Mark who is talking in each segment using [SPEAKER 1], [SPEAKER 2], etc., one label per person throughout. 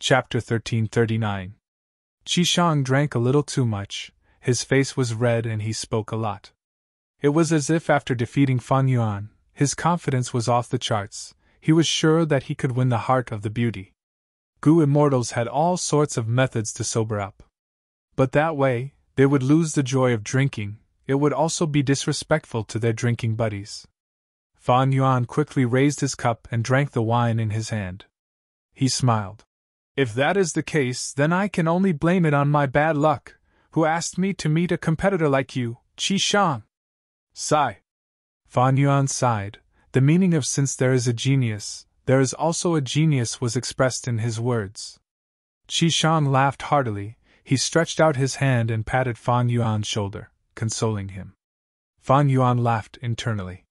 [SPEAKER 1] Chapter 1339. Qi Shang drank a little too much, his face was red and he spoke a lot. It was as if after defeating Fan Yuan, his confidence was off the charts, he was sure that he could win the heart of the beauty. Gu immortals had all sorts of methods to sober up. But that way, they would lose the joy of drinking, it would also be disrespectful to their drinking buddies. Fan Yuan quickly raised his cup and drank the wine in his hand. He smiled. If that is the case, then I can only blame it on my bad luck, who asked me to meet a competitor like you, Qi Shang. Sigh. Fan Yuan sighed. The meaning of since there is a genius, there is also a genius was expressed in his words. Qi Shang laughed heartily, he stretched out his hand and patted Fan Yuan's shoulder, consoling him. Fan Yuan laughed internally.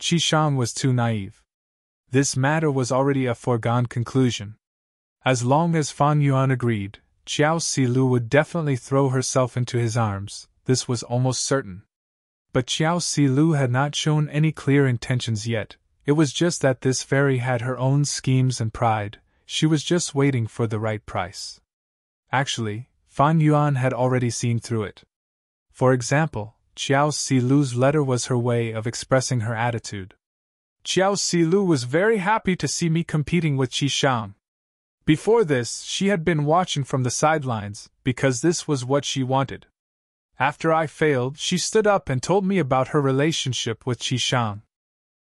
[SPEAKER 1] Qi Shang was too naive. This matter was already a foregone conclusion. As long as Fan Yuan agreed, Xiao Silu would definitely throw herself into his arms, this was almost certain. But Xiao Silu had not shown any clear intentions yet, it was just that this fairy had her own schemes and pride, she was just waiting for the right price. Actually, Fan Yuan had already seen through it. For example, Xiao Silu's letter was her way of expressing her attitude. Xiao Silu was very happy to see me competing with Qi Shang. Before this, she had been watching from the sidelines, because this was what she wanted. After I failed, she stood up and told me about her relationship with Qi Shang.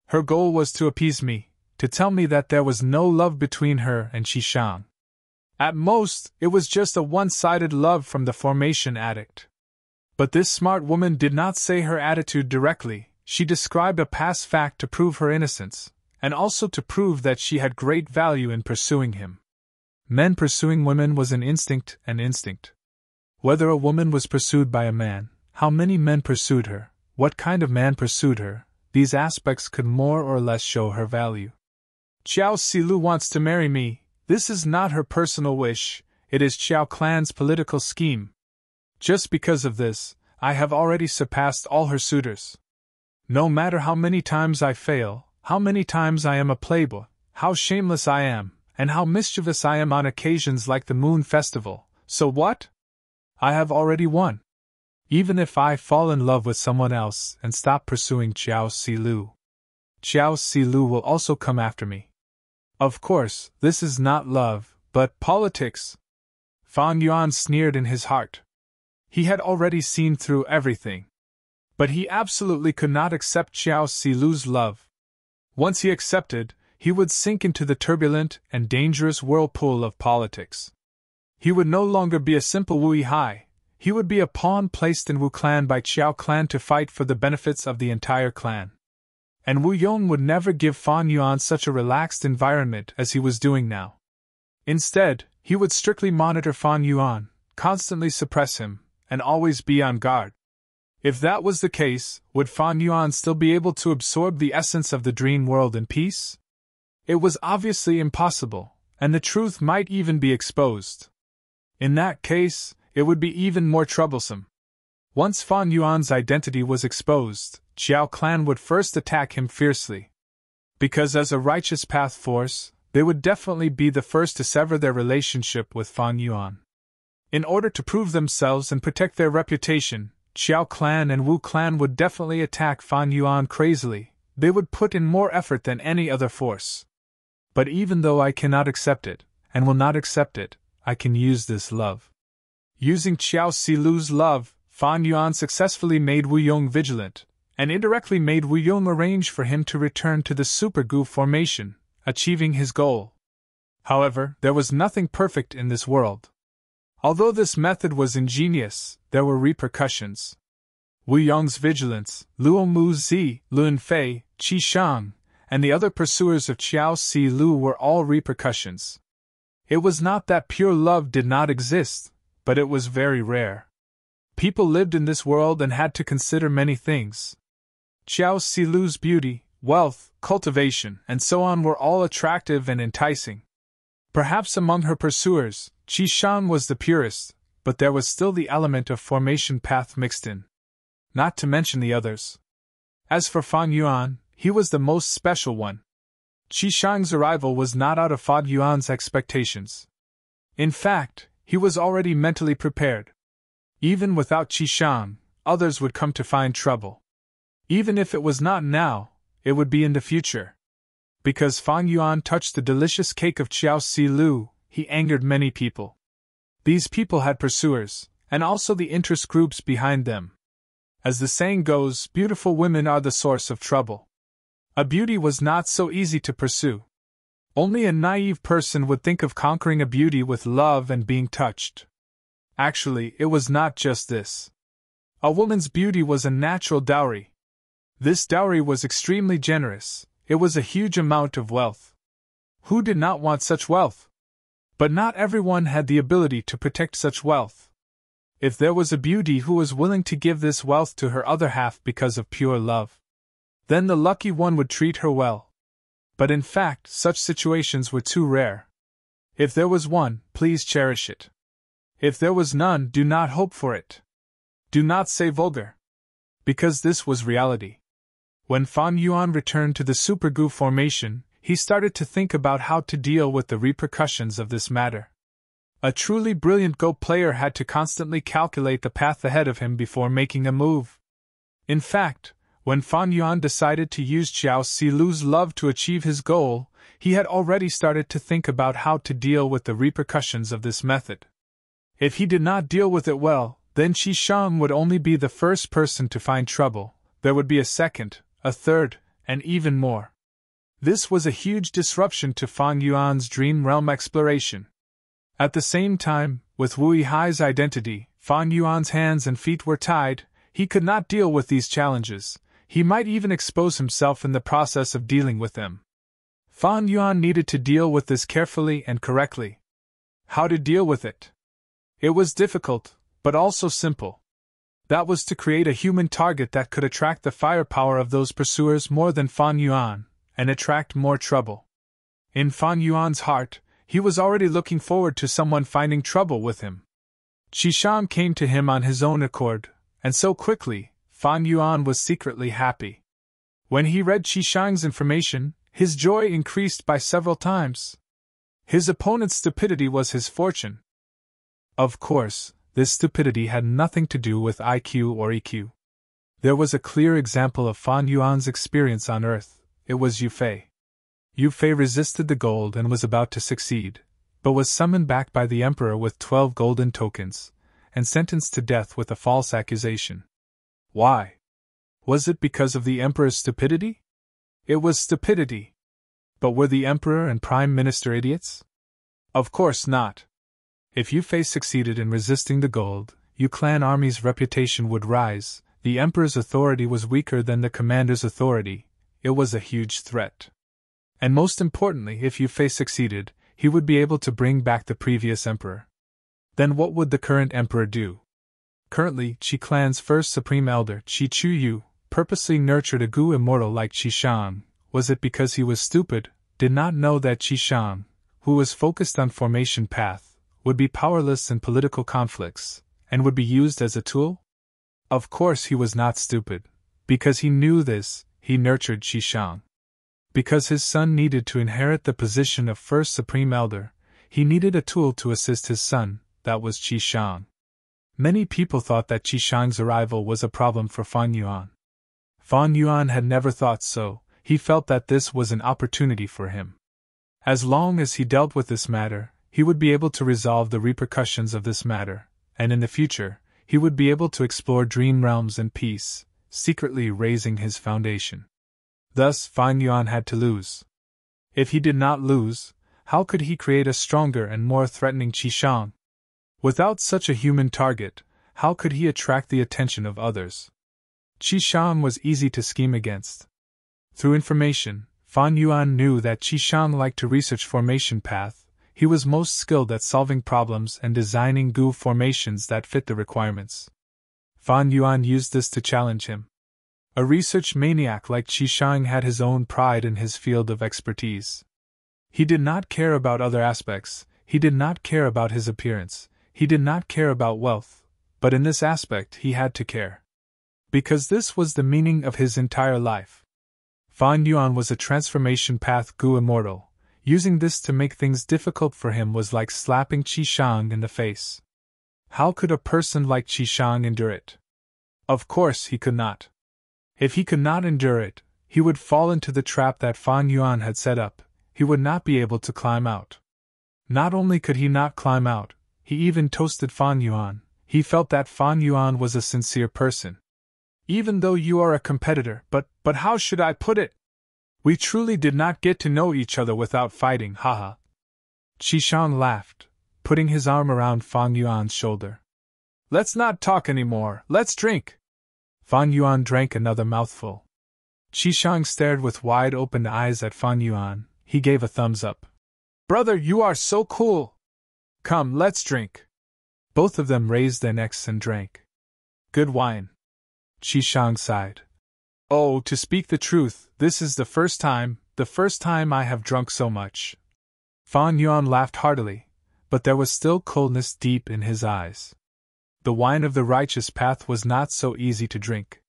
[SPEAKER 1] Her goal was to appease me, to tell me that there was no love between her and Qi Shang. At most, it was just a one-sided love from the formation addict. But this smart woman did not say her attitude directly, she described a past fact to prove her innocence, and also to prove that she had great value in pursuing him. Men pursuing women was an instinct, Whether a woman was pursued by a man, how many men pursued her, what kind of man pursued her, these aspects could more or less show her value. Xiao Silu wants to marry me, this is not her personal wish, it is Xiao clan's political scheme. Just because of this, I have already surpassed all her suitors. No matter how many times I fail, how many times I am a playboy, how shameless I am, and how mischievous I am on occasions like the Moon Festival, so what? I have already won. Even if I fall in love with someone else and stop pursuing Xiao Silu, Xiao Silu will also come after me. Of course, this is not love, but politics. Fan Yuan sneered in his heart. He had already seen through everything. But he absolutely could not accept Xiao Silu's love. Once he accepted, he would sink into the turbulent and dangerous whirlpool of politics. He would no longer be a simple Wu Yihai, he would be a pawn placed in Wu clan by Xiao clan to fight for the benefits of the entire clan. And Wu Yong would never give Fan Yuan such a relaxed environment as he was doing now. Instead, he would strictly monitor Fan Yuan, constantly suppress him, and always be on guard. If that was the case, would Fan Yuan still be able to absorb the essence of the dream world in peace? It was obviously impossible, and the truth might even be exposed. In that case, it would be even more troublesome. Once Fan Yuan's identity was exposed, Xiao clan would first attack him fiercely. Because as a righteous path force, they would definitely be the first to sever their relationship with Fan Yuan. In order to prove themselves and protect their reputation, Xiao clan and Wu clan would definitely attack Fan Yuan crazily, they would put in more effort than any other force. But even though I cannot accept it, and will not accept it, I can use this love. Using Xiao Silu's love, Fan Yuan successfully made Wu Yong vigilant, and indirectly made Wu Yong arrange for him to return to the Super Gu formation, achieving his goal. However, there was nothing perfect in this world. Although this method was ingenious, there were repercussions. Wu Yong's vigilance, Luo Mu Zi, Lun Fei, Qi Shang, and the other pursuers of Xiao Silu were all repercussions. It was not that pure love did not exist, but it was very rare. People lived in this world and had to consider many things. Xiao Silu's beauty, wealth, cultivation, and so on were all attractive and enticing. Perhaps among her pursuers, Qi Shang was the purest, but there was still the element of formation path mixed in. Not to mention the others. As for Fan Yuan, he was the most special one. Qi Shang's arrival was not out of Fan Yuan's expectations. In fact, he was already mentally prepared. Even without Qishang, others would come to find trouble. Even if it was not now, it would be in the future. Because Fang Yuan touched the delicious cake of Qiao Si Lu, he angered many people. These people had pursuers, and also the interest groups behind them. As the saying goes, beautiful women are the source of trouble. A beauty was not so easy to pursue. Only a naive person would think of conquering a beauty with love and being touched. Actually, it was not just this. A woman's beauty was a natural dowry. This dowry was extremely generous. It was a huge amount of wealth. Who did not want such wealth? But not everyone had the ability to protect such wealth. If there was a beauty who was willing to give this wealth to her other half because of pure love, then the lucky one would treat her well. But in fact, such situations were too rare. If there was one, please cherish it. If there was none, do not hope for it. Do not say vulgar. Because this was reality. When Fan Yuan returned to the Super Gu formation, he started to think about how to deal with the repercussions of this matter. A truly brilliant Go player had to constantly calculate the path ahead of him before making a move. In fact, when Fan Yuan decided to use Qiao Si Lu's love to achieve his goal, he had already started to think about how to deal with the repercussions of this method. If he did not deal with it well, then Qishang would only be the first person to find trouble. There would be a second, a third, and even more. This was a huge disruption to Fang Yuan's dream realm exploration. At the same time, with Wu Yihai's identity, Fang Yuan's hands and feet were tied. He could not deal with these challenges. He might even expose himself in the process of dealing with them. Fang Yuan needed to deal with this carefully and correctly. How to deal with it? It was difficult, but also simple. That was to create a human target that could attract the firepower of those pursuers more than Fan Yuan, and attract more trouble. In Fan Yuan's heart, he was already looking forward to someone finding trouble with him. Qishang came to him on his own accord, and so quickly, Fan Yuan was secretly happy. When he read Qishang's information, his joy increased by several times. His opponent's stupidity was his fortune. Of course, this stupidity had nothing to do with IQ or EQ. There was a clear example of Fan Yuan's experience on Earth. It was Yu Fei. Yu Fei resisted the gold and was about to succeed, but was summoned back by the Emperor with 12 golden tokens, and sentenced to death with a false accusation. Why? Was it because of the Emperor's stupidity? It was stupidity. But were the Emperor and Prime Minister idiots? Of course not. If Yu Fei succeeded in resisting the gold, Yu clan army's reputation would rise. The Emperor's authority was weaker than the commander's authority. It was a huge threat. And most importantly, if Yu Fei succeeded, he would be able to bring back the previous emperor. Then what would the current emperor do? Currently, Qi clan's first supreme elder, Qi Chuyu, purposely nurtured a Gu immortal like Qishang. Was it because he was stupid, did not know that Qishang, who was focused on formation path, would be powerless in political conflicts, and would be used as a tool? Of course he was not stupid. Because he knew this, he nurtured Qishang. Because his son needed to inherit the position of first supreme elder, he needed a tool to assist his son, that was Qishang. Many people thought that Qishang's arrival was a problem for Fan Yuan. Fan Yuan had never thought so. He felt that this was an opportunity for him. As long as he dealt with this matter, he would be able to resolve the repercussions of this matter, and in the future, he would be able to explore dream realms in peace, secretly raising his foundation. Thus, Fan Yuan had to lose. If he did not lose, how could he create a stronger and more threatening Qishang? Without such a human target, how could he attract the attention of others? Qishang was easy to scheme against. Through information, Fan Yuan knew that Qishang liked to research formation path. He was most skilled at solving problems and designing Gu formations that fit the requirements. Fan Yuan used this to challenge him. A research maniac like Qishang had his own pride in his field of expertise. He did not care about other aspects, he did not care about his appearance, he did not care about wealth, but in this aspect he had to care. Because this was the meaning of his entire life. Fan Yuan was a transformation path Gu immortal. Using this to make things difficult for him was like slapping Qishang in the face. How could a person like Qishang endure it? Of course he could not. If he could not endure it, he would fall into the trap that Fan Yuan had set up. He would not be able to climb out. Not only could he not climb out, he even toasted Fan Yuan. He felt that Fan Yuan was a sincere person. Even though you are a competitor, but how should I put it? We truly did not get to know each other without fighting, haha. Qishang laughed, putting his arm around Fan Yuan's shoulder. Let's not talk anymore, let's drink. Fan Yuan drank another mouthful. Qishang stared with wide-open eyes at Fan Yuan. He gave a thumbs up. Brother, you are so cool! Come, let's drink. Both of them raised their necks and drank. Good wine. Qishang sighed. Oh, to speak the truth, this is the first time I have drunk so much. Fan Yuan laughed heartily, but there was still coldness deep in his eyes. The wine of the righteous path was not so easy to drink.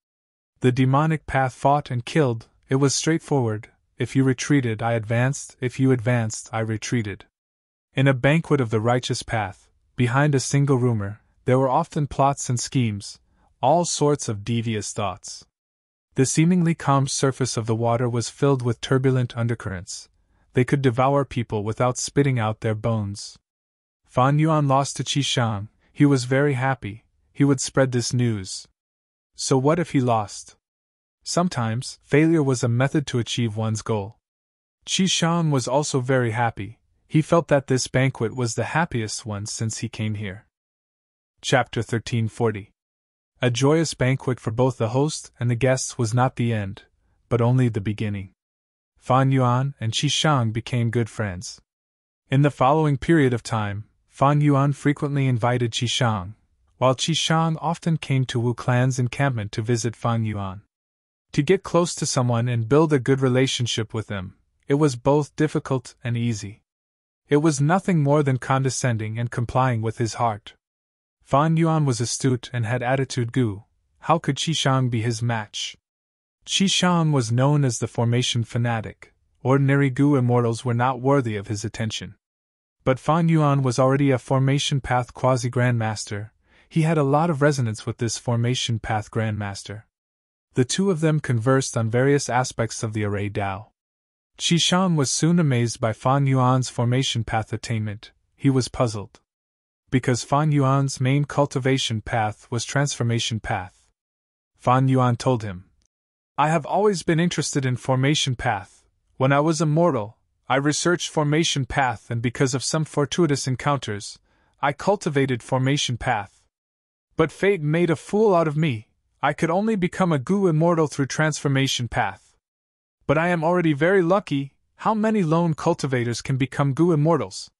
[SPEAKER 1] The demonic path fought and killed. It was straightforward. If you retreated, I advanced. If you advanced, I retreated. In a banquet of the righteous path, behind a single rumor, there were often plots and schemes, all sorts of devious thoughts. The seemingly calm surface of the water was filled with turbulent undercurrents. They could devour people without spitting out their bones. Fan Yuan lost to Qishang. He was very happy. He would spread this news. So what if he lost? Sometimes, failure was a method to achieve one's goal. Qishang was also very happy. He felt that this banquet was the happiest one since he came here. Chapter 1340. A joyous banquet for both the host and the guests was not the end, but only the beginning. Fan Yuan and Qishang became good friends. In the following period of time, Fan Yuan frequently invited Qishang, while Qishang often came to Wu Clan's encampment to visit Fan Yuan. To get close to someone and build a good relationship with them, it was both difficult and easy. It was nothing more than condescending and complying with his heart. Fan Yuan was astute and had attitude gu. How could Qishang be his match? Qishang was known as the formation fanatic. Ordinary gu immortals were not worthy of his attention. But Fan Yuan was already a formation path quasi-grandmaster. He had a lot of resonance with this formation path grandmaster. The two of them conversed on various aspects of the array Dao. Qishang was soon amazed by Fan Yuan's formation path attainment. He was puzzled. Because Fan Yuan's main cultivation path was transformation path. Fan Yuan told him, I have always been interested in formation path. When I was a mortal, I researched formation path, and because of some fortuitous encounters, I cultivated formation path. But fate made a fool out of me. I could only become a gu immortal through transformation path. But I am already very lucky. How many lone cultivators can become gu immortals?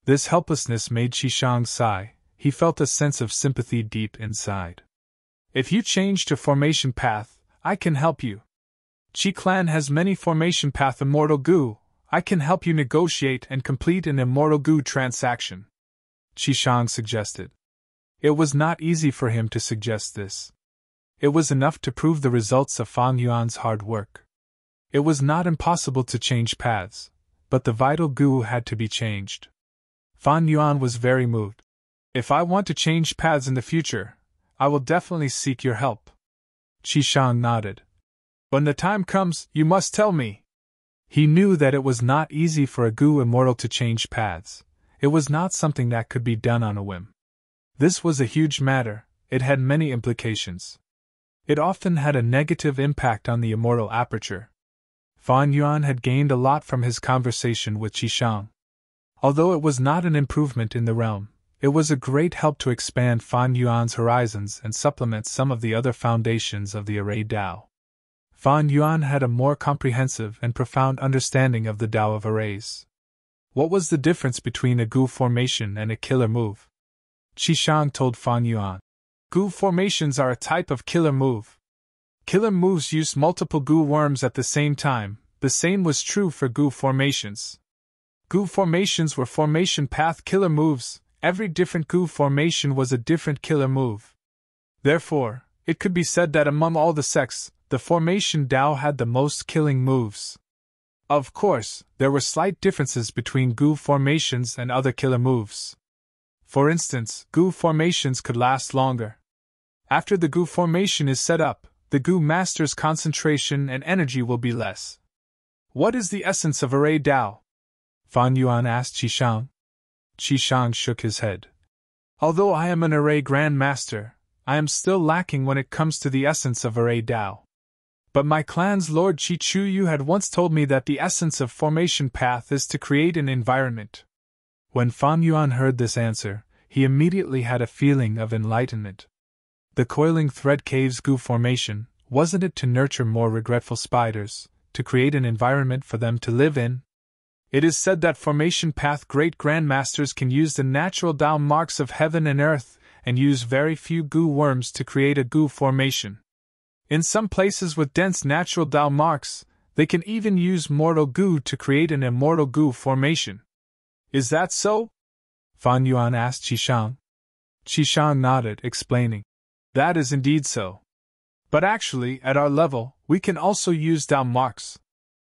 [SPEAKER 1] This helplessness made Qishang sigh. He felt a sense of sympathy deep inside. If you change to formation path, I can help you. Qi clan has many formation path immortal gu. I can help you negotiate and complete an immortal gu transaction. Qishang suggested. It was not easy for him to suggest this. It was enough to prove the results of Fan Yuan's hard work. It was not impossible to change paths, but the vital gu had to be changed. Fan Yuan was very moved. If I want to change paths in the future, I will definitely seek your help. Qishang nodded. When the time comes, you must tell me. He knew that it was not easy for a gu immortal to change paths. It was not something that could be done on a whim. This was a huge matter. It had many implications. It often had a negative impact on the immortal aperture. Fan Yuan had gained a lot from his conversation with Qishang. Although it was not an improvement in the realm, it was a great help to expand Fan Yuan's horizons and supplement some of the other foundations of the array Dao. Fan Yuan had a more comprehensive and profound understanding of the Dao of arrays. What was the difference between a gu formation and a killer move? Qishang told Fan Yuan. Gu formations are a type of killer move. Killer moves use multiple gu worms at the same time. The same was true for gu formations. Gu formations were formation path killer moves. Every different gu formation was a different killer move. Therefore, it could be said that among all the sects, the formation Dao had the most killing moves. Of course, there were slight differences between Gu formations and other killer moves. For instance, Gu formations could last longer. After the Gu formation is set up, the Gu master's concentration and energy will be less. What is the essence of array Dao? Fan Yuan asked Qishang. Qishang shook his head. Although I am an array Grand Master, I am still lacking when it comes to the essence of array Dao. But my clan's Lord Qi Chuyu had once told me that the essence of formation path is to create an environment. When Fan Yuan heard this answer, he immediately had a feeling of enlightenment. The coiling thread cave's Gu formation, wasn't it to nurture more regretful spiders, to create an environment for them to live in? It is said that formation path great grandmasters can use the natural Dao marks of heaven and earth, and use very few Gu worms to create a Gu formation. In some places with dense natural Dao marks, they can even use mortal Gu to create an immortal Gu formation. Is that so? Fan Yuan asked Qishang. Qishang nodded, explaining. That is indeed so. But actually, at our level, we can also use Dao marks.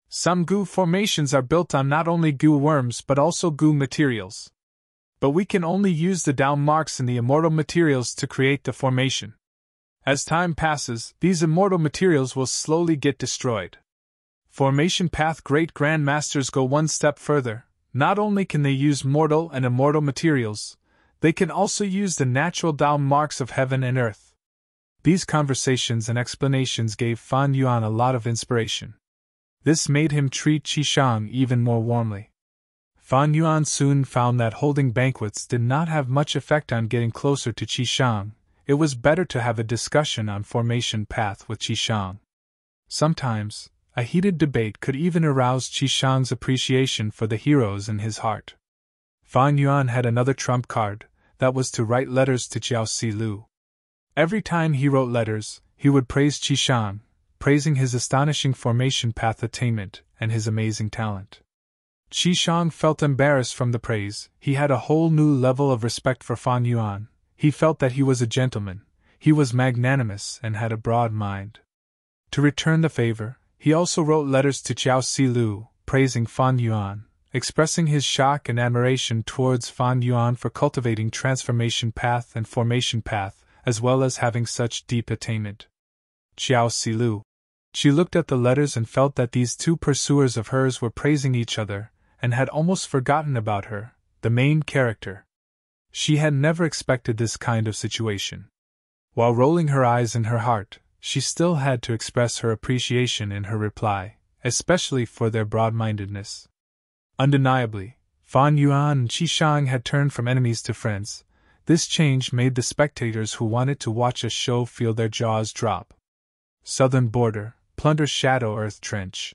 [SPEAKER 1] Some Gu formations are built on not only Gu worms but also Gu materials. But we can only use the Dao marks in the immortal materials to create the formation. As time passes, these immortal materials will slowly get destroyed. Formation path great grandmasters go one step further. Not only can they use mortal and immortal materials, they can also use the natural Dao marks of heaven and earth. These conversations and explanations gave Fan Yuan a lot of inspiration. This made him treat Qishang even more warmly. Fan Yuan soon found that holding banquets did not have much effect on getting closer to Qishang. It was better to have a discussion on formation path with Qishang. Sometimes, a heated debate could even arouse Qishang's appreciation for the heroes in his heart. Fan Yuan had another trump card, that was to write letters to Jiao Silu. Every time he wrote letters, he would praise Qishang, praising his astonishing formation path attainment and his amazing talent. Qishang felt embarrassed from the praise. He had a whole new level of respect for Fan Yuan. He felt that he was a gentleman, he was magnanimous and had a broad mind. To return the favor, he also wrote letters to Jiao Silu, praising Fan Yuan, expressing his shock and admiration towards Fan Yuan for cultivating transformation path and formation path, as well as having such deep attainment. Jiao Silu. She looked at the letters and felt that these two pursuers of hers were praising each other, and had almost forgotten about her, the main character. She had never expected this kind of situation. While rolling her eyes in her heart, she still had to express her appreciation in her reply, especially for their broad-mindedness. Undeniably, Fan Yuan and Qishang had turned from enemies to friends. This change made the spectators who wanted to watch a show feel their jaws drop. Southern Border, Plunder's Shadow Earth Trench.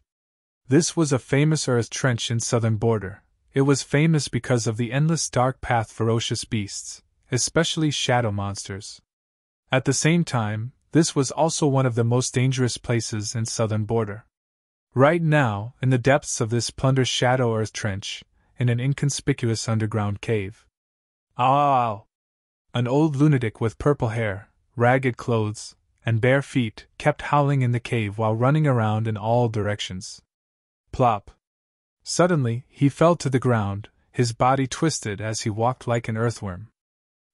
[SPEAKER 1] This was a famous earth trench in Southern Border. It was famous because of the endless dark path ferocious beasts, especially shadow monsters. At the same time, this was also one of the most dangerous places in Southern Border. Right now, in the depths of this Plunder's Shadow Earth Trench, in an inconspicuous underground cave. Ow! An old lunatic with purple hair, ragged clothes, and bare feet kept howling in the cave while running around in all directions. Plop! Suddenly, he fell to the ground, his body twisted as he walked like an earthworm.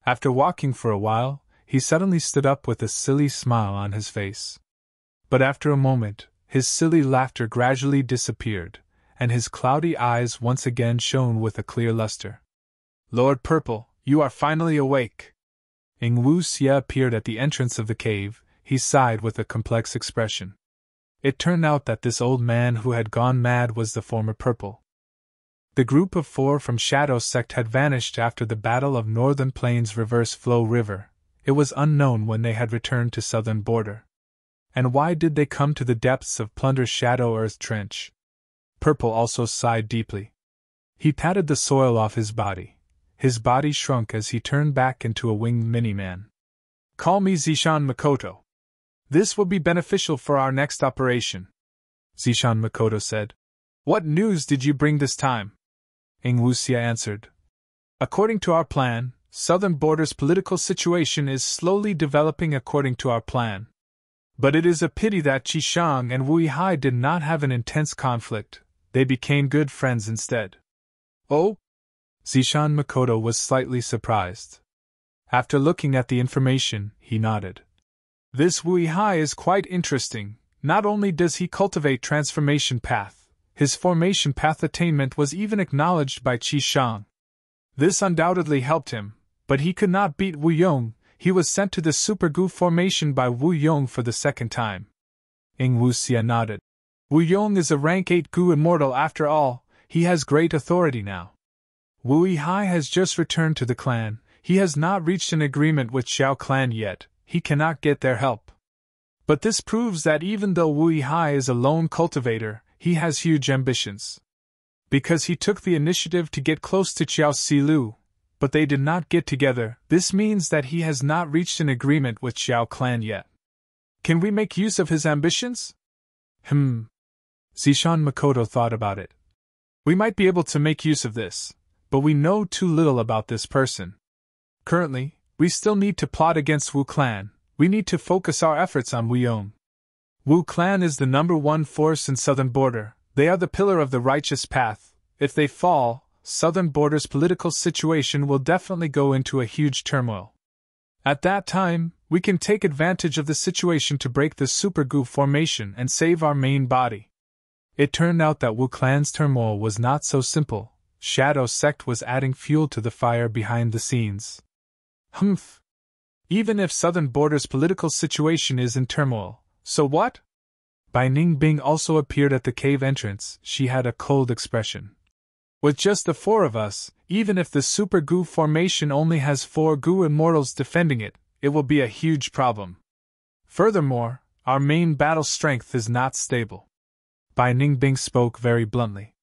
[SPEAKER 1] After walking for a while, he suddenly stood up with a silly smile on his face. But after a moment, his silly laughter gradually disappeared, and his cloudy eyes once again shone with a clear luster. Lord Purple, you are finally awake! Ing Wu Xie appeared at the entrance of the cave. He sighed with a complex expression. It turned out that this old man who had gone mad was the former Purple. The group of 4 from Shadow Sect had vanished after the Battle of Northern Plains Reverse Flow River. It was unknown when they had returned to Southern Border. And why did they come to the depths of Plunder's Shadow Earth Trench? Purple also sighed deeply. He patted the soil off his body. His body shrunk as he turned back into a winged mini-man. Call me Zishan Makoto. This will be beneficial for our next operation, Zishan Makoto said. What news did you bring this time? Ing Wuxia answered. According to our plan, Southern Border's political situation is slowly developing according to our plan. But it is a pity that Qishang and Wu Hai did not have an intense conflict. they became good friends instead. Oh? Zishan Makoto was slightly surprised. After looking at the information, he nodded. This Wui Hai is quite interesting. Not only does he cultivate transformation path, his formation path attainment was even acknowledged by Qi Shang. This undoubtedly helped him, but he could not beat Wu Yong. He was sent to the Super Gu formation by Wu Yong for the second time. Ing Wuxia nodded. Wu Yong is a rank 8 Gu immortal after all. He has great authority now. Wu Hai has just returned to the clan. He has not reached an agreement with Xiao clan yet. He cannot get their help. But this proves that even though Wu Hai is a lone cultivator, he has huge ambitions. Because he took the initiative to get close to Xiao Silu, but they did not get together, this means that he has not reached an agreement with Xiao clan yet. Can we make use of his ambitions? Zishan Makoto thought about it. We might be able to make use of this, but we know too little about this person. Currently, we still need to plot against Wu clan. We need to focus our efforts on Wu Yong. Wu clan is the #1 force in southern border. They are the pillar of the righteous path. If they fall, southern border's political situation will definitely go into a huge turmoil. At that time, we can take advantage of the situation to break the Super Gu formation and save our main body. It turned out that Wu clan's turmoil was not so simple. Shadow Sect was adding fuel to the fire behind the scenes. Even if southern border's political situation is in turmoil, so what? Bai Ningbing also appeared at the cave entrance. She had a cold expression. With just the 4 of us, even if the Super Gu formation only has 4 Gu immortals defending it, it will be a huge problem. Furthermore, our main battle strength is not stable. Bai Ningbing spoke very bluntly.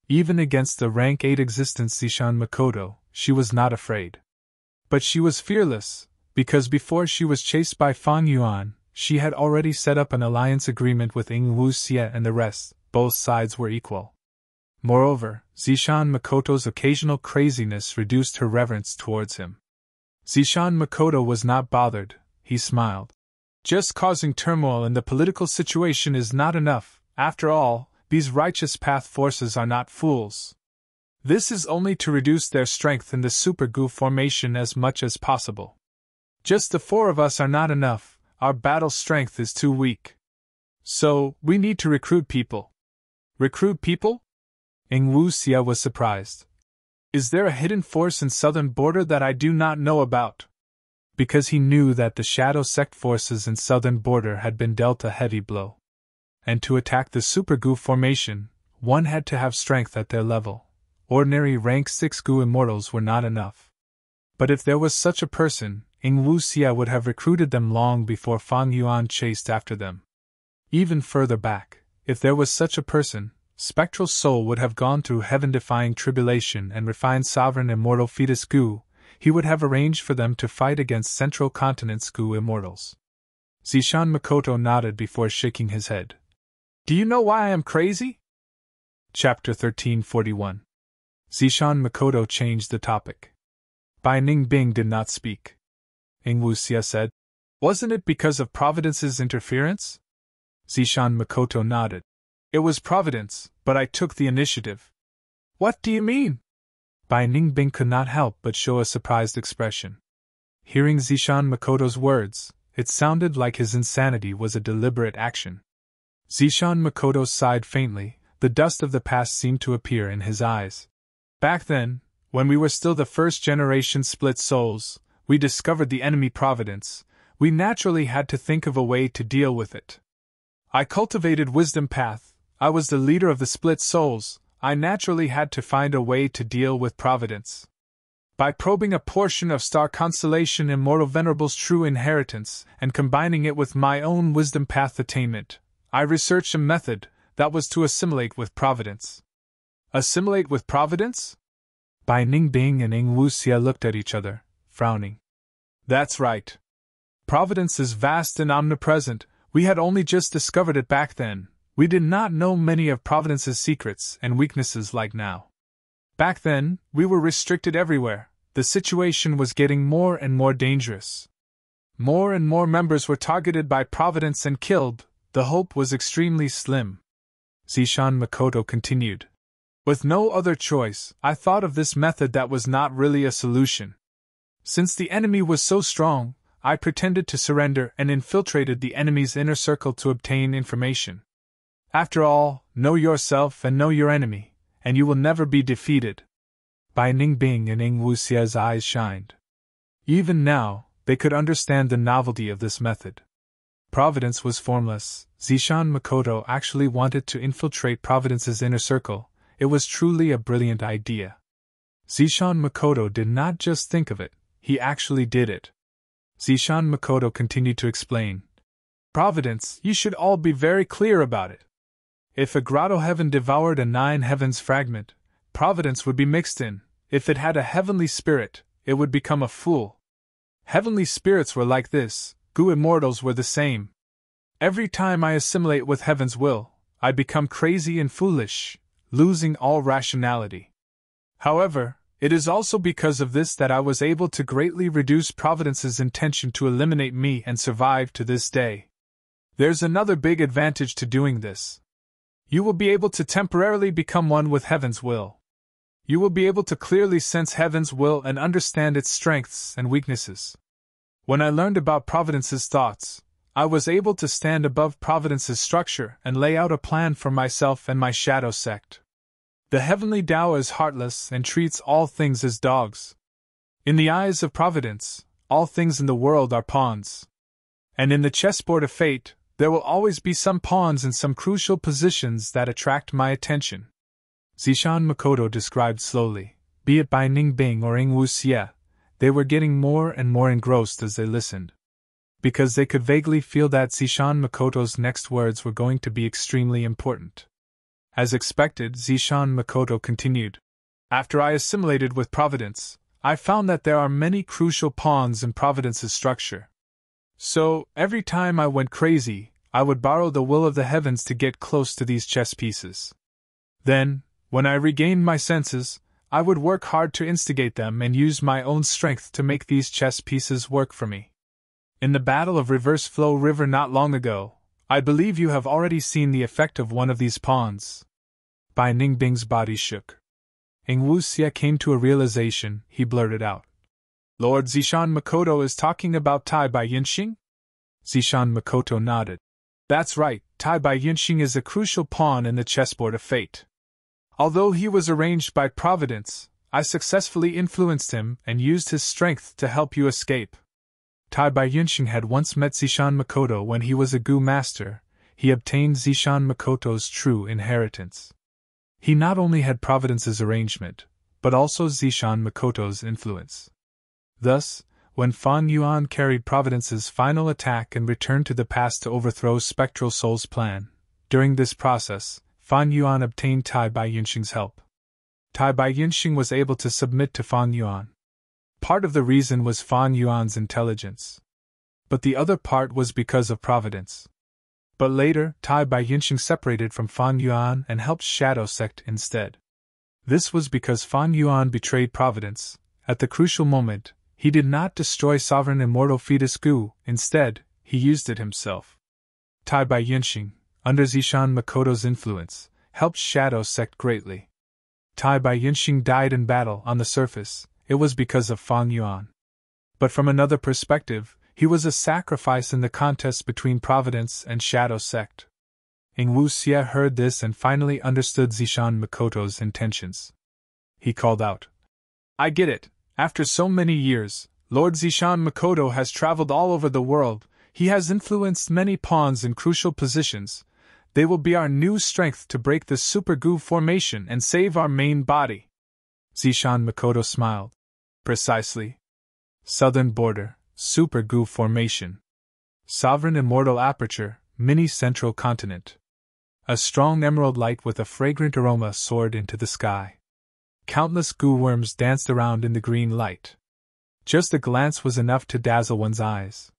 [SPEAKER 1] Even against the rank 8 existence Zishan Makoto, she was not afraid. But she was fearless, because before she was chased by Fang Yuan, she had already set up an alliance agreement with Ing Wuxia and the rest. Both sides were equal. Moreover, Zishan Makoto's occasional craziness reduced her reverence towards him. Zishan Makoto was not bothered. He smiled. Just causing turmoil in the political situation is not enough. After all, these righteous path forces are not fools. This is only to reduce their strength in the Super Gu formation as much as possible. Just the 4 of us are not enough. Our battle strength is too weak. So, we need to recruit people. Recruit people? Ing Wuxia was surprised. Is there a hidden force in southern border that I do not know about? Because he knew that the Shadow Sect forces in southern border had been dealt a heavy blow. And to attack the Super Gu formation, one had to have strength at their level. Ordinary rank 6 Gu immortals were not enough. But if there was such a person, Ing Wuxia would have recruited them long before Fang Yuan chased after them. Even further back, if there was such a person, Spectral Soul would have gone through heaven-defying tribulation and refined sovereign immortal fetus Gu. He would have arranged for them to fight against Central Continent's Gu immortals. Zishan Makoto nodded before shaking his head. Do you know why I am crazy? Chapter 1341. Zishan Makoto changed the topic. Bai Ningbing did not speak. Ing Wuxia said, Wasn't it because of Providence's interference? Zishan Makoto nodded. It was Providence, but I took the initiative. What do you mean? Bai Ningbing could not help but show a surprised expression. Hearing Zishan Makoto's words, it sounded like his insanity was a deliberate action. Zishan Makoto sighed faintly. The dust of the past seemed to appear in his eyes. Back then, when we were still the first-generation split souls, we discovered the enemy Providence. We naturally had to think of a way to deal with it. I cultivated Wisdom Path. I was the leader of the split souls. I naturally had to find a way to deal with Providence. By probing a portion of Star Constellation Immortal Venerable's true inheritance and combining it with my own Wisdom Path attainment, I researched a method that was to assimilate with Providence. Assimilate with Providence? Bai Ningbing and Ing Wuxia looked at each other, frowning. That's right. Providence is vast and omnipresent. We had only just discovered it back then. We did not know many of Providence's secrets and weaknesses like now. Back then, we were restricted everywhere. The situation was getting more and more dangerous. More and more members were targeted by Providence and killed. The hope was extremely slim. Zishan Makoto continued. With no other choice, I thought of this method that was not really a solution. Since the enemy was so strong, I pretended to surrender and infiltrated the enemy's inner circle to obtain information. After all, know yourself and know your enemy, and you will never be defeated. Bai Ningbing and Ing Wuxia's eyes shined. Even now, they could understand the novelty of this method. Providence was formless. Zishan Makoto actually wanted to infiltrate Providence's inner circle. It was truly a brilliant idea. Zishan Makoto did not just think of it, he actually did it. Zishan Makoto continued to explain. Providence, you should all be very clear about it. If a grotto heaven devoured a 9 heavens fragment, Providence would be mixed in. If it had a heavenly spirit, it would become a fool. Heavenly spirits were like this, Gu immortals were the same. Every time I assimilate with heaven's will, I become crazy and foolish, losing all rationality. However, it is also because of this that I was able to greatly reduce Providence's intention to eliminate me and survive to this day. There's another big advantage to doing this. You will be able to temporarily become one with heaven's will. You will be able to clearly sense heaven's will and understand its strengths and weaknesses. When I learned about Providence's thoughts, I was able to stand above Providence's structure and lay out a plan for myself and my shadow sect. The heavenly Tao is heartless and treats all things as dogs. In the eyes of Providence, all things in the world are pawns. And in the chessboard of fate, there will always be some pawns in some crucial positions that attract my attention. Zishan Makoto described slowly. Be it Bai Ningbing or Ing Wuxia, they were getting more and more engrossed as they listened. Because they could vaguely feel that Zishan Makoto's next words were going to be extremely important. As expected, Zishan Makoto continued. After I assimilated with Providence, I found that there are many crucial pawns in Providence's structure. So, every time I went crazy, I would borrow the will of the heavens to get close to these chess pieces. Then, when I regained my senses, I would work hard to instigate them and use my own strength to make these chess pieces work for me. In the Battle of Reverse Flow River not long ago, I believe you have already seen the effect of one of these pawns. Bai Ningbing's body shook. Ing Wuxia came to a realization. He blurted out. Lord Zishan Makoto is talking about Tai Bai Yinxing? Zishan Makoto nodded. That's right, Tai Bai Yinxing is a crucial pawn in the chessboard of fate. Although he was arranged by Providence, I successfully influenced him and used his strength to help you escape. Tai Bai Yinxing had once met Zishan Makoto when he was a Gu master. He obtained Zishan Makoto's true inheritance. He not only had Providence's arrangement, but also Zishan Makoto's influence. Thus, when Fan Yuan carried Providence's final attack and returned to the past to overthrow Spectral Soul's plan, during this process, Fan Yuan obtained Tai Bai Yinxing's help. Tai Bai Yinxing was able to submit to Fan Yuan. Part of the reason was Fan Yuan's intelligence. But the other part was because of Providence. But later, Tai Bai Yinxing separated from Fan Yuan and helped Shadow Sect instead. This was because Fan Yuan betrayed Providence. At the crucial moment, he did not destroy Sovereign Immortal Fetus Gu, instead, he used it himself. Tai Bai Yinxing, under Zishan Makoto's influence, helped Shadow Sect greatly. Tai Bai Yinxing died in battle on the surface. It was because of Fan Yuan. But from another perspective, he was a sacrifice in the contest between Providence and Shadow Sect. Ing Wuxia heard this and finally understood Zishan Makoto's intentions. He called out, I get it. After so many years, Lord Zishan Makoto has traveled all over the world. He has influenced many pawns in crucial positions. They will be our new strength to break the Super Gu formation and save our main body. Zishan Makoto smiled. Precisely. Southern border, Super Gu formation. Sovereign immortal aperture, mini central continent. A strong emerald light with a fragrant aroma soared into the sky. Countless Gu worms danced around in the green light. Just a glance was enough to dazzle one's eyes.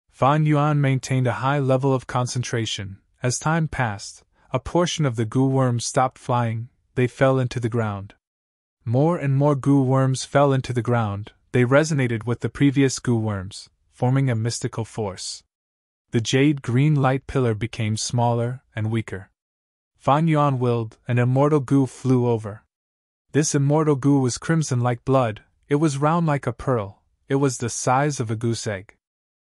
[SPEAKER 1] Fan Yuan maintained a high level of concentration. As time passed, a portion of the Gu worms stopped flying. They fell into the ground. More and more Gu worms fell into the ground. They resonated with the previous Gu worms, forming a mystical force. The jade green light pillar became smaller and weaker. Fan Yuan willed, an immortal goo flew over. This immortal goo was crimson like blood, it was round like a pearl, it was the size of a goose egg.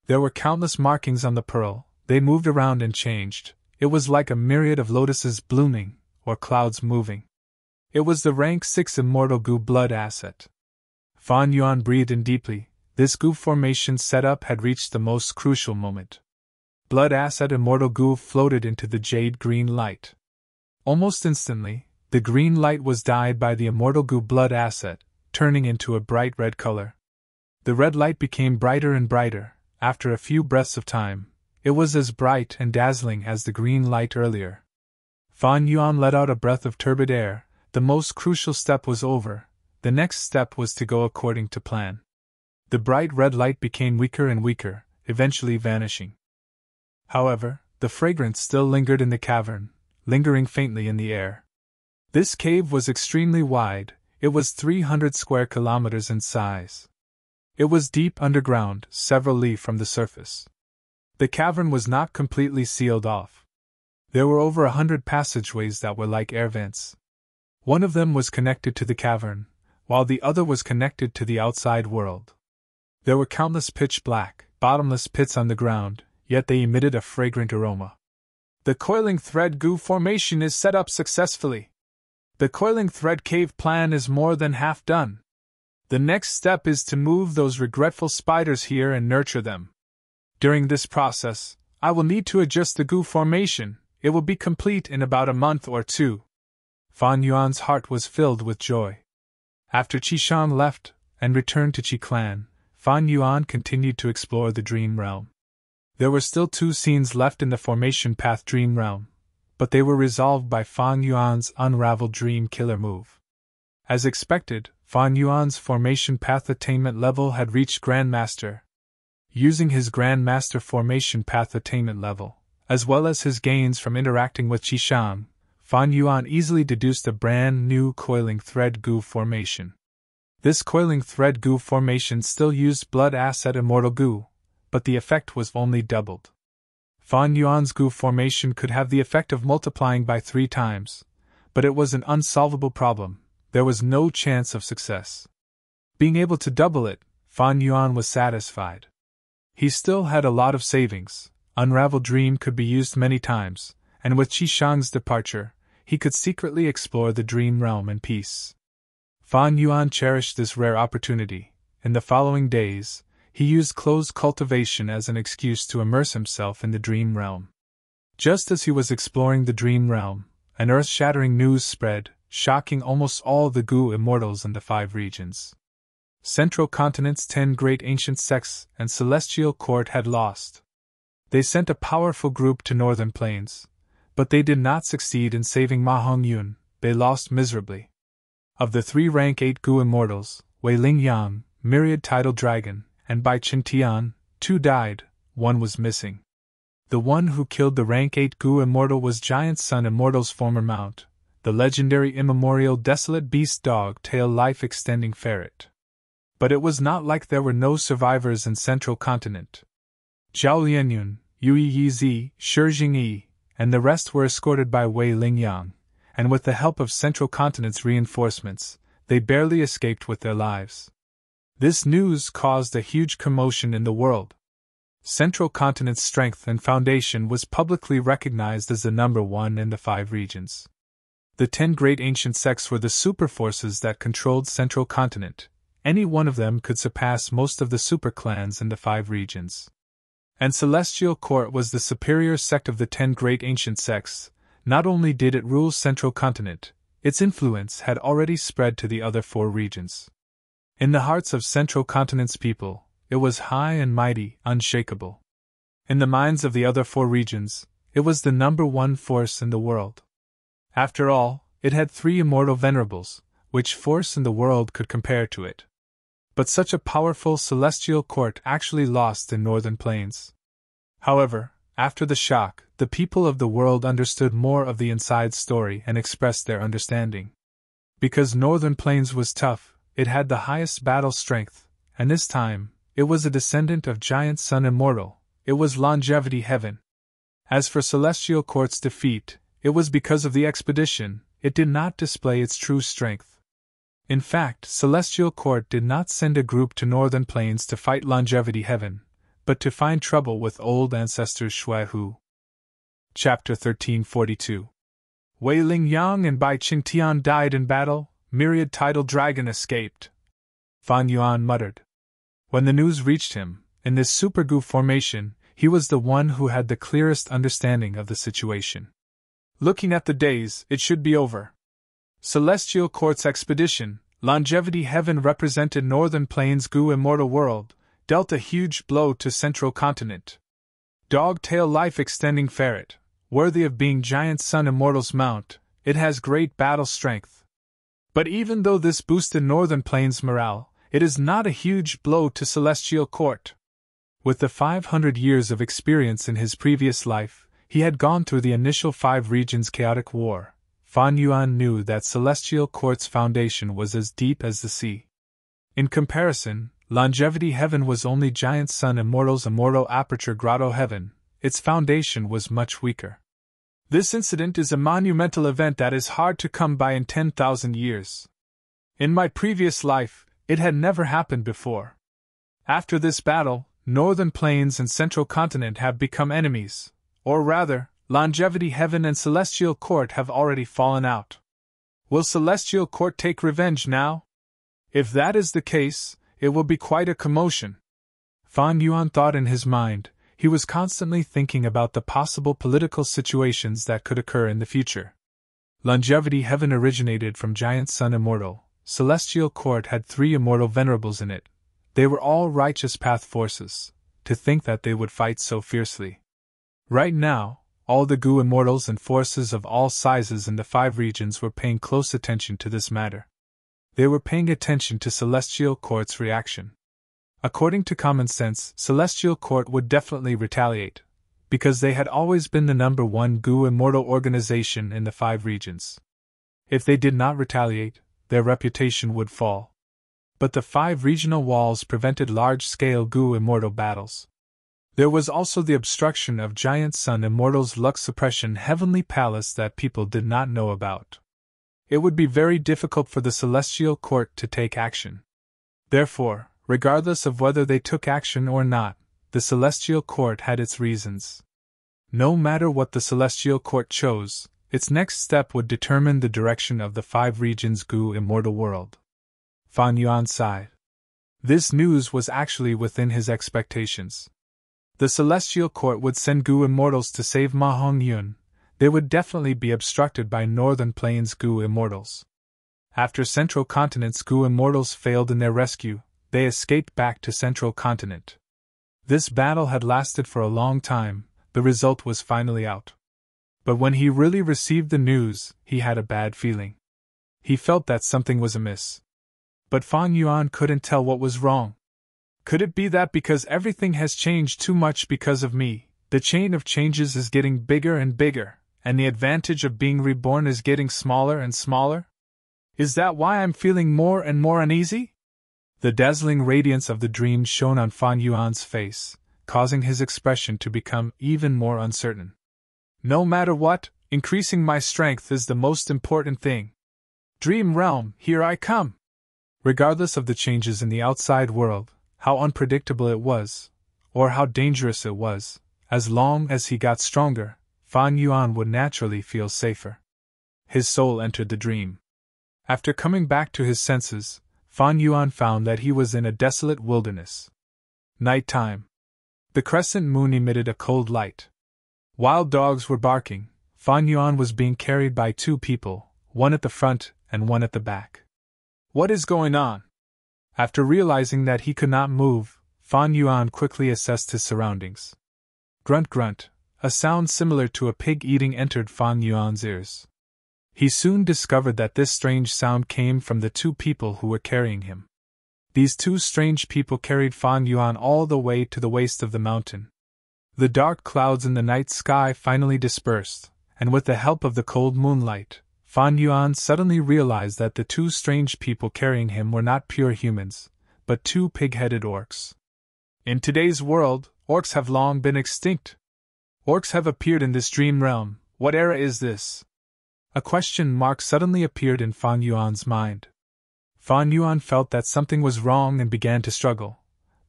[SPEAKER 1] There were countless markings on the pearl, they moved around and changed, it was like a myriad of lotuses blooming, or clouds moving. It was the rank 6 immortal goo blood asset. Fan Yuan breathed in deeply, this goo formation setup had reached the most crucial moment. Blood asset immortal goo floated into the jade green light. Almost instantly, the green light was dyed by the immortal goo blood asset, turning into a bright red color. The red light became brighter and brighter. After a few breaths of time, it was as bright and dazzling as the green light earlier. Fan Yuan let out a breath of turbid air. The most crucial step was over. The next step was to go according to plan. The bright red light became weaker and weaker, eventually vanishing. However, the fragrance still lingered in the cavern, lingering faintly in the air. This cave was extremely wide, it was 300 square kilometers in size. It was deep underground, several li from the surface. The cavern was not completely sealed off. There were over 100 passageways that were like air vents. One of them was connected to the cavern, while the other was connected to the outside world. There were countless pitch-black, bottomless pits on the ground, yet they emitted a fragrant aroma. The coiling thread goo formation is set up successfully. The coiling thread cave plan is more than half done. The next step is to move those regretful spiders here and nurture them. During this process, I will need to adjust the goo formation. It will be complete in about a month or two. Fan Yuan's heart was filled with joy. After Qishan left and returned to Qi clan, Fan Yuan continued to explore the dream realm. There were still 2 scenes left in the formation path dream realm, but they were resolved by Fan Yuan's unraveled dream killer move. As expected, Fan Yuan's formation path attainment level had reached Grandmaster. Using his Grandmaster formation path attainment level, as well as his gains from interacting with Qishan, Fan Yuan easily deduced a brand new coiling thread goo formation. This coiling thread goo formation still used blood asset immortal goo, but the effect was only doubled. Fan Yuan's goo formation could have the effect of multiplying by 3 times, but it was an unsolvable problem. There was no chance of success. Being able to double it, Fan Yuan was satisfied. He still had a lot of savings. Unraveled Dream could be used many times, and with Qishang's departure, he could secretly explore the dream realm in peace. Fan Yuan cherished this rare opportunity. In the following days, he used closed cultivation as an excuse to immerse himself in the dream realm. Just as he was exploring the dream realm, an earth-shattering news spread, shocking almost all the Gu immortals in the 5 regions. Central Continent's 10 great ancient sects and celestial court had lost. They sent a powerful group to northern plains, but they did not succeed in saving Ma Hongyun. They lost miserably. Of the 3 rank 8 Gu immortals, Wei Lingyang, Myriad Tidal Dragon, and Bai Qintian, 2 died, 1 was missing. The one who killed the rank 8 Gu immortal was Giant Sun Immortal's former mount, the legendary immemorial desolate beast dog tail life-extending ferret. But it was not like there were no survivors in Central Continent. Zhao Lianyun, Yui Yizi, Shi Jingyi, and the rest were escorted by Wei Lingyang, and with the help of Central Continent's reinforcements, they barely escaped with their lives. This news caused a huge commotion in the world. Central Continent's strength and foundation was publicly recognized as the number 1 in the 5 regions. The 10 great ancient sects were the superforces that controlled Central Continent. Any one of them could surpass most of the superclans in the 5 regions. And Celestial Court was the superior sect of the 10 great ancient sects. Not only did it rule Central Continent, its influence had already spread to the other 4 regions. In the hearts of Central Continent's people, it was high and mighty, unshakable. In the minds of the other 4 regions, it was the number 1 force in the world. After all, it had 3 immortal venerables, which force in the world could compare to it. But such a powerful celestial court actually lost in northern plains. However, after the shock, the people of the world understood more of the inside story and expressed their understanding. Because northern plains was tough, it had the highest battle strength, and this time, it was a descendant of Giant Sun Immortal, it was Longevity Heaven. As for Celestial Court's defeat, it was because of the expedition, it did not display its true strength. In fact, Celestial Court did not send a group to Northern Plains to fight Longevity Heaven, but to find trouble with old ancestors Shui Hu. Chapter 1342. Wei Ling Yang and Bai Qingtian died in battle, myriad tidal dragon escaped. Fan Yuan muttered. When the news reached him, in this supergoo formation, he was the one who had the clearest understanding of the situation. Looking at the days, it should be over. Celestial Court's expedition, Longevity Heaven represented Northern Plains Goo Immortal World, dealt a huge blow to Central Continent. Dog-tail life-extending ferret, worthy of being Giant Sun Immortal's mount, it has great battle strength. But even though this boosted Northern Plains morale, it is not a huge blow to Celestial Court. With the 500 years of experience in his previous life, he had gone through the initial 5 regions' chaotic war. Fan Yuan knew that Celestial Court's foundation was as deep as the sea. In comparison, Longevity Heaven was only Giant Sun Immortal's Immortal Aperture Grotto Heaven. Its foundation was much weaker. This incident is a monumental event that is hard to come by in 10,000 years. In my previous life, it had never happened before. After this battle, Northern Plains and Central Continent have become enemies, or rather, Longevity Heaven and Celestial Court have already fallen out. Will Celestial Court take revenge now? If that is the case, it will be quite a commotion. Fan Yuan thought in his mind. He was constantly thinking about the possible political situations that could occur in the future. Longevity Heaven originated from Giant Sun Immortal. Celestial Court had 3 immortal venerables in it. They were all righteous path forces. To think that they would fight so fiercely. Right now, all the Goo immortals and forces of all sizes in the 5 regions were paying close attention to this matter. They were paying attention to Celestial Court's reaction. According to common sense, Celestial Court would definitely retaliate, because they had always been the number 1 Goo immortal organization in the 5 regions. If they did not retaliate, their reputation would fall. But the 5 regional walls prevented large-scale Goo immortal battles. There was also the obstruction of Giant Sun Immortal's Lux Suppression Heavenly Palace that people did not know about. It would be very difficult for the Celestial Court to take action. Therefore, regardless of whether they took action or not, the Celestial Court had its reasons. No matter what the Celestial Court chose, its next step would determine the direction of the 5 regions Goo Immortal World. Fan Yuan sighed. This news was actually within his expectations. The Celestial Court would send Goo Immortals to save Ma Hongyun. They would definitely be obstructed by Northern Plains Goo Immortals. After Central Continent's Goo Immortals failed in their rescue, they escaped back to Central Continent. This battle had lasted for a long time, the result was finally out. But when he really received the news, he had a bad feeling. He felt that something was amiss. But Fan Yuan couldn't tell what was wrong. Could it be that because everything has changed too much because of me, the chain of changes is getting bigger and bigger, and the advantage of being reborn is getting smaller and smaller? Is that why I'm feeling more and more uneasy? The dazzling radiance of the dream shone on Fan Yuan's face, causing his expression to become even more uncertain. No matter what, increasing my strength is the most important thing. Dream realm, here I come! Regardless of the changes in the outside world, how unpredictable it was, or how dangerous it was, as long as he got stronger, Fan Yuan would naturally feel safer. His soul entered the dream. After coming back to his senses, Fan Yuan found that he was in a desolate wilderness. Night time. The crescent moon emitted a cold light. Wild dogs were barking. Fan Yuan was being carried by 2 people, one at the front and one at the back. What is going on? After realizing that he could not move, Fan Yuan quickly assessed his surroundings. Grunt grunt, a sound similar to a pig eating entered Fan Yuan's ears. He soon discovered that this strange sound came from the 2 people who were carrying him. These 2 strange people carried Fan Yuan all the way to the waist of the mountain. The dark clouds in the night sky finally dispersed, and with the help of the cold moonlight, Fan Yuan suddenly realized that the 2 strange people carrying him were not pure humans, but 2 pig-headed orcs. In today's world, orcs have long been extinct. Orcs have appeared in this dream realm, What era is this? A question mark suddenly appeared in Fan Yuan's mind. Fan Yuan felt that something was wrong and began to struggle,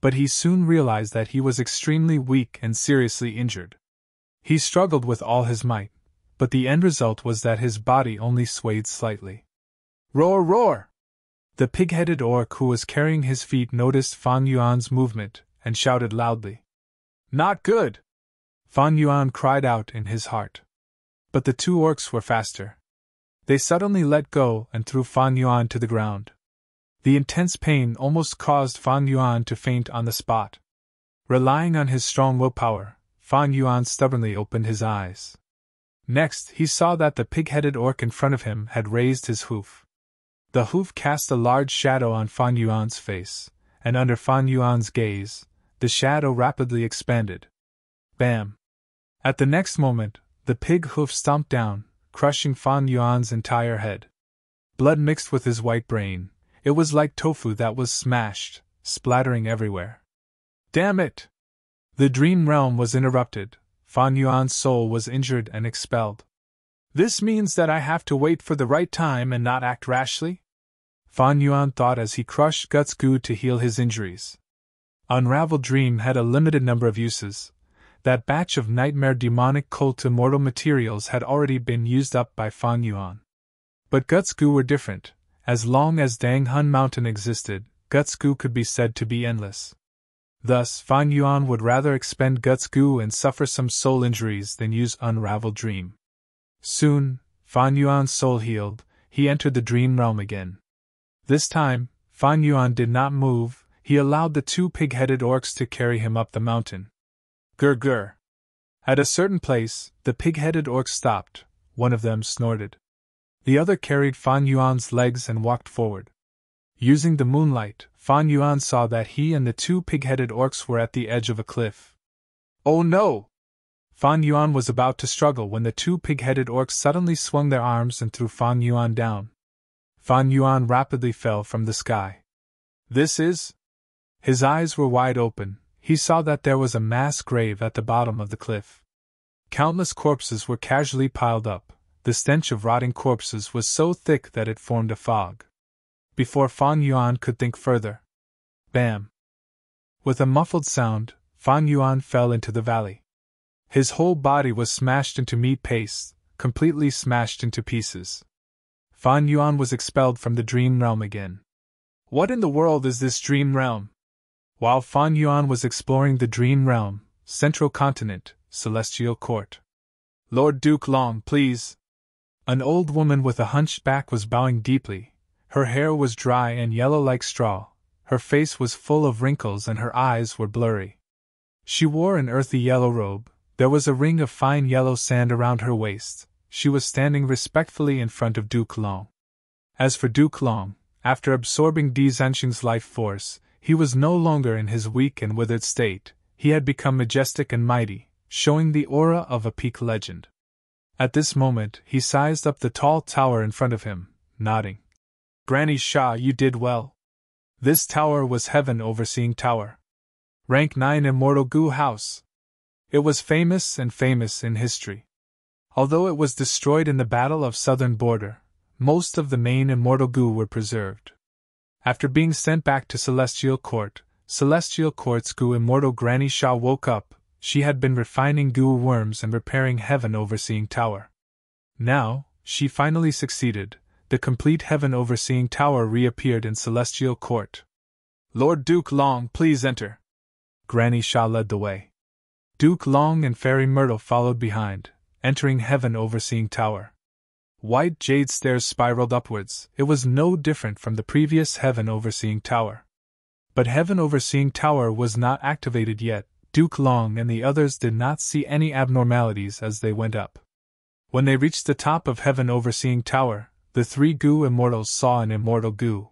[SPEAKER 1] but he soon realized that he was extremely weak and seriously injured. He struggled with all his might, but the end result was that his body only swayed slightly. Roar, roar! The pig-headed orc who was carrying his feet noticed Fan Yuan's movement and shouted loudly. Not good! Fan Yuan cried out in his heart. But the two orcs were faster. They suddenly let go and threw Fan Yuan to the ground. The intense pain almost caused Fan Yuan to faint on the spot. Relying on his strong willpower, Fan Yuan stubbornly opened his eyes. Next, he saw that the pig-headed orc in front of him had raised his hoof. The hoof cast a large shadow on Fan Yuan's face, and under Fan Yuan's gaze, the shadow rapidly expanded. Bam! At the next moment, the pig hoof stomped down, crushing Fan Yuan's entire head. Blood mixed with his white brain. It was like tofu that was smashed, splattering everywhere. Damn it! The dream realm was interrupted. Fan Yuan's soul was injured and expelled. This means that I have to wait for the right time and not act rashly? Fan Yuan thought as he crushed Guts Goo to heal his injuries. Unraveled Dream had a limited number of uses. That batch of nightmare demonic cult immortal materials had already been used up by Fan Yuan. But Guts Goo were different. As long as Dang Hun Mountain existed, Guts Goo could be said to be endless. Thus, Fan Yuan would rather expend Guts Goo and suffer some soul injuries than use Unraveled Dream. Soon, Fan Yuan's soul healed, he entered the dream realm again. This time, Fan Yuan did not move, he allowed the two pig-headed orcs to carry him up the mountain. Gur gur. At a certain place, the pig-headed orcs stopped. One of them snorted. The other carried Fan Yuan's legs and walked forward. Using the moonlight, Fan Yuan saw that he and the two pig-headed orcs were at the edge of a cliff. Oh no! Fan Yuan was about to struggle when the two pig-headed orcs suddenly swung their arms and threw Fan Yuan down. Fan Yuan rapidly fell from the sky. This is... His eyes were wide open. He saw that there was a mass grave at the bottom of the cliff. Countless corpses were casually piled up. The stench of rotting corpses was so thick that it formed a fog. Before Fan Yuan could think further. Bam! With a muffled sound, Fan Yuan fell into the valley. His whole body was smashed into meat paste, completely smashed into pieces. Fan Yuan was expelled from the dream realm again. What in the world is this dream realm? While Fan Yuan was exploring the dream realm, Central Continent, Celestial Court. Lord Duke Long, please. An old woman with a hunched back was bowing deeply. Her hair was dry and yellow like straw, her face was full of wrinkles and her eyes were blurry. She wore an earthy yellow robe, there was a ring of fine yellow sand around her waist. She was standing respectfully in front of Duke Long. As for Duke Long, after absorbing Di Zanxing's life force, he was no longer in his weak and withered state, he had become majestic and mighty, showing the aura of a peak legend. At this moment, he sized up the tall tower in front of him, nodding. Granny Shah, you did well. This tower was Heaven Overseeing Tower. Rank 9 Immortal Goo House. It was famous in history. Although it was destroyed in the Battle of Southern Border, most of the main Immortal Goo were preserved. After being sent back to Celestial Court's Goo Immortal Granny Shah woke up. She had been refining goo worms and repairing Heaven Overseeing Tower. Now, she finally succeeded. The complete Heaven Overseeing Tower reappeared in Celestial Court. Lord Duke Long, please enter. Granny Shah led the way. Duke Long and Fairy Myrtle followed behind, entering Heaven Overseeing Tower. White jade stairs spiraled upwards. It was no different from the previous Heaven Overseeing Tower. But Heaven Overseeing Tower was not activated yet. Duke Long and the others did not see any abnormalities as they went up. When they reached the top of Heaven Overseeing Tower, the three Goo Immortals saw an Immortal Goo.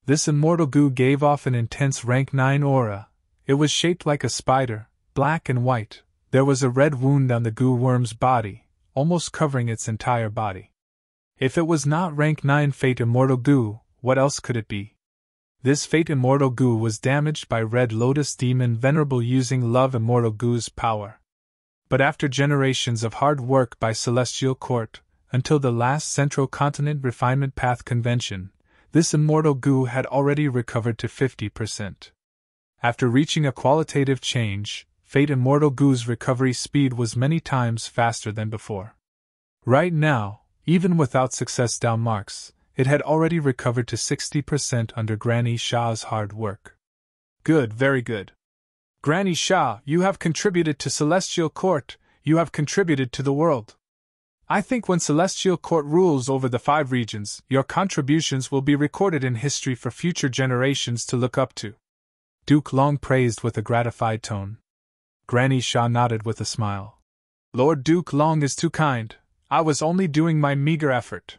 [SPEAKER 1] This Immortal Goo gave off an intense rank 9 aura. It was shaped like a spider, black and white. There was a red wound on the Goo worm's body, almost covering its entire body. If it was not rank 9 Fate Immortal Goo, what else could it be? This Fate Immortal Goo was damaged by Red Lotus Demon Venerable using Love Immortal Goo's power. But after generations of hard work by Celestial Court, until the last Central Continent Refinement Path Convention, this immortal goo had already recovered to 50%. After reaching a qualitative change, Fate Immortal Goo's recovery speed was many times faster than before. Right now, even without success down marks, it had already recovered to 60% under Granny Shah's hard work. Good, very good. Granny Shah, you have contributed to Celestial Court, you have contributed to the world. I think when Celestial Court rules over the 5 regions, your contributions will be recorded in history for future generations to look up to. Duke Long praised with a gratified tone. Granny Shah nodded with a smile. Lord Duke Long is too kind. I was only doing my meager effort.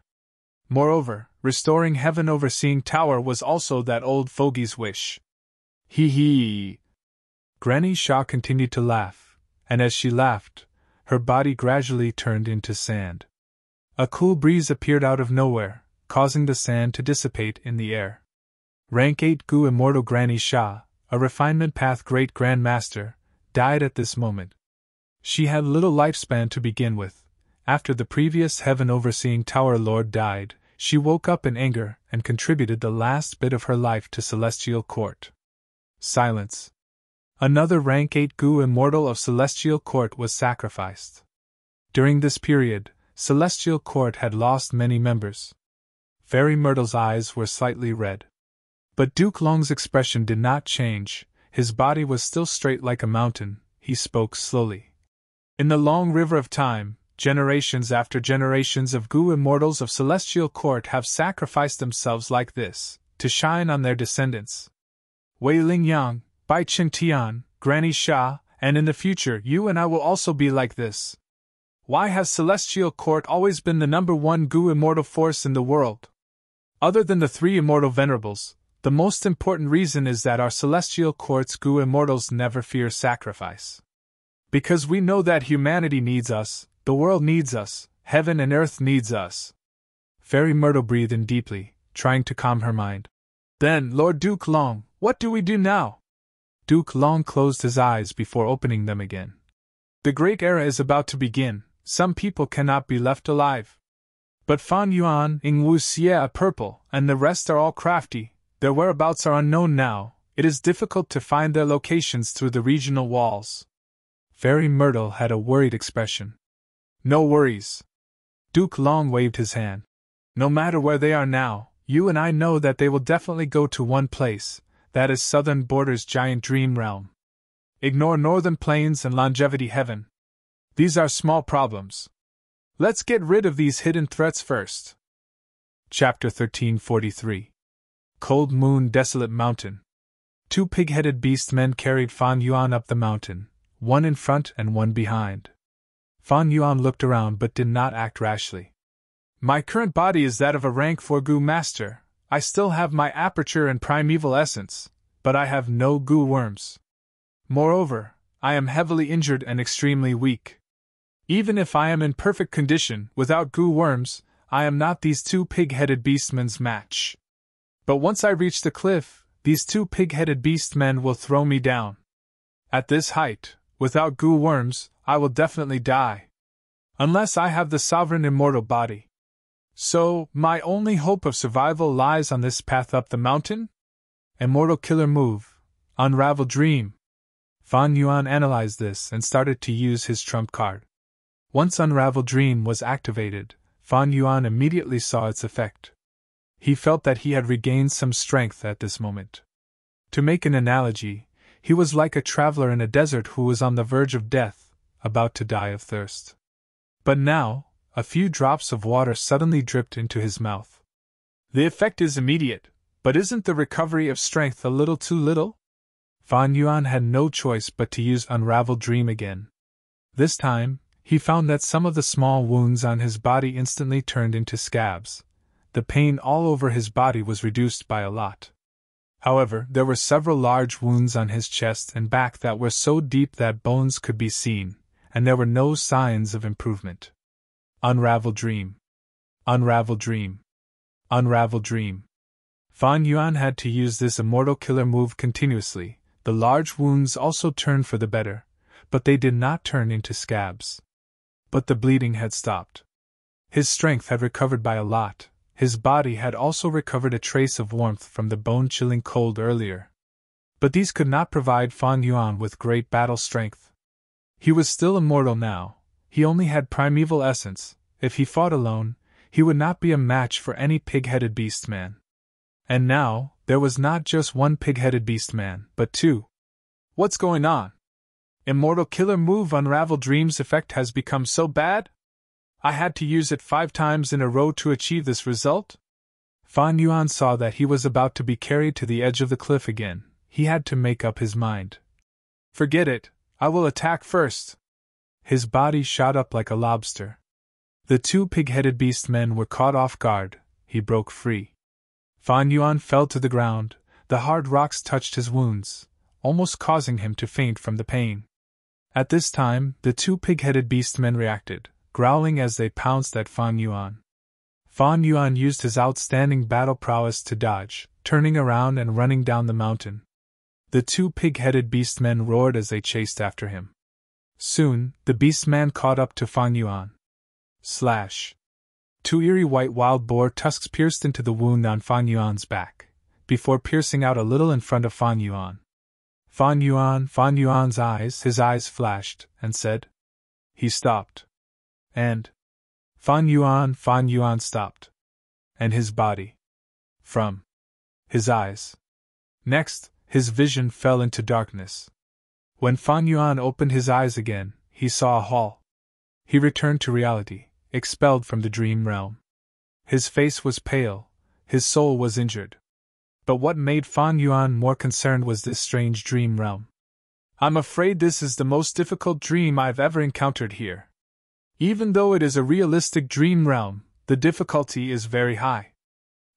[SPEAKER 1] Moreover, restoring Heaven Overseeing Tower was also that old fogey's wish. Hee hee. Granny Shah continued to laugh, and as she laughed, her body gradually turned into sand. A cool breeze appeared out of nowhere, causing the sand to dissipate in the air. Rank 8 Goo Immortal Granny Shah, a Refinement Path Great Grand Master, died at this moment. She had little lifespan to begin with. After the previous Heaven Overseeing Tower Lord died, she woke up in anger and contributed the last bit of her life to Celestial Court. Silence. Another Rank 8 Goo Immortal of Celestial Court was sacrificed. During this period, Celestial Court had lost many members. Fairy Myrtle's eyes were slightly red. But Duke Long's expression did not change, his body was still straight like a mountain. He spoke slowly. In the long river of time, generations after generations of Goo Immortals of Celestial Court have sacrificed themselves like this, to shine on their descendants. Wei Ling Yang, Bai Qing Tian, Granny Shah, and in the future you and I will also be like this. Why has Celestial Court always been the #1 Goo Immortal force in the world? Other than the 3 Immortal Venerables, the most important reason is that our Celestial Court's Goo Immortals never fear sacrifice. Because we know that humanity needs us, the world needs us, heaven and earth needs us. Fairy Myrtle breathed in deeply, trying to calm her mind. Then, Lord Duke Long, what do we do now? Duke Long closed his eyes before opening them again. The Great Era is about to begin. Some people cannot be left alive. But Fan Yuan, Ing Wu Xie Purple, and the rest are all crafty. Their whereabouts are unknown now. It is difficult to find their locations through the regional walls. Fairy Myrtle had a worried expression. No worries. Duke Long waved his hand. No matter where they are now, you and I know that they will definitely go to one place. That is Southern Border's giant dream realm. Ignore Northern Plains and Longevity Heaven. These are small problems. Let's get rid of these hidden threats first. Chapter 1343. Cold Moon Desolate Mountain. 2 pig-headed beast men carried Fan Yuan up the mountain, one in front and one behind. Fan Yuan looked around but did not act rashly. My current body is that of a rank 4 Goo Master. I still have my aperture and primeval essence, but I have no Goo worms. Moreover, I am heavily injured and extremely weak. Even if I am in perfect condition, without Goo worms, I am not these 2 pig-headed beastmen's match. But once I reach the cliff, these 2 pig-headed beastmen will throw me down. At this height, without Goo worms, I will definitely die. Unless I have the sovereign immortal body. So, my only hope of survival lies on this path up the mountain? Immortal Killer Move. Unravel Dream. Fan Yuan analyzed this and started to use his trump card. Once Unravel Dream was activated, Fan Yuan immediately saw its effect. He felt that he had regained some strength at this moment. To make an analogy, he was like a traveler in a desert who was on the verge of death, about to die of thirst. But now, a few drops of water suddenly dripped into his mouth. The effect is immediate, but isn't the recovery of strength a little too little? Fan Yuan had no choice but to use Unravel Dream again. This time, he found that some of the small wounds on his body instantly turned into scabs. The pain all over his body was reduced by a lot. However, there were several large wounds on his chest and back that were so deep that bones could be seen, and there were no signs of improvement. Unravel Dream. Unravel Dream. Unravel Dream. Fan Yuan had to use this immortal killer move continuously. The large wounds also turned for the better, but they did not turn into scabs. But the bleeding had stopped. His strength had recovered by a lot. His body had also recovered a trace of warmth from the bone-chilling cold earlier. But these could not provide Fan Yuan with great battle strength. He was still immortal now. He only had primeval essence. If he fought alone, he would not be a match for any pig-headed beast-man. And now, there was not just one pig-headed beast-man, but two. What's going on? Immortal Killer Move Unravel Dreams effect has become so bad? I had to use it 5 times in a row to achieve this result? Fan Yuan saw that he was about to be carried to the edge of the cliff again. He had to make up his mind. Forget it, I will attack first. His body shot up like a lobster. The 2 pig-headed beast-men were caught off guard. He broke free. Fan Yuan fell to the ground. The hard rocks touched his wounds, almost causing him to faint from the pain. At this time, the 2 pig-headed beast-men reacted, growling as they pounced at Fan Yuan. Fan Yuan used his outstanding battle prowess to dodge, turning around and running down the mountain. The 2 pig-headed beast-men roared as they chased after him. Soon, the beast-man caught up to Fan Yuan. Slash! 2 eerie white wild boar tusks pierced into the wound on Fan Yuan's back, before piercing out a little in front of Fan Yuan. Fan Yuan's eyes, his eyes flashed, and said. He stopped. And Fan Yuan stopped. And his body. From his eyes. Next, his vision fell into darkness. When Fan Yuan opened his eyes again, he saw a hall. He returned to reality, expelled from the dream realm. His face was pale, his soul was injured. But what made Fan Yuan more concerned was this strange dream realm. I'm afraid this is the most difficult dream I've ever encountered here. Even though it is a realistic dream realm, the difficulty is very high.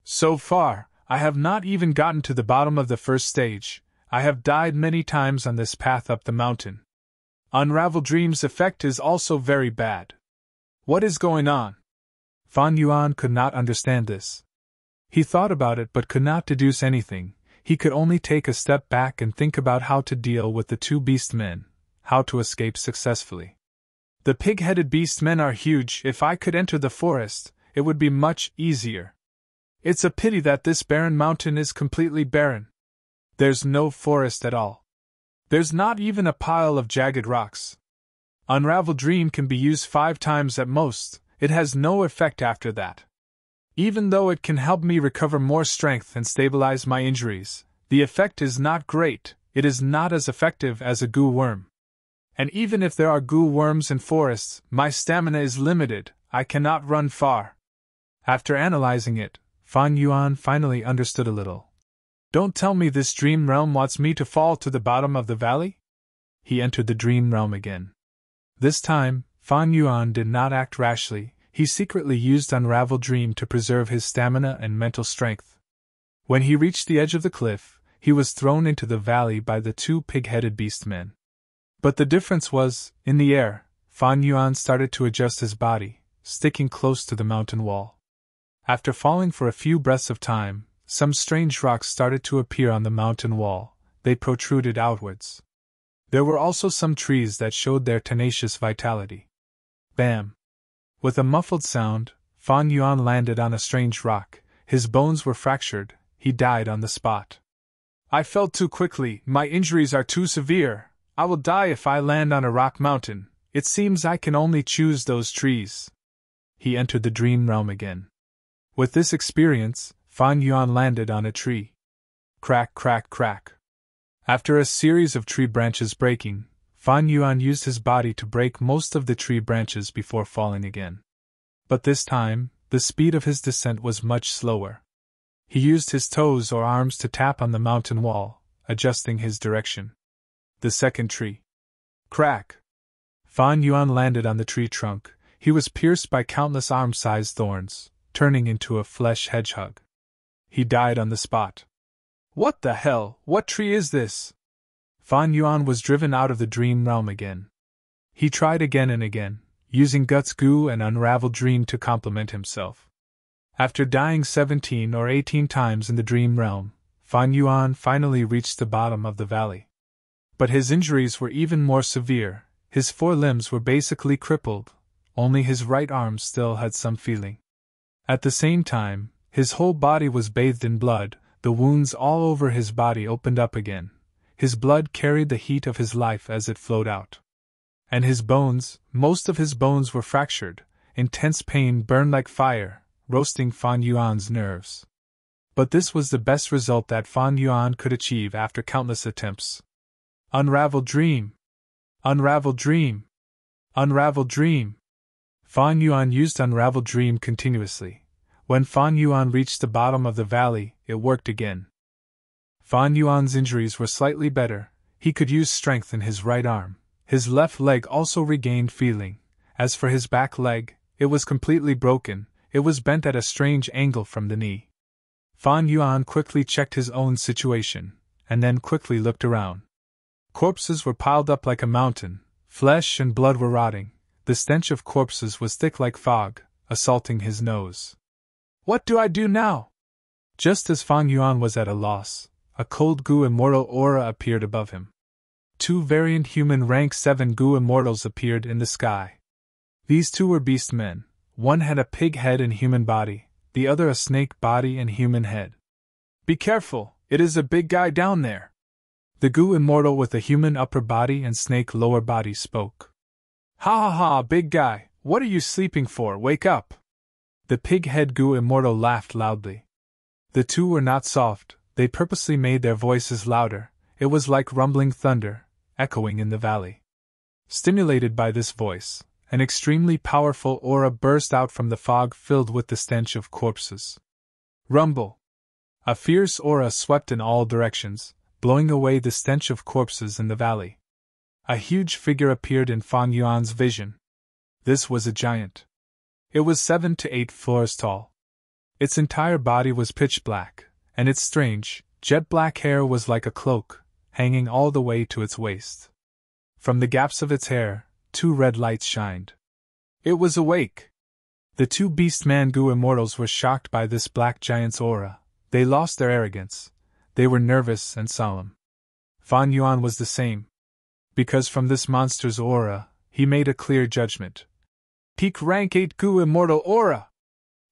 [SPEAKER 1] So far, I have not even gotten to the bottom of the first stage. I have died many times on this path up the mountain. Unravel Dream's effect is also very bad. What is going on? Fan Yuan could not understand this. He thought about it but could not deduce anything. He could only take a step back and think about how to deal with the 2 beast-men, how to escape successfully. The pig-headed beast-men are huge. If I could enter the forest, it would be much easier. It's a pity that this barren mountain is completely barren. There's no forest at all. There's not even a pile of jagged rocks. Unravel Dream can be used 5 times at most. It has no effect after that. Even though it can help me recover more strength and stabilize my injuries, the effect is not great. It is not as effective as a goo worm. And even if there are goo worms in forests, my stamina is limited. I cannot run far. After analyzing it, Fan Yuan finally understood a little. Don't tell me this dream realm wants me to fall to the bottom of the valley? He entered the dream realm again. This time, Fan Yuan did not act rashly. He secretly used Unravel Dream to preserve his stamina and mental strength. When he reached the edge of the cliff, he was thrown into the valley by the 2 pig-headed beast-men. But the difference was, in the air, Fan Yuan started to adjust his body, sticking close to the mountain wall. After falling for a few breaths of time, some strange rocks started to appear on the mountain wall. They protruded outwards. There were also some trees that showed their tenacious vitality. Bam! With a muffled sound, Fan Yuan landed on a strange rock. His bones were fractured. He died on the spot. I fell too quickly. My injuries are too severe. I will die if I land on a rock mountain. It seems I can only choose those trees. He entered the dream realm again. With this experience, Fan Yuan landed on a tree. Crack, crack, crack. After a series of tree branches breaking, Fan Yuan used his body to break most of the tree branches before falling again. But this time, the speed of his descent was much slower. He used his toes or arms to tap on the mountain wall, adjusting his direction. The second tree. Crack! Fan Yuan landed on the tree trunk. He was pierced by countless arm-sized thorns, turning into a flesh hedgehog. He died on the spot. What the hell? What tree is this? Fan Yuan was driven out of the dream realm again. He tried again and again, using Guts Goo and Unravel Dream to complement himself. After dying 17 or 18 times in the dream realm, Fan Yuan finally reached the bottom of the valley. But his injuries were even more severe. His forelimbs were basically crippled, only his right arm still had some feeling. At the same time, his whole body was bathed in blood, the wounds all over his body opened up again. His blood carried the heat of his life as it flowed out. And his bones, most of his bones were fractured. Intense pain burned like fire, roasting Fan Yuan's nerves. But this was the best result that Fan Yuan could achieve after countless attempts. Unravel dream! Unravel dream! Unravel dream! Fan Yuan used Unravel dream continuously. When Fan Yuan reached the bottom of the valley, it worked again. Fan Yuan's injuries were slightly better. He could use strength in his right arm. His left leg also regained feeling. As for his back leg, it was completely broken. It was bent at a strange angle from the knee. Fan Yuan quickly checked his own situation, and then quickly looked around. Corpses were piled up like a mountain. Flesh and blood were rotting. The stench of corpses was thick like fog, assaulting his nose. What do I do now? Just as Fan Yuan was at a loss, a cold Gu Immortal aura appeared above him. 2 variant human rank 7 Gu Immortals appeared in the sky. These 2 were beast men. One had a pig head and human body, the other a snake body and human head. Be careful, it is a big guy down there. The Gu Immortal with a human upper body and snake lower body spoke. Ha ha ha, big guy, what are you sleeping for? Wake up! The pig-head Gu Immortal laughed loudly. The 2 were not soft, they purposely made their voices louder. It was like rumbling thunder, echoing in the valley. Stimulated by this voice, an extremely powerful aura burst out from the fog filled with the stench of corpses. Rumble! A fierce aura swept in all directions, blowing away the stench of corpses in the valley. A huge figure appeared in Fan Yuan's vision. This was a giant. It was 7 to 8 floors tall. Its entire body was pitch black, and its strange, jet-black hair was like a cloak, hanging all the way to its waist. From the gaps of its hair, 2 red lights shined. It was awake! The 2 beast-man Gu Immortals were shocked by this black giant's aura. They lost their arrogance. They were nervous and solemn. Fan Yuan was the same. Because from this monster's aura, he made a clear judgment. Peak rank 8 Gu Immortal aura!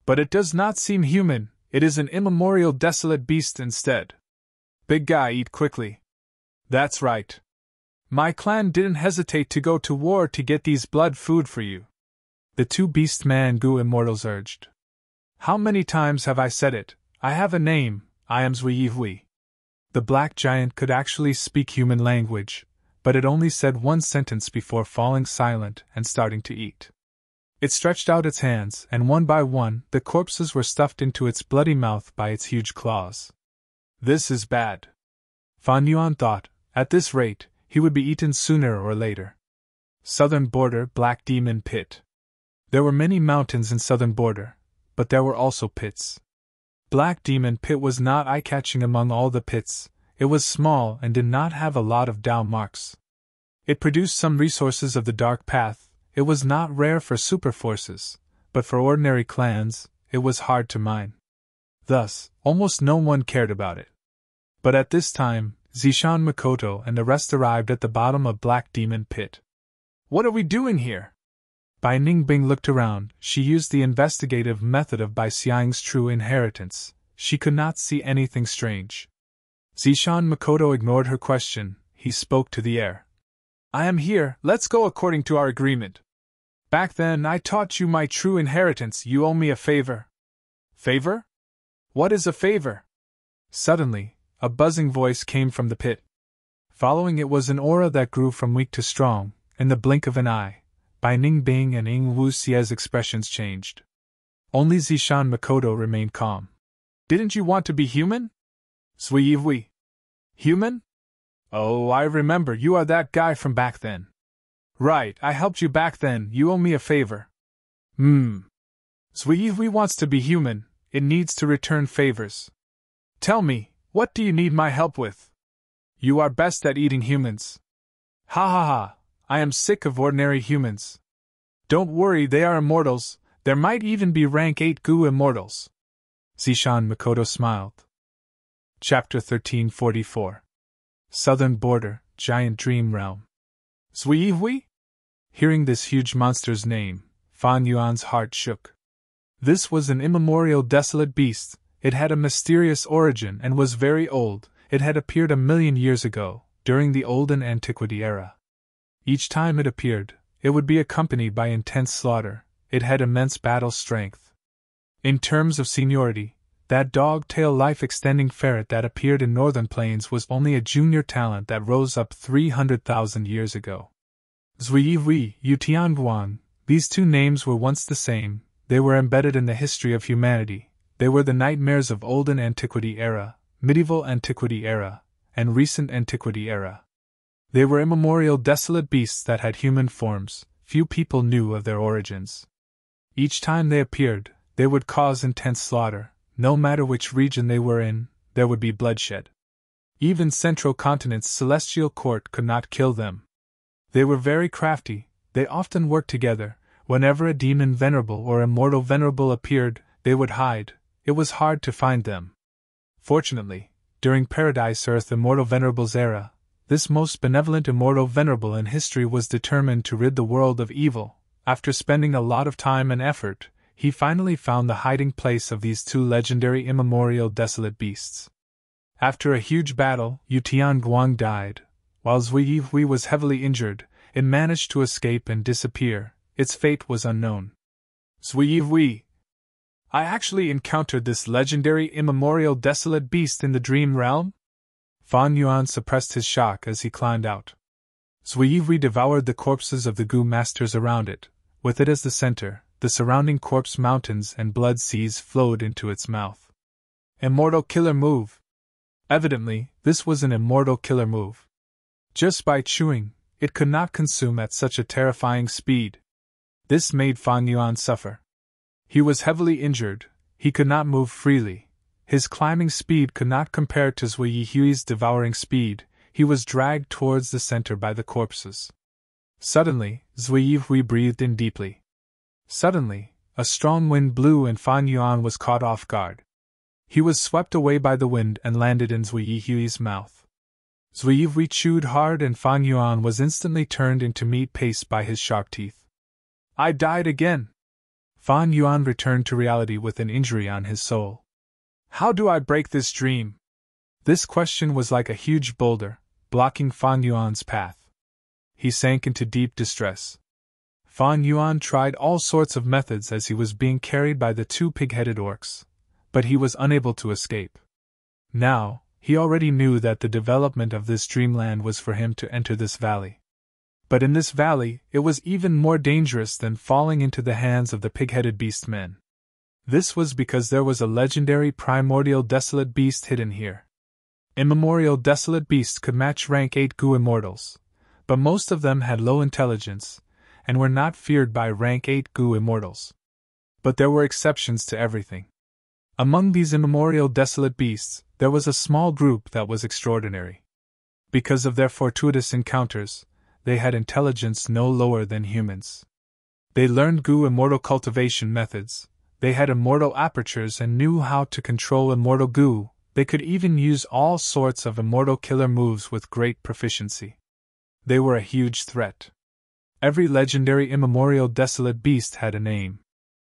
[SPEAKER 1] But it does not seem human, it is an immemorial desolate beast instead. Big guy, eat quickly. That's right. My clan didn't hesitate to go to war to get these blood food for you. The 2 beast-man Gu Immortals urged. How many times have I said it? I have a name, I am Zui. The black giant could actually speak human language, but it only said one sentence before falling silent and starting to eat. It stretched out its hands, and one by one, the corpses were stuffed into its bloody mouth by its huge claws. This is bad. Fan Yuan thought, at this rate, he would be eaten sooner or later. Southern Border Black Demon Pit. There were many mountains in Southern Border, but there were also pits. Black Demon Pit was not eye-catching among all the pits. It was small and did not have a lot of down marks. It produced some resources of the dark path. It was not rare for super forces, but for ordinary clans, it was hard to mine. Thus, almost no one cared about it. But at this time, Zishan Makoto and the rest arrived at the bottom of Black Demon Pit. What are we doing here? Bai Ningbing looked around. She used the investigative method of Bai Xiang's true inheritance. She could not see anything strange. Zishan Makoto ignored her question. He spoke to the air. I am here, let's go according to our agreement. Back then I taught you my true inheritance, you owe me a favor. Favor? What is a favor? Suddenly, a buzzing voice came from the pit. Following it was an aura that grew from weak to strong. In the blink of an eye, Bai Ningbing and Ying Wuxie's expressions changed. Only Zishan Makoto remained calm. Didn't you want to be human? Zui. Human? Oh, I remember, you are that guy from back then. Right, I helped you back then, you owe me a favor. Zui wants to be human, it needs to return favors. Tell me, what do you need my help with? You are best at eating humans. Ha ha ha, I am sick of ordinary humans. Don't worry, they are immortals, there might even be rank 8 Gu Immortals. Zishan Makoto smiled. Chapter 1344. Southern Border, giant dream realm. Zui? Hearing this huge monster's name, Fan Yuan's heart shook. This was an immemorial desolate beast. It had a mysterious origin and was very old. It had appeared 1,000,000 years ago, during the Olden Antiquity era. Each time it appeared, it would be accompanied by intense slaughter. It had immense battle strength. In terms of seniority, that dog-tail life-extending ferret that appeared in northern plains was only a junior talent that rose up 300,000 years ago. Zui, Yutianguang, these two names were once the same. They were embedded in the history of humanity. They were the nightmares of Olden Antiquity era, Medieval Antiquity era, and Recent Antiquity era. They were immemorial desolate beasts that had human forms. Few people knew of their origins. Each time they appeared, they would cause intense slaughter. No matter which region they were in, there would be bloodshed. Even Central Continent's celestial court could not kill them. They were very crafty. They often worked together. Whenever a demon venerable or immortal venerable appeared, they would hide. It was hard to find them. Fortunately, during Paradise Earth Immortal Venerable's era, this most benevolent immortal venerable in history was determined to rid the world of evil. After spending a lot of time and effort, he finally found the hiding place of these two legendary immemorial desolate beasts. After a huge battle, Yutianguang died. While Zui was heavily injured, it managed to escape and disappear. Its fate was unknown. Zui, I actually encountered this legendary immemorial desolate beast in the dream realm? Fan Yuan suppressed his shock as he climbed out. Zui devoured the corpses of the Gu masters around it. With it as the center, the surrounding corpse mountains and blood seas flowed into its mouth. Immortal killer move. Evidently, this was an immortal killer move. Just by chewing, it could not consume at such a terrifying speed. This made Fan Yuan suffer. He was heavily injured. He could not move freely. His climbing speed could not compare to Zui Hui's devouring speed. He was dragged towards the center by the corpses. Suddenly, Zui Hui breathed in deeply. Suddenly, a strong wind blew and Fan Yuan was caught off guard. He was swept away by the wind and landed in Zui Hui's mouth. Zui Hui chewed hard and Fan Yuan was instantly turned into meat paste by his sharp teeth. I died again! Fan Yuan returned to reality with an injury on his soul. How do I break this dream? This question was like a huge boulder, blocking Fan Yuan's path. He sank into deep distress. Fan Yuan tried all sorts of methods as he was being carried by the two pig-headed orcs, but he was unable to escape. Now, he already knew that the development of this dreamland was for him to enter this valley. But in this valley, it was even more dangerous than falling into the hands of the pig-headed beast men. This was because there was a legendary primordial desolate beast hidden here. Immemorial desolate beasts could match rank 8 Gu immortals, but most of them had low intelligence, and were not feared by rank 8 Gu immortals. But there were exceptions to everything. Among these immemorial desolate beasts, there was a small group that was extraordinary. Because of their fortuitous encounters, they had intelligence no lower than humans. They learned Gu immortal cultivation methods, they had immortal apertures and knew how to control immortal Gu. They could even use all sorts of immortal killer moves with great proficiency. They were a huge threat. Every legendary immemorial desolate beast had a name.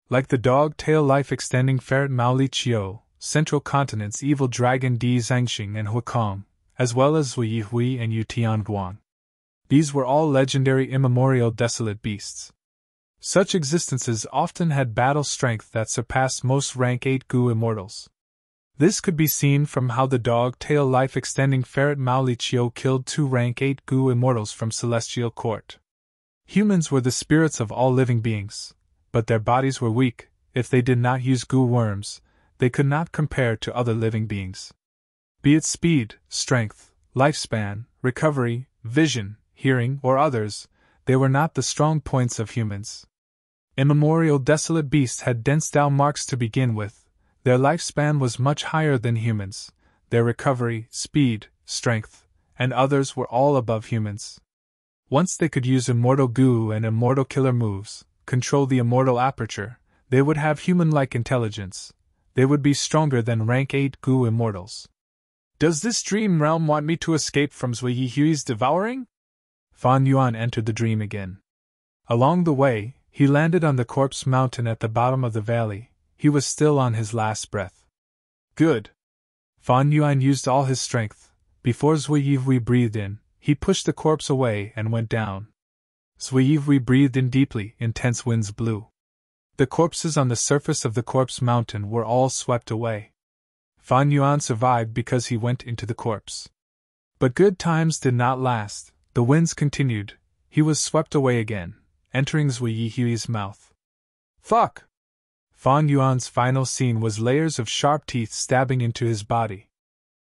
[SPEAKER 1] Like the dog-tail life-extending ferret Mao Li Qiu, Central Continent's evil dragon Di Zhangxing and Huakong, as well as Zui Hui and Yutianguang. These were all legendary immemorial desolate beasts. Such existences often had battle strength that surpassed most rank 8 Gu immortals. This could be seen from how the dog-tail life-extending ferret Mao Li Qiu killed 2 rank 8 Gu immortals from Celestial Court. Humans were the spirits of all living beings, but their bodies were weak. If they did not use Gu worms, they could not compare to other living beings. Be it speed, strength, lifespan, recovery, vision, hearing, or others, they were not the strong points of humans. Immemorial desolate beasts had dense Dao marks to begin with. Their lifespan was much higher than humans. Their recovery, speed, strength, and others were all above humans. Once they could use immortal Gu and immortal killer moves, control the immortal aperture, they would have human-like intelligence. They would be stronger than rank 8 Gu immortals. Does this dream realm want me to escape from Zui Hui's devouring? Fan Yuan entered the dream again. Along the way, he landed on the corpse mountain at the bottom of the valley. He was still on his last breath. Good. Fan Yuan used all his strength. Before Zui Hui breathed in, he pushed the corpse away and went down. Zui Hui breathed in deeply, intense winds blew. The corpses on the surface of the corpse mountain were all swept away. Fan Yuan survived because he went into the corpse. But good times did not last. The winds continued. He was swept away again, entering Zui Hui's mouth. Fuck! Fan Yuan's final scene was layers of sharp teeth stabbing into his body.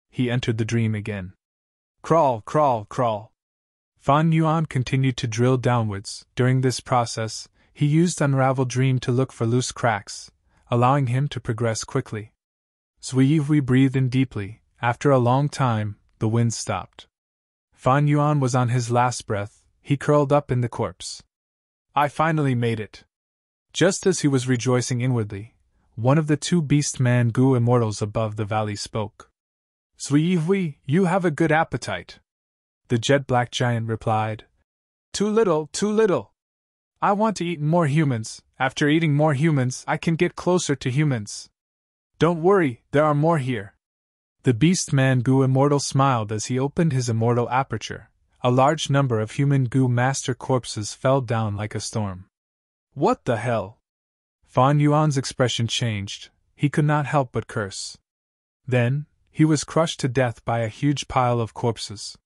[SPEAKER 1] He entered the dream again. Crawl, crawl, crawl. Fan Yuan continued to drill downwards. During this process, he used Unravel Dream to look for loose cracks, allowing him to progress quickly. Zui Hui breathed in deeply. After a long time, the wind stopped. Fan Yuan was on his last breath. He curled up in the corpse. I finally made it. Just as he was rejoicing inwardly, one of the two beast-man goo immortals above the valley spoke. Zui Hui, you have a good appetite. The jet-black giant replied. Too little, too little. I want to eat more humans. After eating more humans, I can get closer to humans. Don't worry, there are more here. The beast-man goo immortal smiled as he opened his immortal aperture. A large number of human goo master corpses fell down like a storm. What the hell? Fan Yuan's expression changed. He could not help but curse. Then, he was crushed to death by a huge pile of corpses.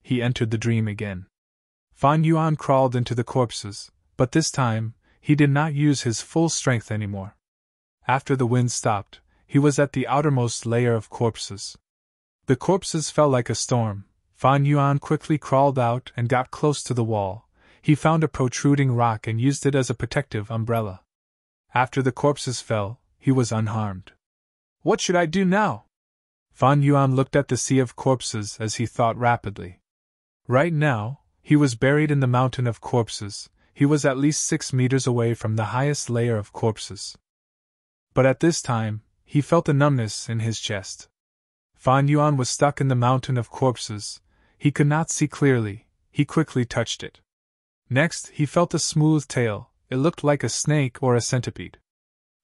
[SPEAKER 1] He entered the dream again. Fan Yuan crawled into the corpses, but this time, he did not use his full strength anymore. After the wind stopped, he was at the outermost layer of corpses. The corpses fell like a storm. Fan Yuan quickly crawled out and got close to the wall. He found a protruding rock and used it as a protective umbrella. After the corpses fell, he was unharmed. What should I do now? Fan Yuan looked at the sea of corpses as he thought rapidly. Right now, he was buried in the mountain of corpses. He was at least 6 meters away from the highest layer of corpses. But at this time, he felt a numbness in his chest. Fan Yuan was stuck in the mountain of corpses. He could not see clearly. He quickly touched it. Next, he felt a smooth tail. It looked like a snake or a centipede.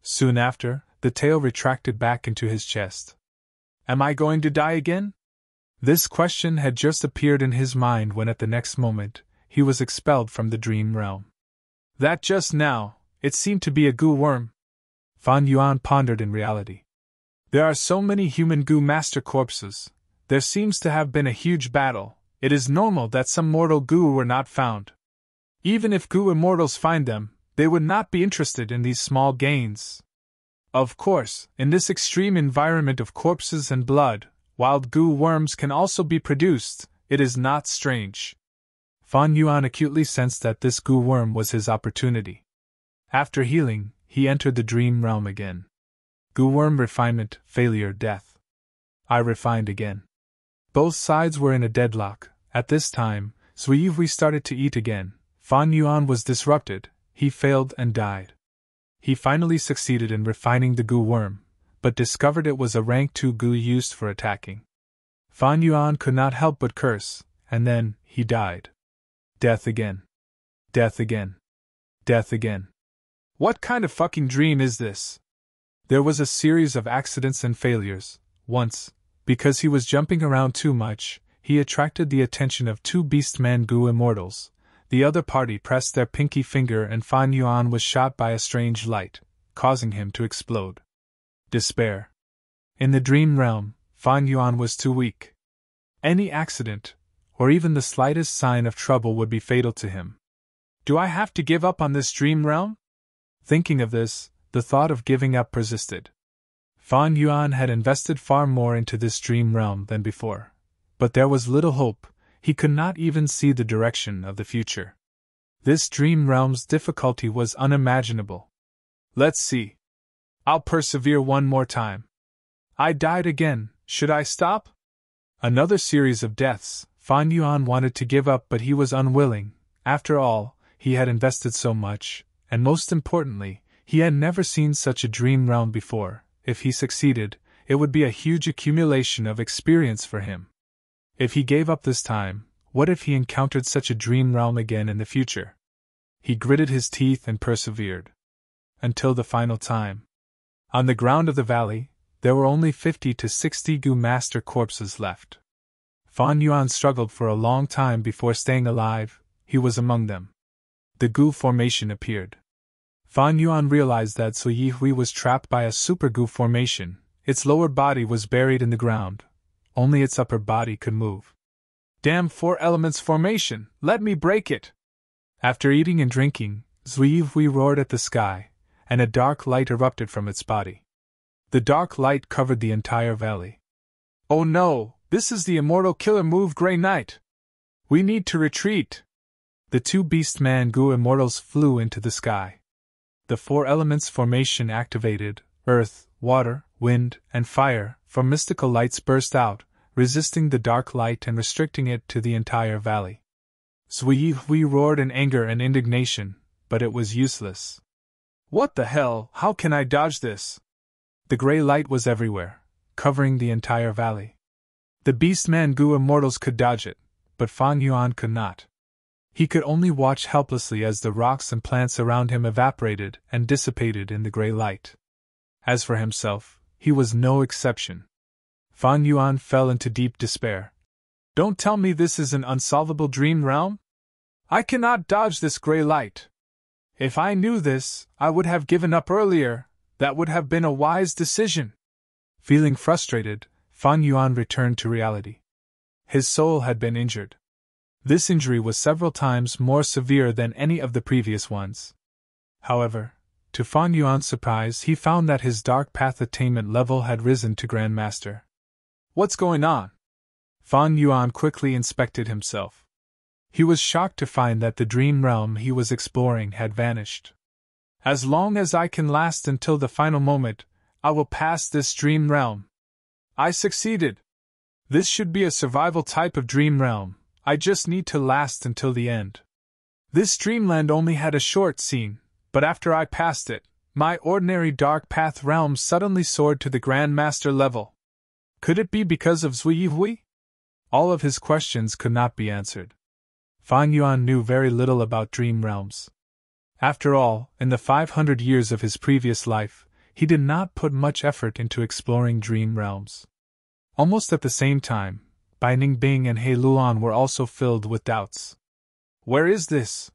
[SPEAKER 1] Soon after, the tail retracted back into his chest. Am I going to die again? This question had just appeared in his mind when at the next moment, he was expelled from the dream realm. That just now, it seemed to be a goo worm. Fan Yuan pondered in reality. There are so many human goo master corpses. There seems to have been a huge battle. It is normal that some mortal goo were not found. Even if goo immortals find them, they would not be interested in these small gains. Of course, in this extreme environment of corpses and blood, wild goo worms can also be produced. It is not strange. Fan Yuan acutely sensed that this goo worm was his opportunity. After healing, he entered the dream realm again. Goo worm refinement, failure, death. I refined again. Both sides were in a deadlock. At this time, Zui Hui started to eat again. Fan Yuan was disrupted. He failed and died. He finally succeeded in refining the goo worm, but discovered it was a rank 2 goo used for attacking. Fan Yuan could not help but curse, and then, he died. Death again. Death again. Death again. What kind of fucking dream is this? There was a series of accidents and failures. Once, because he was jumping around too much, he attracted the attention of 2 beastman goo immortals. The other party pressed their pinky finger and Fan Yuan was shot by a strange light, causing him to explode. Despair. In the dream realm, Fan Yuan was too weak. Any accident, or even the slightest sign of trouble would be fatal to him. Do I have to give up on this dream realm? Thinking of this, the thought of giving up persisted. Fan Yuan had invested far more into this dream realm than before. But there was little hope. He could not even see the direction of the future. This dream realm's difficulty was unimaginable. Let's see. I'll persevere one more time. I died again, should I stop? Another series of deaths. Fan Yuan wanted to give up, but he was unwilling. After all, he had invested so much, and most importantly, he had never seen such a dream realm before. If he succeeded, it would be a huge accumulation of experience for him. If he gave up this time, what if he encountered such a dream realm again in the future? He gritted his teeth and persevered. Until the final time. On the ground of the valley, there were only 50 to 60 Gu Master corpses left. Fan Yuan struggled for a long time before staying alive. He was among them. The Gu formation appeared. Fan Yuan realized that Sui Hui was trapped by a super Gu formation. Its lower body was buried in the ground. Only its upper body could move. Damn 4 elements formation, let me break it! After eating and drinking, Sui Hui roared at the sky, and a dark light erupted from its body. The dark light covered the entire valley. Oh no, this is the immortal killer move, Grey Knight! We need to retreat! The 2 Beastman Gu immortals flew into the sky. The 4 elements formation activated, earth, water, wind, and fire, from mystical lights burst out, resisting the dark light and restricting it to the entire valley. Sui Hui roared in anger and indignation, but it was useless. What the hell, how can I dodge this? The grey light was everywhere, covering the entire valley. The Beastman Gu immortals could dodge it, but Fan Yuan could not. He could only watch helplessly as the rocks and plants around him evaporated and dissipated in the grey light. As for himself, he was no exception. Fan Yuan fell into deep despair. Don't tell me this is an unsolvable dream realm? I cannot dodge this grey light. If I knew this, I would have given up earlier. That would have been a wise decision. Feeling frustrated, Fan Yuan returned to reality. His soul had been injured. This injury was several times more severe than any of the previous ones. However, to Fan Yuan's surprise, he found that his dark path attainment level had risen to Grandmaster. What's going on? Fan Yuan quickly inspected himself. He was shocked to find that the dream realm he was exploring had vanished. As long as I can last until the final moment, I will pass this dream realm. I succeeded. This should be a survival type of dream realm. I just need to last until the end. This dreamland only had a short scene, but after I passed it, my ordinary dark path realm suddenly soared to the Grandmaster level. Could it be because of Sui Hui? All of his questions could not be answered. Fan Yuan knew very little about dream realms. After all, in the 500 years of his previous life, he did not put much effort into exploring dream realms. Almost at the same time, Bai Ningbing and He Lulan were also filled with doubts. Where is this?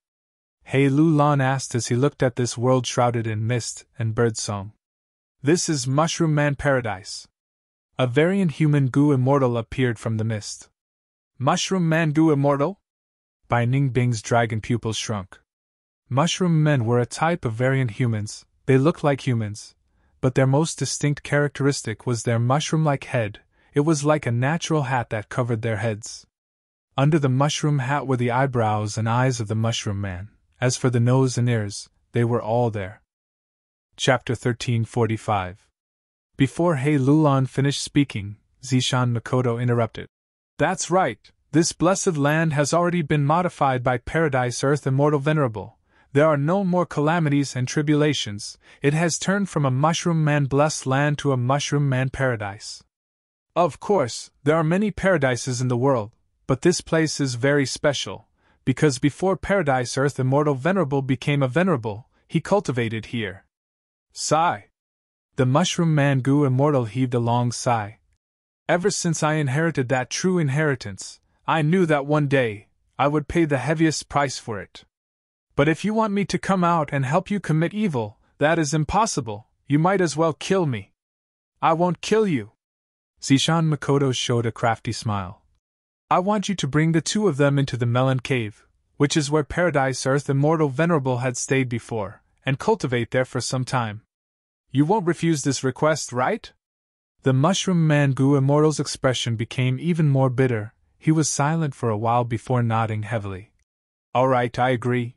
[SPEAKER 1] He Lulan asked as he looked at this world shrouded in mist and birdsong. This is Mushroom Man Paradise. A variant human Gu immortal appeared from the mist. Mushroom Man Gu immortal? Bai Ningbing's dragon pupils shrunk. Mushroom men were a type of variant humans. They looked like humans, but their most distinct characteristic was their mushroom-like head. It was like a natural hat that covered their heads. Under the mushroom hat were the eyebrows and eyes of the mushroom man. As for the nose and ears, they were all there. Chapter 1345. Before He Lulan finished speaking, Zishan Makoto interrupted. That's right, this blessed land has already been modified by Paradise Earth Immortal Venerable. There are no more calamities and tribulations. It has turned from a mushroom man blessed land to a mushroom man paradise. Of course, there are many paradises in the world, but this place is very special. Because before Paradise Earth Immortal Venerable became a venerable, he cultivated here. Sigh. The Mushroom Man Gu Immortal heaved a long sigh. Ever since I inherited that true inheritance, I knew that one day, I would pay the heaviest price for it. But if you want me to come out and help you commit evil, that is impossible. You might as well kill me. I won't kill you. Zishan Makoto showed a crafty smile. I want you to bring the 2 of them into the Melon Cave, which is where Paradise Earth Immortal Venerable had stayed before, and cultivate there for some time. You won't refuse this request, right? The Mushroom Man Gu Immortal's expression became even more bitter. He was silent for a while before nodding heavily. All right, I agree.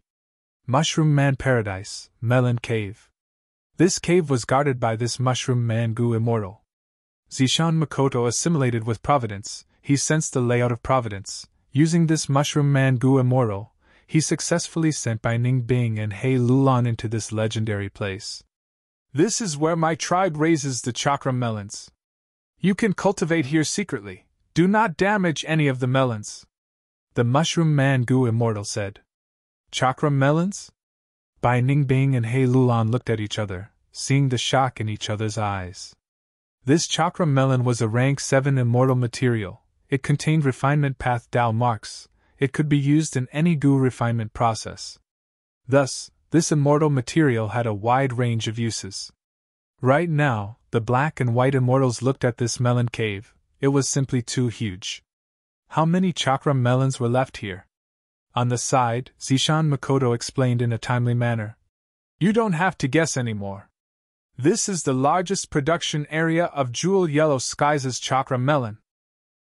[SPEAKER 1] Mushroom Man Paradise, Melon Cave. This cave was guarded by this Mushroom Man Gu Immortal. Zishan Makoto assimilated with Providence. He sensed the layout of Providence. Using this Mushroom Man Gu Immortal, he successfully sent Bai Ningbing and He Lulan into this legendary place. This is where my tribe raises the chakra melons. You can cultivate here secretly. Do not damage any of the melons. The Mushroom Man Goo Immortal said. Chakra melons? Bai Ningbing and He Lulan looked at each other, seeing the shock in each other's eyes. This chakra melon was a rank 7 immortal material. It contained refinement path Dao marks. It could be used in any goo refinement process. Thus, this immortal material had a wide range of uses. Right now, the black and white immortals looked at this melon cave. It was simply too huge. How many chakra melons were left here? On the side, Zishan Makoto explained in a timely manner. You don't have to guess anymore. This is the largest production area of Jewel Yellow Skies' chakra melon.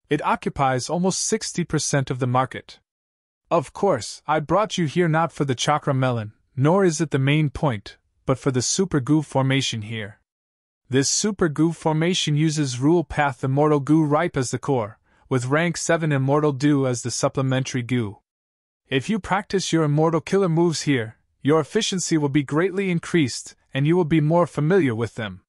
[SPEAKER 1] It occupies almost 60% of the market. Of course, I brought you here not for the chakra melon, nor is it the main point, but for the super goo formation here. This super goo formation uses rule path immortal goo ripe as the core, with rank 7 immortal dew as the supplementary goo. If you practice your immortal killer moves here, your efficiency will be greatly increased, and you will be more familiar with them.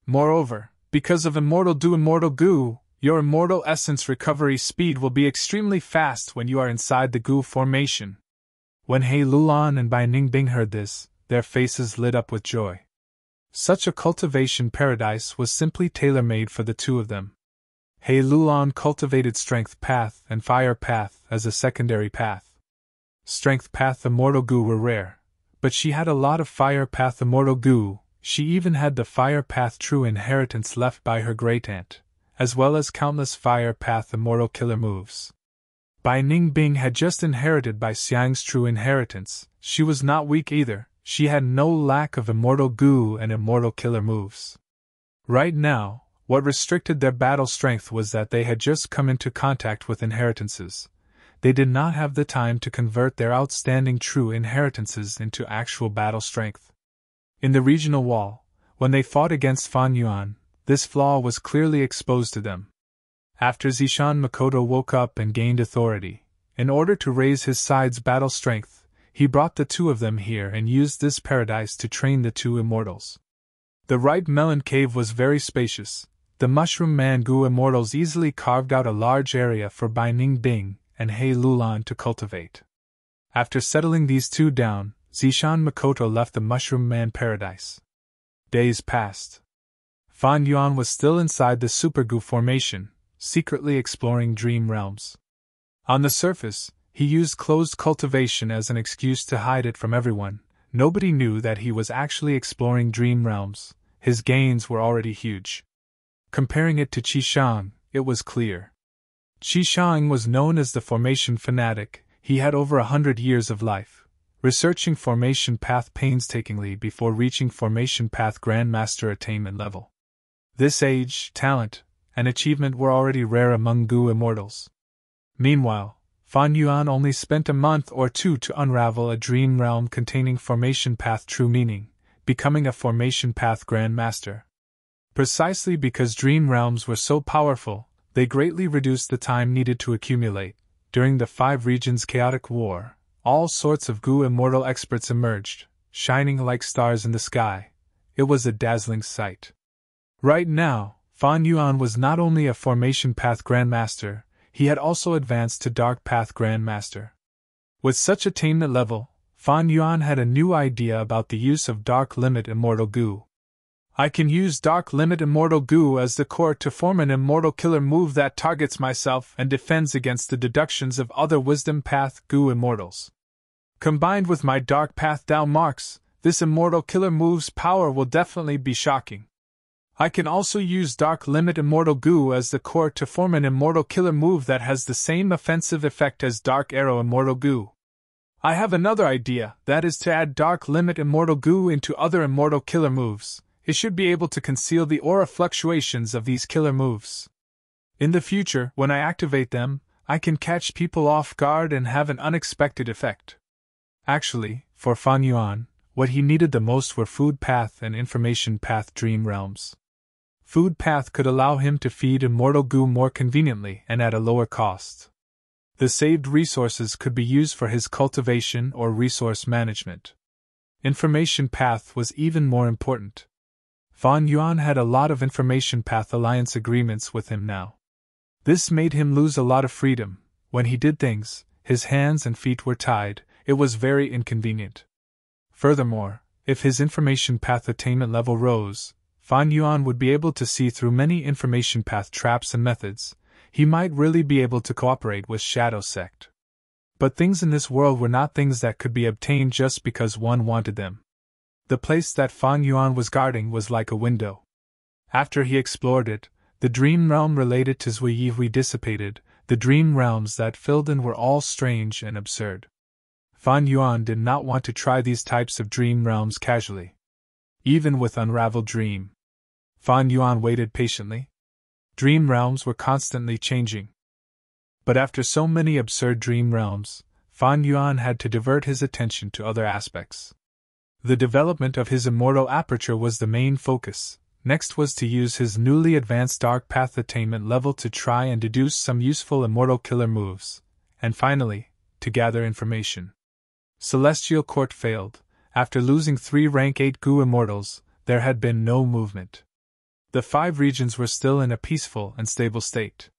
[SPEAKER 1] Moreover, because of immortal dew immortal goo, your immortal essence recovery speed will be extremely fast when you are inside the goo formation. When He Lulan and Bai Ningbing heard this, their faces lit up with joy. Such a cultivation paradise was simply tailor-made for the two of them. He Lulan cultivated Strength Path and Fire Path as a secondary path. Strength Path Immortal Goo were rare, but she had a lot of Fire Path Immortal Goo. She even had the Fire Path True Inheritance left by her great-aunt, as well as countless Fire Path Immortal Killer moves. Bai Ningbing had just inherited Bai Xiang's True Inheritance. She was not weak either. She had no lack of Immortal Goo and Immortal Killer moves. Right now, what restricted their battle strength was that they had just come into contact with inheritances. They did not have the time to convert their outstanding true inheritances into actual battle strength. In the regional wall, when they fought against Fan Yuan, this flaw was clearly exposed to them. After Zishan Makoto woke up and gained authority, in order to raise his side's battle strength, he brought the two of them here and used this paradise to train the two immortals. The ripe melon cave was very spacious. The Mushroom Man Goo immortals easily carved out a large area for Bai Ningbing and He Lulan to cultivate. After settling these two down, Zishan Makoto left the Mushroom Man paradise. Days passed. Fan Yuan was still inside the Super Goo formation, secretly exploring dream realms. On the surface, he used closed cultivation as an excuse to hide it from everyone. Nobody knew that he was actually exploring dream realms. His gains were already huge. Comparing it to Qi Shang, it was clear. Qi Shang was known as the formation fanatic. He had over 100 years of life, researching formation path painstakingly before reaching formation path grandmaster attainment level. This age, talent, and achievement were already rare among Goo immortals. Meanwhile, Fan Yuan only spent a month or two to unravel a dream realm containing formation path true meaning, becoming a formation path grandmaster. Precisely because dream realms were so powerful, they greatly reduced the time needed to accumulate. During the 5 regions' chaotic war, all sorts of Goo immortal experts emerged, shining like stars in the sky. It was a dazzling sight. Right now, Fan Yuan was not only a formation path grandmaster, he had also advanced to dark path grandmaster. With such attainment level, Fan Yuan had a new idea about the use of dark limit immortal Goo. I can use Dark Limit Immortal Goo as the core to form an immortal killer move that targets myself and defends against the deductions of other Wisdom Path Goo immortals. Combined with my Dark Path Dao marks, this immortal killer move's power will definitely be shocking. I can also use Dark Limit Immortal Goo as the core to form an immortal killer move that has the same offensive effect as Dark Arrow Immortal Goo. I have another idea, that is to add Dark Limit Immortal Goo into other immortal killer moves. It should be able to conceal the aura fluctuations of these killer moves. In the future, when I activate them, I can catch people off guard and have an unexpected effect. Actually, for Fan Yuan, what he needed the most were Food Path and Information Path Dream Realms. Food Path could allow him to feed Immortal Goo more conveniently and at a lower cost. The saved resources could be used for his cultivation or resource management. Information Path was even more important. Fan Yuan had a lot of information path alliance agreements with him now. This made him lose a lot of freedom. When he did things, his hands and feet were tied, it was very inconvenient. Furthermore, if his information path attainment level rose, Fan Yuan would be able to see through many information path traps and methods. He might really be able to cooperate with Shadow Sect. But things in this world were not things that could be obtained just because one wanted them. The place that Fan Yuan was guarding was like a window. After he explored it, the dream realm related to Zui dissipated. The dream realms that filled in were all strange and absurd. Fan Yuan did not want to try these types of dream realms casually. Even with Unraveled Dream, Fan Yuan waited patiently. Dream realms were constantly changing. But after so many absurd dream realms, Fan Yuan had to divert his attention to other aspects. The development of his immortal aperture was the main focus. Next was to use his newly advanced dark path attainment level to try and deduce some useful immortal killer moves, and finally, to gather information. Celestial Court failed. After losing 3 rank 8 Gu immortals, there had been no movement. The 5 regions were still in a peaceful and stable state.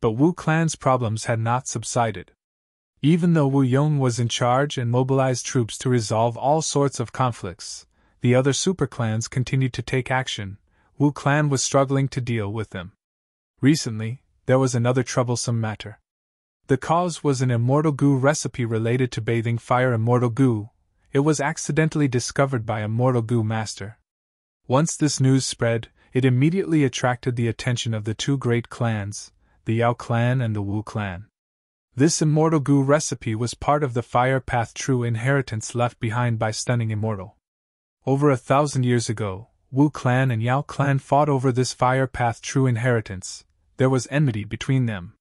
[SPEAKER 1] But Wu Clan's problems had not subsided. Even though Wu Yong was in charge and mobilized troops to resolve all sorts of conflicts, the other superclans continued to take action. Wu Clan was struggling to deal with them. Recently, there was another troublesome matter. The cause was an immortal Gu recipe related to bathing fire immortal Gu. It was accidentally discovered by a mortal Gu master. Once this news spread, it immediately attracted the attention of the 2 great clans, the Yao clan and the Wu clan. This immortal Gu recipe was part of the fire path true inheritance left behind by Stunning Immortal. Over 1,000 years ago, Wu clan and Yao clan fought over this fire path true inheritance. There was enmity between them.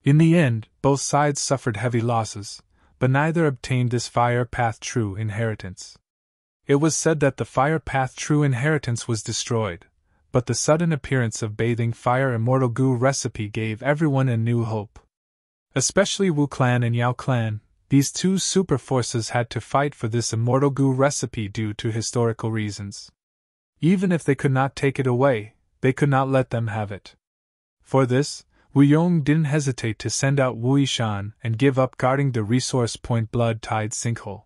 [SPEAKER 1] In the end, both sides suffered heavy losses, but neither obtained this fire path true inheritance. It was said that the fire path true inheritance was destroyed, but the sudden appearance of bathing fire immortal Gu recipe gave everyone a new hope. Especially Wu clan and Yao clan, these 2 super forces had to fight for this immortal Gu recipe due to historical reasons. Even if they could not take it away, they could not let them have it. For this, Wu Yong didn't hesitate to send out Wu Yishan and give up guarding the resource point Blood Tide Sinkhole.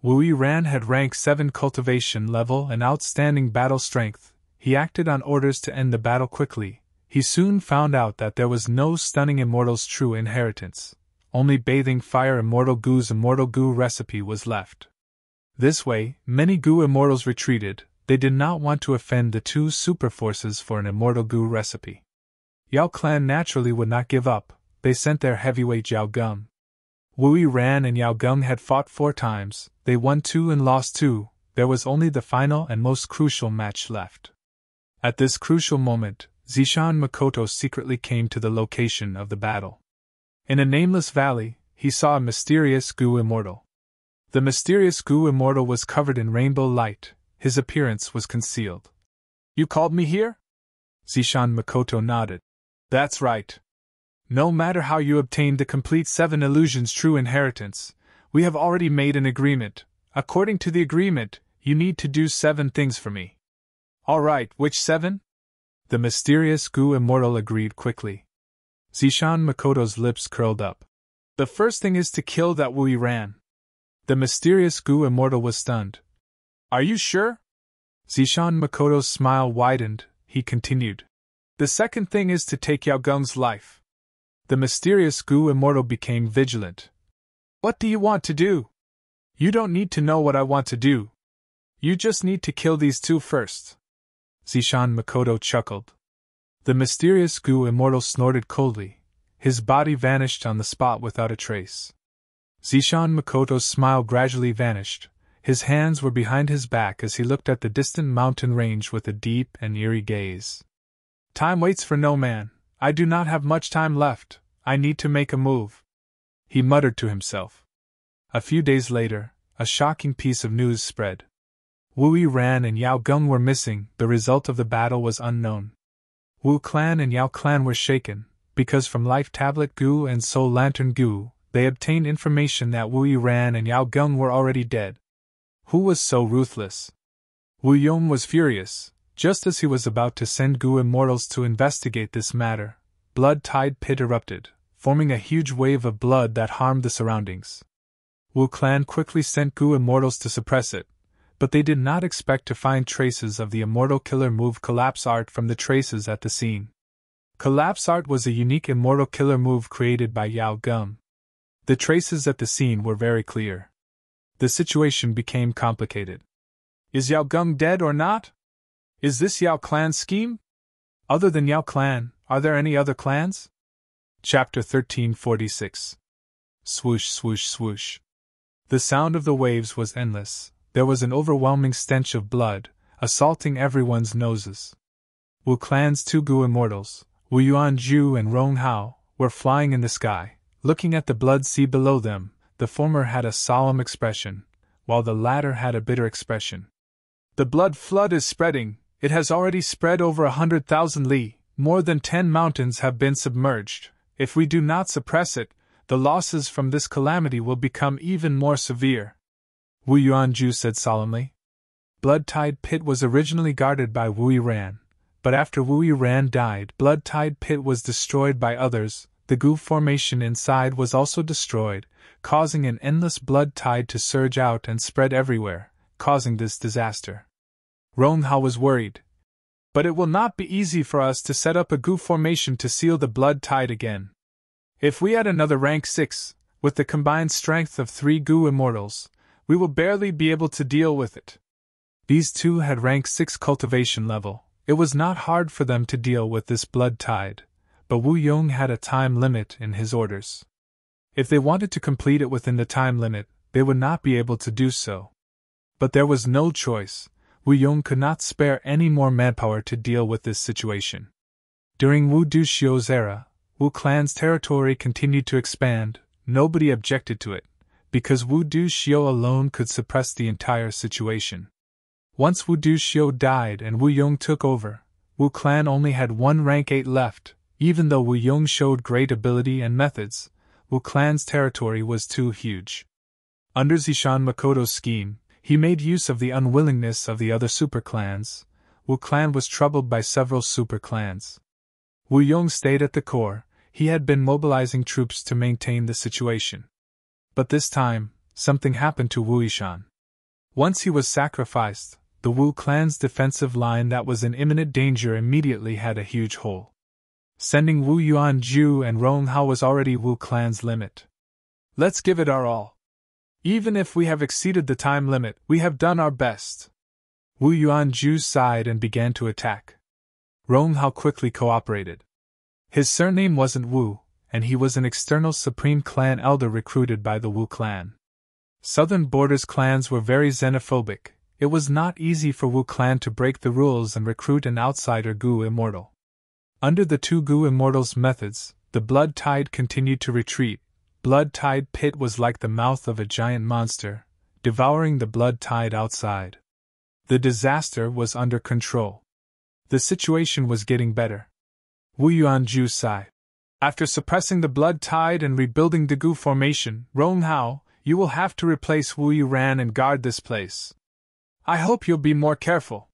[SPEAKER 1] Wu Yiran had rank 7 cultivation level and outstanding battle strength. He acted on orders to end the battle quickly. He soon found out that there was no Stunning Immortal's true inheritance. Only bathing fire immortal Gu's immortal Gu recipe was left. This way, many Gu immortals retreated. They did not want to offend the 2 super forces for an immortal Gu recipe. Yao clan naturally would not give up. They sent their heavyweight Zhao Geng. Wu Yiran and Yao Geng had fought 4 times. They won 2 and lost 2. There was only the final and most crucial match left. At this crucial moment, Zishan Makoto secretly came to the location of the battle. In a nameless valley, he saw a mysterious Gu immortal. The mysterious Gu immortal was covered in rainbow light. His appearance was concealed. "You called me here?" Zishan Makoto nodded. "That's right. No matter how you obtained the complete 7 illusions true inheritance, we have already made an agreement. According to the agreement, you need to do 7 things for me." "All right, which 7? The mysterious Gu immortal agreed quickly. Zishan Makoto's lips curled up. "The first thing is to kill that Wu Yiran." The mysterious Gu immortal was stunned. "Are you sure?" Zishan Makoto's smile widened. He continued. "The second thing is to take Yao Geng's life." The mysterious Gu immortal became vigilant. "What do you want to do?" "You don't need to know what I want to do. You just need to kill these 2 first." Zishan Makoto chuckled. The mysterious Gu immortal snorted coldly. His body vanished on the spot without a trace. Zishan Makoto's smile gradually vanished. His hands were behind his back as he looked at the distant mountain range with a deep and eerie gaze. "Time waits for no man. I do not have much time left. I need to make a move," he muttered to himself. A few days later, a shocking piece of news spread. Wu Yiran and Yao Geng were missing. The result of the battle was unknown. Wu clan and Yao clan were shaken, because from Life Tablet Gu and Soul Lantern Gu, they obtained information that Wu Yiran and Yao Geng were already dead. Who was so ruthless? Wu Yong was furious. Just as he was about to send Gu immortals to investigate this matter, blood-tide pit erupted, forming a huge wave of blood that harmed the surroundings. Wu Clan quickly sent Gu immortals to suppress it, but they did not expect to find traces of the immortal killer move Collapse Art from the traces at the scene. Collapse Art was a unique immortal killer move created by Yao Gum. The traces at the scene were very clear. The situation became complicated. Is Yao Gum dead or not? Is this Yao Clan's scheme? Other than Yao Clan, are there any other clans? Chapter 1346. Swoosh, swoosh, swoosh. The sound of the waves was endless. There was an overwhelming stench of blood, assaulting everyone's noses. Wu Clan's two Gu immortals, Wu Yuanju and Rong Hao, were flying in the sky, looking at the blood sea below them. The former had a solemn expression, while the latter had a bitter expression. The blood flood is spreading. It has already spread over 100,000 li. More than 10 mountains have been submerged. If we do not suppress it, the losses from this calamity will become even more severe. Wu Yuanju said solemnly. Blood-Tide Pit was originally guarded by Wu Yiran, but after Wu Yiran died, Blood-Tide Pit was destroyed by others. The Gu formation inside was also destroyed, causing an endless blood tide to surge out and spread everywhere, causing this disaster. Rong Hao was worried. But it will not be easy for us to set up a Gu formation to seal the blood tide again. If we add another rank 6, with the combined strength of 3 Gu immortals, we will barely be able to deal with it. These two had rank 6 cultivation level. It was not hard for them to deal with this blood tide, but Wu Yong had a time limit in his orders. If they wanted to complete it within the time limit, they would not be able to do so. But there was no choice. Wu Yong could not spare any more manpower to deal with this situation. During Wu Duxiu's era, Wu Clan's territory continued to expand. Nobody objected to it, because Wu Duxiu alone could suppress the entire situation. Once Wu Duxiu died and Wu Yong took over, Wu Clan only had one rank 8 left. Even though Wu Yong showed great ability and methods, Wu Clan's territory was too huge. Under Zishan Makoto's scheme, he made use of the unwillingness of the other super clans. Wu Clan was troubled by several super clans. Wu Yong stayed at the core. He had been mobilizing troops to maintain the situation. But this time, something happened to Wu Yishan. Once he was sacrificed, the Wu Clan's defensive line that was in imminent danger immediately had a huge hole. Sending Wu Yuanju and Rong Hao was already Wu Clan's limit. Let's give it our all. Even if we have exceeded the time limit, we have done our best. Wu Yuanju sighed and began to attack. Rong Hao quickly cooperated. His surname wasn't Wu, and he was an external Supreme Clan elder recruited by the Wu Clan. Southern Borders clans were very xenophobic. It was not easy for Wu Clan to break the rules and recruit an outsider Gu immortal. Under the two Gu immortals' methods, the blood tide continued to retreat. Blood Tide Pit was like the mouth of a giant monster, devouring the blood tide outside. The disaster was under control. The situation was getting better. Wu Yuanju sighed. After suppressing the blood tide and rebuilding the Gu formation, Rong Hao, you will have to replace Wu Yiran and guard this place. I hope you'll be more careful.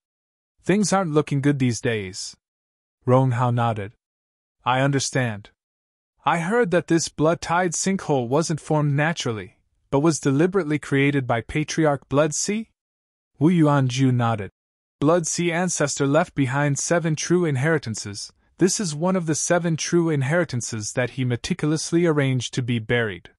[SPEAKER 1] Things aren't looking good these days. Rong Hao nodded. I understand. I heard that this blood tide sinkhole wasn't formed naturally, but was deliberately created by Patriarch Blood Sea? Wu Yuanju nodded. Blood Sea ancestor left behind 7 true inheritances. This is one of the 7 true inheritances that he meticulously arranged to be buried.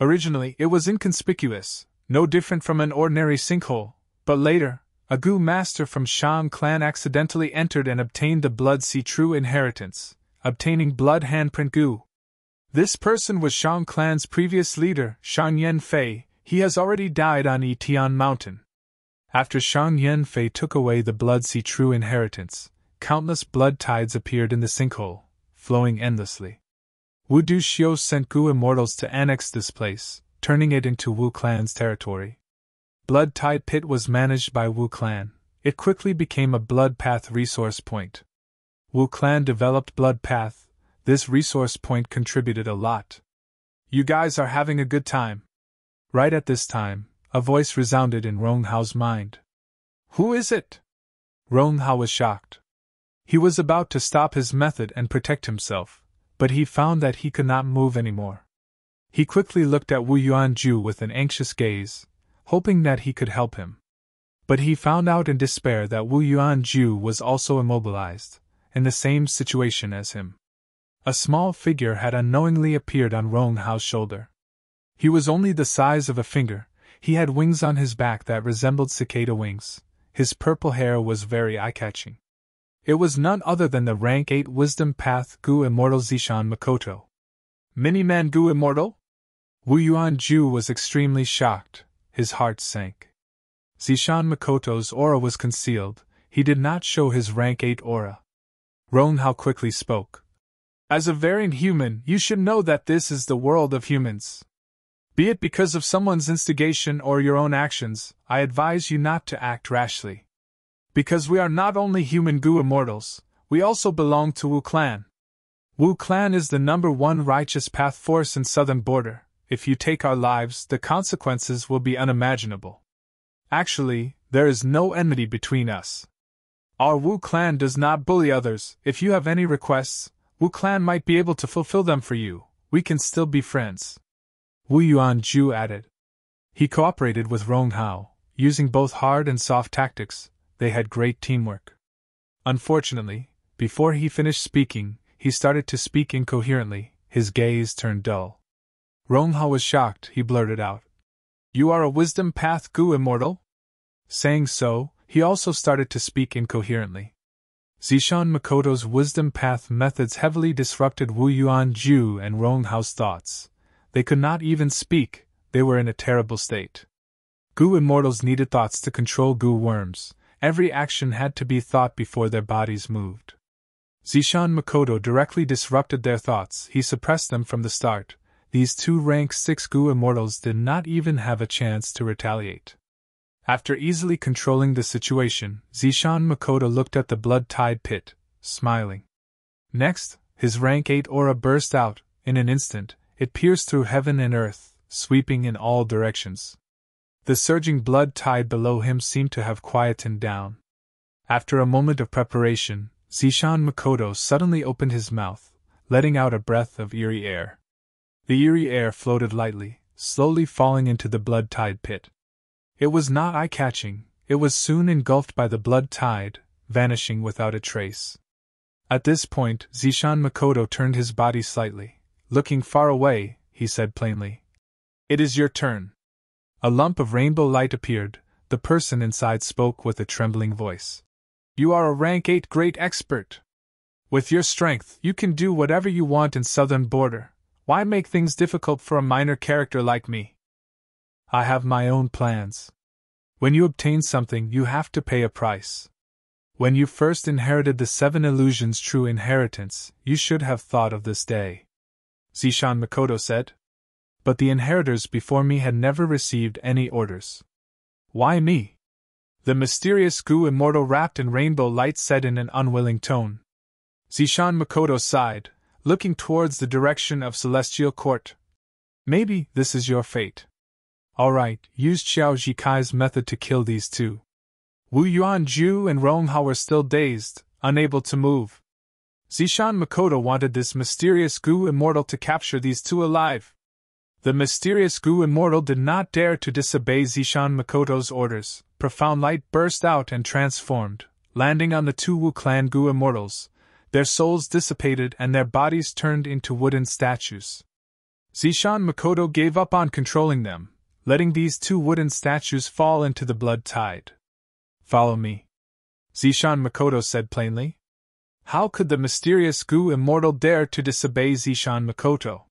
[SPEAKER 1] Originally, it was inconspicuous, no different from an ordinary sinkhole, but later, a Gu master from Shang clan accidentally entered and obtained the Blood Sea true inheritance, obtaining Blood Handprint Gu. This person was Shang clan's previous leader, Shang Yanfei. He has already died on Yitian Mountain. After Shang Yanfei took away the Blood Sea true inheritance, countless blood tides appeared in the sinkhole, flowing endlessly. Wu Duxiu sent Gu immortals to annex this place, turning it into Wu Clan's territory. Blood Tide Pit was managed by Wu Clan. It quickly became a Blood Path resource point. Wu Clan developed Blood Path. This resource point contributed a lot. You guys are having a good time. Right at this time, a voice resounded in Rong Hao's mind. Who is it? Ron Hao was shocked. He was about to stop his method and protect himself, but he found that he could not move anymore. He quickly looked at Wu Yuanju with an anxious gaze, hoping that he could help him. But he found out in despair that Wu Yuanju was also immobilized, in the same situation as him. A small figure had unknowingly appeared on Ron Hao's shoulder. He was only the size of a finger, he had wings on his back that resembled cicada wings, his purple hair was very eye-catching. It was none other than the rank 8 Wisdom Path Gu Immortal Zishan Makoto. Mini-Man Gu Immortal? Wu Yuanju was extremely shocked, his heart sank. Zishan Makoto's aura was concealed, he did not show his rank 8 aura. Ron Hao quickly spoke. As a variant human, you should know that this is the world of humans. Be it because of someone's instigation or your own actions, I advise you not to act rashly. Because we are not only human Gu immortals, we also belong to Wu Clan. Wu Clan is the #1 righteous path force in southern border. If you take our lives, the consequences will be unimaginable. Actually, there is no enmity between us. Our Wu Clan does not bully others. If you have any requests, Wu Clan might be able to fulfill them for you. We can still be friends. Wu Yuanju added. He cooperated with Ron Hao, using both hard and soft tactics. They had great teamwork. Unfortunately, before he finished speaking, he started to speak incoherently, his gaze turned dull. Ron Hao was shocked, he blurted out. You are a Wisdom Path Gu Immortal? Saying so, he also started to speak incoherently. Zishan Makoto's Wisdom Path methods heavily disrupted Wu Yuanju and Ron Hao's thoughts. They could not even speak, they were in a terrible state. Gu Immortals needed thoughts to control Gu worms. Every action had to be thought before their bodies moved. Zishan Makoto directly disrupted their thoughts, he suppressed them from the start. These 2 rank 6 Gu Immortals did not even have a chance to retaliate. After easily controlling the situation, Zishan Makoto looked at the blood-tide pit, smiling. Next, his rank 8 aura burst out. In an instant, it pierced through heaven and earth, sweeping in all directions. The surging blood tide below him seemed to have quietened down. After a moment of preparation, Zishan Makoto suddenly opened his mouth, letting out a breath of eerie air. The eerie air floated lightly, slowly falling into the blood tide pit. It was not eye-catching, it was soon engulfed by the blood tide, vanishing without a trace. At this point, Zishan Makoto turned his body slightly. Looking far away, he said plainly. It is your turn. A lump of rainbow light appeared. The person inside spoke with a trembling voice. You are a rank 8 great expert. With your strength, you can do whatever you want in southern border. Why make things difficult for a minor character like me? I have my own plans. When you obtain something, you have to pay a price. When you first inherited the 7 illusions true inheritance, you should have thought of this day. Zishan Makoto said. But the inheritors before me had never received any orders. Why me? The mysterious Gu Immortal wrapped in rainbow light said in an unwilling tone. Zishan Makoto sighed, looking towards the direction of Celestial Court. Maybe this is your fate. Alright, use Xiao Jikai's method to kill these 2. Wu Yuanju and Ron Hao were still dazed, unable to move. Zishan Makoto wanted this mysterious Gu Immortal to capture these 2 alive. The mysterious Gu Immortal did not dare to disobey Zishan Makoto's orders. Profound light burst out and transformed, landing on the 2 Wu Clan Gu Immortals. Their souls dissipated and their bodies turned into wooden statues. Zishan Makoto gave up on controlling them, letting these 2 wooden statues fall into the blood tide. Follow me. Zishan Makoto said plainly. How could the mysterious Gu Immortal dare to disobey Zishan Makoto?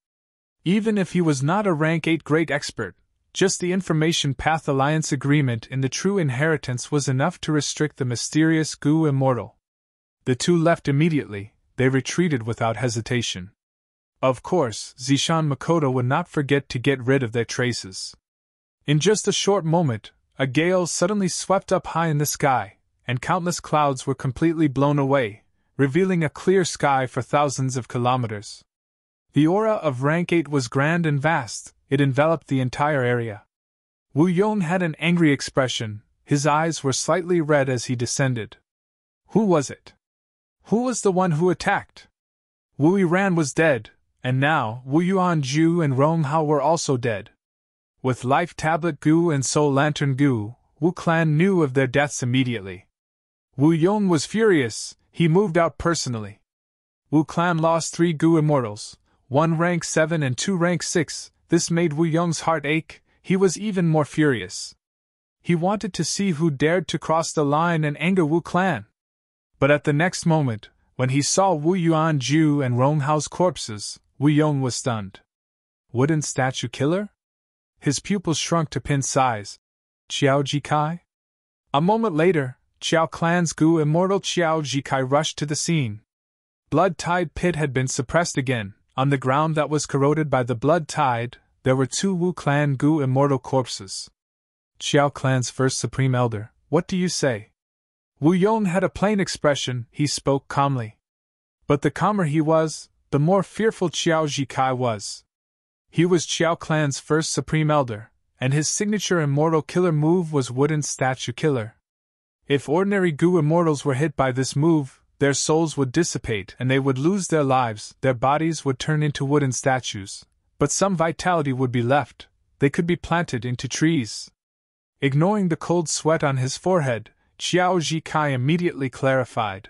[SPEAKER 1] Even if he was not a rank 8 great expert, just the Information Path Alliance agreement in the True Inheritance was enough to restrict the mysterious Gu Immortal. The 2 left immediately, they retreated without hesitation. Of course, Zishan Makoto would not forget to get rid of their traces. In just a short moment, a gale suddenly swept up high in the sky, and countless clouds were completely blown away, revealing a clear sky for thousands of kilometers. The aura of rank 8 was grand and vast, it enveloped the entire area. Wu Yong had an angry expression, his eyes were slightly red as he descended. Who was it? Who was the one who attacked? Wu Yiran was dead, and now Wu Yuanju and Rong Hao were also dead. With Life Tablet Gu and Soul Lantern Gu, Wu Clan knew of their deaths immediately. Wu Yong was furious, he moved out personally. Wu Clan lost 3 Gu Immortals, 1 rank 7 and 2 rank 6, this made Wu Yong's heart ache, he was even more furious. He wanted to see who dared to cross the line and anger Wu Clan. But at the next moment, when he saw Wu Yuanju and Rong Hao's corpses, Wu Yong was stunned. Wooden statue killer? His pupils shrunk to pin size. Qiao Jikai? A moment later, Qiao Clan's Gu immortal Qiao Jikai rushed to the scene. Blood Tide Pit had been suppressed again. On the ground that was corroded by the blood tide, there were 2 Wu Clan Gu immortal corpses. Qiao Clan's first Supreme Elder, what do you say? Wu Yong had a plain expression, he spoke calmly. But the calmer he was, the more fearful Qiao Jikai was. He was Qiao Clan's first Supreme Elder, and his signature immortal killer move was Wooden Statue Killer. If ordinary Gu immortals were hit by this move, their souls would dissipate and they would lose their lives, their bodies would turn into wooden statues, but some vitality would be left, they could be planted into trees. Ignoring the cold sweat on his forehead, Qiao Jikai immediately clarified.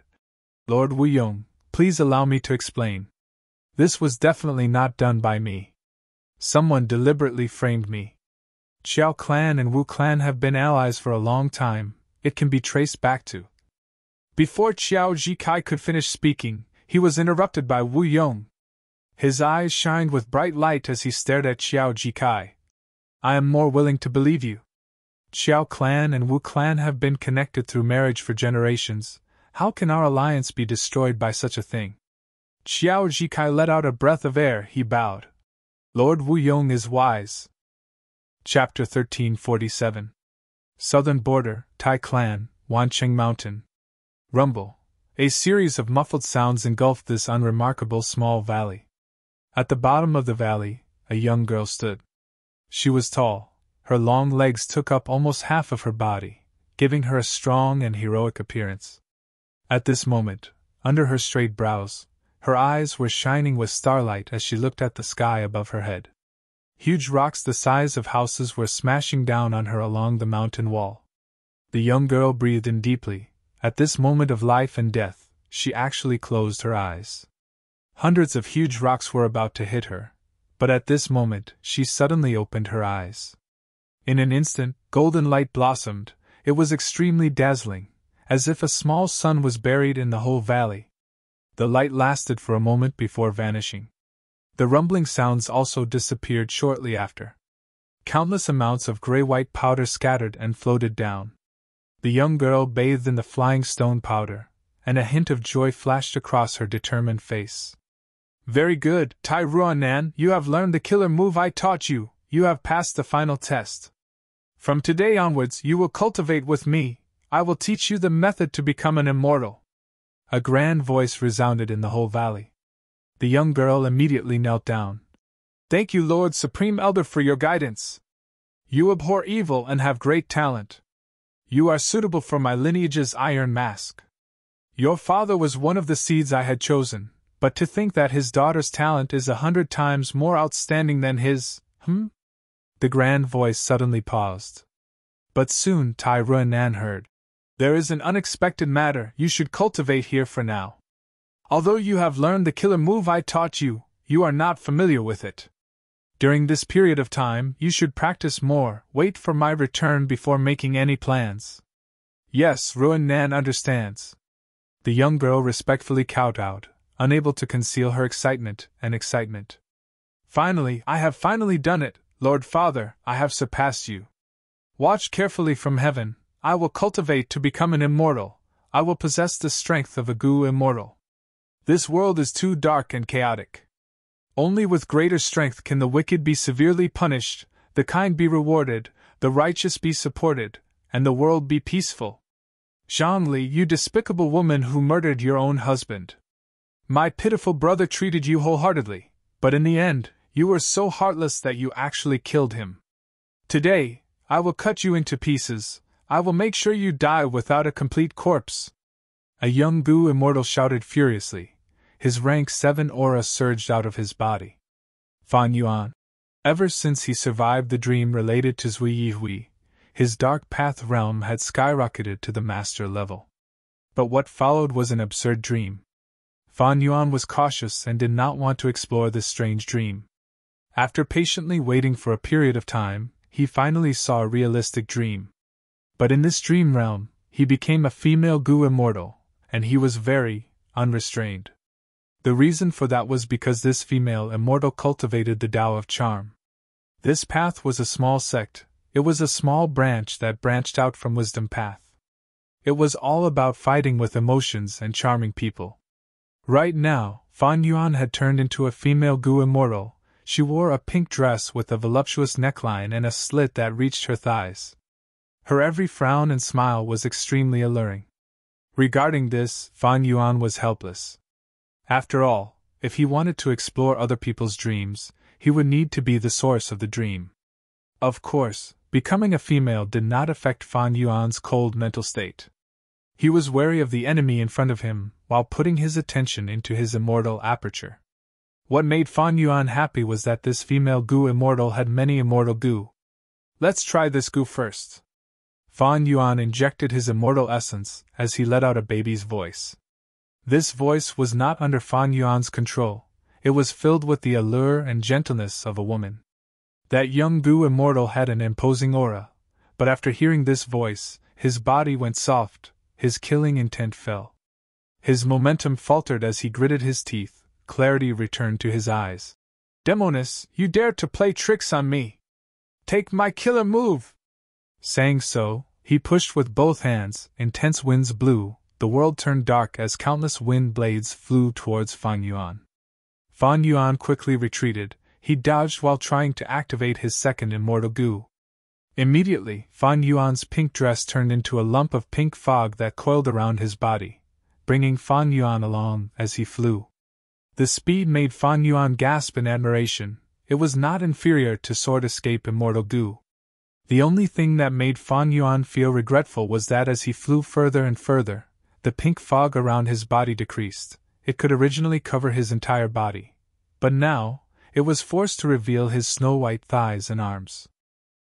[SPEAKER 1] Lord Wu Yong, please allow me to explain. This was definitely not done by me. Someone deliberately framed me. Qiao Clan and Wu Clan have been allies for a long time, it can be traced back to. Before Qiao Jikai could finish speaking, he was interrupted by Wu Yong. His eyes shined with bright light as he stared at Qiao Jikai. I am more willing to believe you. Qiao Clan and Wu Clan have been connected through marriage for generations. How can our alliance be destroyed by such a thing? Qiao Jikai let out a breath of air, he bowed. Lord Wu Yong is wise. Chapter 1347. Southern Border, Tai Clan, Wancheng Mountain. Rumble. A series of muffled sounds engulfed this unremarkable small valley. At the bottom of the valley, a young girl stood. She was tall, her long legs took up almost half of her body, giving her a strong and heroic appearance. At this moment, under her straight brows, her eyes were shining with starlight as she looked at the sky above her head. Huge rocks the size of houses were smashing down on her along the mountain wall. The young girl breathed in deeply. At this moment of life and death, she actually closed her eyes. Hundreds of huge rocks were about to hit her, but at this moment she suddenly opened her eyes. In an instant, golden light blossomed. It was extremely dazzling, as if a small sun was buried in the whole valley. The light lasted for a moment before vanishing. The rumbling sounds also disappeared shortly after. Countless amounts of gray-white powder scattered and floated down. The young girl bathed in the flying stone powder, and a hint of joy flashed across her determined face. Very good, Tai Ruanan, you have learned the killer move I taught you, you have passed the final test. From today onwards you will cultivate with me, I will teach you the method to become an immortal. A grand voice resounded in the whole valley. The young girl immediately knelt down. Thank you, Lord Supreme Elder, for your guidance. You abhor evil and have great talent. You are suitable for my lineage's iron mask. Your father was one of the seeds I had chosen, but to think that his daughter's talent is 100 times more outstanding than his, The grand voice suddenly paused. But soon Tai Ruanan heard. There is an unexpected matter you should cultivate here for now. Although you have learned the killer move I taught you, you are not familiar with it. During this period of time, you should practice more, wait for my return before making any plans. Yes, Ruanan understands. The young girl respectfully kowtowed, unable to conceal her excitement. Finally, I have finally done it, Lord Father, I have surpassed you. Watch carefully from heaven, I will cultivate to become an immortal, I will possess the strength of a Gu immortal. This world is too dark and chaotic. Only with greater strength can the wicked be severely punished, the kind be rewarded, the righteous be supported, and the world be peaceful. Zhongli, you despicable woman who murdered your own husband. My pitiful brother treated you wholeheartedly, but in the end, you were so heartless that you actually killed him. Today, I will cut you into pieces, I will make sure you die without a complete corpse. A young Gu immortal shouted furiously. His rank 7 aura surged out of his body. Fan Yuan. Ever since he survived the dream related to Zui Yihui, his dark path realm had skyrocketed to the master level. But what followed was an absurd dream. Fan Yuan was cautious and did not want to explore this strange dream. After patiently waiting for a period of time, he finally saw a realistic dream. But in this dream realm, he became a female Gu immortal, and he was very unrestrained. The reason for that was because this female immortal cultivated the Tao of Charm. This path was a small sect, it was a small branch that branched out from Wisdom Path. It was all about fighting with emotions and charming people. Right now, Fan Yuan had turned into a female Gu immortal. She wore a pink dress with a voluptuous neckline and a slit that reached her thighs. Her every frown and smile was extremely alluring. Regarding this, Fan Yuan was helpless. After all, if he wanted to explore other people's dreams, he would need to be the source of the dream. Of course, becoming a female did not affect Fan Yuan's cold mental state. He was wary of the enemy in front of him, while putting his attention into his immortal aperture. What made Fan Yuan happy was that this female Gu immortal had many immortal Gu. Let's try this Gu first. Fan Yuan injected his immortal essence as he let out a baby's voice. This voice was not under Fan Yuan's control, it was filled with the allure and gentleness of a woman. That young Gu immortal had an imposing aura, but after hearing this voice, his body went soft, his killing intent fell. His momentum faltered as he gritted his teeth, clarity returned to his eyes. Demoness, you dare to play tricks on me! Take my killer move! Saying so, he pushed with both hands, intense winds blew, the world turned dark as countless wind blades flew towards Fan Yuan. Fan Yuan quickly retreated, he dodged while trying to activate his second immortal Gu. Immediately, Fan Yuan's pink dress turned into a lump of pink fog that coiled around his body, bringing Fan Yuan along as he flew. The speed made Fan Yuan gasp in admiration, it was not inferior to Sword Escape Immortal Gu. The only thing that made Fan Yuan feel regretful was that as he flew further and further, the pink fog around his body decreased. It could originally cover his entire body, but now, it was forced to reveal his snow-white thighs and arms.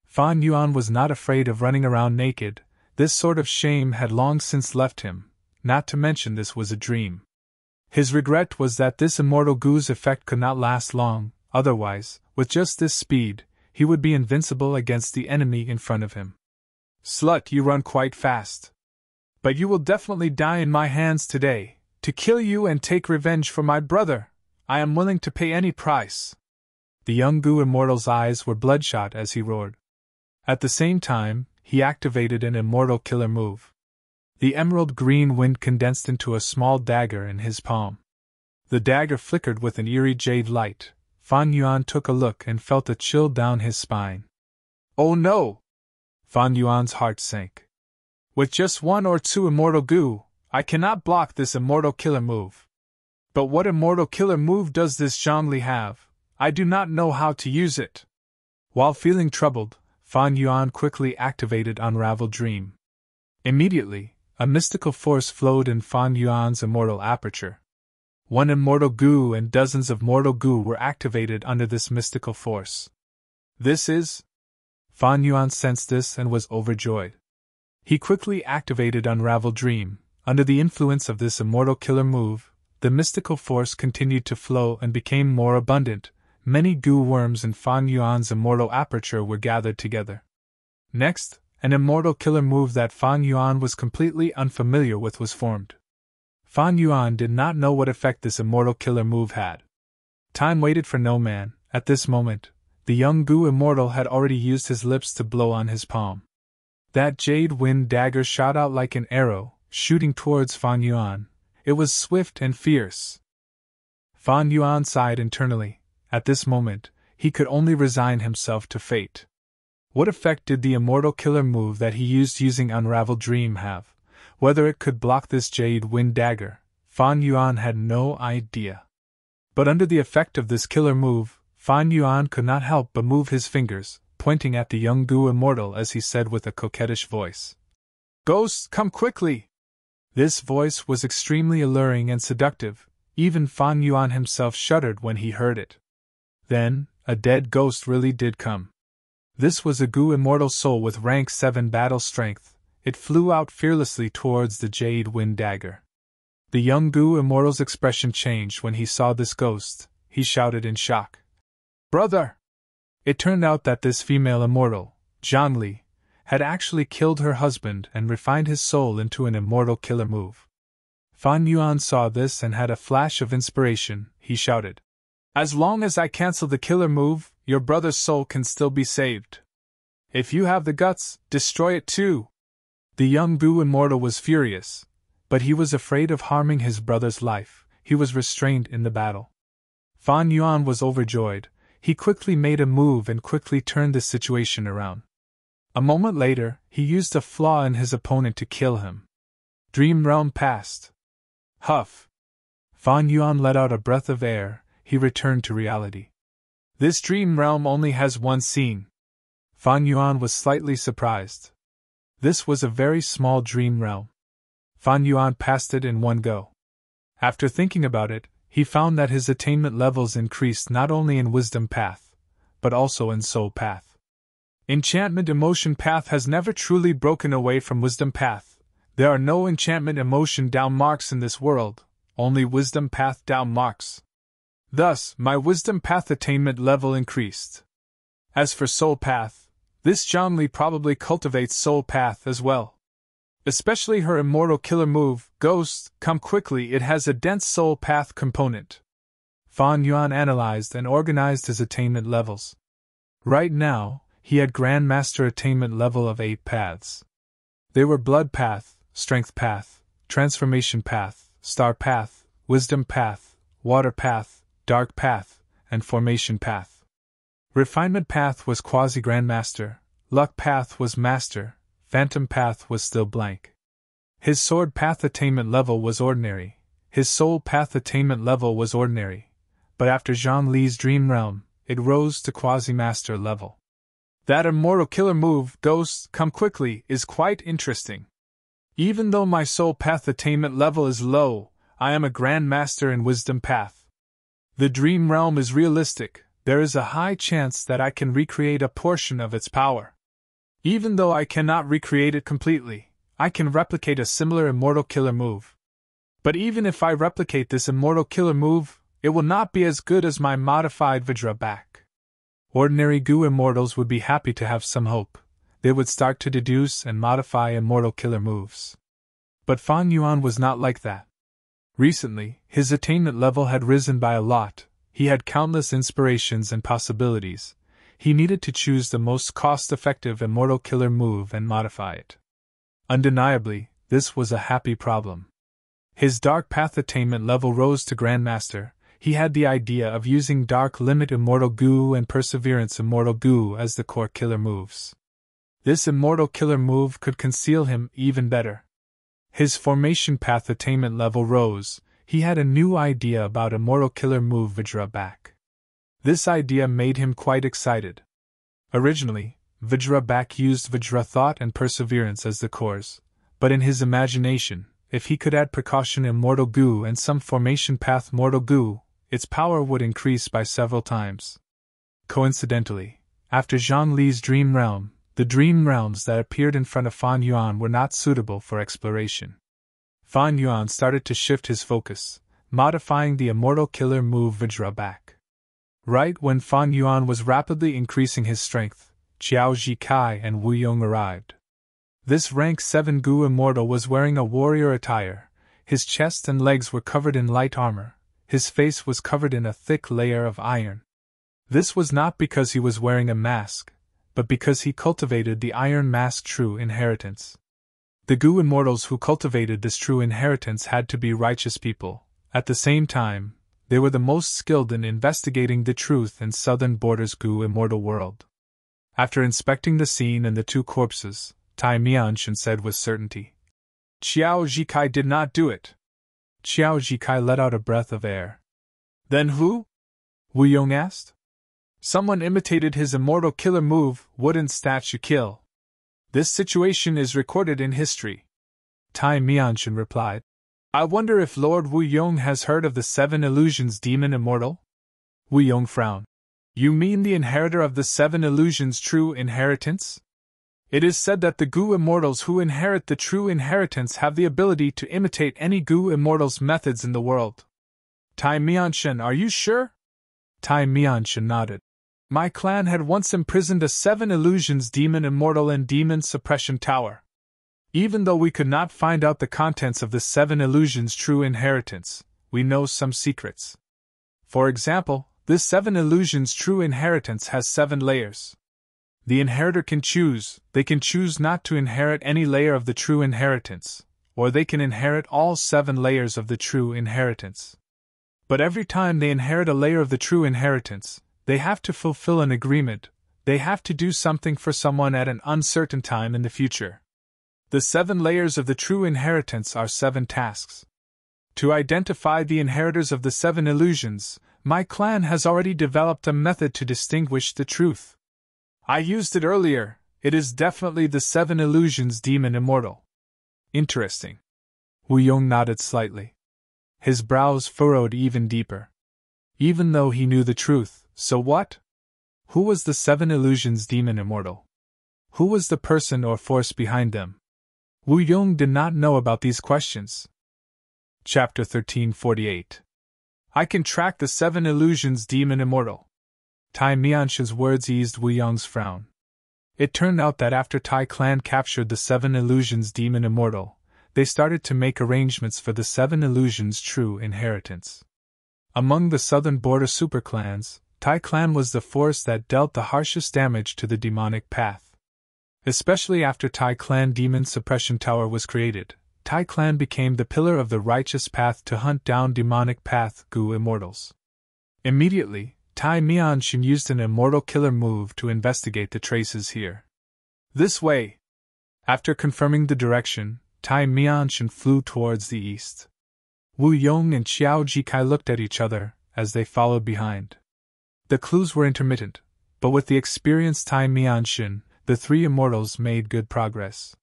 [SPEAKER 1] Fan Yuan was not afraid of running around naked, this sort of shame had long since left him, not to mention this was a dream. His regret was that this immortal Gu's effect could not last long, otherwise, with just this speed, he would be invincible against the enemy in front of him. Slut, you run quite fast. But you will definitely die in my hands today. To kill you and take revenge for my brother, I am willing to pay any price. The young Gu immortal's eyes were bloodshot as he roared. At the same time, he activated an immortal killer move. The emerald green wind condensed into a small dagger in his palm. The dagger flickered with an eerie jade light. Fan Yuan took a look and felt a chill down his spine. Oh no! Fan Yuan's heart sank. With just 1 or 2 immortal Gu, I cannot block this immortal killer move. But what immortal killer move does this Zhongli have? I do not know how to use it. While feeling troubled, Fan Yuan quickly activated Unravel Dream. Immediately, a mystical force flowed in Fan Yuan's immortal aperture. 1 immortal Gu and dozens of mortal Gu were activated under this mystical force. This is... Fan Yuan sensed this and was overjoyed. He quickly activated Unravel Dream. Under the influence of this immortal killer move, the mystical force continued to flow and became more abundant. Many Gu worms in Fan Yuan's immortal aperture were gathered together. Next, an immortal killer move that Fan Yuan was completely unfamiliar with was formed. Fan Yuan did not know what effect this immortal killer move had. Time waited for no man. At this moment, the young Gu immortal had already used his lips to blow on his palm. That jade wind dagger shot out like an arrow, shooting towards Fan Yuan. It was swift and fierce. Fan Yuan sighed internally. At this moment, he could only resign himself to fate. What effect did the immortal killer move that he used using Unravel Dream have? Whether it could block this jade wind dagger, Fan Yuan had no idea. But under the effect of this killer move, Fan Yuan could not help but move his fingers, pointing at the young Gu immortal as he said with a coquettish voice. Ghosts, come quickly! This voice was extremely alluring and seductive, even Fan Yuan himself shuddered when he heard it. Then, a dead ghost really did come. This was a Gu immortal soul with rank 7 battle strength. It flew out fearlessly towards the jade wind dagger. The young Gu immortal's expression changed when he saw this ghost. He shouted in shock, "Brother!" It turned out that this female immortal, Zhang Li, had actually killed her husband and refined his soul into an immortal killer move. Fan Yuan saw this and had a flash of inspiration. He shouted, "As long as I cancel the killer move, your brother's soul can still be saved. If you have the guts, destroy it too." The young Gu immortal was furious, but he was afraid of harming his brother's life. He was restrained in the battle. Fan Yuan was overjoyed. He quickly made a move and quickly turned the situation around. A moment later, he used a flaw in his opponent to kill him. Dream realm passed. Huff! Fan Yuan let out a breath of air. He returned to reality. This dream realm only has one scene. Fan Yuan was slightly surprised. This was a very small dream realm. Fan Yuan passed it in one go. After thinking about it, he found that his attainment levels increased not only in Wisdom Path, but also in Soul Path. Enchantment Emotion Path has never truly broken away from Wisdom Path. There are no Enchantment Emotion down marks in this world, only Wisdom Path down marks. Thus, my Wisdom Path attainment level increased. As for Soul Path, this Zhang Li probably cultivates Soul Path as well. Especially her immortal killer move, Ghost, Come Quickly, it has a dense Soul Path component. Fan Yuan analyzed and organized his attainment levels. Right now, he had Grandmaster attainment level of 8 paths. They were Blood Path, Strength Path, Transformation Path, Star Path, Wisdom Path, Water Path, Dark Path, and Formation Path. Refinement Path was Quasi-Grandmaster, Luck Path was Master, Phantom Path was still blank. His Sword Path attainment level was ordinary, his Soul Path attainment level was ordinary, but after Zhang Li's Dream Realm, it rose to Quasi-Master level. That immortal killer move, Ghost, Come Quickly, is quite interesting. Even though my Soul Path attainment level is low, I am a Grandmaster in Wisdom Path. The Dream Realm is realistic. There is a high chance that I can recreate a portion of its power. Even though I cannot recreate it completely, I can replicate a similar immortal killer move. But even if I replicate this immortal killer move, it will not be as good as my modified Vajra back. Ordinary Gu immortals would be happy to have some hope. They would start to deduce and modify immortal killer moves. But Fan Yuan was not like that. Recently, his attainment level had risen by a lot. He had countless inspirations and possibilities. He needed to choose the most cost-effective immortal killer move and modify it. Undeniably, this was a happy problem. His Dark Path attainment level rose to Grandmaster. He had the idea of using Dark Limit Immortal Gu and Perseverance Immortal Gu as the core killer moves. This immortal killer move could conceal him even better. His Formation Path attainment level rose. He had a new idea about immortal killer move Vajra back. This idea made him quite excited. Originally, Vajra back used Vajra Thought and Perseverance as the cores, but in his imagination, if he could add Precaution Immortal Gu and some Formation Path Mortal Gu, its power would increase by several times. Coincidentally, after Zhang Li's Dream Realm, the dream realms that appeared in front of Fan Yuan were not suitable for exploration. Fan Yuan started to shift his focus, modifying the immortal killer move Vajra back. Right when Fan Yuan was rapidly increasing his strength, Qiao Zikai and Wu Yong arrived. This rank 7 Gu immortal was wearing a warrior attire. His chest and legs were covered in light armor. His face was covered in a thick layer of iron. This was not because he was wearing a mask, but because he cultivated the Iron Mask True Inheritance. The Gu immortals who cultivated this true inheritance had to be righteous people. At the same time, they were the most skilled in investigating the truth in Southern Borders Gu immortal world. After inspecting the scene and the 2 corpses, Tai Mianshan said with certainty, "Qiao Zikai did not do it." Qiao Zikai let out a breath of air. "Then who?" Wu Yong asked. "Someone imitated his immortal killer move, Wooden Statue Kill. This situation is recorded in history." Tai Mianshan replied. I wonder if Lord Wu Yong has heard of the 7 illusions demon immortal? Wu Yong frowned. You mean the inheritor of the 7 illusions true inheritance? It is said that the Gu immortals who inherit the true inheritance have the ability to imitate any Gu immortal's methods in the world. Tai Mianshan, are you sure? Tai Mianshan nodded. My clan had once imprisoned a 7 illusions demon immortal in Demon Suppression Tower. Even though we could not find out the contents of the 7 illusions true inheritance, we know some secrets. For example, this 7 illusions true inheritance has 7 layers. The inheritor can choose, they can choose not to inherit any layer of the true inheritance, or they can inherit all 7 layers of the true inheritance. But every time they inherit a layer of the true inheritance, they have to fulfill an agreement, they have to do something for someone at an uncertain time in the future. The 7 layers of the true inheritance are 7 tasks. To identify the inheritors of the 7 illusions, my clan has already developed a method to distinguish the truth. I used it earlier, it is definitely the 7 illusions demon immortal. Interesting. Wu Yong nodded slightly. His brows furrowed even deeper. Even though he knew the truth, so what? Who was the 7 illusions demon immortal? Who was the person or force behind them? Wu Yong did not know about these questions. Chapter 1348. I can track the 7 illusions demon immortal. Tai Mianshan's words eased Wu Yong's frown. It turned out that after Tai clan captured the 7 illusions demon immortal, they started to make arrangements for the 7 illusions true inheritance. Among the southern border superclans, Tai clan was the force that dealt the harshest damage to the demonic path. Especially after Tai clan Demon Suppression Tower was created, Tai clan became the pillar of the righteous path to hunt down demonic path Gu immortals. Immediately, Tai Mianshan used an immortal killer move to investigate the traces here. This way! After confirming the direction, Tai Mianshan flew towards the east. Wu Yong and Xiao Jikai looked at each other as they followed behind. The clues were intermittent, but with the experienced Tai Mianshan, the 3 immortals made good progress.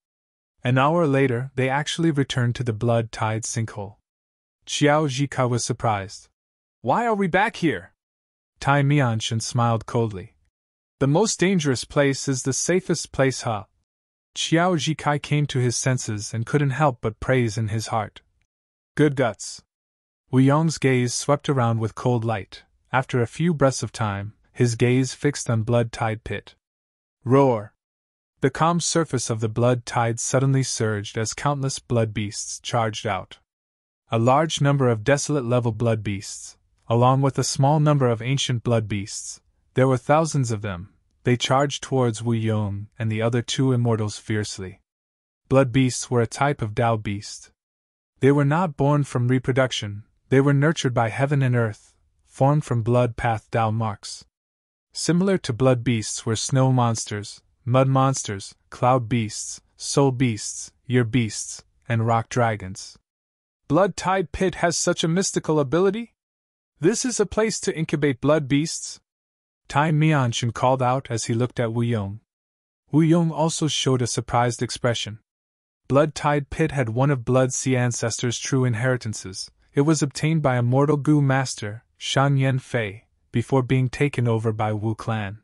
[SPEAKER 1] An hour later, they actually returned to the blood tide sinkhole. Xiao Jikai was surprised. Why are we back here? Tai Mianshan smiled coldly. The most dangerous place is the safest place, huh? Xiao Jikai came to his senses and couldn't help but praise in his heart. Good guts. Wu Yong's gaze swept around with cold light. After a few breaths of time, his gaze fixed on blood tide pit. Roar! The calm surface of the blood tide suddenly surged as countless blood beasts charged out. A large number of desolate-level blood beasts, along with a small number of ancient blood beasts, there were thousands of them, they charged towards Wu Yong and the other 2 immortals fiercely. Blood beasts were a type of Tao beast. They were not born from reproduction, they were nurtured by heaven and earth, formed from blood path Tao marks. Similar to blood beasts were snow monsters, mud monsters, cloud beasts, soul beasts, year beasts, and rock dragons. Blood tide pit has such a mystical ability? This is a place to incubate blood beasts? Tai Mianshan called out as he looked at Wu Yong. Wu Yong also showed a surprised expression. Blood tide pit had one of Blood Sea ancestors' true inheritances. It was obtained by a mortal Gu master, Shan Yen Fei, before being taken over by Wu clan.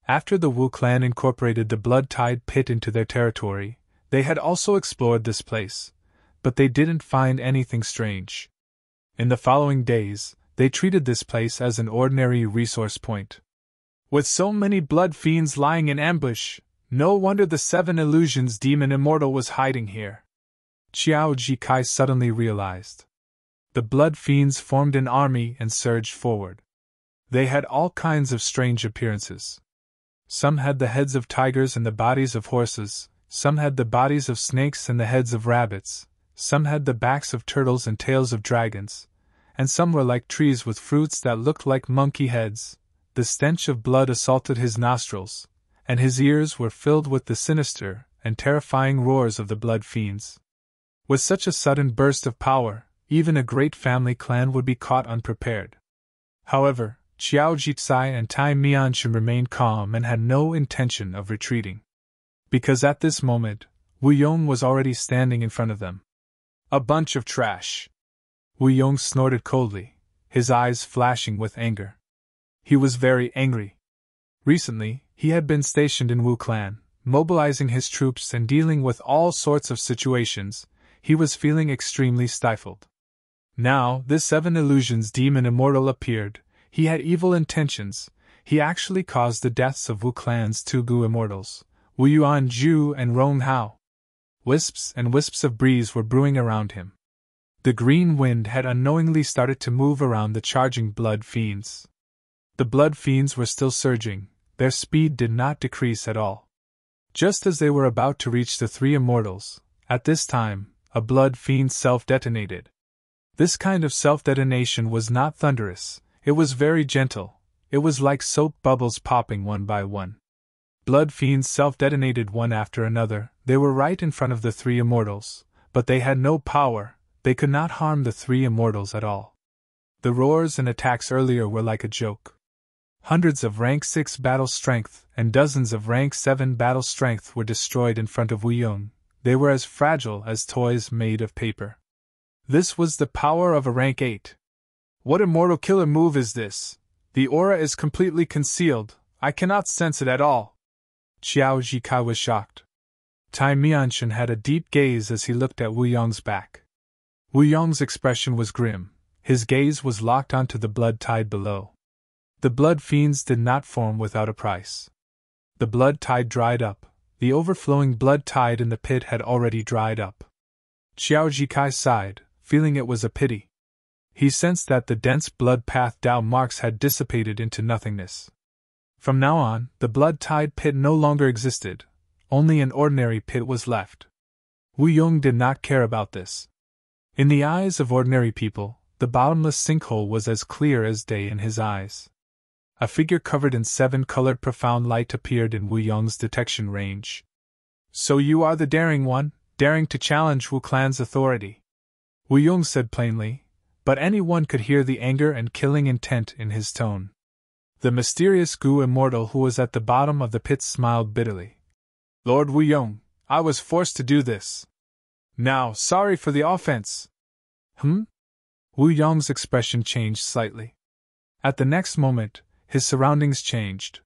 [SPEAKER 1] After the Wu clan incorporated the blood tide pit into their territory, they had also explored this place, but they didn't find anything strange. In the following days, they treated this place as an ordinary resource point. With so many blood fiends lying in ambush, no wonder the 7 illusions demon immortal was hiding here. Xiao Jikai suddenly realized. The blood fiends formed an army and surged forward. They had all kinds of strange appearances. Some had the heads of tigers and the bodies of horses, some had the bodies of snakes and the heads of rabbits, some had the backs of turtles and tails of dragons, and some were like trees with fruits that looked like monkey heads. The stench of blood assaulted his nostrils, and his ears were filled with the sinister and terrifying roars of the blood fiends. With such a sudden burst of power, even a great family clan would be caught unprepared. However, Xiao Jitsai and Tai Mianshan remained calm and had no intention of retreating. Because at this moment, Wu Yong was already standing in front of them. A bunch of trash. Wu Yong snorted coldly, his eyes flashing with anger. He was very angry. Recently, he had been stationed in Wu Clan, mobilizing his troops and dealing with all sorts of situations. He was feeling extremely stifled. Now, this Seven Illusions demon immortal appeared. He had evil intentions. He actually caused the deaths of Wu Clan's two Gu immortals, Wu Yuanju and Rong Hao. Wisps and wisps of breeze were brewing around him. The green wind had unknowingly started to move around the charging blood fiends. The blood fiends were still surging, their speed did not decrease at all. Just as they were about to reach the three immortals, at this time, a blood fiend self-detonated. This kind of self-detonation was not thunderous, it was very gentle, it was like soap bubbles popping one by one. Blood fiends self-detonated one after another. They were right in front of the three immortals, but they had no power, they could not harm the three immortals at all. The roars and attacks earlier were like a joke. Hundreds of rank 6 battle strength and dozens of rank 7 battle strength were destroyed in front of Wu Yong. They were as fragile as toys made of paper. This was the power of a rank 8. What immortal killer move is this? The aura is completely concealed, I cannot sense it at all. Xiao Jikai was shocked. Tai Mianshan had a deep gaze as he looked at Wu Yong's back. Wu Yong's expression was grim, his gaze was locked onto the blood tide below. The blood fiends did not form without a price. The blood tide dried up, the overflowing blood tide in the pit had already dried up. Xiao Jikai sighed, feeling it was a pity. He sensed that the dense blood path Dao marks had dissipated into nothingness. From now on, the blood tide pit no longer existed, only an ordinary pit was left. Wu Yong did not care about this. In the eyes of ordinary people, the bottomless sinkhole was as clear as day in his eyes. A figure covered in 7-colored profound light appeared in Wu Yong's detection range. So you are the daring one, daring to challenge Wu Clan's authority. Wu Yong said plainly, but anyone could hear the anger and killing intent in his tone. The mysterious Gu immortal who was at the bottom of the pit smiled bitterly. Lord Wu Yong, I was forced to do this. Now, sorry for the offense. Wu Yong's expression changed slightly. At the next moment, his surroundings changed.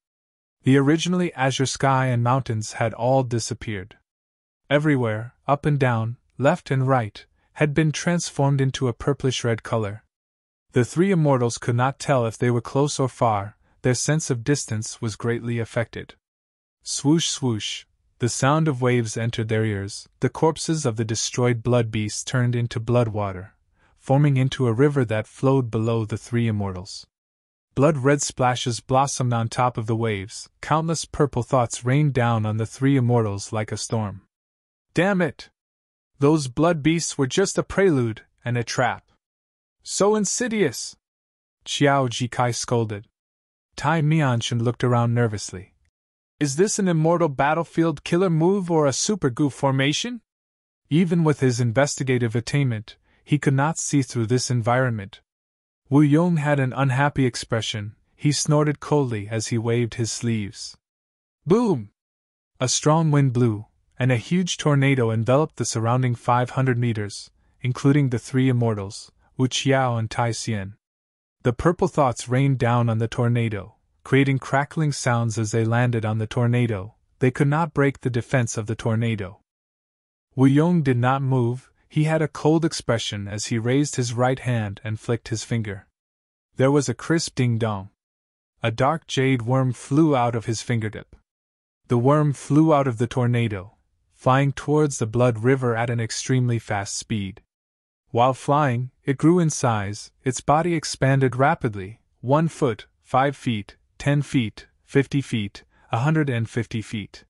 [SPEAKER 1] The originally azure sky and mountains had all disappeared. Everywhere, up and down, left and right, had been transformed into a purplish-red color. The three immortals could not tell if they were close or far, their sense of distance was greatly affected. Swoosh swoosh, the sound of waves entered their ears, the corpses of the destroyed blood beasts turned into blood water, forming into a river that flowed below the three immortals. Blood-red splashes blossomed on top of the waves, countless purple thoughts rained down on the three immortals like a storm. Damn it! Those blood beasts were just a prelude, and a trap. So insidious! Xiao Jikai scolded. Tai Mianshan looked around nervously. Is this an immortal battlefield killer move or a super Gu formation? Even with his investigative attainment, he could not see through this environment. Wu Yong had an unhappy expression, he snorted coldly as he waved his sleeves. Boom! A strong wind blew, and a huge tornado enveloped the surrounding 500 meters, including the three immortals, Wu Qiao and Tai Xian. The purple thoughts rained down on the tornado, creating crackling sounds as they landed on the tornado. They could not break the defense of the tornado. Wu Yong did not move, he had a cold expression as he raised his right hand and flicked his finger. There was a crisp ding-dong. A dark jade worm flew out of his fingertip. The worm flew out of the tornado, flying towards the blood river at an extremely fast speed. While flying, it grew in size, its body expanded rapidly, 1 foot, 5 feet, 10 feet, 50 feet, 150 feet.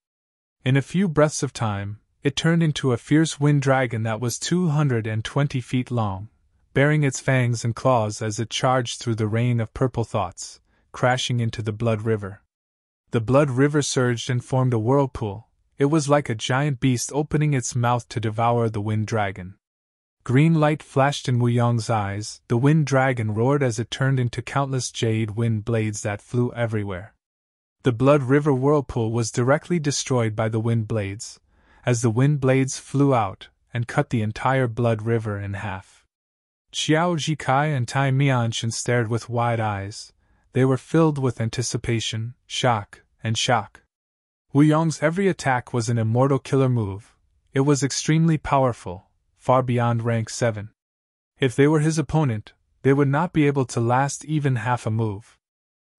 [SPEAKER 1] In a few breaths of time, it turned into a fierce wind dragon that was 220 feet long, baring its fangs and claws as it charged through the rain of purple thoughts, crashing into the blood river. The blood river surged and formed a whirlpool. It was like a giant beast opening its mouth to devour the wind dragon. Green light flashed in Wu Yong's eyes, the wind dragon roared as it turned into countless jade wind blades that flew everywhere. The blood river whirlpool was directly destroyed by the wind blades, as the wind blades flew out and cut the entire blood river in half. Xiao Jikai and Tai Mianshan stared with wide eyes. They were filled with anticipation, shock, and shock. Wu Yong's every attack was an immortal killer move. It was extremely powerful, far beyond rank 7. If they were his opponent, they would not be able to last even half a move.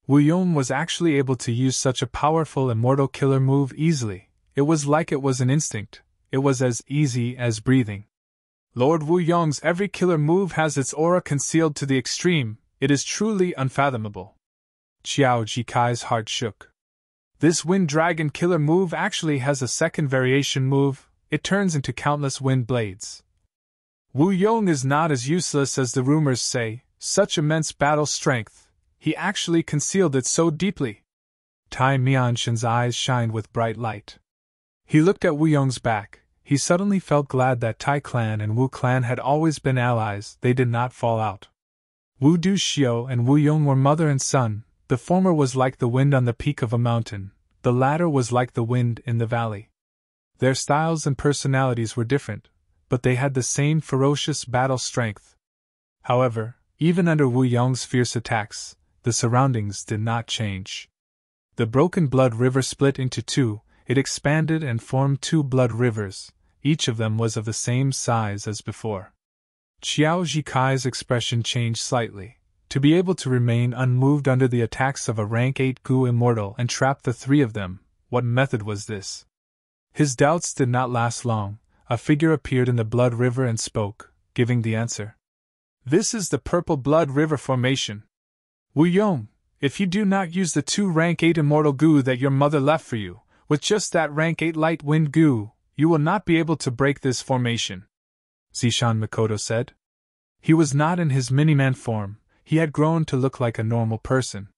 [SPEAKER 1] Wu Yong was actually able to use such a powerful immortal killer move easily. It was like it was an instinct. It was as easy as breathing. Lord Wu Yong's every killer move has its aura concealed to the extreme. It is truly unfathomable. Xiao Jikai's heart shook. This Wind Dragon killer move actually has a second variation move. It turns into countless wind blades. Wu Yong is not as useless as the rumors say. Such immense battle strength. He actually concealed it so deeply. Tai Mianshan's eyes shined with bright light. He looked at Wu Yong's back. He suddenly felt glad that Tai clan and Wu clan had always been allies. They did not fall out. Wu Du Xiao and Wu Yong were mother and son. The former was like the wind on the peak of a mountain. The latter was like the wind in the valley. Their styles and personalities were different, but they had the same ferocious battle strength. However, even under Wu Yong's fierce attacks, the surroundings did not change. The broken blood river split into two. It expanded and formed two blood rivers. Each of them was of the same size as before. Xiao Jikai's expression changed slightly. To be able to remain unmoved under the attacks of a rank 8 Gu immortal and trap the three of them, what method was this? His doubts did not last long. A figure appeared in the blood river and spoke, giving the answer. This is the Purple Blood River formation. Wu Yong, if you do not use the 2 rank 8 immortal Gu that your mother left for you, with just that rank 8 light wind Gu, you will not be able to break this formation, Zishan Mikoto said. He was not in his mini-man form. He had grown to look like a normal person.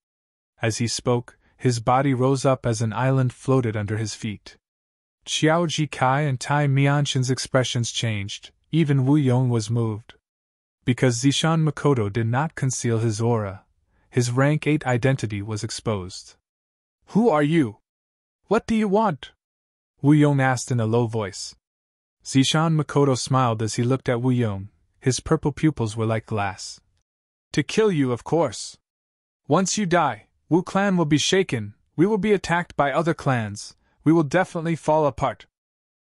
[SPEAKER 1] As he spoke, his body rose up as an island floated under his feet. Xiao Jikai and Tai Mianshan's expressions changed. Even Wu Yong was moved. Because Zishan Mikoto did not conceal his aura, his rank 8 identity was exposed. Who are you? What do you want? Wu Yong asked in a low voice. Zishan Mikoto smiled as he looked at Wu Yong. His purple pupils were like glass. To kill you, of course. Once you die, Wu clan will be shaken. We will be attacked by other clans. We will definitely fall apart.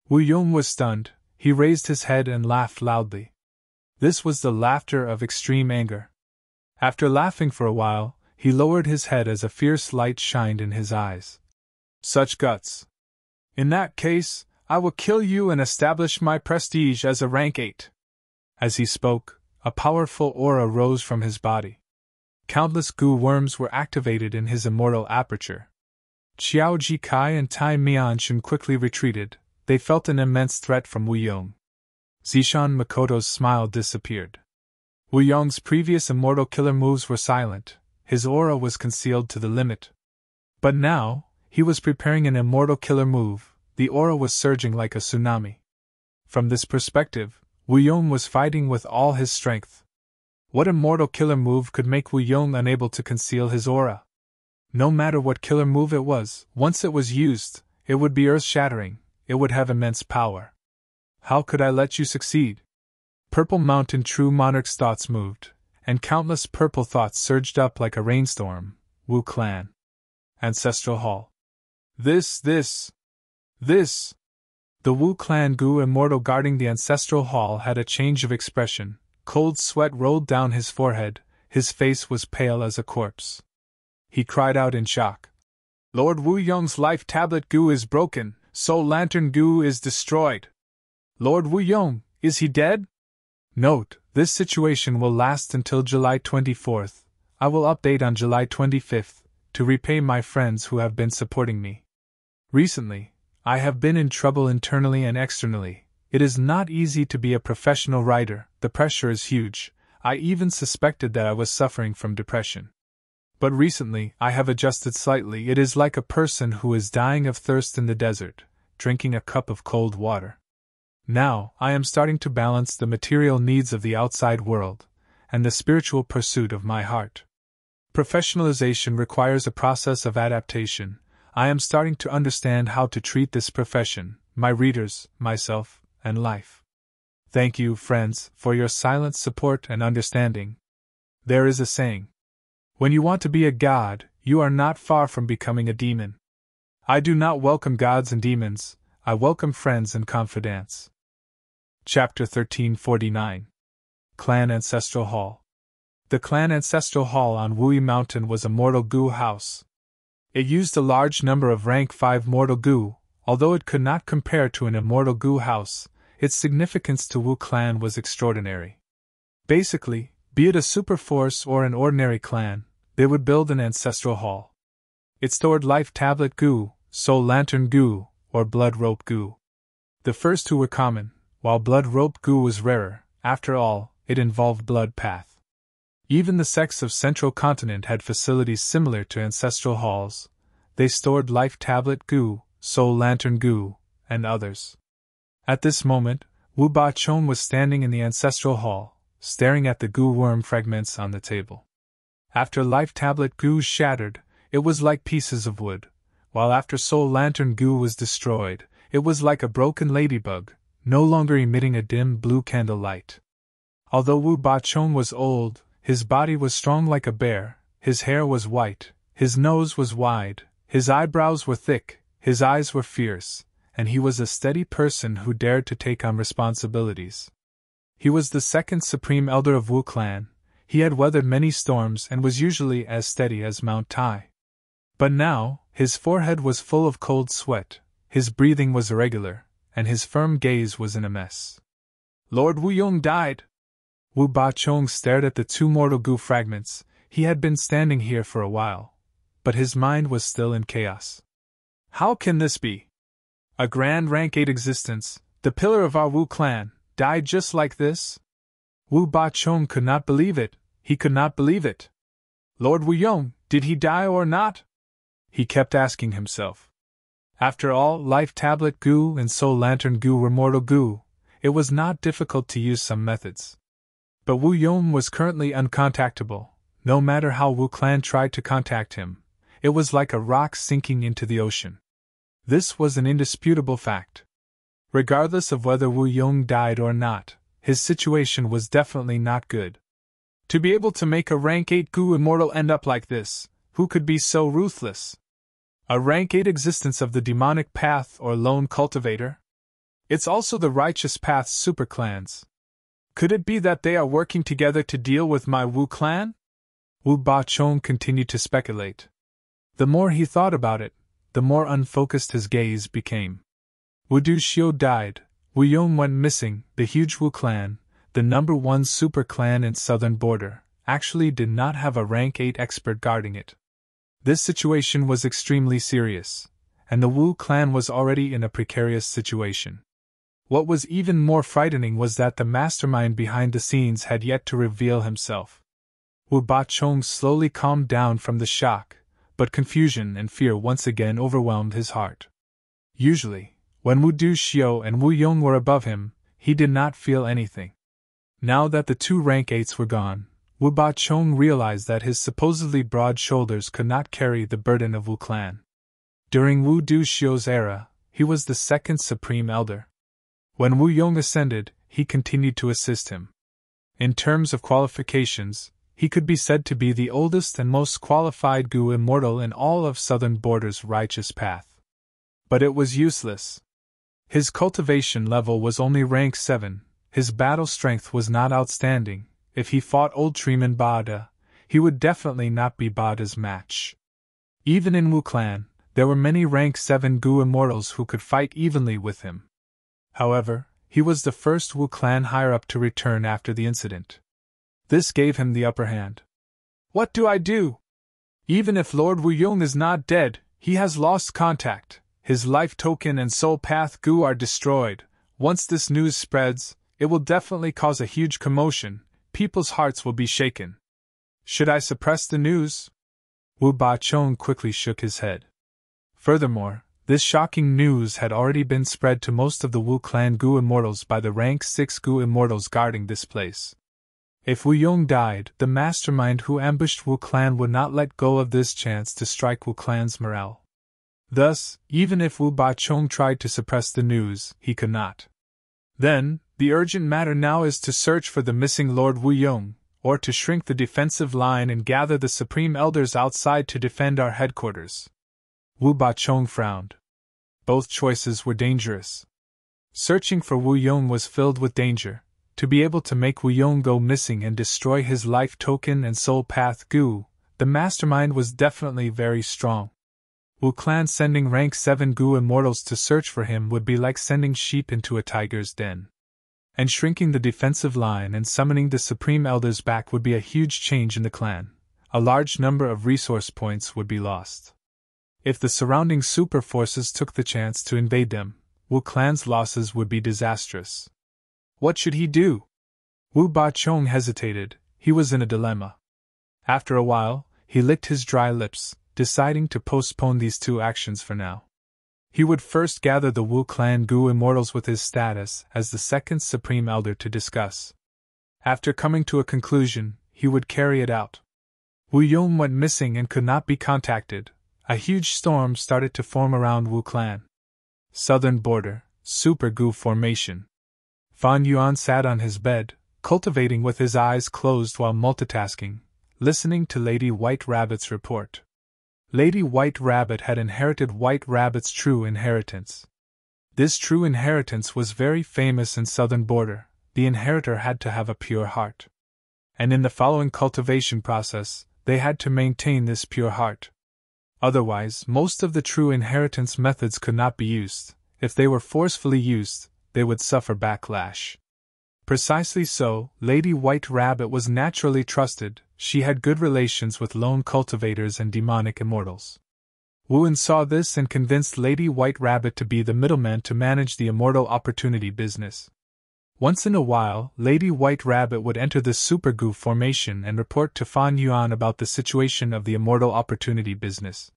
[SPEAKER 1] Wu Yong was stunned. He raised his head and laughed loudly. This was the laughter of extreme anger. After laughing for a while, he lowered his head as a fierce light shined in his eyes. Such guts. In that case, I will kill you and establish my prestige as a rank 8. As he spoke, a powerful aura rose from his body. Countless Gu worms were activated in his immortal aperture. Xiao Jikai and Tai Mianshan quickly retreated. They felt an immense threat from Wu Yong. Zishan Mikoto's smile disappeared. Wu Yong's previous immortal killer moves were silent. His aura was concealed to the limit. But now, he was preparing an immortal killer move. The aura was surging like a tsunami. From this perspective, Wu Yong was fighting with all his strength. What immortal killer move could make Wu Yong unable to conceal his aura? No matter what killer move it was, once it was used, it would be earth-shattering. It would have immense power. How could I let you succeed? Purple Mountain True Monarch's thoughts moved, and countless purple thoughts surged up like a rainstorm. Wu clan. Ancestral Hall. This. The Wu clan Gu immortal guarding the Ancestral Hall had a change of expression. Cold sweat rolled down his forehead. His face was pale as a corpse. He cried out in shock. Lord Wu Yong's life tablet Gu is broken. Soul Lantern Gu is destroyed. Lord Wu Yong, is he dead? Note, this situation will last until July 24th. I will update on July 25th, to repay my friends who have been supporting me. Recently, I have been in trouble internally and externally. It is not easy to be a professional writer, the pressure is huge. I even suspected that I was suffering from depression. But recently, I have adjusted slightly. It is like a person who is dying of thirst in the desert, drinking a cup of cold water. Now, I am starting to balance the material needs of the outside world, and the spiritual pursuit of my heart. Professionalization requires a process of adaptation. I am starting to understand how to treat this profession. my readers, myself, and life. Thank you, friends, for your silent support and understanding. There is a saying. When you want to be a god, you are not far from becoming a demon. I do not welcome gods and demons, I welcome friends and confidants. Chapter 1349. Clan Ancestral Hall. The Clan Ancestral Hall on Wui Mountain was a mortal goo house. It used a large number of rank 5 mortal goo, although it could not compare to an immortal goo house. Its significance to Wu clan was extraordinary. Basically, be it a super force or an ordinary clan, they would build an ancestral hall. It stored life tablet goo, soul lantern goo, or blood rope goo. The first two were common, while blood rope goo was rarer. After all, it involved blood path. Even the sects of Central Continent had facilities similar to ancestral halls. They stored life tablet goo, soul lantern goo, and others. At this moment, Wu Ba Chong was standing in the ancestral hall, staring at the goo worm fragments on the table. After life tablet goo shattered, it was like pieces of wood, while after soul lantern goo was destroyed, it was like a broken ladybug, no longer emitting a dim blue candle light. Although Wu Ba Chong was old, his body was strong like a bear, his hair was white, his nose was wide, his eyebrows were thick, his eyes were fierce, and he was a steady person who dared to take on responsibilities. He was the second supreme elder of Wu clan. He had weathered many storms and was usually as steady as Mount Tai. But now, his forehead was full of cold sweat, his breathing was irregular, and his firm gaze was in a mess. Lord Wu Yong died. Wu Ba Chong stared at the two mortal goo fragments. He had been standing here for a while, but his mind was still in chaos. How can this be? A grand rank 8 existence, the pillar of our Wu clan, died just like this? Wu Ba Chong could not believe it, he could not believe it. Lord Wu Yong, did he die or not? He kept asking himself. After all, life tablet goo and soul lantern goo were mortal goo. It was not difficult to use some methods. But Wu Yong was currently uncontactable. No matter how Wu clan tried to contact him, it was like a rock sinking into the ocean. This was an indisputable fact. Regardless of whether Wu Yong died or not, his situation was definitely not good. To be able to make a rank 8 goo immortal end up like this, who could be so ruthless? A rank 8 existence of the demonic path or lone cultivator? It's also the righteous path's superclans. Could it be that they are working together to deal with my Wu clan? Wu Ba Chong continued to speculate. The more he thought about it, the more unfocused his gaze became. Wu Du Xiu died, Wu Yong went missing. The huge Wu clan, the number 1 super clan in southern border, actually did not have a rank 8 expert guarding it. This situation was extremely serious, and the Wu clan was already in a precarious situation. What was even more frightening was that the mastermind behind the scenes had yet to reveal himself. Wu Ba Chong slowly calmed down from the shock, but confusion and fear once again overwhelmed his heart. Usually, when Wu Du Xiu and Wu Yong were above him, he did not feel anything. Now that the two rank 8s were gone, Wu Ba Chong realized that his supposedly broad shoulders could not carry the burden of Wu clan. During Wu Du Xiu's era, he was the second supreme elder. When Wu Yong ascended, he continued to assist him. In terms of qualifications, he could be said to be the oldest and most qualified goo immortal in all of Southern Border's righteous path. But it was useless. His cultivation level was only rank 7, his battle strength was not outstanding. If he fought old Treeman Bada, he would definitely not be Bada's match. Even in Wu clan, there were many rank 7 goo immortals who could fight evenly with him. However, he was the first Wu clan higher-up to return after the incident. This gave him the upper hand. What do I do? Even if Lord Wu Yong is not dead, he has lost contact. His life token and soul path goo are destroyed. Once this news spreads, it will definitely cause a huge commotion. People's hearts will be shaken. Should I suppress the news? Wu Ba Chong quickly shook his head. Furthermore, this shocking news had already been spread to most of the Wu clan goo immortals by the rank 6 goo immortals guarding this place. If Wu Yong died, the mastermind who ambushed Wu clan would not let go of this chance to strike Wu clan's morale. Thus, even if Wu Ba-chung tried to suppress the news, he could not. Then, the urgent matter now is to search for the missing Lord Wu Yong, or to shrink the defensive line and gather the supreme elders outside to defend our headquarters. Wu Ba-chung frowned. Both choices were dangerous. Searching for Wu Yong was filled with danger. To be able to make Wu Yong go missing and destroy his life token and soul path Gu, the mastermind was definitely very strong. Wu clan sending rank 7 Gu immortals to search for him would be like sending sheep into a tiger's den. And shrinking the defensive line and summoning the supreme elders back would be a huge change in the clan. A large number of resource points would be lost. If the surrounding super forces took the chance to invade them, Wu clan's losses would be disastrous. What should he do? Wu Ba-chung hesitated. He was in a dilemma. After a while, he licked his dry lips, deciding to postpone these two actions for now. He would first gather the Wu clan Gu immortals with his status as the second supreme elder to discuss. After coming to a conclusion, he would carry it out. Wu Yong went missing and could not be contacted. A huge storm started to form around Wu clan. Southern border, Super Gu formation. Fan Yuan sat on his bed, cultivating with his eyes closed while multitasking, listening to Lady White Rabbit's report. Lady White Rabbit had inherited White Rabbit's true inheritance. This true inheritance was very famous in Southern border. The inheritor had to have a pure heart. And in the following cultivation process, they had to maintain this pure heart. Otherwise, most of the true inheritance methods could not be used. If they were forcefully used, they would suffer backlash. Precisely so, Lady White Rabbit was naturally trusted. She had good relations with lone cultivators and demonic immortals. Wu saw this and convinced Lady White Rabbit to be the middleman to manage the immortal opportunity business. Once in a while, Lady White Rabbit would enter the Super Gu formation and report to Fan Yuan about the situation of the immortal opportunity business.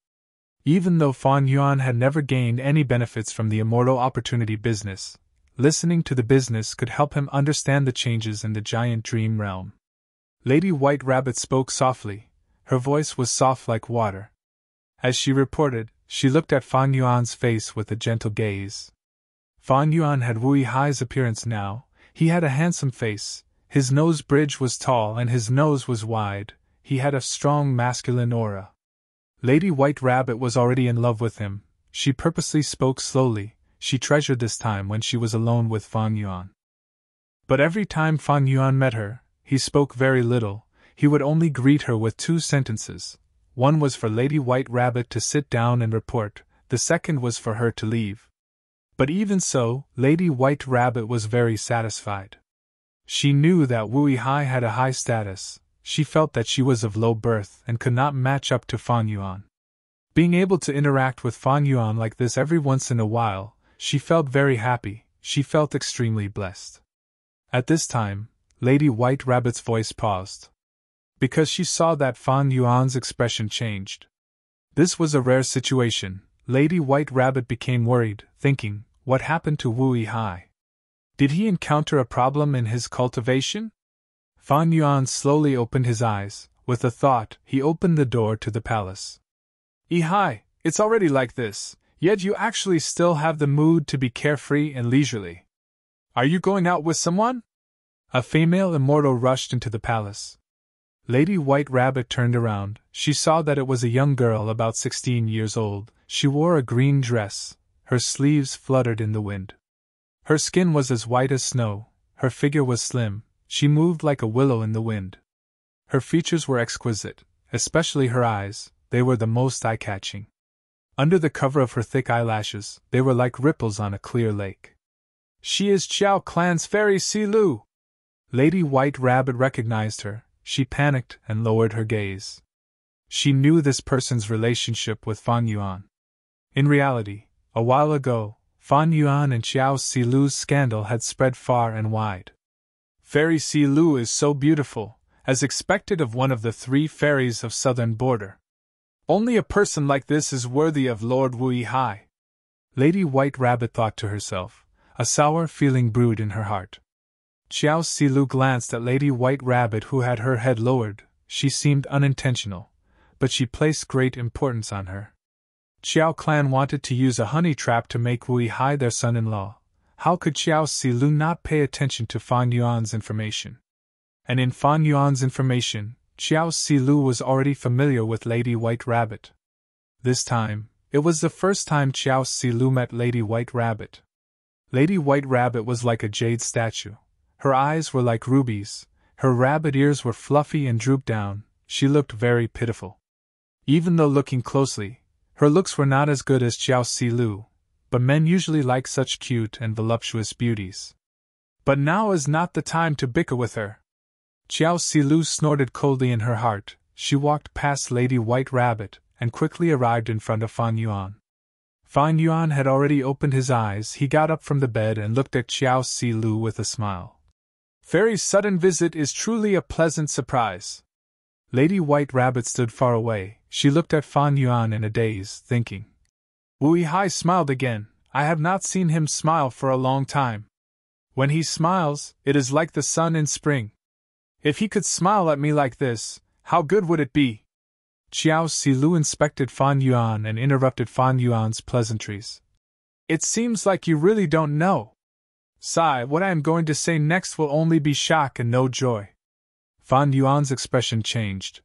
[SPEAKER 1] Even though Fan Yuan had never gained any benefits from the immortal opportunity business, listening to the business could help him understand the changes in the giant dream realm. Lady White Rabbit spoke softly. Her voice was soft like water. As she reported, she looked at Fan Yuan's face with a gentle gaze. Fan Yuan had Wu Yihai's appearance now. He had a handsome face, his nose bridge was tall and his nose was wide, he had a strong masculine aura. Lady White Rabbit was already in love with him. She purposely spoke slowly. She treasured this time when she was alone with Fan Yuan. But every time Fan Yuan met her, he spoke very little. He would only greet her with 2 sentences. One was for Lady White Rabbit to sit down and report, the second was for her to leave. But even so, Lady White Rabbit was very satisfied. She knew that Wu Yihai had a high status. She felt that she was of low birth and could not match up to Fan Yuan. Being able to interact with Fan Yuan like this every once in a while, she felt very happy. She felt extremely blessed. At this time, Lady White Rabbit's voice paused. Because she saw that Fan Yuan's expression changed. This was a rare situation. Lady White Rabbit became worried, thinking, what happened to Wu Yihai? Did he encounter a problem in his cultivation? Fan Yuan slowly opened his eyes. With a thought, he opened the door to the palace. Yihai, it's already like this, yet you actually still have the mood to be carefree and leisurely. Are you going out with someone? A female immortal rushed into the palace. Lady White Rabbit turned around. She saw that it was a young girl about 16 years old. She wore a green dress. Her sleeves fluttered in the wind. Her skin was as white as snow. Her figure was slim. She moved like a willow in the wind. Her features were exquisite, especially her eyes. They were the most eye-catching. Under the cover of her thick eyelashes, they were like ripples on a clear lake. She is Qiao Clan's fairy Silu! Lady White Rabbit recognized her. She panicked and lowered her gaze. She knew this person's relationship with Fan Yuan. In reality, a while ago, Fan Yuan and Qiao Silu's scandal had spread far and wide. Fairy Silu is so beautiful, as expected of one of the 3 fairies of Southern border. Only a person like this is worthy of Lord Wu Yihai. Lady White Rabbit thought to herself. A sour feeling brewed in her heart. Qiao Silu glanced at Lady White Rabbit, who had her head lowered. She seemed unintentional, but she placed great importance on her. Xiao clan wanted to use a honey trap to make Wu Yihai their son-in-law. How could Xiao Silu not pay attention to Fan Yuan's information? And in Fan Yuan's information, Xiao Silu was already familiar with Lady White Rabbit. This time, it was the first time Xiao Silu met Lady White Rabbit. Lady White Rabbit was like a jade statue. Her eyes were like rubies, her rabbit ears were fluffy and drooped down, she looked very pitiful. Even though looking closely, her looks were not as good as Xiao Silu, but men usually like such cute and voluptuous beauties. But now is not the time to bicker with her. Xiao Silu snorted coldly in her heart. She walked past Lady White Rabbit and quickly arrived in front of Fan Yuan. Fan Yuan had already opened his eyes. He got up from the bed and looked at Xiao Silu with a smile. Fairy's sudden visit is truly a pleasant surprise. Lady White Rabbit stood far away. She looked at Fan Yuan in a daze, thinking. Wu Yihai smiled again. I have not seen him smile for a long time. When he smiles, it is like the sun in spring. If he could smile at me like this, how good would it be? Xiao Silu inspected Fan Yuan and interrupted Fan Yuan's pleasantries. It seems like you really don't know. Sigh, what I am going to say next will only be shock and no joy. Fan Yuan's expression changed.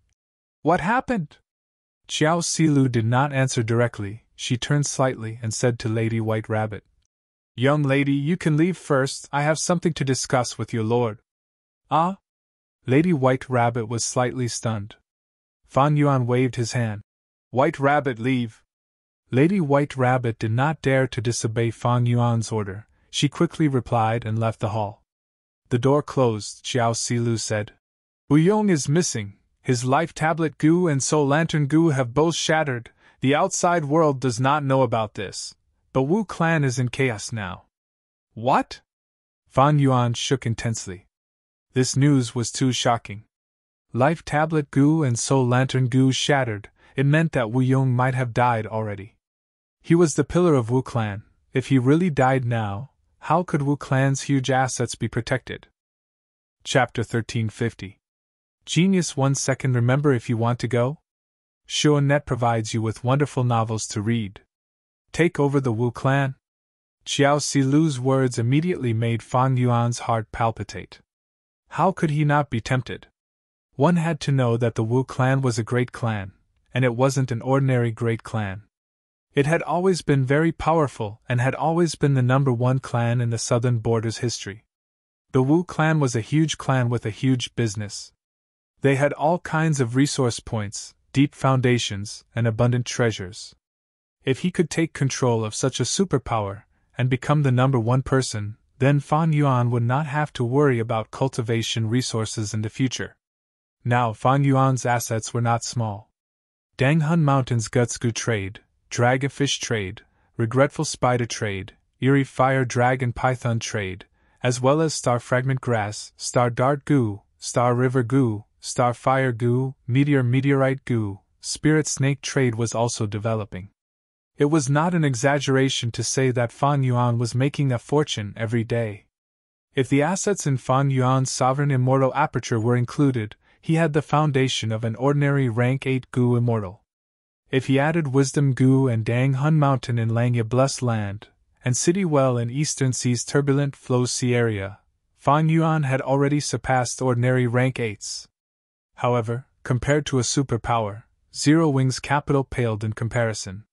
[SPEAKER 1] What happened? Xiao Silu did not answer directly. She turned slightly and said to Lady White Rabbit, Young lady, you can leave first. I have something to discuss with your lord. Ah? Lady White Rabbit was slightly stunned. Fan Yuan waved his hand. White Rabbit, leave. Lady White Rabbit did not dare to disobey Fan Yuan's order. She quickly replied and left the hall. The door closed. Xiao Silu said, Wu Yong is missing. His life tablet goo and soul lantern goo have both shattered. The outside world does not know about this, but Wu clan is in chaos now. What? Fan Yuan shook intensely. This news was too shocking. Life tablet goo and soul lantern goo shattered. It meant that Wu Yong might have died already. He was the pillar of Wu clan. If he really died now, how could Wu clan's huge assets be protected? Chapter 1350. Genius 1 second. Remember, if you want to go? Shuonet provides you with wonderful novels to read. Take over the Wu clan? Xiao Silu's words immediately made Fan Yuan's heart palpitate. How could he not be tempted? One had to know that the Wu clan was a great clan, and it wasn't an ordinary great clan. It had always been very powerful and had always been the #1 clan in the southern borders history. The Wu clan was a huge clan with a huge business. They had all kinds of resource points, deep foundations, and abundant treasures. If he could take control of such a superpower and become the #1 person, then Fan Yuan would not have to worry about cultivation resources in the future. Now Fan Yuan's assets were not small. Danghun Mountains Gutsgu trade, Dragonfish trade, Regretful Spider trade, Eerie Fire Dragon Python trade, as well as Star Fragment Grass, Star Dart Goo, Star River Goo, Star Fire Goo, Meteorite Goo, Spirit Snake trade was also developing. It was not an exaggeration to say that Fan Yuan was making a fortune every day. If the assets in Fan Yuan's sovereign immortal aperture were included, he had the foundation of an ordinary rank 8 Goo immortal. If he added Wisdom Goo and Danghun Mountain in Langya Blessed Land, and City Well in Eastern Sea's Turbulent Flows Sea area, Fan Yuan had already surpassed ordinary rank 8s. However, compared to a superpower, Zero Wing's capital paled in comparison.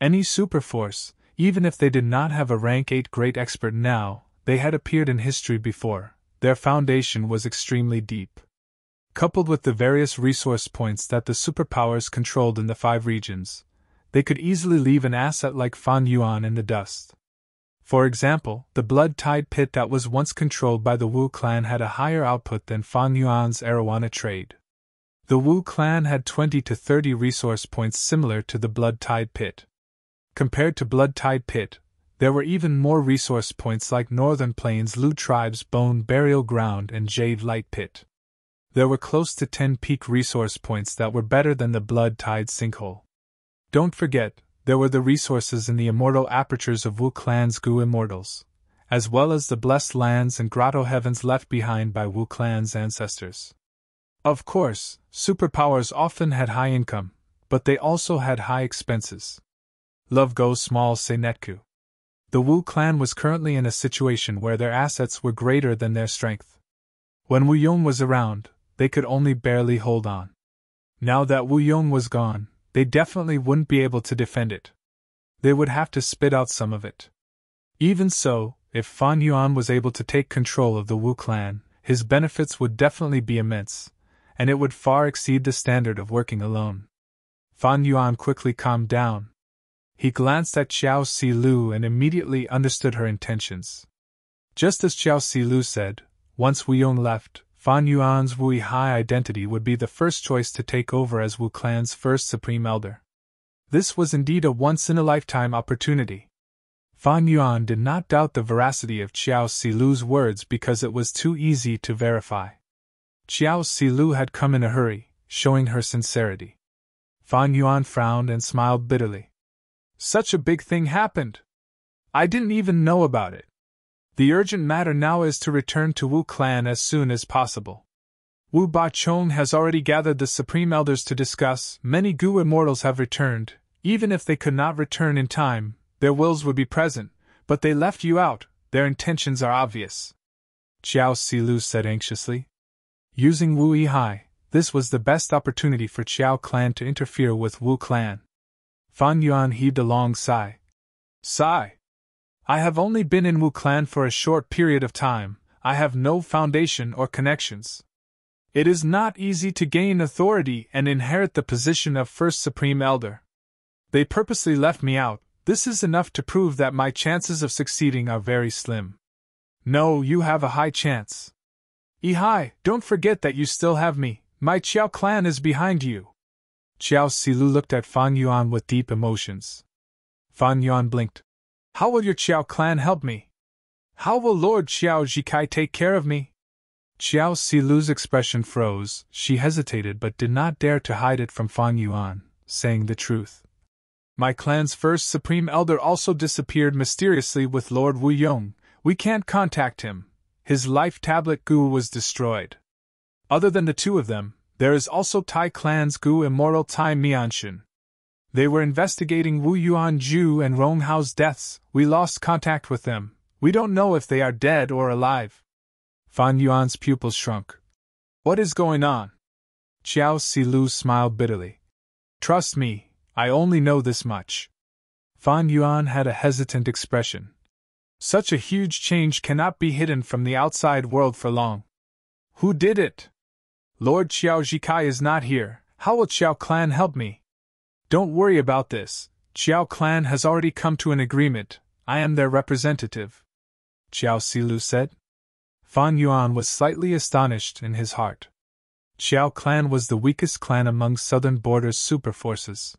[SPEAKER 1] Any superforce, even if they did not have a rank 8 great expert now, they had appeared in history before. Their foundation was extremely deep. Coupled with the various resource points that the superpowers controlled in the 5 regions, they could easily leave an asset like Fan Yuan in the dust. For example, the Blood Tide Pit that was once controlled by the Wu clan had a higher output than Fan Yuan's Arowana trade. The Wu clan had 20 to 30 resource points similar to the Blood Tide Pit. Compared to Blood Tide Pit, there were even more resource points like Northern Plains Lu Tribe's Bone Burial Ground and Jade Light Pit. There were close to 10 peak resource points that were better than the Blood Tide Sinkhole. Don't forget, there were the resources in the immortal apertures of Wu clan's Goo Immortals, as well as the blessed lands and grotto heavens left behind by Wu clan's ancestors. Of course, superpowers often had high income, but they also had high expenses. Love goes small, say Netku. The Wu clan was currently in a situation where their assets were greater than their strength. When Wu Yong was around, they could only barely hold on. Now that Wu Yong was gone, they definitely wouldn't be able to defend it. They would have to spit out some of it. Even so, if Fan Yuan was able to take control of the Wu clan, his benefits would definitely be immense, and it would far exceed the standard of working alone. Fan Yuan quickly calmed down. He glanced at Xiao Silu and immediately understood her intentions. Just as Xiao Silu said, once Wu Yong left, Fan Yuan's Wu Hai identity would be the first choice to take over as Wu clan's first supreme elder. This was indeed a once-in-a-lifetime opportunity. Fan Yuan did not doubt the veracity of Xiao Silu's words because it was too easy to verify. Xiao Silu had come in a hurry, showing her sincerity. Fan Yuan frowned and smiled bitterly. Such a big thing happened. I didn't even know about it. The urgent matter now is to return to Wu clan as soon as possible. Wu Bachong has already gathered the supreme elders to discuss. Many Gu immortals have returned. Even if they could not return in time, their wills would be present, but they left you out. Their intentions are obvious. Xiao Silu said anxiously. Using Wu Yihai, this was the best opportunity for Qiao clan to interfere with Wu clan. Fan Yuan heaved a long sigh. Sigh. I have only been in Wu clan for a short period of time. I have no foundation or connections. It is not easy to gain authority and inherit the position of first supreme elder. They purposely left me out. This is enough to prove that my chances of succeeding are very slim. No, you have a high chance. Yihai, don't forget that you still have me. My Qiao clan is behind you. Xiao Silu looked at Fan Yuan with deep emotions. Fan Yuan blinked. How will your Qiao clan help me? How will Lord Xiao Jikai take care of me? Xiao Silu's expression froze. She hesitated but did not dare to hide it from Fan Yuan, saying the truth. My clan's first supreme elder also disappeared mysteriously with Lord Wu Yong. We can't contact him. His life tablet Gu was destroyed. Other than the two of them, there is also Tai clan's Gu immortal Tai Mianshin. They were investigating Wu Yuanju and Rong Hao's deaths. We lost contact with them. We don't know if they are dead or alive. Fan Yuan's pupils shrunk. What is going on? Xiao Silu smiled bitterly. Trust me, I only know this much. Fan Yuan had a hesitant expression. Such a huge change cannot be hidden from the outside world for long. Who did it? Lord Xiao Jikai is not here. How will Qiao clan help me? Don't worry about this. Qiao clan has already come to an agreement. I am their representative. Xiao Silu said. Fan Yuan was slightly astonished in his heart. Qiao clan was the weakest clan among southern borders super forces.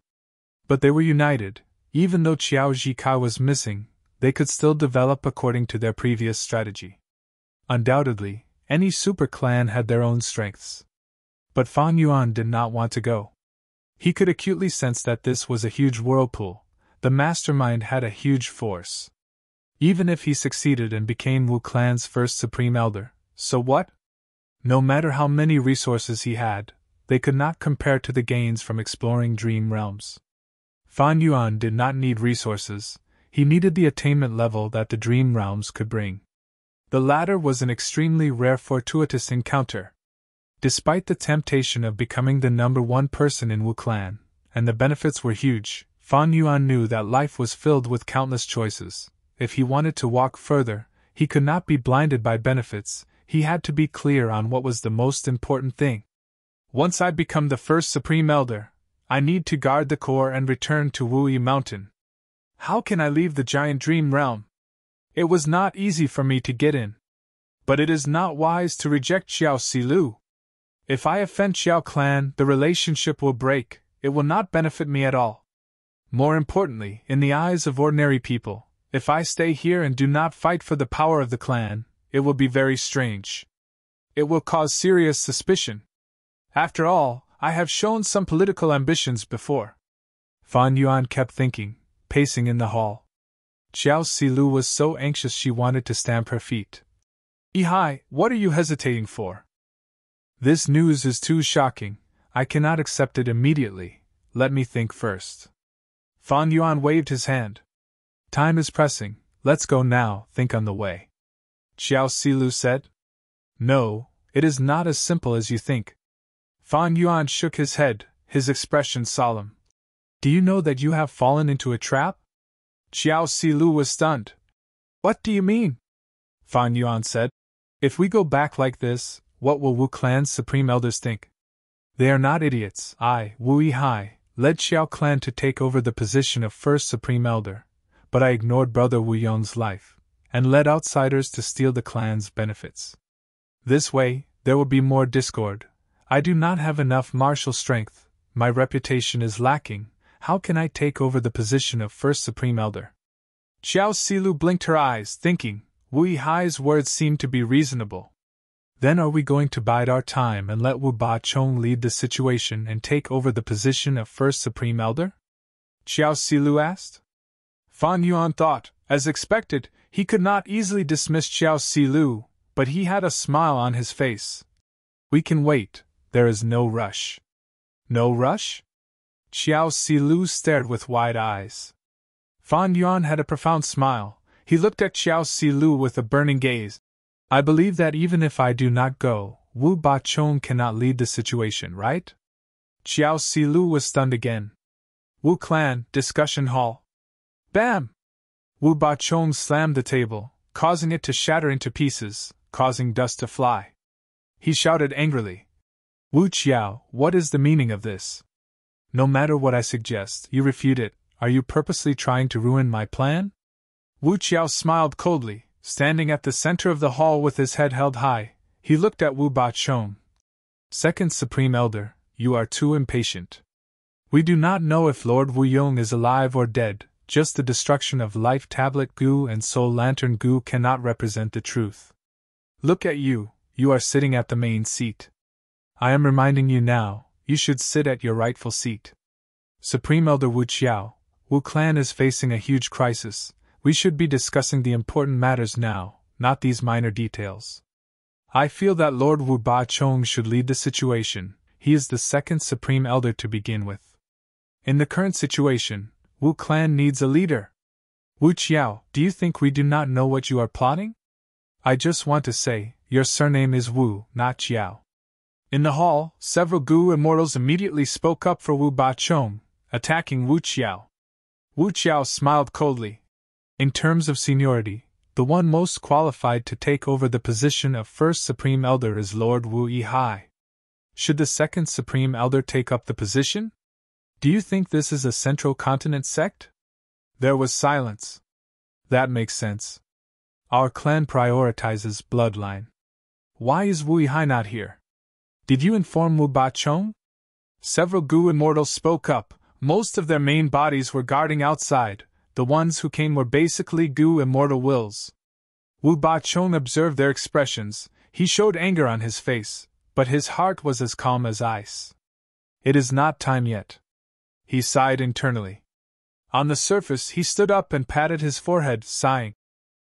[SPEAKER 1] But they were united. Even though Qiao Jikai was missing, they could still develop according to their previous strategy. Undoubtedly, any super clan had their own strengths. But Fan Yuan did not want to go. He could acutely sense that this was a huge whirlpool. The mastermind had a huge force. Even if he succeeded and became Wu clan's first supreme elder, so what? No matter how many resources he had, they could not compare to the gains from exploring dream realms. Fan Yuan did not need resources. He needed the attainment level that the dream realms could bring. The latter was an extremely rare fortuitous encounter. Despite the temptation of becoming the number one person in Wu clan, and the benefits were huge, Fan Yuan knew that life was filled with countless choices. If he wanted to walk further, he could not be blinded by benefits. He had to be clear on what was the most important thing. Once I become the first supreme elder, I need to guard the core and return to Wuyi Mountain. How can I leave the giant dream realm? It was not easy for me to get in. But it is not wise to reject Xiao Silu. If I offend Qiao clan, the relationship will break. It will not benefit me at all. More importantly, in the eyes of ordinary people, if I stay here and do not fight for the power of the clan, it will be very strange. It will cause serious suspicion. After all, I have shown some political ambitions before. Fan Yuan kept thinking, pacing in the hall. Xiao Silu was so anxious she wanted to stamp her feet. Yihai, what are you hesitating for? This news is too shocking. I cannot accept it immediately. Let me think first. Fan Yuan waved his hand. Time is pressing, let's go now, think on the way. Xiao Silu said. No, it is not as simple as you think. Fan Yuan shook his head, his expression solemn. Do you know that you have fallen into a trap? Xiao Silu was stunned. What do you mean? Fan Yuan said. If we go back like this, what will Wu Clan's supreme elders think? They are not idiots. I, Wu Yihai, led Xiao Clan to take over the position of first supreme elder, but I ignored brother Wu Yong's life, and led outsiders to steal the clan's benefits. This way, there will be more discord. I do not have enough martial strength, my reputation is lacking. How can I take over the position of first supreme elder? Xiao Silu blinked her eyes, thinking, Wu Yihai's words seemed to be reasonable. Then are we going to bide our time and let Wu Bachong lead the situation and take over the position of first supreme elder? Xiao Silu asked. Fan Yuan thought, as expected, he could not easily dismiss Xiao Silu, but he had a smile on his face. We can wait, there is no rush. No rush? Xiao Silu stared with wide eyes. Fan Yuan had a profound smile. He looked at Xiao Silu with a burning gaze. I believe that even if I do not go, Wu Bachong cannot lead the situation, right? Xiao Silu was stunned again. Wu Clan, discussion hall. Bam! Wu Bachong slammed the table, causing it to shatter into pieces, causing dust to fly. He shouted angrily. Wu Qiao, what is the meaning of this? No matter what I suggest, you refute it. Are you purposely trying to ruin my plan? Wu Qiao smiled coldly, standing at the center of the hall with his head held high. He looked at Wu Bachong. Second Supreme Elder, you are too impatient. We do not know if Lord Wu Yong is alive or dead. Just the destruction of Life Tablet Gu and Soul Lantern Gu cannot represent the truth. Look at you, you are sitting at the main seat. I am reminding you now, you should sit at your rightful seat. Supreme Elder Wu Qiao, Wu Clan is facing a huge crisis. We should be discussing the important matters now, not these minor details. I feel that Lord Wu Bachong should lead the situation. He is the second Supreme Elder to begin with. In the current situation, Wu Clan needs a leader. Wu Qiao, do you think we do not know what you are plotting? I just want to say, your surname is Wu, not Qiao. In the hall, several Gu immortals immediately spoke up for Wu Bachong, attacking Wu Qiao. Wu Qiao smiled coldly. In terms of seniority, the one most qualified to take over the position of first Supreme Elder is Lord Wu Yihai. Should the second Supreme Elder take up the position? Do you think this is a Central Continent sect? There was silence. That makes sense. Our clan prioritizes bloodline. Why is Wu Yihai not here? Did you inform Wu Bachong? Several Gu immortals spoke up. Most of their main bodies were guarding outside. The ones who came were basically Gu immortal wills. Wu Bachong observed their expressions. He showed anger on his face, but his heart was as calm as ice. It is not time yet. He sighed internally. On the surface, he stood up and patted his forehead, sighing.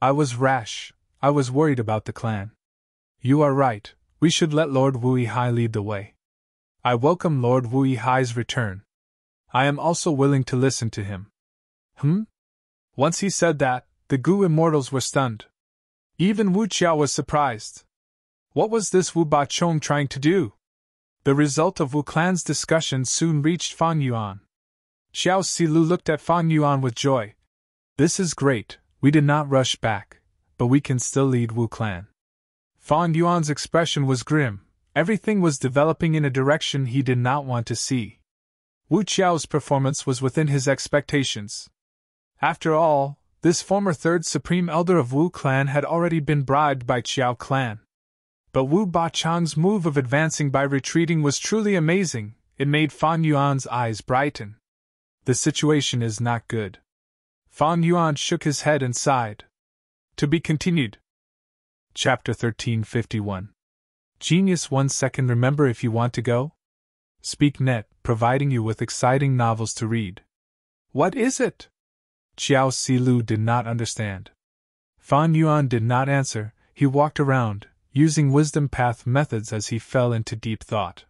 [SPEAKER 1] I was rash. I was worried about the clan. You are right. We should let Lord Wu Yihai lead the way. I welcome Lord Wu Yihai's return. I am also willing to listen to him. Once he said that, the Gu immortals were stunned. Even Wu Qiao was surprised. What was this Wu Bachong trying to do? The result of Wu Clan's discussion soon reached Fan Yuan. Xiao Silu looked at Fan Yuan with joy. This is great, we did not rush back, but we can still lead Wu Clan. Fan Yuan's expression was grim. Everything was developing in a direction he did not want to see. Wu Qiao's performance was within his expectations. After all, this former third Supreme Elder of Wu Clan had already been bribed by Qiao Clan. But Wu Bachong's move of advancing by retreating was truly amazing. It made Fan Yuan's eyes brighten. The situation is not good. Fan Yuan shook his head and sighed. To be continued. Chapter 1351. Genius 1 second. Remember, if you want to go? SpeakNet, providing you with exciting novels to read. What is it? Xiao Silu did not understand. Fan Yuan did not answer. He walked around, using wisdom path methods as he fell into deep thought.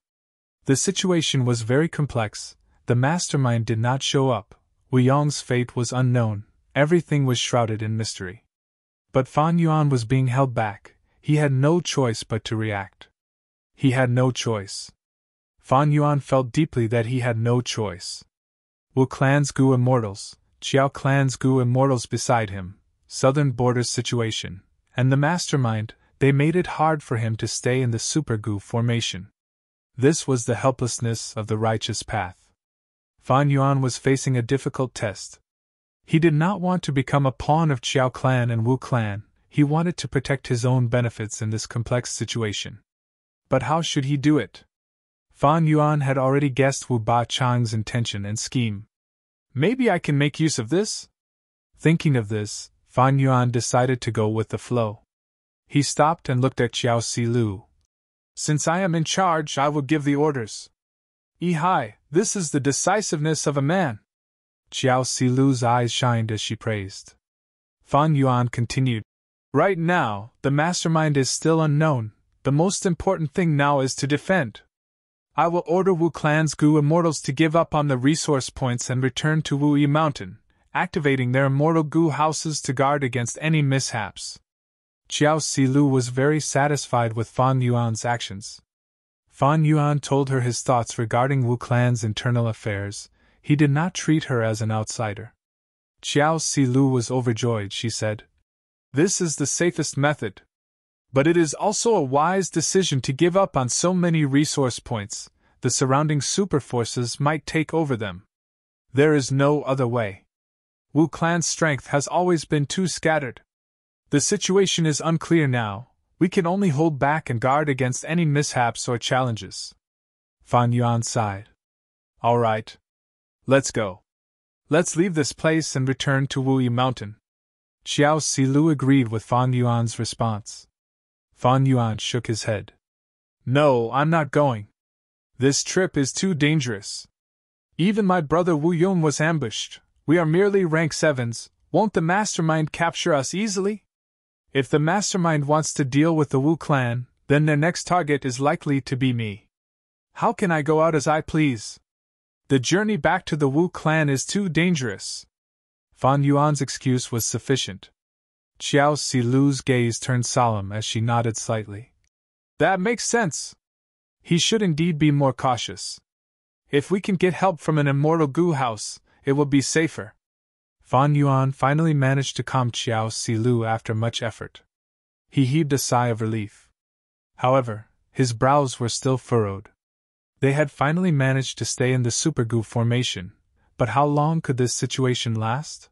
[SPEAKER 1] The situation was very complex. The mastermind did not show up. Wu Yong's fate was unknown, everything was shrouded in mystery. But Fan Yuan was being held back, he had no choice but to react. He had no choice. Fan Yuan felt deeply that he had no choice. Wu clan's Gu immortals, Qiao clan's Gu immortals beside him, southern borders situation, and the mastermind, they made it hard for him to stay in the Super Gu formation. This was the helplessness of the righteous path. Fan Yuan was facing a difficult test. He did not want to become a pawn of Qiao clan and Wu clan, he wanted to protect his own benefits in this complex situation. But how should he do it? Fan Yuan had already guessed Wu Ba Chang's intention and scheme. Maybe I can make use of this? Thinking of this, Fan Yuan decided to go with the flow. He stopped and looked at Xiao Silu. Since I am in charge, I will give the orders. Hai, this is the decisiveness of a man. Xiao Silu's eyes shined as she praised. Fan Yuan continued. Right now, the mastermind is still unknown. The most important thing now is to defend. I will order Wu clan's Gu immortals to give up on the resource points and return to Wu Yi Mountain, activating their immortal Gu houses to guard against any mishaps. Xiao Silu was very satisfied with Fan Yuan's actions. Fan Yuan told her his thoughts regarding Wu clan's internal affairs. He did not treat her as an outsider. Xiao Silu was overjoyed, she said. This is the safest method. But it is also a wise decision to give up on so many resource points, the surrounding super forces might take over them. There is no other way. Wu clan's strength has always been too scattered. The situation is unclear now, we can only hold back and guard against any mishaps or challenges. Fan Yuan sighed. All right. Let's go. Let's leave this place and return to Wu Yi Mountain. Xiao Silu agreed with Fan Yuan's response. Fan Yuan shook his head. No, I'm not going. This trip is too dangerous. Even my brother Wu Yong was ambushed. We are merely rank 7s, won't the mastermind capture us easily? If the mastermind wants to deal with the Wu clan, then their next target is likely to be me. How can I go out as I please? The journey back to the Wu clan is too dangerous. Fan Yuan's excuse was sufficient. Xiao Silu's gaze turned solemn as she nodded slightly. That makes sense. He should indeed be more cautious. If we can get help from an immortal Gu house, it will be safer. Fan Yuan finally managed to calm Xiao Silu after much effort. He heaved a sigh of relief. However, his brows were still furrowed. They had finally managed to stay in the Super Gu formation, but how long could this situation last?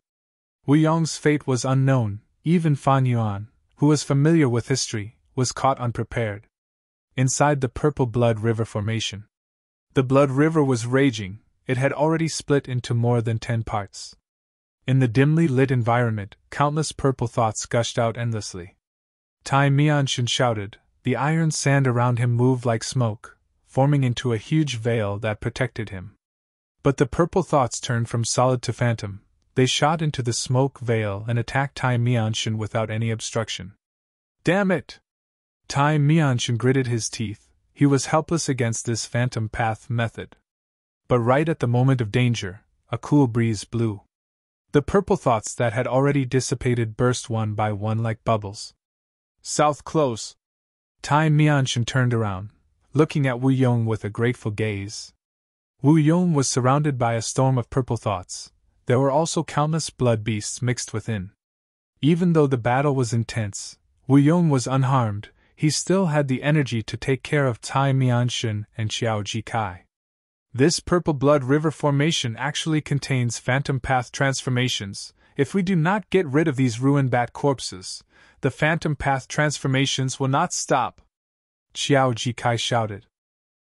[SPEAKER 1] Wu Yong's fate was unknown. Even Fan Yuan, who was familiar with history, was caught unprepared. Inside the Purple Blood River formation. The Blood River was raging, it had already split into more than 10 parts. In the dimly lit environment, countless purple thoughts gushed out endlessly. Tai Mianshan shouted, the iron sand around him moved like smoke, forming into a huge veil that protected him. But the purple thoughts turned from solid to phantom. They shot into the smoke veil and attacked Tai Mianshan without any obstruction. Damn it! Tai Mianshan gritted his teeth, he was helpless against this phantom path method. But right at the moment of danger, a cool breeze blew. The purple thoughts that had already dissipated burst one by one like bubbles. South close! Tai Mianshan turned around, looking at Wu Yong with a grateful gaze. Wu Yong was surrounded by a storm of purple thoughts. There were also countless blood beasts mixed within. Even though the battle was intense, Wu Yong was unharmed, he still had the energy to take care of Tai Mianshan and Xiao Jikai. This Purple Blood River formation actually contains phantom path transformations. If we do not get rid of these ruined bat corpses, the phantom path transformations will not stop. Xiao Jikai shouted.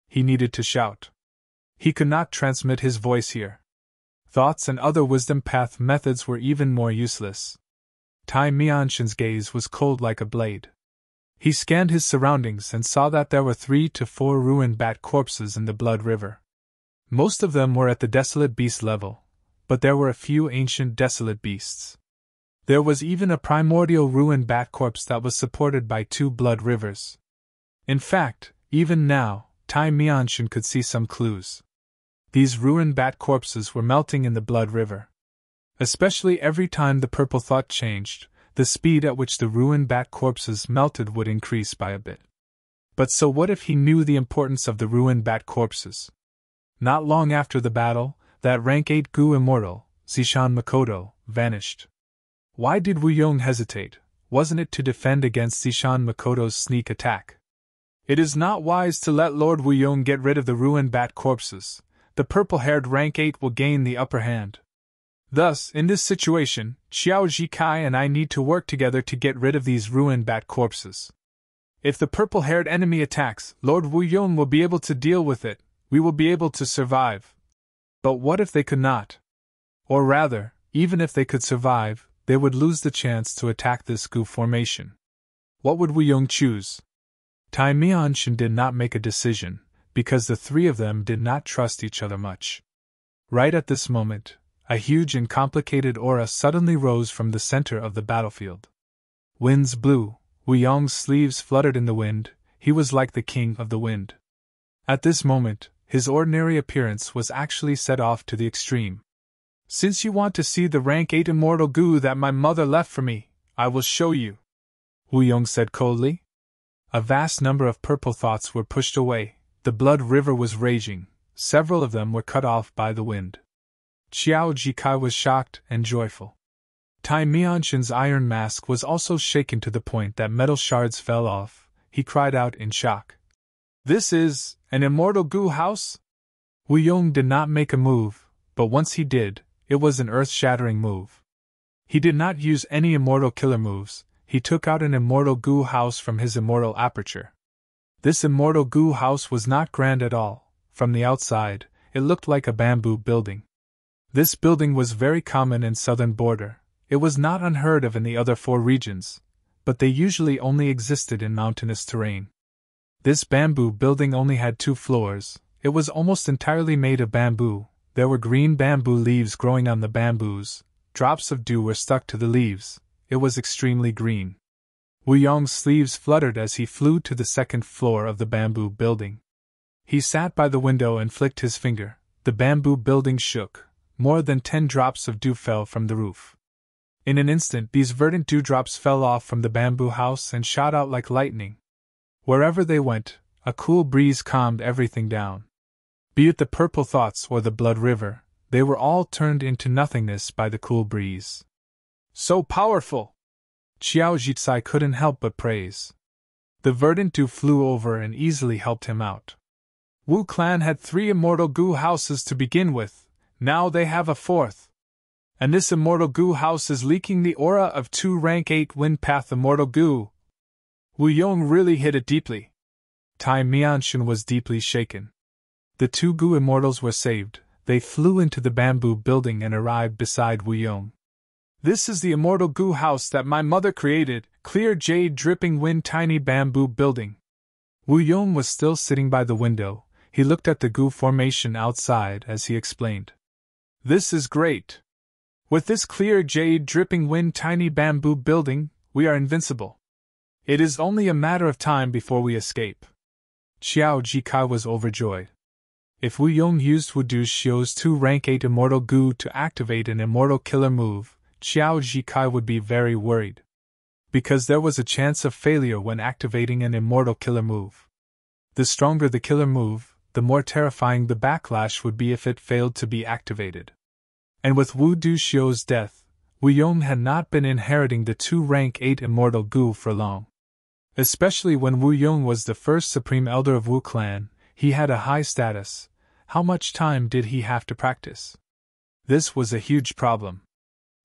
[SPEAKER 1] He needed to shout. He could not transmit his voice here. Thoughts and other wisdom path methods were even more useless. Tai Mianshan's gaze was cold like a blade. He scanned his surroundings and saw that there were 3 to 4 ruined bat corpses in the Blood River. Most of them were at the desolate beast level, but there were a few ancient desolate beasts. There was even a primordial ruined bat corpse that was supported by 2 blood rivers. In fact, even now, Tai Mianshan could see some clues. These ruined bat corpses were melting in the Blood River. Especially every time the purple thought changed, the speed at which the ruined bat corpses melted would increase by a bit. But so what if he knew the importance of the ruined bat corpses? Not long after the battle, that rank 8 Gu immortal, Zishan Makoto, vanished. Why did Wu Yong hesitate? Wasn't it to defend against Zishan Makoto's sneak attack? It is not wise to let Lord Wu Yong get rid of the ruined bat corpses. The purple-haired rank 8 will gain the upper hand. Thus, in this situation, Xiao Jikai and I need to work together to get rid of these ruined bat corpses. If the purple-haired enemy attacks, Lord Wu Yong will be able to deal with it, we will be able to survive. But what if they could not? Or rather, even if they could survive, they would lose the chance to attack this Gu formation. What would Wu Yong choose? Tai Mianshin did not make a decision, because the three of them did not trust each other much. Right at this moment, a huge and complicated aura suddenly rose from the center of the battlefield. Winds blew, Wu Yong's sleeves fluttered in the wind, he was like the king of the wind. At this moment, his ordinary appearance was actually set off to the extreme. Since you want to see the rank 8 immortal Gu that my mother left for me, I will show you, Wu Yong said coldly. A vast number of purple thoughts were pushed away, the blood river was raging, several of them were cut off by the wind. Xiao Jikai was shocked and joyful. Tai Mianshin's iron mask was also shaken to the point that metal shards fell off, he cried out in shock. This is an immortal Gu house? Wu Yong did not make a move, but once he did, it was an earth-shattering move. He did not use any immortal killer moves, he took out an immortal Gu house from his immortal aperture. This immortal Gu house was not grand at all, from the outside, it looked like a bamboo building. This building was very common in southern border, it was not unheard of in the other 4 regions, but they usually only existed in mountainous terrain. This bamboo building only had 2 floors, it was almost entirely made of bamboo, there were green bamboo leaves growing on the bamboos, drops of dew were stuck to the leaves, it was extremely green. Wu Yong's sleeves fluttered as he flew to the 2nd floor of the bamboo building. He sat by the window and flicked his finger, the bamboo building shook, more than 10 drops of dew fell from the roof. In an instant these verdant dewdrops fell off from the bamboo house and shot out like lightning. Wherever they went, a cool breeze calmed everything down. Be it the purple thoughts or the blood river, they were all turned into nothingness by the cool breeze. So powerful! Xiao Jitsai couldn't help but praise. The verdant dew flew over and easily helped him out. Wu clan had 3 immortal Gu houses to begin with, now they have a 4th. And this immortal Gu house is leaking the aura of 2 rank 8 wind path immortal Gu. Wu Yong really hit it deeply. Tai Mianshin was deeply shaken. The 2 Gu immortals were saved, they flew into the bamboo building and arrived beside Wu Yong. This is the immortal Gu house that my mother created, clear jade dripping wind tiny bamboo building. Wu Yong was still sitting by the window, he looked at the Gu formation outside as he explained. This is great. With this clear jade dripping wind tiny bamboo building, we are invincible. It is only a matter of time before we escape. Xiao Jikai was overjoyed. If Wu Yong used Wu Duxiu's 2 rank 8 immortal Gu to activate an immortal killer move, Xiao Jikai would be very worried. Because there was a chance of failure when activating an immortal killer move. The stronger the killer move, the more terrifying the backlash would be if it failed to be activated. And with Wu Duxiu's death, Wu Yong had not been inheriting the 2 rank 8 immortal Gu for long. Especially when Wu Yong was the first supreme elder of Wu clan, he had a high status. How much time did he have to practice? This was a huge problem.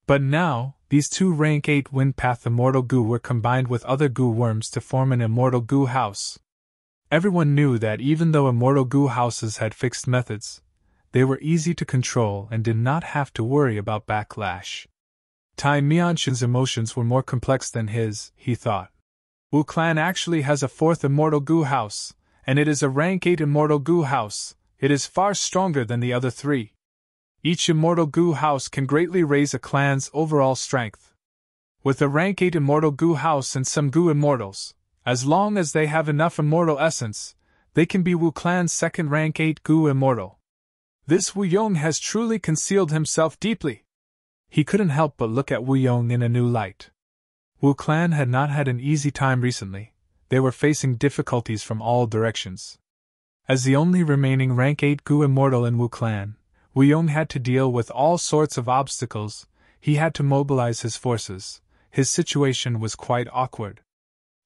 [SPEAKER 1] But now, these 2 rank 8 wind path immortal Gu were combined with other Gu worms to form an immortal Gu house. Everyone knew that even though immortal Gu houses had fixed methods, they were easy to control and did not have to worry about backlash. Tai Mianshin's emotions were more complex than his, he thought. Wu clan actually has a 4th immortal Gu house, and it is a rank 8 immortal Gu house, it is far stronger than the other 3. Each immortal Gu house can greatly raise a clan's overall strength. With a rank 8 immortal Gu house and some Gu immortals, as long as they have enough immortal essence, they can be Wu clan's 2nd rank 8 Gu immortal. This Wu Yong has truly concealed himself deeply. He couldn't help but look at Wu Yong in a new light. Wu Clan had not had an easy time recently. They were facing difficulties from all directions. As the only remaining rank 8 Gu immortal in Wu Clan, Wu Yong had to deal with all sorts of obstacles. He had to mobilize his forces. His situation was quite awkward.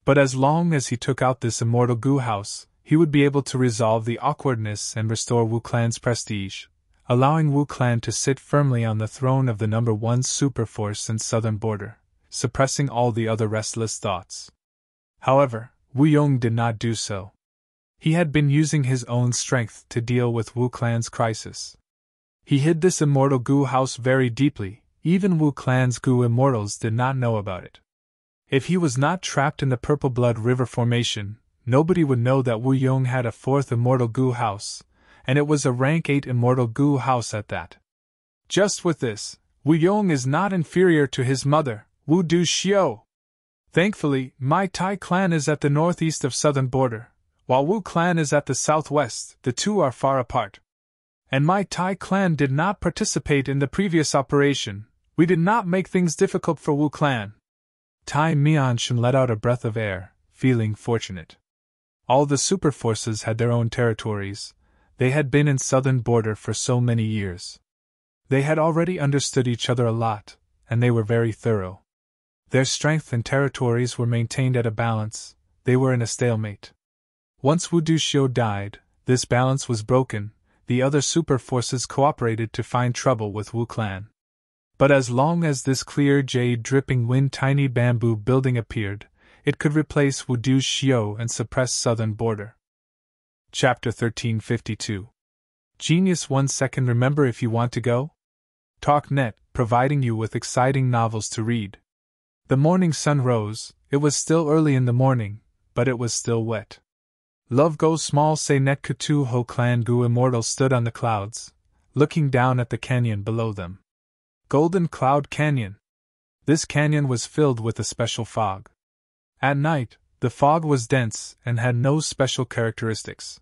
[SPEAKER 1] But as long as he took out this immortal Gu house, he would be able to resolve the awkwardness and restore Wu Clan's prestige, allowing Wu Clan to sit firmly on the throne of the number 1 superforce in southern border, suppressing all the other restless thoughts. However, Wu Yong did not do so. He had been using his own strength to deal with Wu Clan's crisis. He hid this immortal Gu house very deeply. Even Wu Clan's Gu immortals did not know about it. If he was not trapped in the Purple Blood River formation, nobody would know that Wu Yong had a 4th immortal Gu house, and it was a rank 8 immortal Gu house at that. Just with this, Wu Yong is not inferior to his mother, Wu Du Xiu. Thankfully, my Tai clan is at the northeast of southern border, while Wu Clan is at the southwest. The two are far apart. And my Tai clan did not participate in the previous operation. We did not make things difficult for Wu Clan. Tai Mianshan let out a breath of air, feeling fortunate. All the superforces had their own territories. They had been in southern border for so many years. They had already understood each other a lot, and they were very thorough. Their strength and territories were maintained at a balance. They were in a stalemate. Once Wu Duxiu died, this balance was broken. The other superforces cooperated to find trouble with Wu Clan. But as long as this clear jade-dripping wind tiny bamboo building appeared, it could replace Wu Duxiu and suppress southern border. Chapter 1352. Genius 1 second. Remember, if you want to go? TalkNet, providing you with exciting novels to read. The morning sun rose. It was still early in the morning, but it was still wet. Love Go Small Say Net Kutu Ho Clan Gu Immortal stood on the clouds, looking down at the canyon below them. Golden Cloud Canyon. This canyon was filled with a special fog. At night, the fog was dense and had no special characteristics.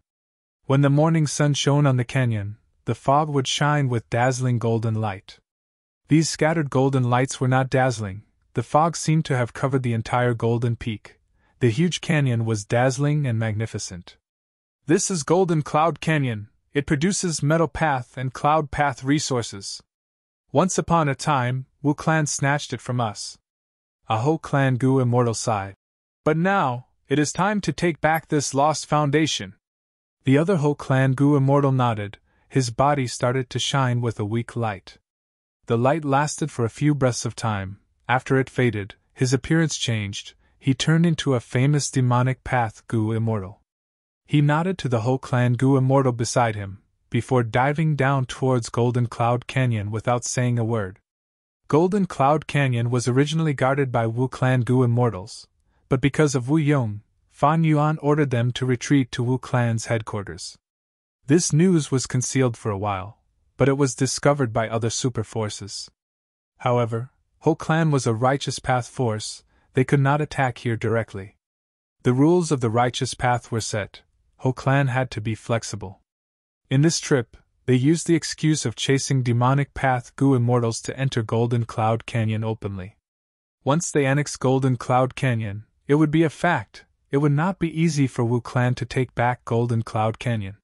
[SPEAKER 1] When the morning sun shone on the canyon, the fog would shine with dazzling golden light. These scattered golden lights were not dazzling. The fog seemed to have covered the entire golden peak. The huge canyon was dazzling and magnificent. This is Golden Cloud Canyon. It produces Metal Path and Cloud Path resources. Once upon a time, Wu Clan snatched it from us. A Ho Clan Gu Immortal sighed. But now, it is time to take back this lost foundation. The other Ho Clan Gu Immortal nodded. His body started to shine with a weak light. The light lasted for a few breaths of time. After it faded, his appearance changed. He turned into a famous demonic path Gu Immortal. He nodded to the Ho Clan Gu Immortal beside him, before diving down towards Golden Cloud Canyon without saying a word. Golden Cloud Canyon was originally guarded by Wu Clan Gu Immortals, but because of Wu Yong, Fan Yuan ordered them to retreat to Wu Clan's headquarters. This news was concealed for a while, but it was discovered by other super forces. However, Ho Clan was a righteous path force. They could not attack here directly. The rules of the righteous path were set. Ho Clan had to be flexible. In this trip, they used the excuse of chasing demonic path Gu Immortals to enter Golden Cloud Canyon openly. Once they annexed Golden Cloud Canyon, it would be a fact. It would not be easy for Wu Clan to take back Golden Cloud Canyon.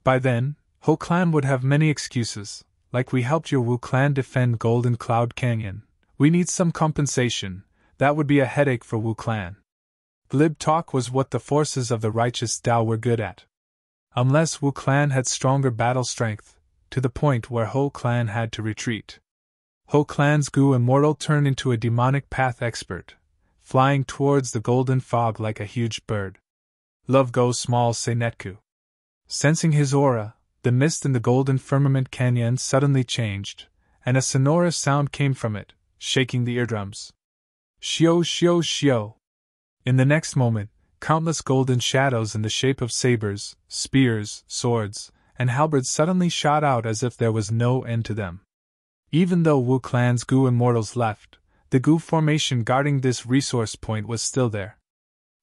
[SPEAKER 1] By then, Ho Clan would have many excuses, like we helped your Wu Clan defend Golden Cloud Canyon. We need some compensation. That would be a headache for Wu Clan. Glib talk was what the forces of the righteous Tao were good at. Unless Wu Clan had stronger battle strength, to the point where Ho Clan had to retreat. Ho Clan's Gu Immortal turned into a demonic path expert, flying towards the golden fog like a huge bird. Love Go Small Say Netku. Sensing his aura, the mist in the golden firmament canyon suddenly changed, and a sonorous sound came from it, shaking the eardrums. Shio shio shio. In the next moment, countless golden shadows in the shape of sabers, spears, swords, and halberds suddenly shot out as if there was no end to them. Even though Wu Clan's Gu Immortals left, the Gu formation guarding this resource point was still there.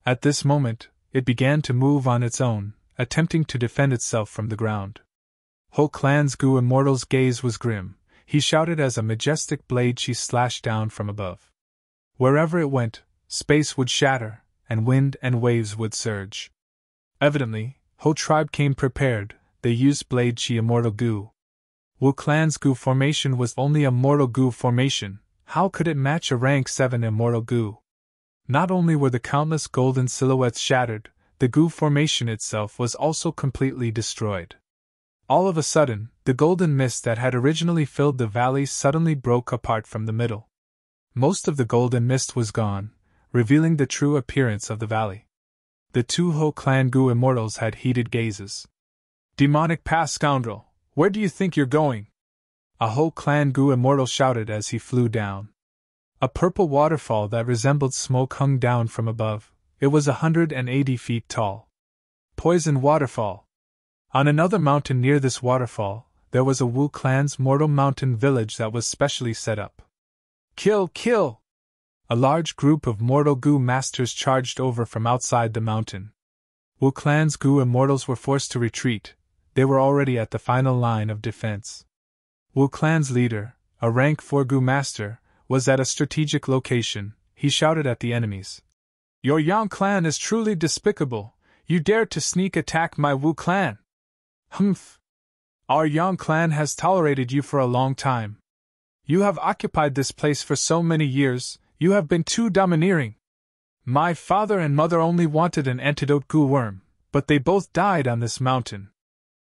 [SPEAKER 1] At this moment, it began to move on its own, attempting to defend itself from the ground. Ho Clan's Gu Immortal's gaze was grim. he shouted as a majestic blade chi slashed down from above. Wherever it went, space would shatter, and wind and waves would surge. Evidently, whole tribe came prepared. They used blade chi immortal goo. Wu Clan's goo formation was only a mortal goo formation. How could it match a rank 7 immortal goo? Not only were the countless golden silhouettes shattered, the goo formation itself was also completely destroyed. All of a sudden, the golden mist that had originally filled the valley suddenly broke apart from the middle. Most of the golden mist was gone, revealing the true appearance of the valley. The two Ho Clan goo immortals had heated gazes. Demonic past scoundrel, where do you think you're going? A Ho Clan goo immortal shouted as he flew down. A purple waterfall that resembled smoke hung down from above. It was 180 feet tall. Poison waterfall. On another mountain near this waterfall, there was a Wu Clan's mortal mountain village that was specially set up. Kill, kill! A large group of mortal goo masters charged over from outside the mountain. Wu Clan's goo immortals were forced to retreat. They were already at the final line of defense. Wu Clan's leader, a rank 4 goo master, was at a strategic location. He shouted at the enemies. Your Yang clan is truly despicable. You dared to sneak attack my Wu clan. Humph! Our Yang clan has tolerated you for a long time. You have occupied this place for so many years, you have been too domineering. My father and mother only wanted an antidote goo worm, but they both died on this mountain.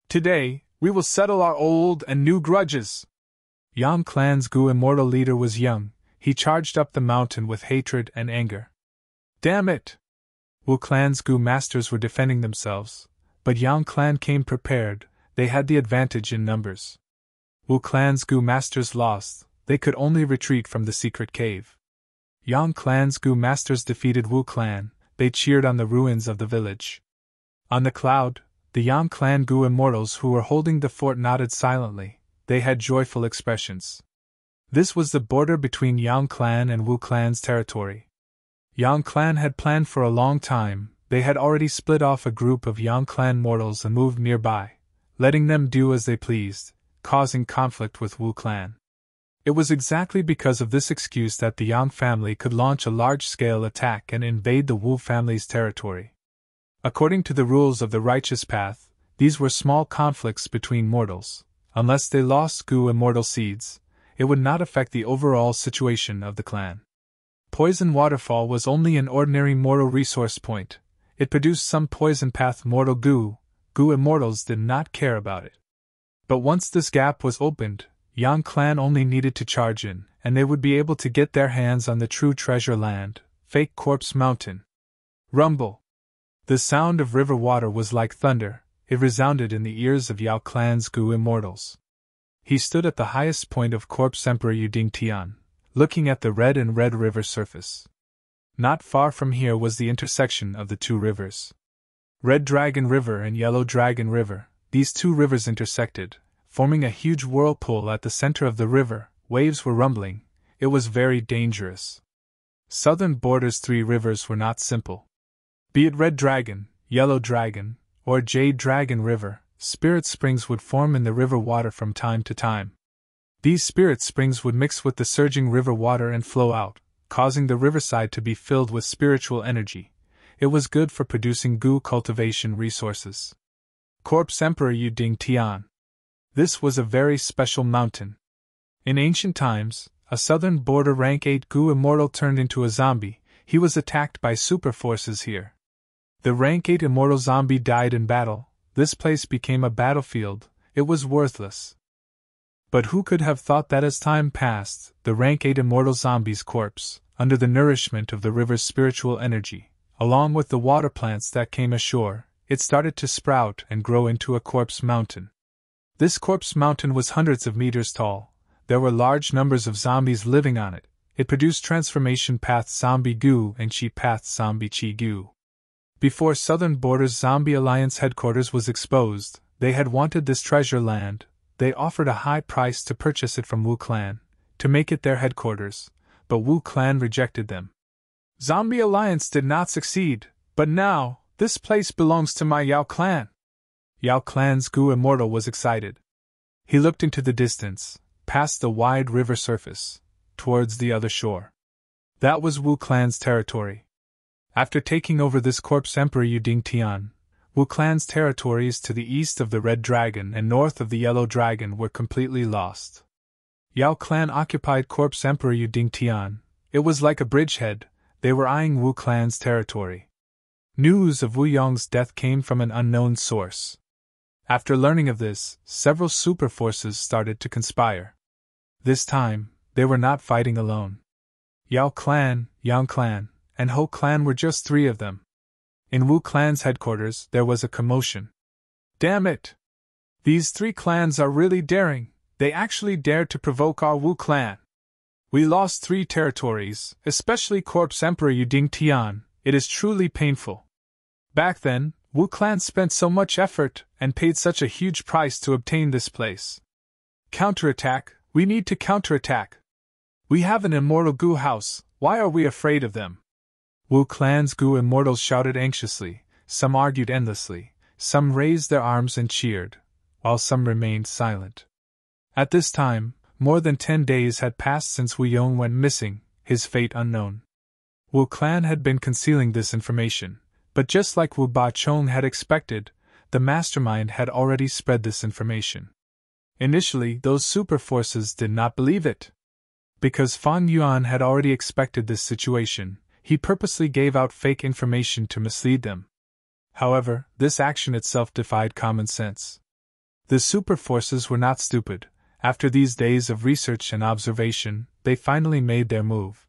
[SPEAKER 1] Today, we will settle our old and new grudges. Yang clan's goo immortal leader was young. He charged up the mountain with hatred and anger. Damn it! Wu clan's goo masters were defending themselves, but Yang clan came prepared. They had the advantage in numbers. Wu clan's goo masters lost. They could only retreat from the secret cave. Yang clan's goo masters defeated Wu clan. They cheered on the ruins of the village. On the cloud, the Yang clan goo immortals who were holding the fort nodded silently. They had joyful expressions. This was the border between Yang clan and Wu clan's territory. Yang clan had planned for a long time. They had already split off a group of Yang clan mortals and moved nearby, letting them do as they pleased, causing conflict with Wu clan. It was exactly because of this excuse that the Yang family could launch a large-scale attack and invade the Wu family's territory. According to the rules of the righteous path, these were small conflicts between mortals. Unless they lost goo immortal seeds, it would not affect the overall situation of the clan. Poison Waterfall was only an ordinary mortal resource point. It produced some poison path mortal goo. Goo immortals did not care about it. But once this gap was opened, Yang clan only needed to charge in, and they would be able to get their hands on the true treasure land, Fake Corpse Mountain. Rumble! The sound of river water was like thunder. It resounded in the ears of Yao clan's goo immortals. He stood at the highest point of Corpse Emperor Yuding Tian, looking at the red and red river surface. Not far from here was the intersection of the two rivers. Red Dragon River and Yellow Dragon River, these two rivers intersected, forming a huge whirlpool at the center of the river. Waves were rumbling. It was very dangerous. Southern Border's 3 rivers were not simple. Be it Red Dragon, Yellow Dragon, or Jade Dragon River, spirit springs would form in the river water from time to time. These spirit springs would mix with the surging river water and flow out, causing the riverside to be filled with spiritual energy. It was good for producing goo cultivation resources. Corpse Emperor Yuding Tian. This was a very special mountain. In ancient times, a southern border rank 8 goo immortal turned into a zombie. He was attacked by super forces here. The rank 8 immortal zombie died in battle. This place became a battlefield. It was worthless. But who could have thought that as time passed, the rank 8 immortal zombie's corpse, under the nourishment of the river's spiritual energy, along with the water plants that came ashore, it started to sprout and grow into a corpse mountain. This corpse mountain was hundreds of meters tall. There were large numbers of zombies living on it. It produced transformation path zombie goo and chi path zombie chi goo. Before Southern Border's Zombie Alliance headquarters was exposed, they had wanted this treasure land. They offered a high price to purchase it from Wu clan, to make it their headquarters, but Wu clan rejected them. Zombie Alliance did not succeed, but now, this place belongs to my Yao clan. Yao clan's goo immortal was excited. He looked into the distance. past the wide river surface, towards the other shore. That was Wu Clan's territory. After taking over this corpse, Emperor Yuding Tian, Wu Clan's territories to the east of the Red Dragon and north of the Yellow Dragon were completely lost. Yao Clan occupied corpse Emperor Yuding Tian. It was like a bridgehead. They were eyeing Wu Clan's territory. News of Wu Yong's death came from an unknown source. After learning of this, several super forces started to conspire. This time, they were not fighting alone. Yao Clan, Yang Clan, and Ho Clan were just three of them. In Wu Clan's headquarters, there was a commotion. Damn it! These three clans are really daring. They actually dared to provoke our Wu Clan. We lost 3 territories, especially corpse Emperor Yuding Tian. It is truly painful. Back then, Wu Clan spent so much effort and paid such a huge price to obtain this place. Counterattack, we need to counterattack. We have an immortal Gu house, why are we afraid of them? Wu Clan's Gu immortals shouted anxiously, some argued endlessly, some raised their arms and cheered, while some remained silent. At this time, more than 10 days had passed since Wu Yong went missing, his fate unknown. Wu Clan had been concealing this information, but just like Wu Bachong had expected, the mastermind had already spread this information. Initially, those super forces did not believe it. Because Fan Yuan had already expected this situation, he purposely gave out fake information to mislead them. However, this action itself defied common sense. The super forces were not stupid. After these days of research and observation, they finally made their move.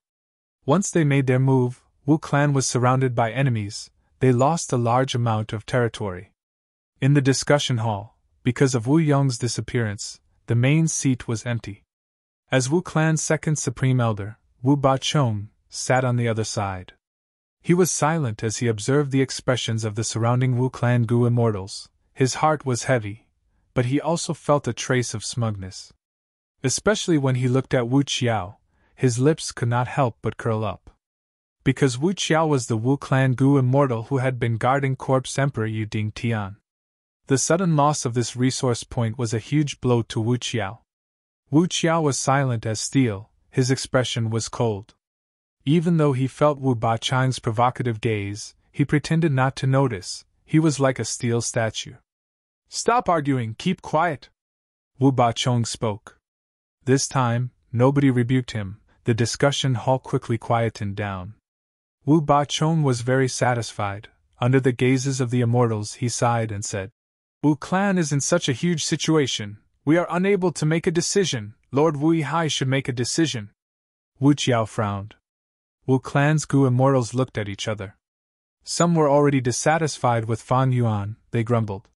[SPEAKER 1] Once they made their move, Wu Clan was surrounded by enemies. They lost a large amount of territory. In the discussion hall, because of Wu Yong's disappearance, the main seat was empty. As Wu Clan's second supreme elder, Wu Bachong, sat on the other side. He was silent as he observed the expressions of the surrounding Wu Clan Gu immortals. His heart was heavy, but he also felt a trace of smugness. Especially when he looked at Wu Qiao, his lips could not help but curl up. Because Wu Qiao was the Wu Clan Gu immortal who had been guarding corpse Emperor Yuding Tian. The sudden loss of this resource point was a huge blow to Wu Qiao. Wu Qiao was silent as steel, his expression was cold. Even though he felt Wu Bachong's provocative gaze, he pretended not to notice. He was like a steel statue. Stop arguing, keep quiet. Wu Bachong spoke. This time, nobody rebuked him. The discussion hall quickly quietened down. Wu Bachong was very satisfied. Under the gazes of the immortals, he sighed and said, Wu Clan is in such a huge situation. We are unable to make a decision. Lord Wu Yihai should make a decision. Wu Qiao frowned. Wu Clan's Gu immortals looked at each other. Some were already dissatisfied with Fan Yuan. They grumbled.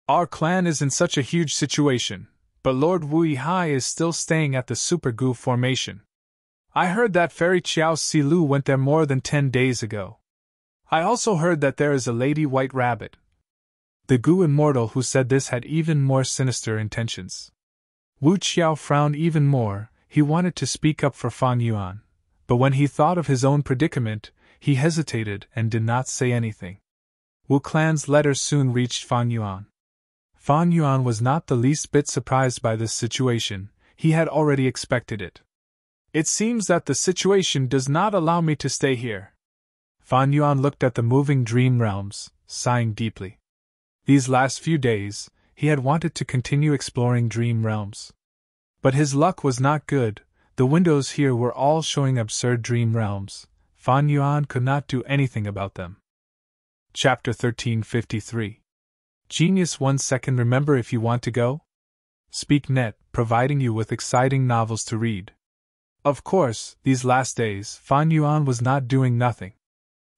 [SPEAKER 1] Our clan is in such a huge situation, but Lord Wu Yihai is still staying at the Super Gu formation. I heard that Fairy Qiao Si Lu went there more than 10 days ago. I also heard that there is a Lady White Rabbit. The Gu immortal who said this had even more sinister intentions. Wu Qiao frowned even more. He wanted to speak up for Fan Yuan, but when he thought of his own predicament, he hesitated and did not say anything. Wu Clan's letter soon reached Fan Yuan. Fan Yuan was not the least bit surprised by this situation. He had already expected it. It seems that the situation does not allow me to stay here. Fan Yuan looked at the moving dream realms, sighing deeply. These last few days, he had wanted to continue exploring dream realms. But his luck was not good. The windows here were all showing absurd dream realms. Fan Yuan could not do anything about them. Chapter 1353. Genius 1 second. Remember, if you want to go? SpeakNet, providing you with exciting novels to read. Of course, these last days, Fan Yuan was not doing nothing.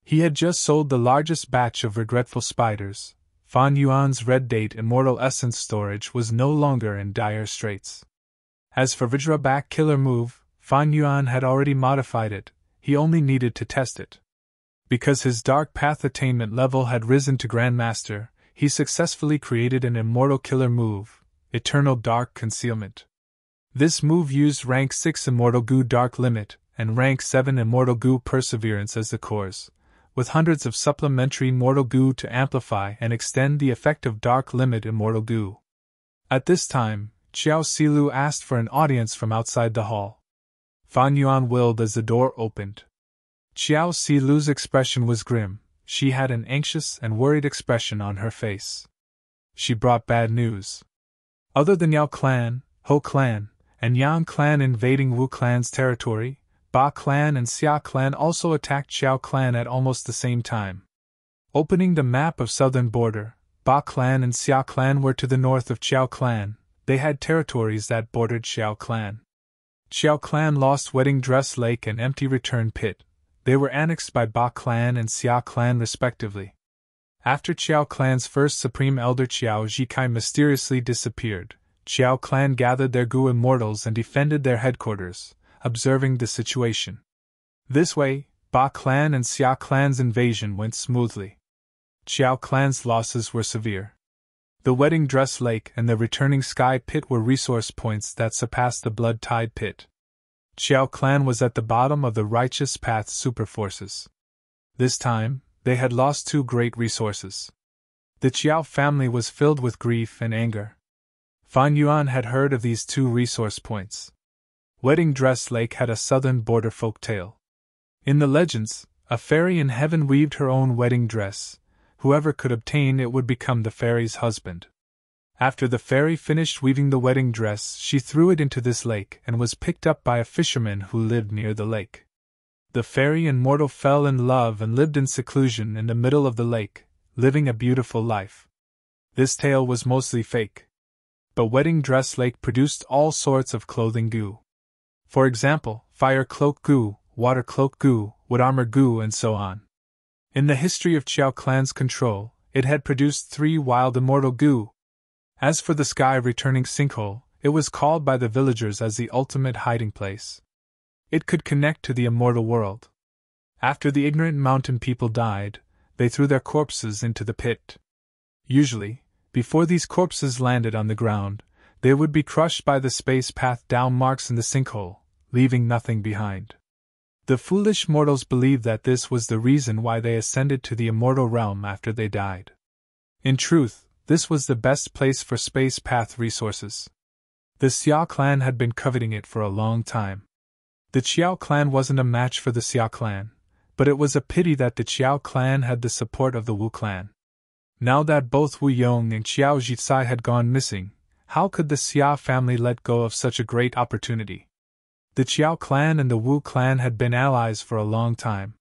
[SPEAKER 1] He had just sold the largest batch of regretful spiders. Fan Yuan's Red Date Immortal Essence storage was no longer in dire straits. As for Vajra Back Killer Move, Fan Yuan had already modified it. He only needed to test it. Because his Dark Path attainment level had risen to Grandmaster, he successfully created an Immortal Killer Move, Eternal Dark Concealment. This move used rank 6 Immortal Gu Dark Limit and rank 7 Immortal Gu Perseverance as the cores, with hundreds of supplementary Immortal Gu to amplify and extend the effect of Dark Limit Immortal Gu. At this time, Xiao Silu asked for an audience from outside the hall. Fan Yuan willed as the door opened. Xiao Silu's expression was grim. She had an anxious and worried expression on her face. She brought bad news. Other than Yao clan, Ho clan, and Yang clan invading Wu clan's territory, Ba clan and Xia clan also attacked Xiao clan at almost the same time. Opening the map of southern border, Ba clan and Xia clan were to the north of Xiao clan. They had territories that bordered Xiao clan. Xiao clan lost Wedding Dress Lake and Empty Return Pit. They were annexed by Ba clan and Xia clan respectively. After Xiao clan's first supreme elder Xiao Zhikai mysteriously disappeared, Xiao clan gathered their Gu immortals and defended their headquarters, observing the situation. This way, Ba clan and Xia clan's invasion went smoothly. Xiao clan's losses were severe. The Wedding Dress Lake and the returning Sky Pit were resource points that surpassed the Blood Tide Pit. Xiao clan was at the bottom of the Righteous Path superforces. This time, they had lost two great resources. The Qiao family was filled with grief and anger. Fan Yuan had heard of these two resource points. Wedding Dress Lake had a southern border folk tale. In the legends, a fairy in heaven weaved her own wedding dress. Whoever could obtain it would become the fairy's husband. After the fairy finished weaving the wedding dress, she threw it into this lake and was picked up by a fisherman who lived near the lake. The fairy and mortal fell in love and lived in seclusion in the middle of the lake, living a beautiful life. This tale was mostly fake. But Wedding Dress Lake produced all sorts of clothing goo. For example, fire cloak goo, water cloak goo, wood armor goo, and so on. In the history of Qiao clan's control, it had produced 3 wild immortal goo. As for the sky returning sinkhole, it was called by the villagers as the ultimate hiding place. It could connect to the immortal world. After the ignorant mountain people died, they threw their corpses into the pit. Usually, before these corpses landed on the ground, they would be crushed by the space path down marks in the sinkhole, leaving nothing behind. The foolish mortals believed that this was the reason why they ascended to the immortal realm after they died. In truth, this was the best place for space path resources. The Xia clan had been coveting it for a long time. The Qiao clan wasn't a match for the Xia clan, but it was a pity that the Qiao clan had the support of the Wu clan. Now that both Wu Yong and Qiao Zhicai had gone missing, how could the Xia family let go of such a great opportunity? The Qiao clan and the Wu clan had been allies for a long time.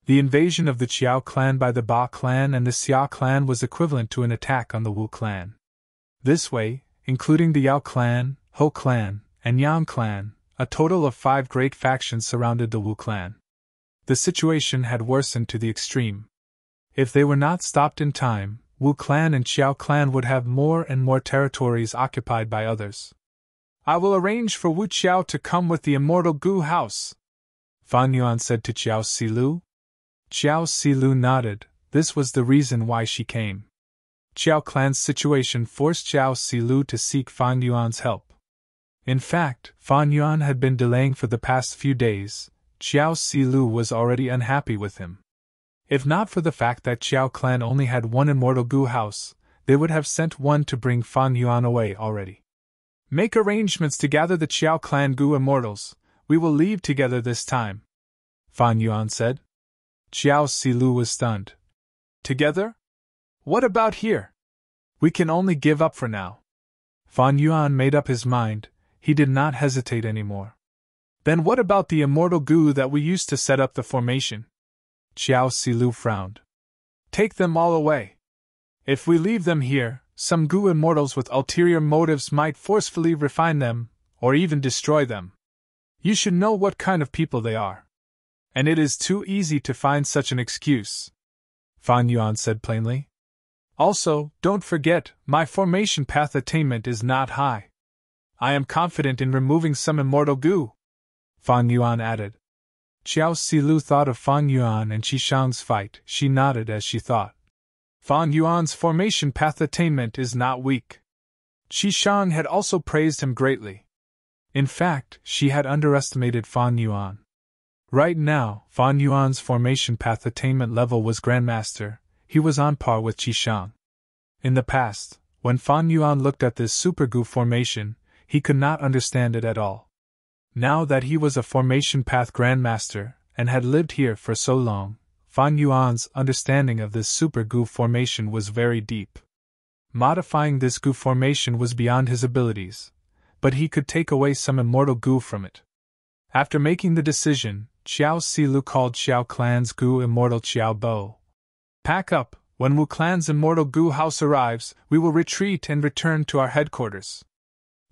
[SPEAKER 1] The invasion of the Qiao clan by the Ba clan and the Xia clan was equivalent to an attack on the Wu clan. This way, including the Yao clan, Ho clan, and Yang clan, a total of 5 great factions surrounded the Wu clan. The situation had worsened to the extreme. If they were not stopped in time, Wu clan and Qiao clan would have more and more territories occupied by others. "I will arrange for Wu Qiao to come with the immortal Gu house," Fan Yuan said to Xiao Silu. Xiao Silu nodded. This was the reason why she came. Qiao clan's situation forced Xiao Silu to seek Fan Yuan's help. In fact, Fan Yuan had been delaying for the past few days. Xiao Silu was already unhappy with him. If not for the fact that Qiao clan only had one immortal Gu house, they would have sent one to bring Fan Yuan away already. "Make arrangements to gather the Qiao clan Gu immortals. We will leave together this time," Fan Yuan said. Xiao Silu was stunned. "Together? What about here? We can only give up for now." Fan Yuan made up his mind. He did not hesitate anymore. "Then what about the immortal Gu that we used to set up the formation?" Xiao Silu frowned. "Take them all away. If we leave them here, some Gu immortals with ulterior motives might forcefully refine them, or even destroy them. You should know what kind of people they are. And it is too easy to find such an excuse," Fan Yuan said plainly. "Also, don't forget, my formation path attainment is not high. I am confident in removing some immortal Gu," Fan Yuan added. Xiao Silu thought of Fan Yuan and Qishang's fight. She nodded as she thought. Fan Yuan's formation path attainment is not weak. Qishang had also praised him greatly. In fact, she had underestimated Fan Yuan. Right now, Fan Yuan's formation path attainment level was Grandmaster. He was on par with Qishang. In the past, when Fan Yuan looked at this Super Gu formation, he could not understand it at all. Now that he was a formation path grandmaster, and had lived here for so long, Fan Yuan's understanding of this super goo formation was very deep. Modifying this goo formation was beyond his abilities, but he could take away some immortal goo from it. After making the decision, Xiao Silu called Xiao Clan's goo immortal Xiao Bo. Pack up, when Wu Clan's immortal goo house arrives, we will retreat and return to our headquarters.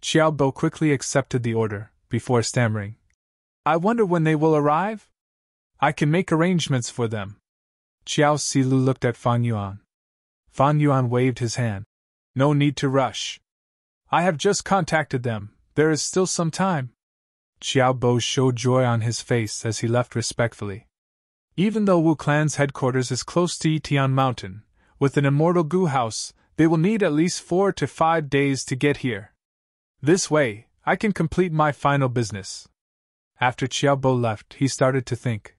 [SPEAKER 1] Xiao Bo quickly accepted the order, before stammering. I wonder when they will arrive? I can make arrangements for them. Xiao Silu looked at Fan Yuan. Fan Yuan waved his hand. No need to rush. I have just contacted them, there is still some time. Xiao Bo showed joy on his face as he left respectfully. Even though Wu Clan's headquarters is close to Yitian Mountain, with an immortal goo house, they will need at least 4 to 5 days to get here. This way, I can complete my final business. After Xiao Bo left, he started to think.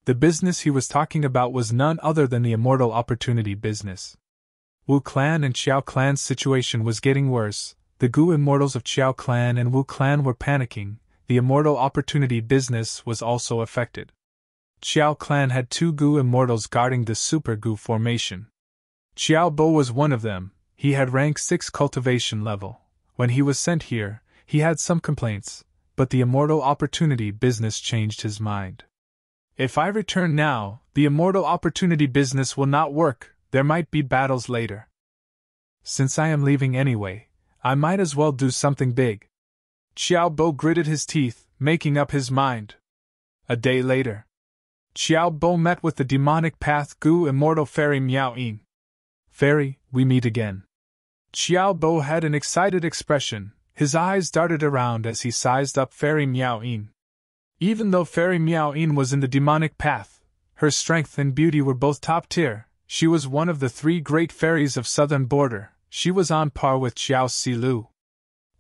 [SPEAKER 1] The business he was talking about was none other than the immortal opportunity business. Wu Clan and Xiao Clan's situation was getting worse. The goo immortals of Xiao Clan and Wu Clan were panicking. The immortal opportunity business was also affected. Xiao Clan had 2 goo immortals guarding the super goo formation. Xiao Bo was one of them. He had rank 6 cultivation level. When he was sent here, he had some complaints, but the immortal opportunity business changed his mind. If I return now, the immortal opportunity business will not work, there might be battles later. Since I am leaving anyway, I might as well do something big. Xiao Bo gritted his teeth, making up his mind. A day later, Xiao Bo met with the demonic path goo immortal fairy Miao Yin. Fairy, we meet again. Xiao Bo had an excited expression, his eyes darted around as he sized up fairy Miao Yin. Even though fairy Miao Yin was in the demonic path, her strength and beauty were both top tier. She was one of the 3 great fairies of southern border. She was on par with Xiao Silu.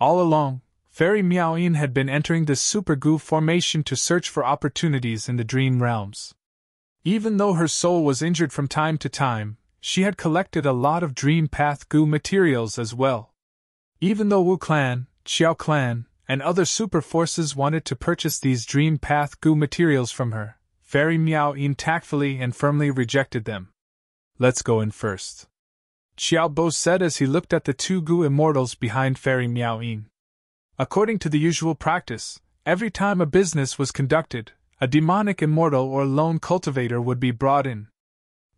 [SPEAKER 1] All along, Fairy Miao Yin had been entering the super goo formation to search for opportunities in the dream realms. Even though her soul was injured from time to time, she had collected a lot of dream path goo materials as well. Even though Wu Clan, Xiao Clan, and other super forces wanted to purchase these dream path goo materials from her, Fairy Miao Yin tactfully and firmly rejected them. Let's go in first, Xiao Bo said as he looked at the 2 goo immortals behind Fairy Miao Yin. According to the usual practice, every time a business was conducted, a demonic immortal or lone cultivator would be brought in.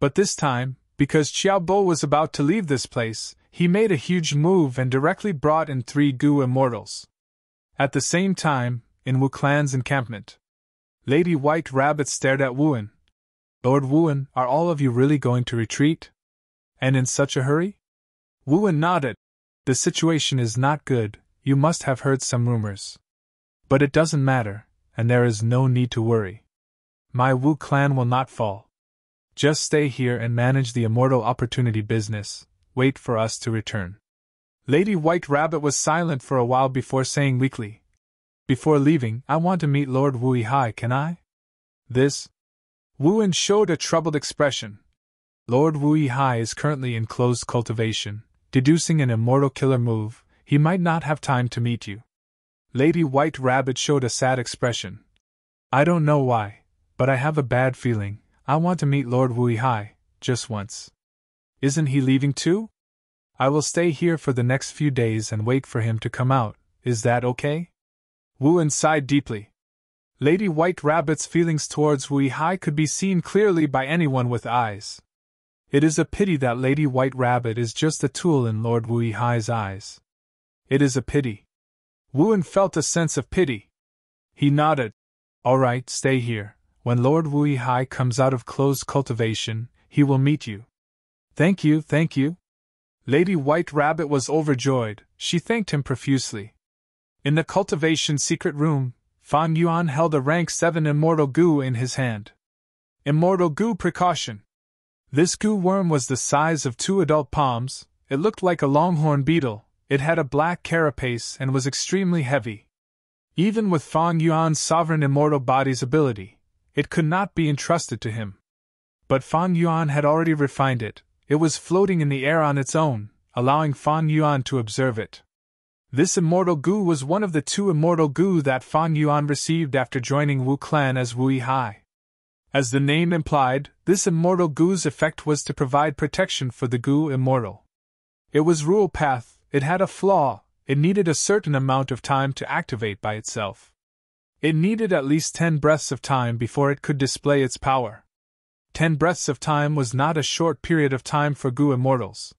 [SPEAKER 1] But this time, because Xiao Bo was about to leave this place, he made a huge move and directly brought in 3 goo immortals. At the same time, in Wu Clan's encampment, Lady White Rabbit stared at Wuan. Lord Wuan, are all of you really going to retreat? And in such a hurry? Wuan nodded. The situation is not good, you must have heard some rumors. But it doesn't matter, and there is no need to worry. My Wu Clan will not fall. Just stay here and manage the immortal opportunity business, wait for us to return. Lady White Rabbit was silent for a while before saying weakly, Before leaving, I want to meet Lord Wu Hai, can I? This? Wuan showed a troubled expression. Lord Wu Hai is currently in closed cultivation, deducing an immortal killer move. He might not have time to meet you. Lady White Rabbit showed a sad expression. I don't know why, but I have a bad feeling. I want to meet Lord Wu Hai, just once. Isn't he leaving too? I will stay here for the next few days and wait for him to come out, is that okay? Wuan sighed deeply. Lady White Rabbit's feelings towards Wu Hai could be seen clearly by anyone with eyes. It is a pity that Lady White Rabbit is just a tool in Lord Wu Hai's eyes. It is a pity. Wuan felt a sense of pity. He nodded. All right, stay here. When Lord Wu Hai comes out of closed cultivation, he will meet you. Thank you, thank you. Lady White Rabbit was overjoyed. She thanked him profusely. In the cultivation secret room, Fan Yuan held a rank 7 immortal goo in his hand. Immortal goo precaution. This goo worm was the size of 2 adult palms. It looked like a longhorn beetle. It had a black carapace and was extremely heavy. Even with Fan Yuan's sovereign immortal body's ability, it could not be entrusted to him. But Fan Yuan had already refined it. It was floating in the air on its own, allowing Fan Yuan to observe it. This immortal goo was one of the 2 immortal goo that Fan Yuan received after joining Wu clan as Wu Hai. As the name implied, this immortal goo's effect was to provide protection for the goo immortal. It was rule path, it had a flaw, it needed a certain amount of time to activate by itself. It needed at least 10 breaths of time before it could display its power. 10 breaths of time was not a short period of time for goo immortals.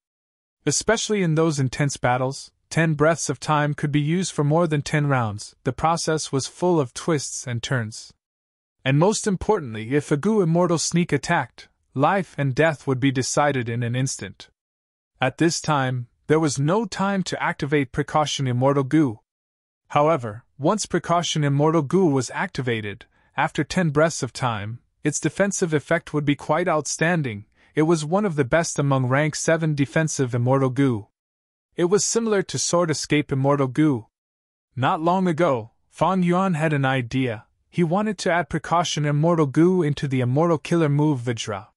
[SPEAKER 1] Especially in those intense battles, 10 breaths of time could be used for more than 10 rounds. The process was full of twists and turns. And most importantly, if a goo immortal sneak attacked, life and death would be decided in an instant. At this time, there was no time to activate Precaution Immortal Goo. However, once Precaution Immortal Goo was activated, after 10 breaths of time, its defensive effect would be quite outstanding. It was one of the best among rank 7 defensive Immortal Goo. It was similar to Sword Escape Immortal Goo. Not long ago, Fan Yuan had an idea. He wanted to add Precaution Immortal Goo into the Immortal Killer move Vajra.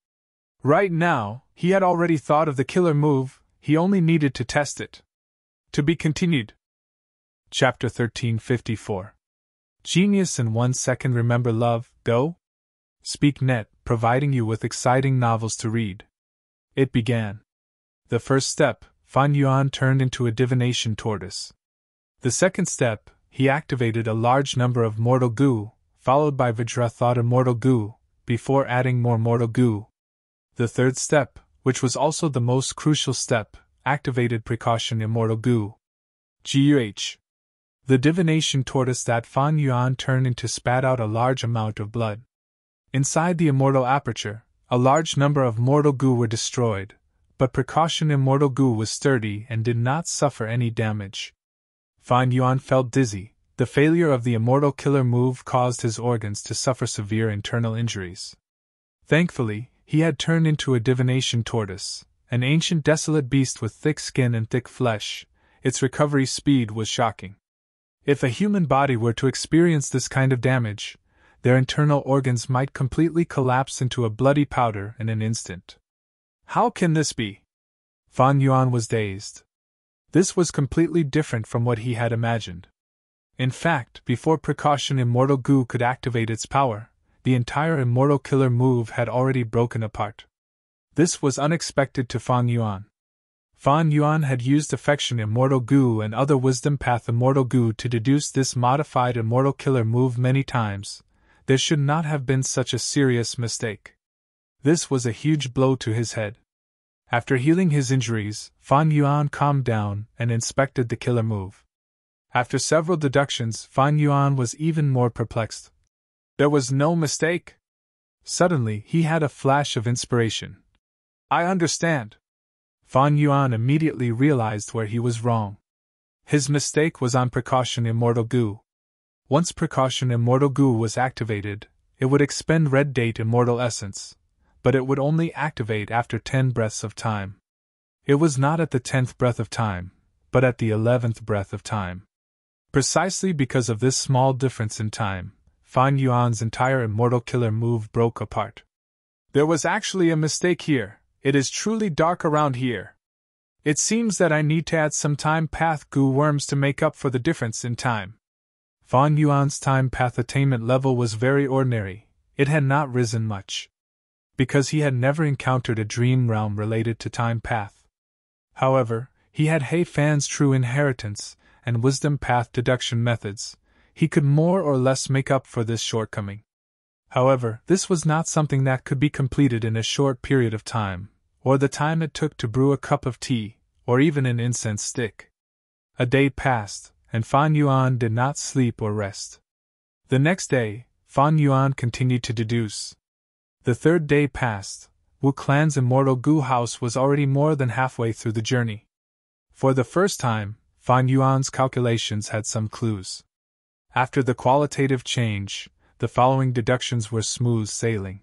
[SPEAKER 1] Right now, he had already thought of the killer move, he only needed to test it. To be continued. Chapter 1354. Genius in 1 second. Remember love, go? SpeakNet, providing you with exciting novels to read. It began. The first step, Fan Yuan turned into a divination tortoise. The second step, he activated a large number of mortal goo, followed by Vajra thought immortal goo, before adding more mortal goo. The third step, which was also the most crucial step, activated Precaution Immortal Goo. GUH. The divination tortoise that Fan Yuan turned into spat out a large amount of blood. Inside the immortal aperture, a large number of mortal goo were destroyed, but Precaution Immortal Goo was sturdy and did not suffer any damage. Fan Yuan felt dizzy. The failure of the immortal killer move caused his organs to suffer severe internal injuries. Thankfully, he had turned into a divination tortoise, an ancient desolate beast with thick skin and thick flesh. Its recovery speed was shocking. If a human body were to experience this kind of damage, their internal organs might completely collapse into a bloody powder in an instant. How can this be? Fan Yuan was dazed. This was completely different from what he had imagined. In fact, before Precaution Immortal Goo could activate its power, the entire Immortal Killer move had already broken apart. This was unexpected to Fan Yuan. Fan Yuan had used Affection Immortal Goo and other Wisdom Path Immortal Goo to deduce this modified Immortal Killer move many times. There should not have been such a serious mistake. This was a huge blow to his head. After healing his injuries, Fan Yuan calmed down and inspected the killer move. After several deductions, Fan Yuan was even more perplexed. There was no mistake. Suddenly, he had a flash of inspiration. I understand. Fan Yuan immediately realized where he was wrong. His mistake was on Precaution Immortal Goo. Once Precaution Immortal Goo was activated, it would expend Red Date Immortal Essence, but it would only activate after 10 breaths of time. It was not at the 10th breath of time, but at the 11th breath of time. Precisely because of this small difference in time, Fan Yuan's entire Immortal Killer move broke apart. There was actually a mistake here. It is truly dark around here. It seems that I need to add some time path goo worms to make up for the difference in time. Fan Yuan's time path attainment level was very ordinary. It had not risen much, because he had never encountered a dream realm related to time path. However, he had He Fan's true inheritance and wisdom path deduction methods. He could more or less make up for this shortcoming. However, this was not something that could be completed in a short period of time, or the time it took to brew a cup of tea, or even an incense stick. A day passed, and Fan Yuan did not sleep or rest. The next day, Fan Yuan continued to deduce. The third day passed. Wu Clan's Immortal Goo House was already more than halfway through the journey. For the first time, Fan Yuan's calculations had some clues. After the qualitative change, the following deductions were smooth sailing.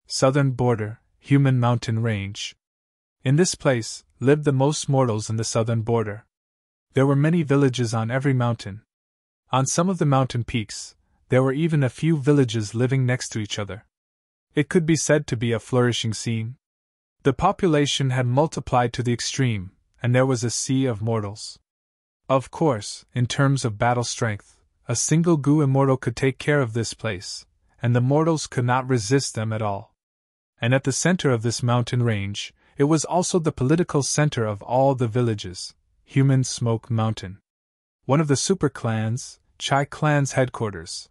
[SPEAKER 1] Southern border, human mountain range. In this place, lived the most mortals in the southern border. There were many villages on every mountain. On some of the mountain peaks, there were even a few villages living next to each other. It could be said to be a flourishing scene. The population had multiplied to the extreme, and there was a sea of mortals. Of course, in terms of battle strength, a single Gu immortal could take care of this place, and the mortals could not resist them at all. And at the center of this mountain range, it was also the political center of all the villages, Human Smoke Mountain. One of the super clans, Chai Clan's headquarters.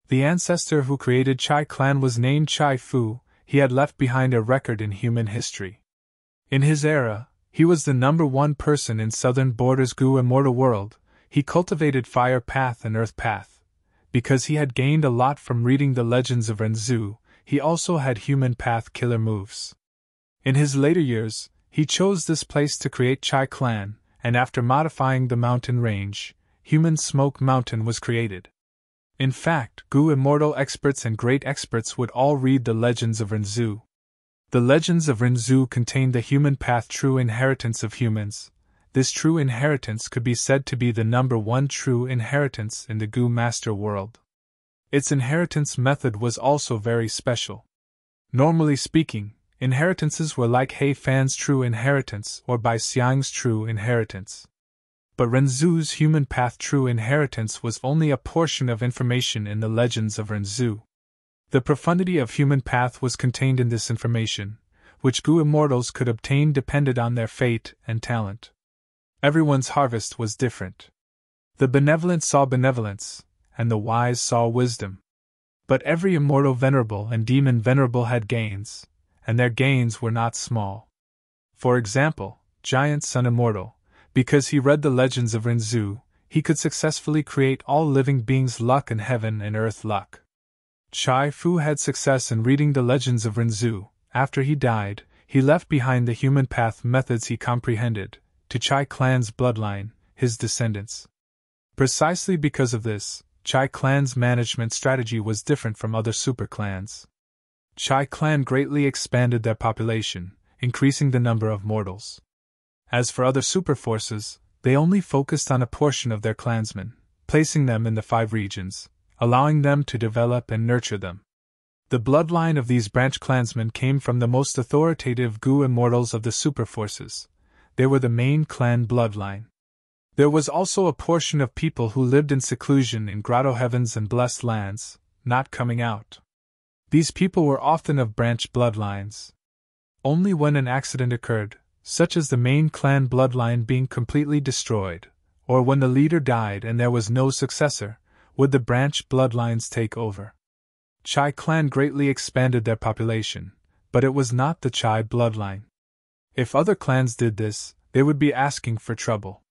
[SPEAKER 1] The ancestor who created Chai Clan was named Chai Fu. He had left behind a record in human history. In his era, he was the #1 person in Southern Border's Gu immortal world. He cultivated Fire Path and Earth Path. Because he had gained a lot from reading the legends of Renzu, he also had Human Path killer moves. In his later years, he chose this place to create Chai Clan, and after modifying the mountain range, Human Smoke Mountain was created. In fact, Gu immortal experts and great experts would all read the legends of Renzu. The legends of Renzu contained the human path true inheritance of humans. This true inheritance could be said to be the #1 true inheritance in the Gu master world. Its inheritance method was also very special. Normally speaking, inheritances were like He Fan's true inheritance or Bai Xiang's true inheritance. But Renzu's human path true inheritance was only a portion of information in the legends of Renzu. The profundity of human path was contained in this information, which Gu immortals could obtain depended on their fate and talent. Everyone's harvest was different. The benevolent saw benevolence, and the wise saw wisdom. But every immortal venerable and demon venerable had gains, and their gains were not small. For example, Giant Sun Immortal, because he read the legends of Renzu, he could successfully create all living beings' luck in heaven and earth luck. Chai Fu had success in reading the legends of Renzu. After he died, he left behind the human path methods he comprehended, to Chai Clan's bloodline, his descendants. Precisely because of this, Chai Clan's management strategy was different from other super clans. Chai Clan greatly expanded their population, increasing the number of mortals. As for other super forces, they only focused on a portion of their clansmen, placing them in the 5 regions, allowing them to develop and nurture them. The bloodline of these branch clansmen came from the most authoritative Gu immortals of the super forces. They were the main clan bloodline. There was also a portion of people who lived in seclusion in grotto heavens and blessed lands, not coming out. These people were often of branch bloodlines. Only when an accident occurred, such as the main clan bloodline being completely destroyed, or when the leader died and there was no successor, would the branch bloodlines take over. Chai Clan greatly expanded their population, but it was not the Chai bloodline. If other clans did this, they would be asking for trouble.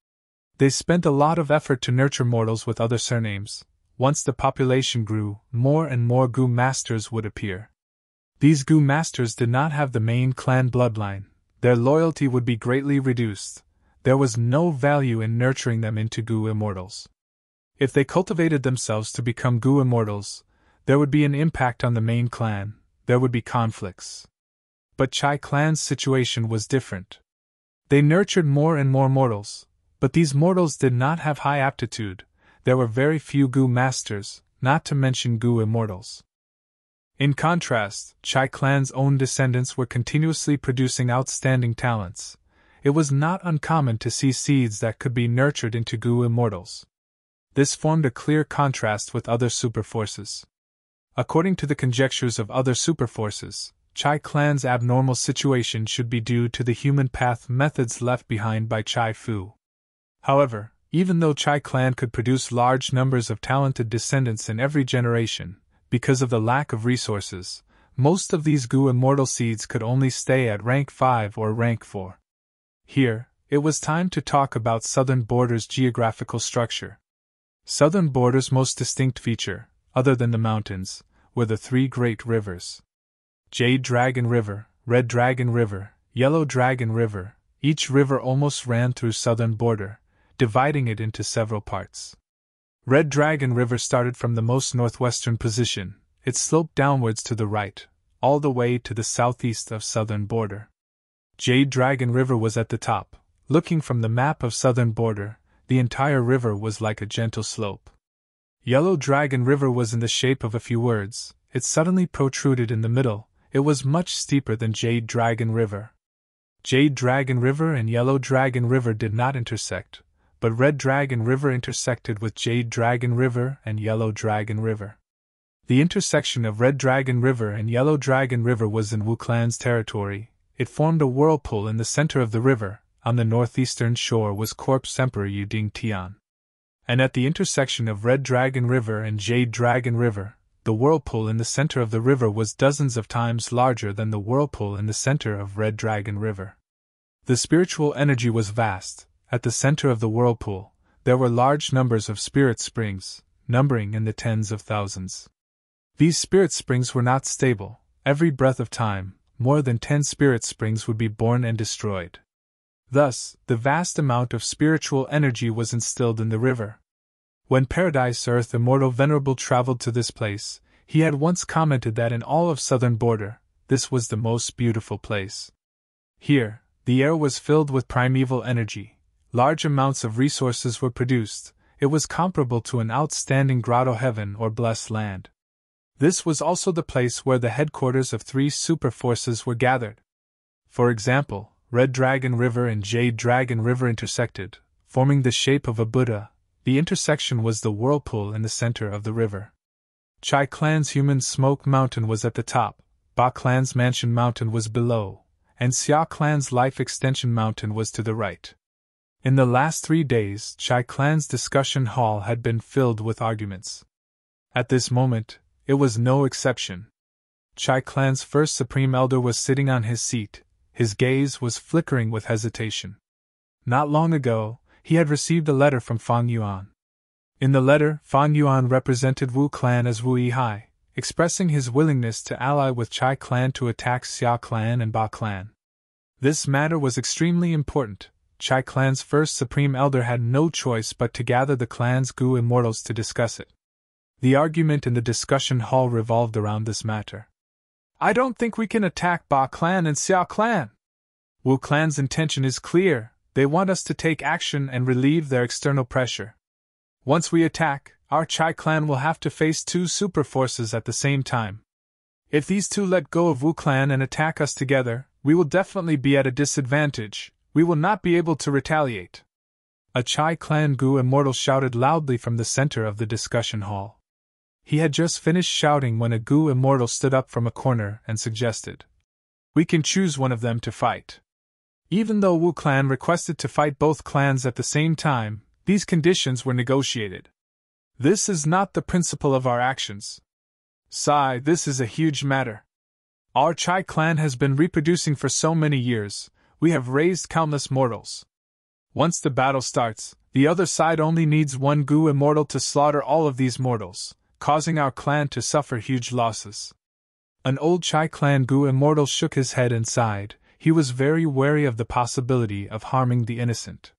[SPEAKER 1] They spent a lot of effort to nurture mortals with other surnames. Once the population grew, more and more Gu masters would appear. These Gu masters did not have the main clan bloodline. Their loyalty would be greatly reduced. There was no value in nurturing them into Gu immortals. If they cultivated themselves to become Gu immortals, there would be an impact on the main clan, there would be conflicts. But Chai Clan's situation was different. They nurtured more and more mortals, but these mortals did not have high aptitude. There were very few Gu masters, not to mention Gu immortals. In contrast, Chai Clan's own descendants were continuously producing outstanding talents. It was not uncommon to see seeds that could be nurtured into Gu immortals. This formed a clear contrast with other super forces. According to the conjectures of other super forces, Chai Clan's abnormal situation should be due to the human path methods left behind by Chai Fu. However, even though Chai Clan could produce large numbers of talented descendants in every generation, because of the lack of resources, most of these Gu immortal seeds could only stay at rank 5 or rank 4. Here, it was time to talk about Southern Border's geographical structure. Southern Border's most distinct feature, other than the mountains, were the 3 great rivers. Jade Dragon River, Red Dragon River, Yellow Dragon River. Each river almost ran through Southern Border, dividing it into several parts. Red Dragon River started from the most northwestern position. It sloped downwards to the right, all the way to the southeast of Southern Border. Jade Dragon River was at the top. Looking from the map of Southern Border, the entire river was like a gentle slope. Yellow Dragon River was in the shape of a few words. It suddenly protruded in the middle. It was much steeper than Jade Dragon River. Jade Dragon River and Yellow Dragon River did not intersect, but Red Dragon River intersected with Jade Dragon River and Yellow Dragon River. The intersection of Red Dragon River and Yellow Dragon River was in Wu Clan's territory. It formed a whirlpool in the center of the river. On the northeastern shore was Corpse Emperor Yuding Tian. And at the intersection of Red Dragon River and Jade Dragon River, the whirlpool in the center of the river was dozens of times larger than the whirlpool in the center of Red Dragon River. The spiritual energy was vast. At the center of the whirlpool, there were large numbers of spirit springs, numbering in the tens of thousands. These spirit springs were not stable. Every breath of time, more than 10 spirit springs would be born and destroyed. Thus, the vast amount of spiritual energy was instilled in the river. When Paradise Earth Immortal Venerable traveled to this place, he had once commented that in all of southern border, this was the most beautiful place. Here, the air was filled with primeval energy. Large amounts of resources were produced. It was comparable to an outstanding grotto heaven or blessed land. This was also the place where the headquarters of 3 super forces were gathered. For example, Red Dragon River and Jade Dragon River intersected, forming the shape of a Buddha. The intersection was the whirlpool in the center of the river. Chai Clan's Human Smoke Mountain was at the top, Ba Clan's Mansion Mountain was below, and Xia Clan's Life Extension Mountain was to the right. In the last 3 days, Chai Clan's discussion hall had been filled with arguments. At this moment, it was no exception. Chai Clan's first Supreme Elder was sitting on his seat. His gaze was flickering with hesitation. Not long ago, he had received a letter from Fang Yuan. In the letter, Fang Yuan represented Wu Clan as Wu Yihai, expressing his willingness to ally with Chai Clan to attack Xia Clan and Ba Clan. This matter was extremely important. Chai Clan's first Supreme Elder had no choice but to gather the clan's Gu immortals to discuss it. The argument in the discussion hall revolved around this matter. I don't think we can attack Ba Clan and Xia Clan. Wu Clan's intention is clear. They want us to take action and relieve their external pressure. Once we attack, our Chai Clan will have to face 2 super forces at the same time. If these 2 let go of Wu Clan and attack us together, we will definitely be at a disadvantage. We will not be able to retaliate. A Chai Clan Gu immortal shouted loudly from the center of the discussion hall. He had just finished shouting when a Gu immortal stood up from a corner and suggested, "We can choose one of them to fight." Even though Wu Clan requested to fight both clans at the same time, these conditions were negotiated. This is not the principle of our actions. Sai, this is a huge matter. Our Chai Clan has been reproducing for so many years. We have raised countless mortals. Once the battle starts, the other side only needs 1 Gu immortal to slaughter all of these mortals, causing our clan to suffer huge losses. An old Chai Clan Gu immortal shook his head and sighed. He was very wary of the possibility of harming the innocent.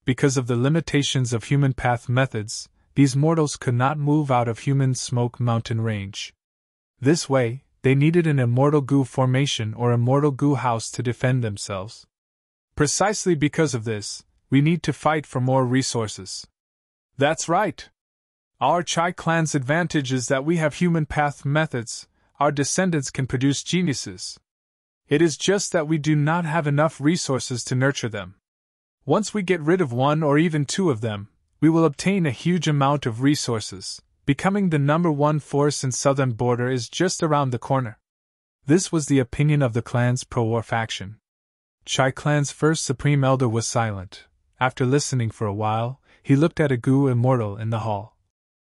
[SPEAKER 1] Because of the limitations of human path methods, these mortals could not move out of Human Smoke Mountain range. This way, they needed an immortal Gu formation or immortal Gu house to defend themselves. Precisely because of this, we need to fight for more resources. That's right. Our Chai Clan's advantage is that we have human path methods. Our descendants can produce geniuses. It is just that we do not have enough resources to nurture them. Once we get rid of 1 or even 2 of them, we will obtain a huge amount of resources. Becoming the #1 force in southern border is just around the corner. This was the opinion of the clan's pro-war faction. Chai Clan's first Supreme Elder was silent. After listening for a while, he looked at a Gu immortal in the hall.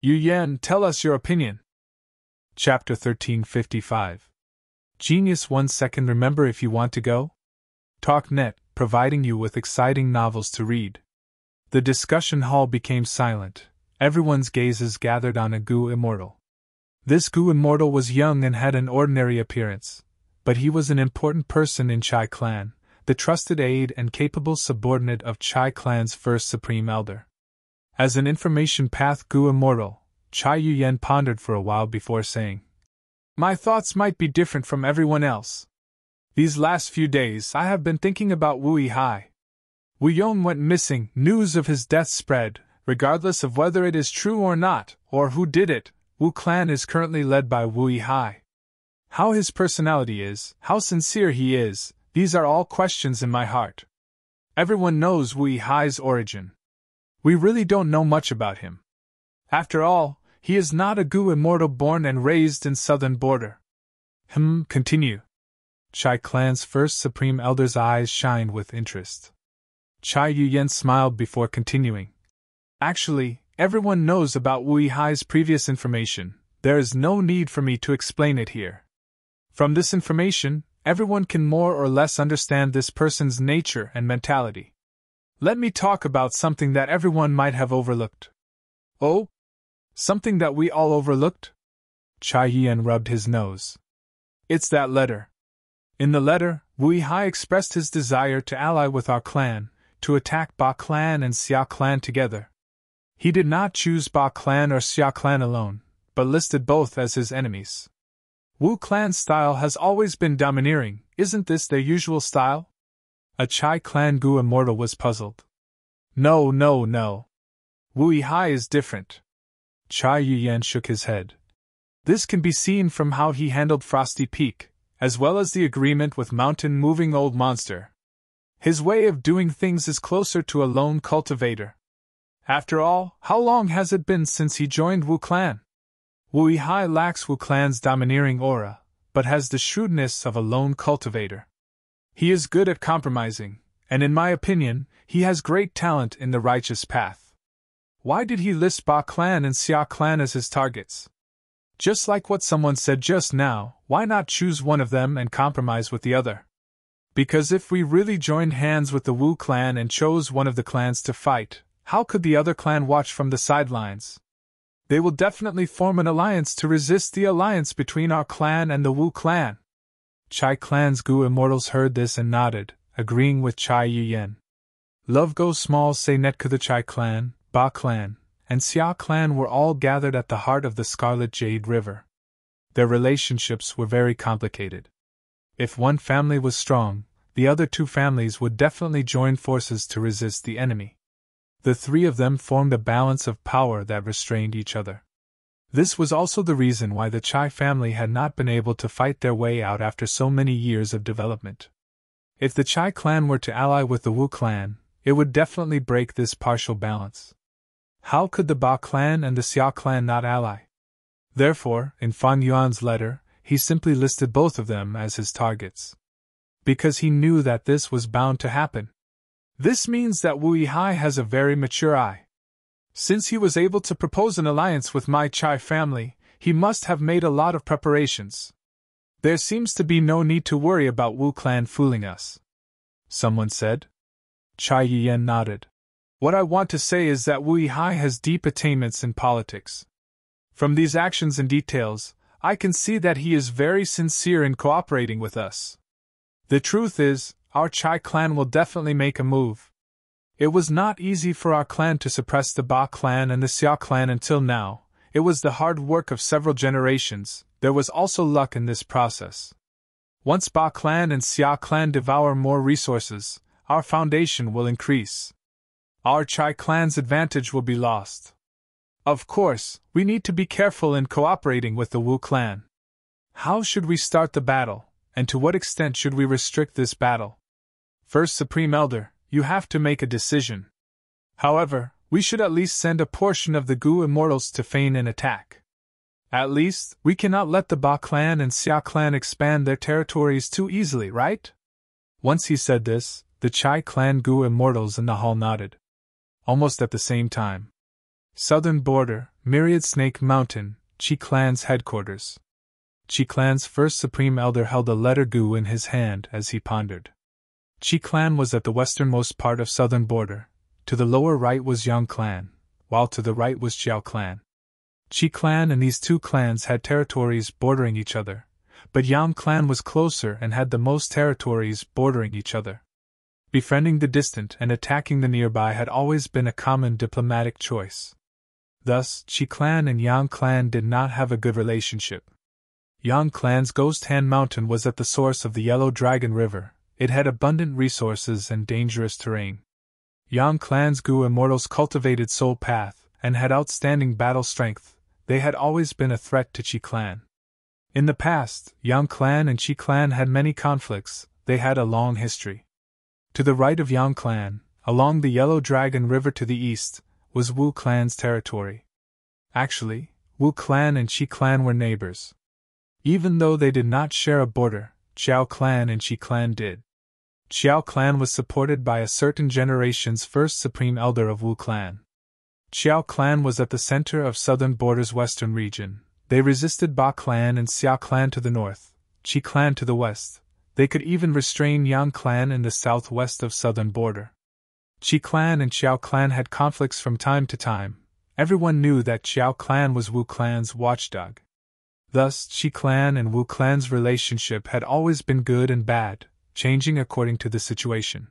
[SPEAKER 1] Yu Yan, tell us your opinion. Chapter 1355. Genius 1 second. Remember if you want to go? TalkNet, providing you with exciting novels to read. The discussion hall became silent. Everyone's gazes gathered on a Gu immortal. This Gu immortal was young and had an ordinary appearance, but he was an important person in Chai Clan, the trusted aide and capable subordinate of Chai Clan's first Supreme Elder. As an information path Gu immortal, Chai Yuyen pondered for a while before saying, "My thoughts might be different from everyone else. These last few days I have been thinking about Wu Yihai. Wu Yong went missing, news of his death spread. Regardless of whether it is true or not, or who did it, Wu Clan is currently led by Wu Yihai. How his personality is, how sincere he is, these are all questions in my heart. Everyone knows Wu Yihai's origin. We really don't know much about him. After all, he is not a Gu immortal born and raised in southern border. Continue. Chai clan's first supreme elder's eyes shined with interest. Chai Yuyen smiled before continuing. Actually, everyone knows about Wu Yihai's previous information. There is no need for me to explain it here. From this information, everyone can more or less understand this person's nature and mentality. Let me talk about something that everyone might have overlooked. Oh? Something that we all overlooked? Chai Yuyen rubbed his nose. It's that letter. In the letter, Wu Yihai expressed his desire to ally with our clan, to attack Ba clan and Xia clan together. He did not choose Ba clan or Xia clan alone, but listed both as his enemies. Wu clan's style has always been domineering, isn't this their usual style? A Chai clan Gu immortal was puzzled. No. Wu Yihai is different. Chai Yuyen shook his head. This can be seen from how he handled Frosty Peak, as well as the agreement with Mountain Moving Old Monster. His way of doing things is closer to a lone cultivator. After all, how long has it been since he joined Wu clan? Wu Yihai lacks Wu clan's domineering aura, but has the shrewdness of a lone cultivator. He is good at compromising, and in my opinion, he has great talent in the righteous path. Why did he list Ba clan and Xia clan as his targets? Just like what someone said just now, why not choose one of them and compromise with the other? Because if we really joined hands with the Wu clan and chose one of the clans to fight, how could the other clan watch from the sidelines? They will definitely form an alliance to resist the alliance between our clan and the Wu clan. Chai clan's Gu immortals heard this and nodded, agreeing with Chai Yuyen. Love goes small say Netku the Chai clan, Ba clan, and Xia clan were all gathered at the heart of the Scarlet Jade River. Their relationships were very complicated. If one family was strong, the other two families would definitely join forces to resist the enemy. The three of them formed a balance of power that restrained each other. This was also the reason why the Chai family had not been able to fight their way out after so many years of development. If the Chai clan were to ally with the Wu clan, it would definitely break this partial balance. How could the Ba clan and the Xia clan not ally? Therefore, in Fan Yuan's letter, he simply listed both of them as his targets. Because he knew that this was bound to happen. This means that Wu Yihai has a very mature eye. Since he was able to propose an alliance with my Chai family, he must have made a lot of preparations. There seems to be no need to worry about Wu clan fooling us. Someone said. Chai Yuyen nodded. What I want to say is that Wu Yihai has deep attainments in politics. From these actions and details, I can see that he is very sincere in cooperating with us. The truth is, our Chai clan will definitely make a move. It was not easy for our clan to suppress the Ba clan and the Xia clan until now. It was the hard work of several generations. There was also luck in this process. Once Ba clan and Xia clan devour more resources, our foundation will increase. Our Chai clan's advantage will be lost. Of course, we need to be careful in cooperating with the Wu clan. How should we start the battle, and to what extent should we restrict this battle? First Supreme Elder, you have to make a decision. However, we should at least send a portion of the Gu immortals to feign an attack. At least, we cannot let the Ba clan and Xia clan expand their territories too easily, right? Once he said this, the Chai clan Gu immortals in the hall nodded. Almost at the same time. Southern border, Myriad Snake Mountain, Chi clan's headquarters. Chi clan's first Supreme Elder held a letter Gu in his hand as he pondered. Chi clan was at the westernmost part of southern border. To the lower right was Yang clan, while to the right was Jiao clan. Chi clan and these two clans had territories bordering each other, but Yang clan was closer and had the most territories bordering each other. Befriending the distant and attacking the nearby had always been a common diplomatic choice. Thus, Chi clan and Yang clan did not have a good relationship. Yang clan's Ghost Hand Mountain was at the source of the Yellow Dragon River. It had abundant resources and dangerous terrain. Yang clan's Gu immortals cultivated Soul Path and had outstanding battle strength. They had always been a threat to Chi clan. In the past, Yang clan and Chi clan had many conflicts. They had a long history. To the right of Yang clan, along the Yellow Dragon River to the east, was Wu clan's territory. Actually, Wu clan and Qi clan were neighbors. Even though they did not share a border, Qiao clan and Qi clan did. Qiao clan was supported by a certain generation's first supreme elder of Wu clan. Qiao clan was at the center of southern border's western region. They resisted Ba clan and Xia clan to the north, Qi clan to the west. They could even restrain Yang clan in the southwest of southern border. Qi clan and Qiao clan had conflicts from time to time. Everyone knew that Qiao clan was Wu clan's watchdog. Thus, Qi clan and Wu clan's relationship had always been good and bad, changing according to the situation.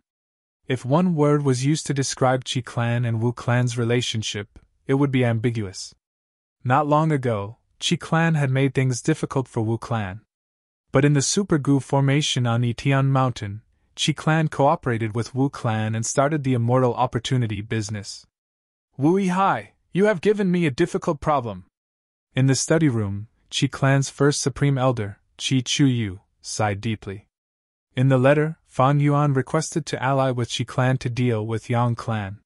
[SPEAKER 1] If one word was used to describe Qi clan and Wu clan's relationship, it would be ambiguous. Not long ago, Qi clan had made things difficult for Wu clan. But in the Super Gu formation on Yitian Mountain, Qi clan cooperated with Wu clan and started the immortal opportunity business. Wu Yihai, you have given me a difficult problem. In the study room, Qi clan's first supreme elder, Qi Chuyu, sighed deeply. In the letter, Fan Yuan requested to ally with Qi clan to deal with Yang clan.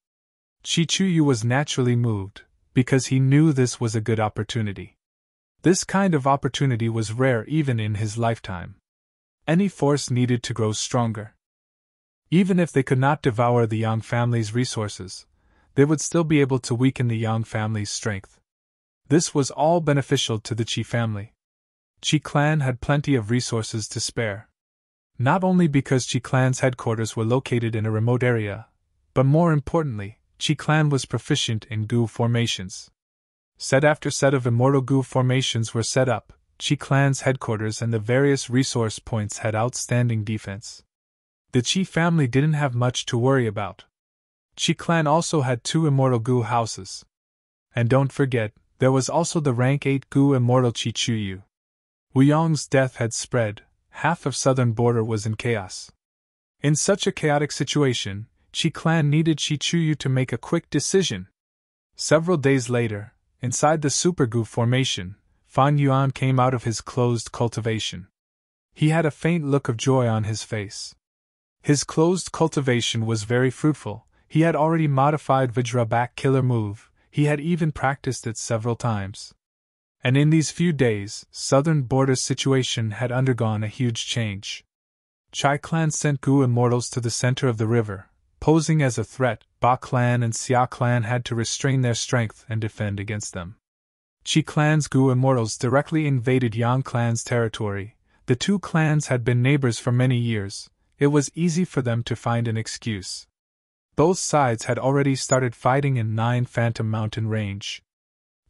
[SPEAKER 1] Qi Chuyu was naturally moved, because he knew this was a good opportunity. This kind of opportunity was rare even in his lifetime. Any force needed to grow stronger. Even if they could not devour the Yang family's resources, they would still be able to weaken the Yang family's strength. This was all beneficial to the Qi family. Qi clan had plenty of resources to spare. Not only because Qi clan's headquarters were located in a remote area, but more importantly, Qi clan was proficient in Gu formations. Set after set of immortal Gu formations were set up, Qi clan's headquarters and the various resource points had outstanding defense. The Qi family didn't have much to worry about. Qi clan also had 2 immortal Gu houses. And don't forget, there was also the rank 8 Gu immortal Qi Chuyu. Wu Yong's death had spread. Half of southern border was in chaos. In such a chaotic situation, Qi clan needed Qi Chuyu to make a quick decision. Several days later, inside the Super Gu formation, Fan Yuan came out of his closed cultivation. He had a faint look of joy on his face. His closed cultivation was very fruitful. He had already modified Vajra back killer move. He had even practiced it several times. And in these few days, southern border's situation had undergone a huge change. Chai clan sent Gu immortals to the center of the river, posing as a threat. Ba clan and Xia clan had to restrain their strength and defend against them. Qi clan's Gu immortals directly invaded Yang clan's territory. The 2 clans had been neighbors for many years. It was easy for them to find an excuse. Both sides had already started fighting in 9 Phantom Mountain range.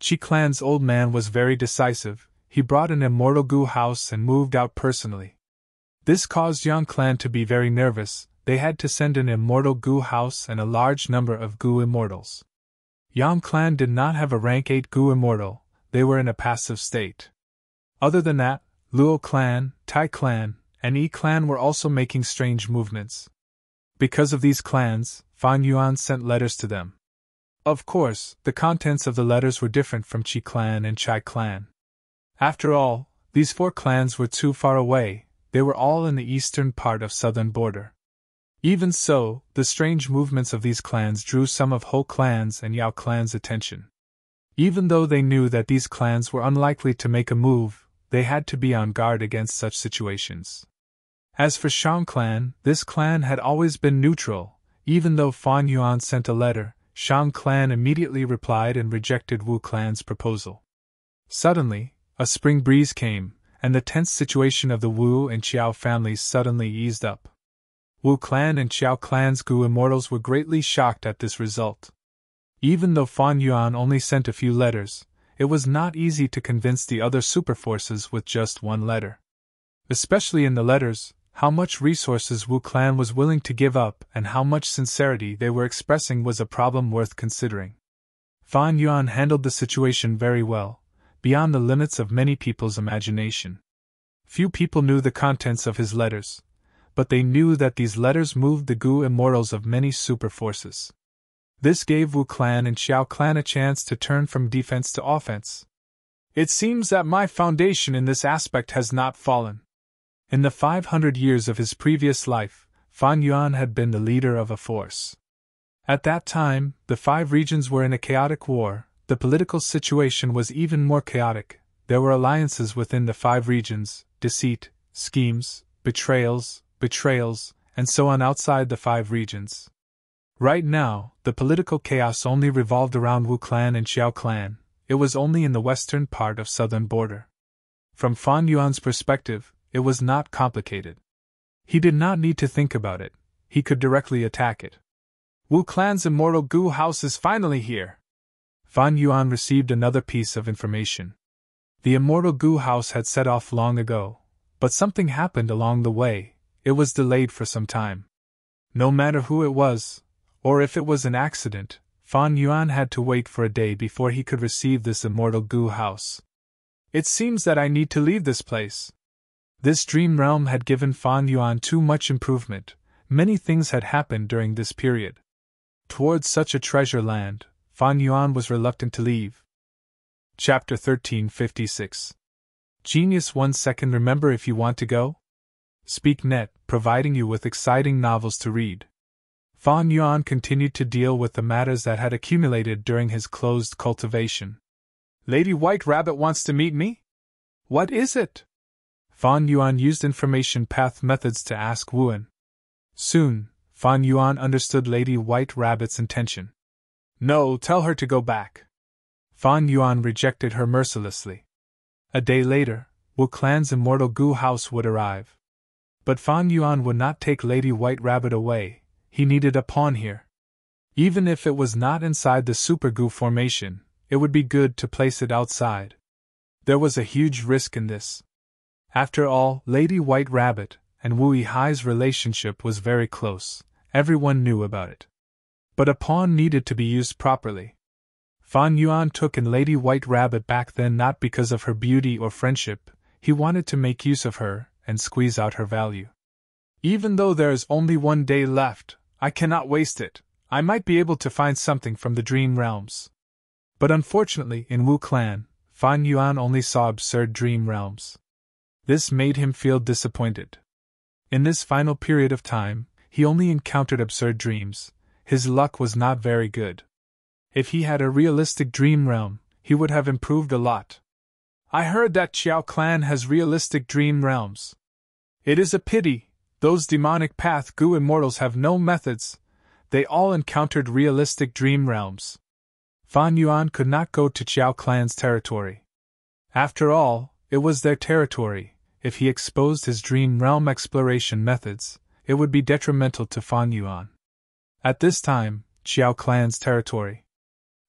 [SPEAKER 1] Qi clan's old man was very decisive. He brought an immortal Gu house and moved out personally. This caused Yang clan to be very nervous. They had to send an immortal Gu house and a large number of Gu immortals. Yang clan did not have a rank 8 Gu immortal. They were in a passive state. Other than that, Luo clan, Tai clan, and Yi clan were also making strange movements. Because of these clans, Fan Yuan sent letters to them. Of course, the contents of the letters were different from Qi clan and Chai clan. After all, these 4 clans were too far away. They were all in the eastern part of southern border. Even so, the strange movements of these clans drew some of Ho clan's and Yao clan's attention. Even though they knew that these clans were unlikely to make a move, they had to be on guard against such situations. As for Shang clan, this clan had always been neutral. Even though Fan Yuan sent a letter, Shang clan immediately replied and rejected Wu clan's proposal. Suddenly, a spring breeze came, and the tense situation of the Wu and Qiao families suddenly eased up. Wu clan and Qiao clan's Gu immortals were greatly shocked at this result. Even though Fan Yuan only sent a few letters, it was not easy to convince the other superforces with just one letter. Especially in the letters, how much resources Wu clan was willing to give up and how much sincerity they were expressing was a problem worth considering. Fan Yuan handled the situation very well, beyond the limits of many people's imagination. Few people knew the contents of his letters, but they knew that these letters moved the Gu immortals of many superforces. This gave Wu clan and Xiao clan a chance to turn from defense to offense. It seems that my foundation in this aspect has not fallen. In the 500 years of his previous life, Fan Yuan had been the leader of a force. At that time, the 5 regions were in a chaotic war. The political situation was even more chaotic. There were alliances within the 5 regions, deceit, schemes, betrayals, and so on outside the 5 regions. Right now, the political chaos only revolved around Wu clan and Xiao clan. It was only in the western part of southern border. From Fan Yuan's perspective, it was not complicated. He did not need to think about it. He could directly attack it. Wu clan's immortal Gu house is finally here. Fan Yuan received another piece of information. The immortal Gu house had set off long ago, but something happened along the way. It was delayed for some time. No matter who it was, or if it was an accident, Fan Yuan had to wait for a day before he could receive this immortal Gu house. It seems that I need to leave this place. This dream realm had given Fan Yuan too much improvement. Many things had happened during this period. Towards such a treasure land, Fan Yuan was reluctant to leave. Chapter 1356. Genius 1 second. Remember, if you want to go? SpeakNet, providing you with exciting novels to read. Fan Yuan continued to deal with the matters that had accumulated during his closed cultivation. Lady White Rabbit wants to meet me? What is it? Fan Yuan used information path methods to ask Wuan. Soon, Fan Yuan understood Lady White Rabbit's intention. No, tell her to go back. Fan Yuan rejected her mercilessly. A day later, Wu clan's immortal Gu house would arrive. But Fan Yuan would not take Lady White Rabbit away. He needed a pawn here. Even if it was not inside the Super Gu formation, it would be good to place it outside. There was a huge risk in this. After all, Lady White Rabbit and Wu Yihai's relationship was very close. Everyone knew about it. But a pawn needed to be used properly. Fan Yuan took in Lady White Rabbit back then not because of her beauty or friendship. He wanted to make use of her and squeeze out her value. Even though there is only 1 day left, I cannot waste it. I might be able to find something from the dream realms. But unfortunately, in Wu clan, Fan Yuan only saw absurd dream realms. This made him feel disappointed. In this final period of time, he only encountered absurd dreams. His luck was not very good. If he had a realistic dream realm, he would have improved a lot. I heard that Xiao clan has realistic dream realms. It is a pity. Those demonic path Gu immortals have no methods. They all encountered realistic dream realms. Fan Yuan could not go to Xiao clan's territory. After all, it was their territory. If he exposed his dream realm exploration methods, it would be detrimental to Fan Yuan. At this time, Xiao clan's territory.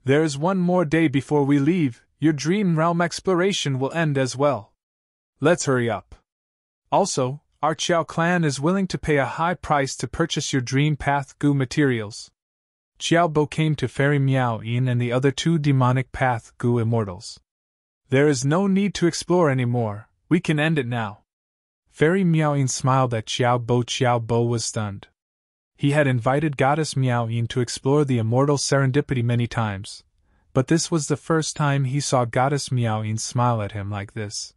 [SPEAKER 1] There is 1 more day before we leave. Your dream realm exploration will end as well. Let's hurry up. Also, our Xiao clan is willing to pay a high price to purchase your dream path Gu materials. Xiao Bo came to Fairy Miao Yin and the other 2 demonic path Gu immortals. There is no need to explore anymore. We can end it now. Fairy Miao Yin smiled at Xiao Bo. Xiao Bo was stunned. He had invited Goddess Miao Yin to explore the immortal serendipity many times, but this was the first time he saw Goddess Miao Yin smile at him like this.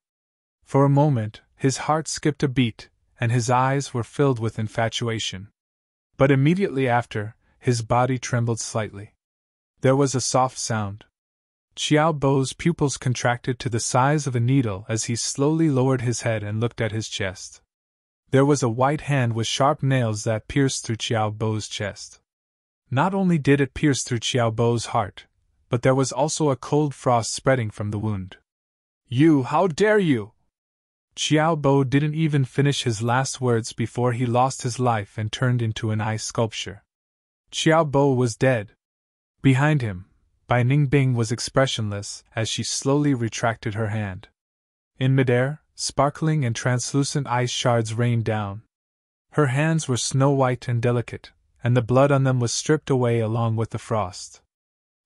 [SPEAKER 1] For a moment, his heart skipped a beat, and his eyes were filled with infatuation. But immediately after, his body trembled slightly. There was a soft sound. Xiao Bo's pupils contracted to the size of a needle as he slowly lowered his head and looked at his chest. There was a white hand with sharp nails that pierced through Xiao Bo's chest. Not only did it pierce through Xiao Bo's heart, but there was also a cold frost spreading from the wound. You, how dare you! Xiao Bo didn't even finish his last words before he lost his life and turned into an ice sculpture. Xiao Bo was dead. Behind him, Bai Ningbing was expressionless as she slowly retracted her hand. In midair, sparkling and translucent ice shards rained down. Her hands were snow-white and delicate, and the blood on them was stripped away along with the frost.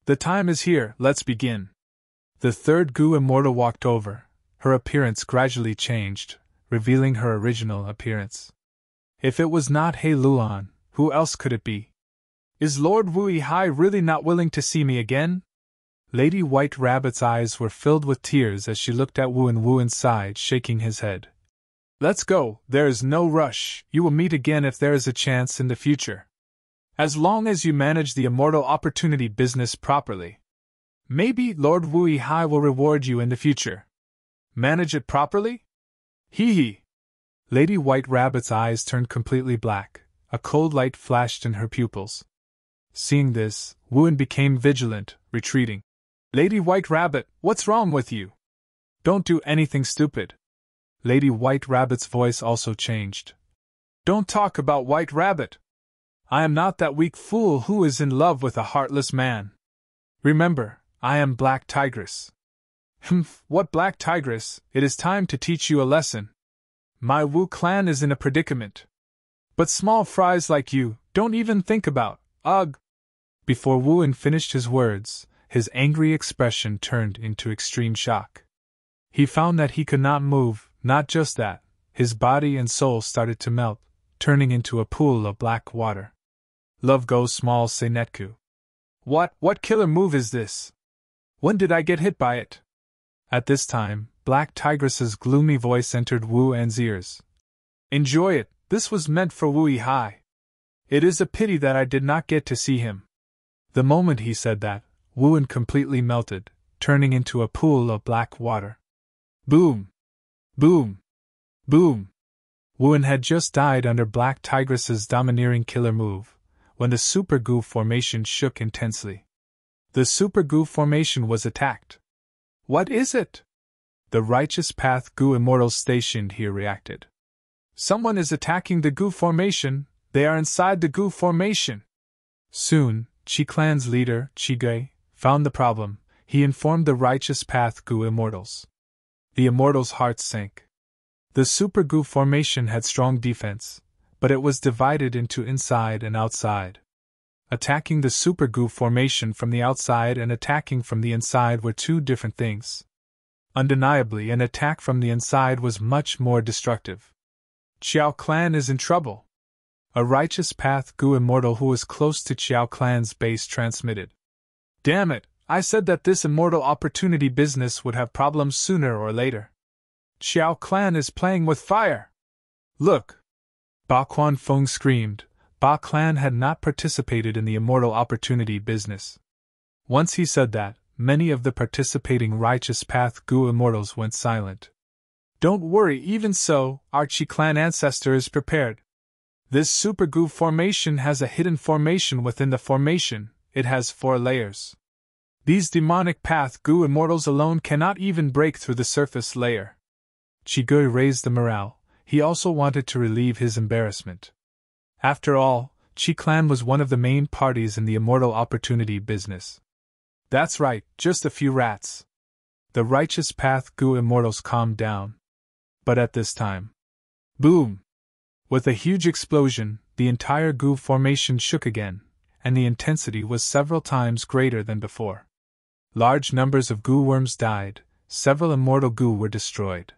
[SPEAKER 1] The time is here, let's begin. The 3rd Gu immortal walked over. Her appearance gradually changed, revealing her original appearance. If it was not He Luan, who else could it be? Is Lord Wu Yihai really not willing to see me again? Lady White Rabbit's eyes were filled with tears as she looked at Wu, and Wu sighed, shaking his head. Let's go, there is no rush, you will meet again if there is a chance in the future. As long as you manage the immortal opportunity business properly. Maybe Lord Wui Hai will reward you in the future. Manage it properly? Hee hee. Lady White Rabbit's eyes turned completely black. A cold light flashed in her pupils. Seeing this, Wuan became vigilant, retreating. Lady White Rabbit, what's wrong with you? Don't do anything stupid. Lady White Rabbit's voice also changed. Don't talk about White Rabbit. I am not that weak fool who is in love with a heartless man. Remember, I am Black Tigress. Humph, what Black Tigress? It is time to teach you a lesson. My Wu clan is in a predicament. But small fries like you don't even think about, ugh. Before Wuan finished his words, his angry expression turned into extreme shock. He found that he could not move, not just that, his body and soul started to melt, turning into a pool of black water. Love goes small, say Netku. What killer move is this? When did I get hit by it? At this time, Black Tigress's gloomy voice entered Wu An's ears. Enjoy it, this was meant for Wui Hai. It is a pity that I did not get to see him. The moment he said that, Wuan completely melted, turning into a pool of black water. Boom! Boom! Boom! Wuan had just died under Black Tigress's domineering killer move, when the Super Gu formation shook intensely. The Super Gu formation was attacked. What is it? The Righteous Path Gu Immortals stationed here reacted. Someone is attacking the Gu formation, they are inside the Gu formation. Soon, Qi Clan's leader, Qi Gui, found the problem. He informed the Righteous Path Gu Immortals. The Immortals' hearts sank. The Super Gu formation had strong defense, but it was divided into inside and outside. Attacking the Super Gu formation from the outside and attacking from the inside were two different things. Undeniably, an attack from the inside was much more destructive. Qiao Clan is in trouble. A Righteous Path Gu Immortal who was close to Qiao Clan's base transmitted. Damn it, I said that this immortal opportunity business would have problems sooner or later. Qiao Clan is playing with fire. Look! Ba Quan Feng screamed. Ba Clan had not participated in the immortal opportunity business. Once he said that, many of the participating Righteous Path Gu Immortals went silent. Don't worry, even so, our Qi Clan ancestor is prepared. This Super Gu formation has a hidden formation within the formation, it has 4 layers. These demonic Path Gu Immortals alone cannot even break through the surface layer. Qi Gui raised the morale, he also wanted to relieve his embarrassment. After all, Qi Clan was one of the main parties in the immortal opportunity business. That's right, just a few rats. The Righteous Path Gu Immortals calmed down. But at this time, boom! With a huge explosion, the entire Gu formation shook again, and the intensity was several times greater than before. Large numbers of Gu worms died, several immortal Gu were destroyed.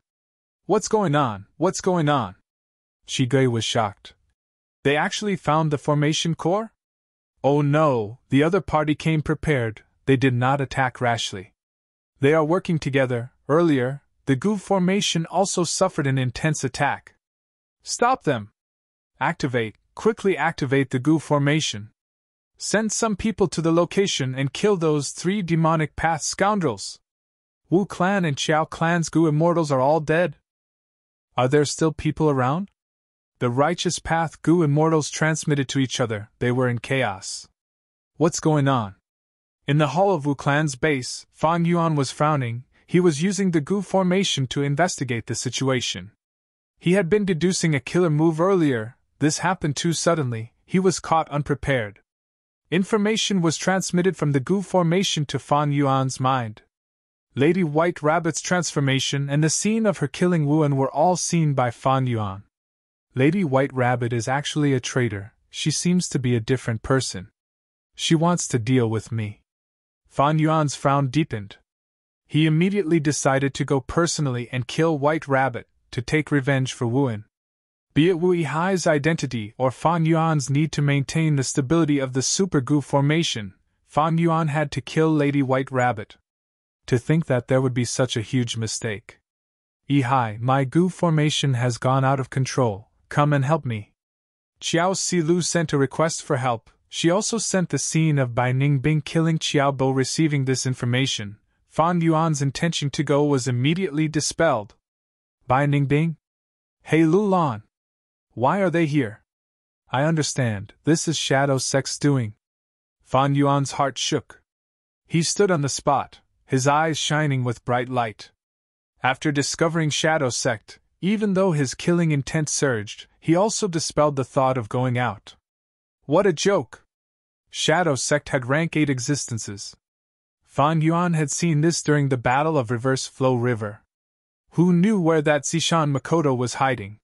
[SPEAKER 1] What's going on? What's going on? Qi Gui was shocked. They actually found the formation core? Oh no, the other party came prepared, they did not attack rashly. They are working together. Earlier, the Gu formation also suffered an intense attack. Stop them! Quickly activate the Gu formation. Send some people to the location and kill those 3 demonic path scoundrels. Wu Clan and Qiao Clan's Gu Immortals are all dead. Are there still people around? The Righteous Path Gu Immortals transmitted to each other, they were in chaos. What's going on? In the hall of Wu Clan's base, Fang Yuan was frowning, he was using the Gu formation to investigate the situation. He had been deducing a killer move earlier, this happened too suddenly, he was caught unprepared. Information was transmitted from the Gu formation to Fan Yuan's mind. Lady White Rabbit's transformation and the scene of her killing Wuan were all seen by Fan Yuan. Lady White Rabbit is actually a traitor, she seems to be a different person. She wants to deal with me. Fan Yuan's frown deepened. He immediately decided to go personally and kill White Rabbit, to take revenge for Wuan. Be it Wui Hai's identity or Fan Yuan's need to maintain the stability of the Super Gu formation, Fan Yuan had to kill Lady White Rabbit. To think that there would be such a huge mistake. Hai, my Gu formation has gone out of control, come and help me. Qiao Silu sent a request for help, She also sent the scene of Bai Ningbing killing Qiaobo. Receiving this information, Fan Yuan's intention to go was immediately dispelled. Bai Ningbing? Hey Lulan! Why are they here? I understand, this is Shadow Sect's doing. Fan Yuan's heart shook. He stood on the spot, his eyes shining with bright light. After discovering Shadow Sect, even though his killing intent surged, he also dispelled the thought of going out. What a joke! Shadow Sect had rank 8 existences. Fan Yuan had seen this during the Battle of Reverse Flow River. Who knew where that Zishan Makoto was hiding?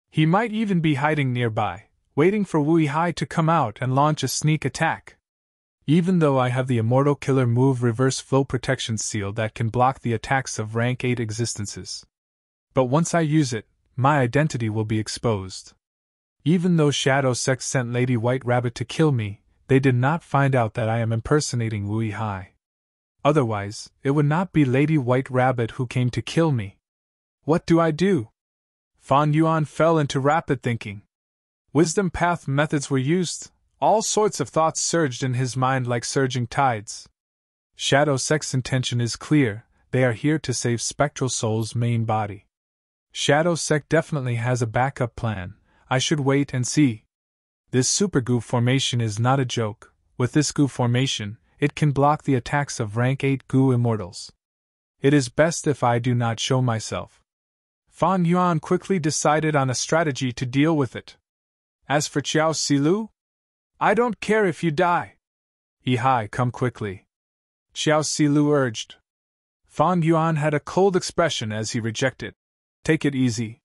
[SPEAKER 1] He might even be hiding nearby, waiting for Wu Hai to come out and launch a sneak attack. Even though I have the Immortal Killer move Reverse Flow Protection Seal that can block the attacks of rank 8 existences. But once I use it, my identity will be exposed. Even though Shadow Sect sent Lady White Rabbit to kill me, they did not find out that I am impersonating Wu Hai. Otherwise, it would not be Lady White Rabbit who came to kill me. What do I do? Fan Yuan fell into rapid thinking. Wisdom path methods were used. All sorts of thoughts surged in his mind like surging tides. Shadow Sect's intention is clear, they are here to save Spectral Soul's main body. Shadow Sect definitely has a backup plan, I should wait and see. This Super Goo formation is not a joke. With this Goo formation, it can block the attacks of rank 8 Goo Immortals. It is best if I do not show myself. Fan Yuan quickly decided on a strategy to deal with it. As for Qiao Silu, I don't care if you die. Hai, come quickly. Qiao Silu urged. Fan Yuan had a cold expression as he rejected. Take it easy.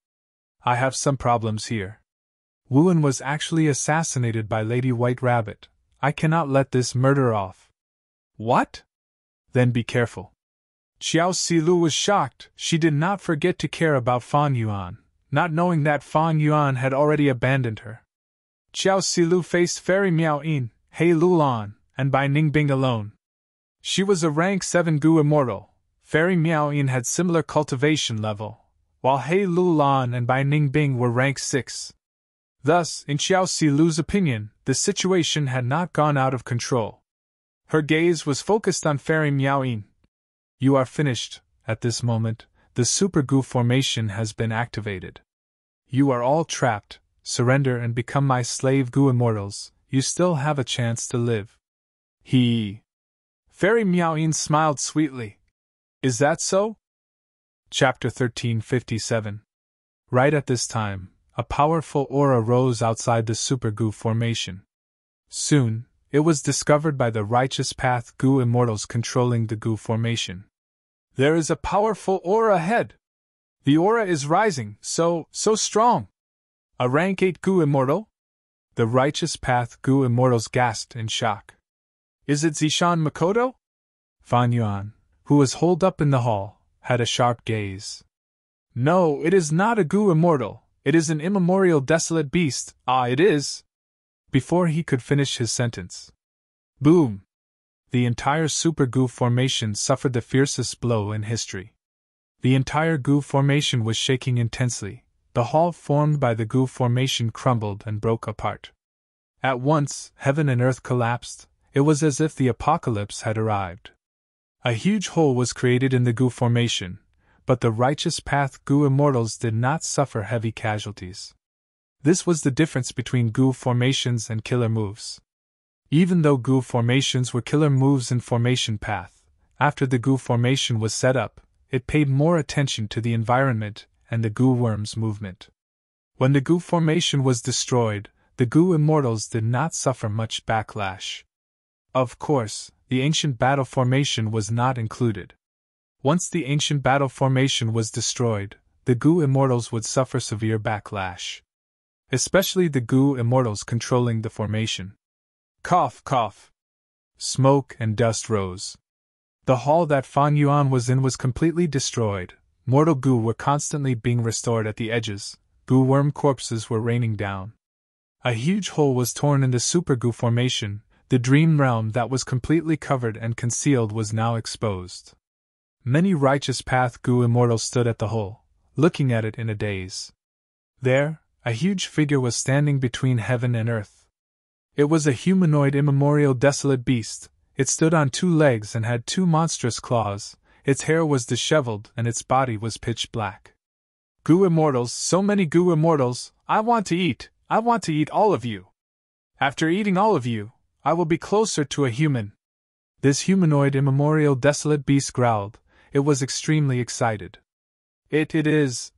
[SPEAKER 1] I have some problems here. Wuan was actually assassinated by Lady White Rabbit. I cannot let this murder off. What? Then be careful. Qiao Silu was shocked. She did not forget to care about Fan Yuan, not knowing that Fan Yuan had already abandoned her. Qiao Silu faced Fairy Miao Yin, He Lulan, and Bai Ningbing alone. She was a rank 7 Goo Immortal. Fairy Miao Yin had similar cultivation level, while He Lulan and Bai Ningbing were rank 6. Thus, in Qiao Silu's opinion, the situation had not gone out of control. Her gaze was focused on Fairy Miao Yin. You are finished. At this moment, the Super Goo formation has been activated. You are all trapped. Surrender and become my slave Goo Immortals. You still have a chance to live. Fairy Miao Yin smiled sweetly. Is that so? Chapter 1357. Right at this time, a powerful aura rose outside the Super Goo formation. Soon, it was discovered by the Righteous Path Goo Immortals controlling the Goo formation. There is a powerful aura ahead. The aura is rising, so strong. A rank 8 Goo Immortal? The Righteous Path Goo Immortals gasped in shock. Is it Zishan Makoto? Fan Yuan, who was holed up in the hall, had a sharp gaze. No, it is not a Goo Immortal. It is an immemorial desolate beast. Ah, it is! Before he could finish his sentence. Boom! The entire Super Goo formation suffered the fiercest blow in history. The entire Goo formation was shaking intensely. The hall formed by the Goo formation crumbled and broke apart. At once, heaven and earth collapsed. It was as if the apocalypse had arrived. A huge hole was created in the Goo formation, but the Righteous Path Goo Immortals did not suffer heavy casualties. This was the difference between Goo formations and killer moves. Even though Goo formations were killer moves in Formation Path, after the Goo formation was set up, it paid more attention to the environment and the Goo Worms movement. When the Goo formation was destroyed, the Goo Immortals did not suffer much backlash. Of course, the Ancient Battle Formation was not included. Once the Ancient Battle Formation was destroyed, the Goo Immortals would suffer severe backlash. Especially the Goo Immortals controlling the formation. Cough, cough. Smoke and dust rose. The hall that Fan Yuan was in was completely destroyed. Mortal goo were constantly being restored at the edges. Goo worm corpses were raining down. A huge hole was torn in the Super Goo formation. The dream realm that was completely covered and concealed was now exposed. Many Righteous Path Goo Immortals stood at the hole, looking at it in a daze. There, a huge figure was standing between heaven and earth. It was a humanoid immemorial desolate beast. It stood on two legs and had two monstrous claws. Its hair was disheveled and its body was pitch black. Goo immortals, so many goo immortals, I want to eat all of you. After eating all of you, I will be closer to a human. This humanoid immemorial desolate beast growled. It was extremely excited. It is.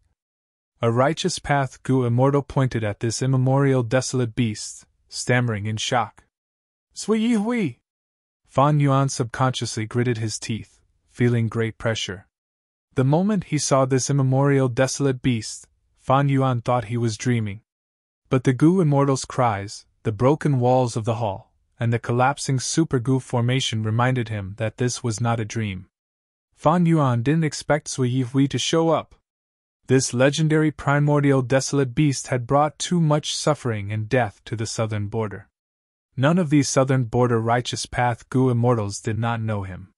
[SPEAKER 1] A righteous path Goo immortal pointed at this immemorial desolate beast, stammering in shock. Sui hui! Fan Yuan subconsciously gritted his teeth, feeling great pressure. The moment he saw this immemorial desolate beast, Fan Yuan thought he was dreaming. But the Goo immortal's cries, the broken walls of the hall, and the collapsing super Goo formation reminded him that this was not a dream. Fan Yuan didn't expect Sui hui to show up. This legendary primordial desolate beast had brought too much suffering and death to the southern border. None of these southern border righteous path Goo immortals did not know him.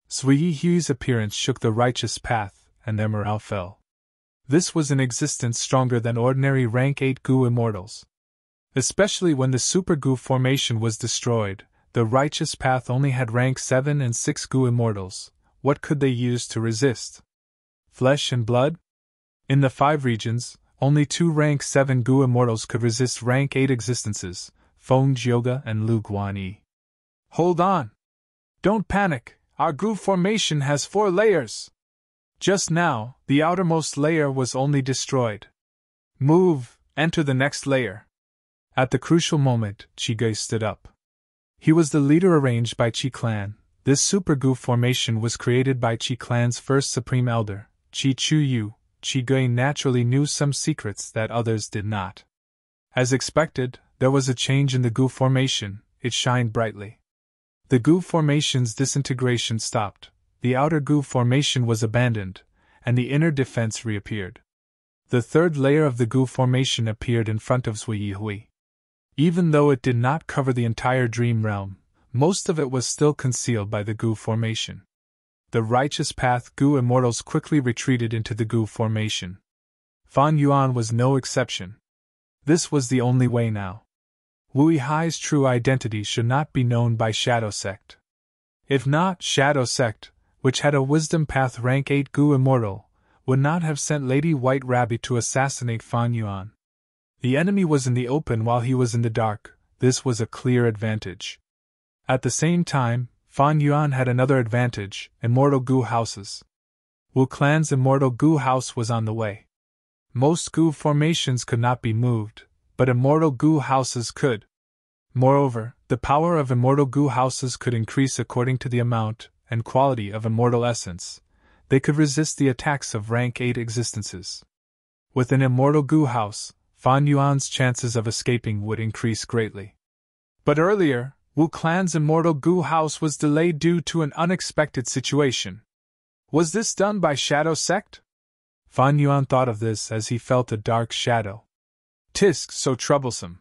[SPEAKER 1] Sui hui's appearance shook the righteous path, and their morale fell. This was an existence stronger than ordinary rank 8 Goo immortals. Especially when the super Goo formation was destroyed, the righteous path only had rank 7 and 6 Goo immortals. What could they use to resist? Flesh and blood? In the 5 regions, only 2 rank 7 Goo immortals could resist rank 8 existences, Feng Jioge and Lu Guanyi. Hold on! Don't panic, our Goo formation has 4 layers! Just now, the outermost layer was only destroyed. Move, enter the next layer. At the crucial moment, Qige stood up. He was the leader arranged by Qi clan. This super Goo formation was created by Qi clan's first supreme elder, Qi Chuyu. Qige naturally knew some secrets that others did not. As expected, there was a change in the Goo formation. It shined brightly. The Goo formation's disintegration stopped, the outer Goo formation was abandoned, and the inner defense reappeared. The third layer of the Goo formation appeared in front of Sui hui. Even though it did not cover the entire dream realm, most of it was still concealed by the Goo formation. The righteous path Goo immortals quickly retreated into the Goo formation. Fan Yuan was no exception. This was the only way now. Wu Hai's true identity should not be known by Shadow Sect. If not, Shadow Sect, which had a wisdom path rank 8 Goo immortal, would not have sent Lady White Rabbit to assassinate Fan Yuan. The enemy was in the open while he was in the dark. This was a clear advantage. At the same time, Fan Yuan had another advantage, immortal Goo houses. Wu clan's immortal Goo house was on the way. Most Goo formations could not be moved, but immortal Goo houses could. Moreover, the power of immortal Goo houses could increase according to the amount and quality of immortal essence. They could resist the attacks of rank 8 existences. With an immortal Goo house, Fan Yuan's chances of escaping would increase greatly. But earlier, Wu clan's immortal Goo house was delayed due to an unexpected situation. Was this done by Shadow Sect? Fan Yuan thought of this as he felt a dark shadow. Tisk, so troublesome.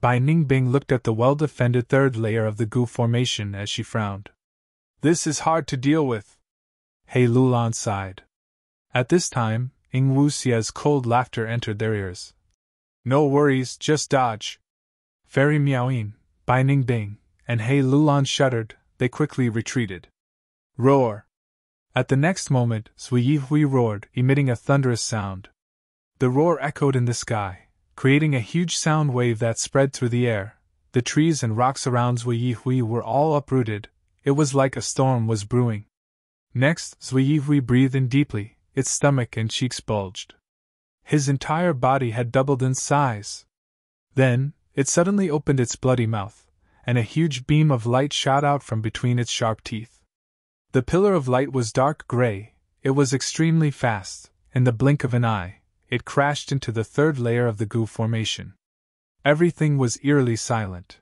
[SPEAKER 1] Bai Ningbing looked at the well-defended third layer of the Goo formation as she frowned. This is hard to deal with. He Lulan sighed. At this time, Ing Wuxia's cold laughter entered their ears. No worries, just dodge. Fairy Miaoyin, Bai Ningbing, and He Lulan shuddered. They quickly retreated. Roar! At the next moment, Sui hui roared, emitting a thunderous sound. The roar echoed in the sky, creating a huge sound wave that spread through the air. The trees and rocks around Sui hui were all uprooted. It was like a storm was brewing. Next, Sui hui breathed in deeply, its stomach and cheeks bulged. His entire body had doubled in size. Then, it suddenly opened its bloody mouth, and a huge beam of light shot out from between its sharp teeth. The pillar of light was dark gray. It was extremely fast. In the blink of an eye, it crashed into the third layer of the Goo formation. Everything was eerily silent.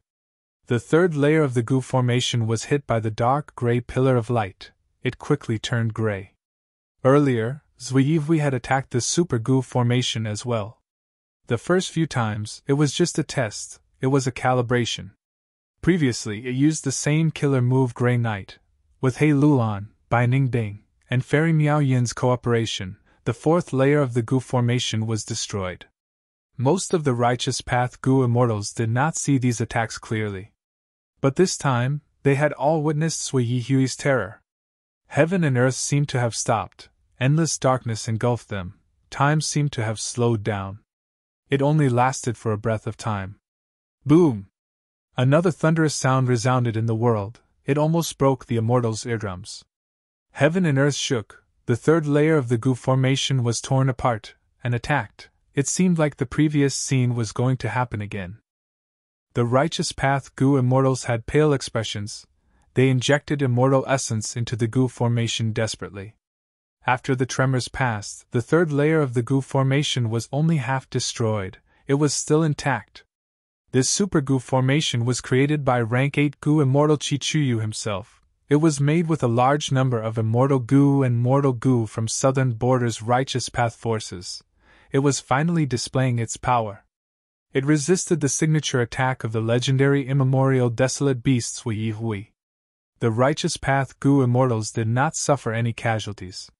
[SPEAKER 1] The third layer of the Goo formation was hit by the dark gray pillar of light. It quickly turned gray. Earlier, Sui hui had attacked the super Goo formation as well. The first few times, it was just a test. It was a calibration. Previously, it used the same killer move Grey Knight. With He Lulan, Bai Ningbing, and Fairy Miao Yin's cooperation, the fourth layer of the Goo formation was destroyed. Most of the Righteous Path Gu immortals did not see these attacks clearly. But this time, they had all witnessed Sui Yihui's terror. Heaven and earth seemed to have stopped, endless darkness engulfed them, time seemed to have slowed down. It only lasted for a breath of time. Boom! Another thunderous sound resounded in the world, it almost broke the immortals' eardrums. Heaven and earth shook, the third layer of the Gu formation was torn apart, and attacked. It seemed like the previous scene was going to happen again. The Righteous Path Gu immortals had pale expressions. They injected immortal essence into the Gu formation desperately. After the tremors passed, the third layer of the Gu formation was only half destroyed, it was still intact. This Super Gu formation was created by rank 8 Gu immortal Chichuyu himself. It was made with a large number of immortal Gu and mortal Gu from Southern Border's Righteous Path forces. It was finally displaying its power. It resisted the signature attack of the legendary immemorial desolate beast Sui Yihui. The Righteous Path Gu immortals did not suffer any casualties.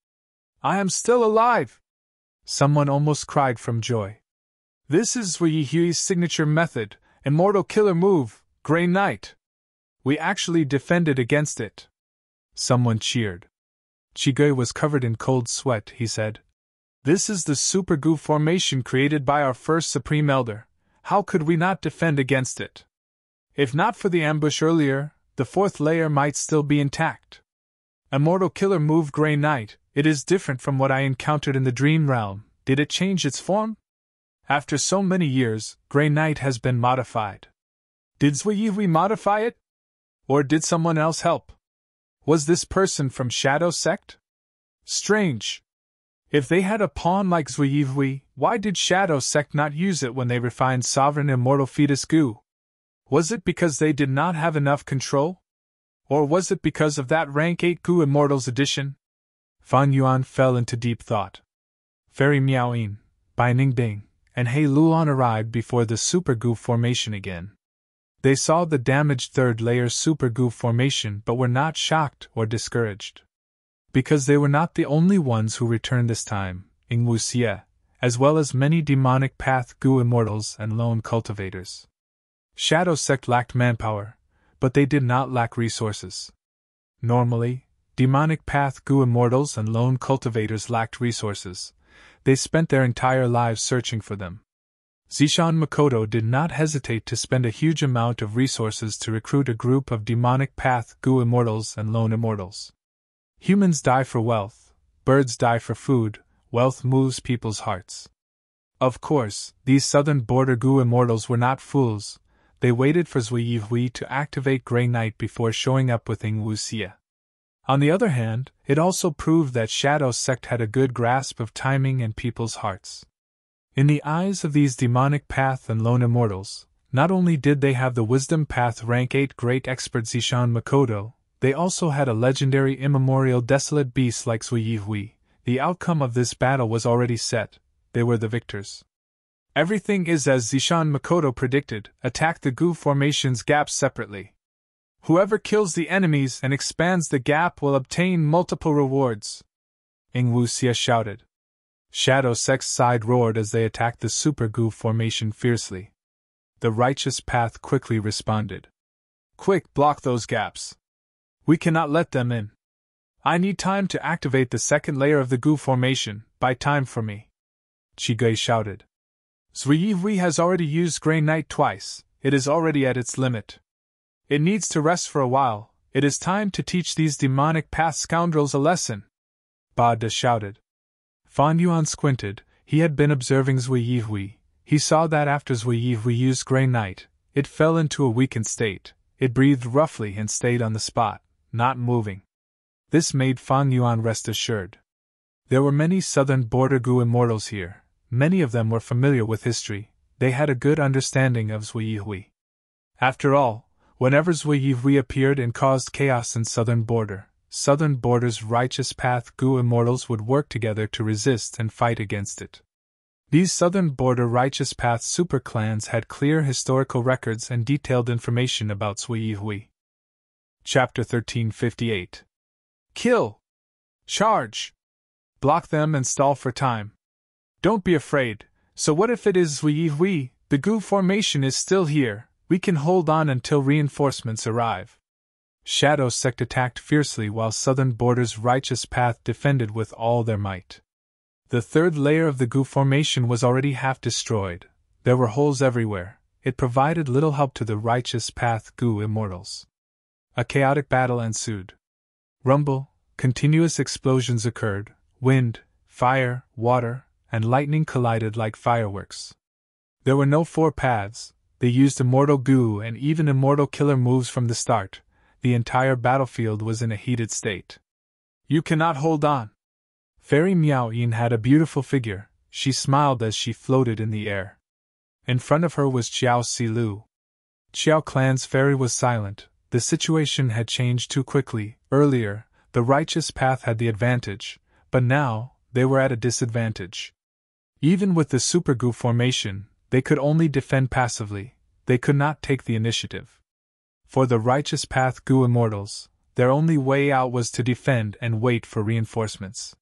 [SPEAKER 1] "I am still alive!" someone almost cried from joy. "This is Sui Yihui's signature method, immortal killer move, Grey Knight. We actually defended against it." Someone cheered. Chigui was covered in cold sweat, he said. "This is the Super Gu formation created by our first Supreme Elder. How could we not defend against it? If not for the ambush earlier, the fourth layer might still be intact. Immortal killer move Grey Knight, it is different from what I encountered in the dream realm. Did it change its form? After so many years, Grey Knight has been modified. Did Sui Yihui modify it? Or did someone else help? Was this person from Shadow Sect? Strange. If they had a pawn like Sui Yihui, why did Shadow Sect not use it when they refined Sovereign Immortal Fetus Gu? Was it because they did not have enough control? Or was it because of that rank 8 Gu Immortals edition? Fan Yuan fell into deep thought. Fairy Miaoyin, Bai Ningbing, and He Luan arrived before the Super Gu formation again. They saw the damaged third layer Super Gu formation but were not shocked or discouraged. Because they were not the only ones who returned this time, Ing Wu Xie, as well as many demonic path Gu immortals and lone cultivators. Shadow Sect lacked manpower, but they did not lack resources. Normally, demonic path Gu immortals and lone cultivators lacked resources. They spent their entire lives searching for them. Zishan Makoto did not hesitate to spend a huge amount of resources to recruit a group of demonic path Gu immortals and lone immortals. Humans die for wealth, birds die for food, wealth moves people's hearts. Of course, these southern border Gu immortals were not fools. They waited for Sui Yihui to activate Grey Knight before showing up with Ing Wu Xie. On the other hand, it also proved that Shadow Sect had a good grasp of timing and people's hearts. In the eyes of these demonic path and lone immortals, not only did they have the Wisdom Path rank 8 great expert Zishan Makoto, they also had a legendary immemorial desolate beast like Sui Yihui. The outcome of this battle was already set. They were the victors. Everything is as Zishan Makoto predicted, attack the Gu formation's gaps separately. Whoever kills the enemies and expands the gap will obtain multiple rewards. Ing Wu Xie shouted. Shadow Sect's side roared as they attacked the Super Gu formation fiercely. The Righteous Path quickly responded. Quick, block those gaps. We cannot let them in. I need time to activate the second layer of the Gu formation. Buy time for me. Chigui shouted. Sui Yihui has already used Grey Knight twice. It is already at its limit. It needs to rest for a while. It is time to teach these demonic path scoundrels a lesson. Ba De shouted. Fan Yuan squinted. He had been observing Sui Yihui. He saw that after Sui Yihui used Grey Knight, it fell into a weakened state. It breathed roughly and stayed on the spot, not moving. This made Fan Yuan rest assured. There were many southern border Gu immortals here. Many of them were familiar with history. They had a good understanding of Sui Yihui. After all, whenever Sui Yihui appeared and caused chaos in southern border's Righteous Path Gu immortals would work together to resist and fight against it. These southern border Righteous Path super clans had clear historical records and detailed information about Sui Yihui. Chapter 1358. Kill! Charge! Block them and stall for time. Don't be afraid, So what if it is we, the Gu formation is still here, we can hold on until reinforcements arrive. Shadow Sect attacked fiercely while Southern Border's righteous path defended with all their might. The third layer of the Gu formation was already half destroyed. There were holes everywhere. It provided little help to the righteous path Gu immortals. A chaotic battle ensued. Rumble, continuous explosions occurred, wind, fire, water, and lightning collided like fireworks. There were no four paths, they used immortal Gu and even immortal killer moves from the start. The entire battlefield was in a heated state. You cannot hold on. Fairy Miao Yin had a beautiful figure, she smiled as she floated in the air. In front of her was Qiao Silu. Qiao Clan's fairy was silent, the situation had changed too quickly. Earlier, the righteous path had the advantage, but now, they were at a disadvantage. Even with the Super Gu formation, they could only defend passively, they could not take the initiative. For the righteous path Gu immortals, their only way out was to defend and wait for reinforcements.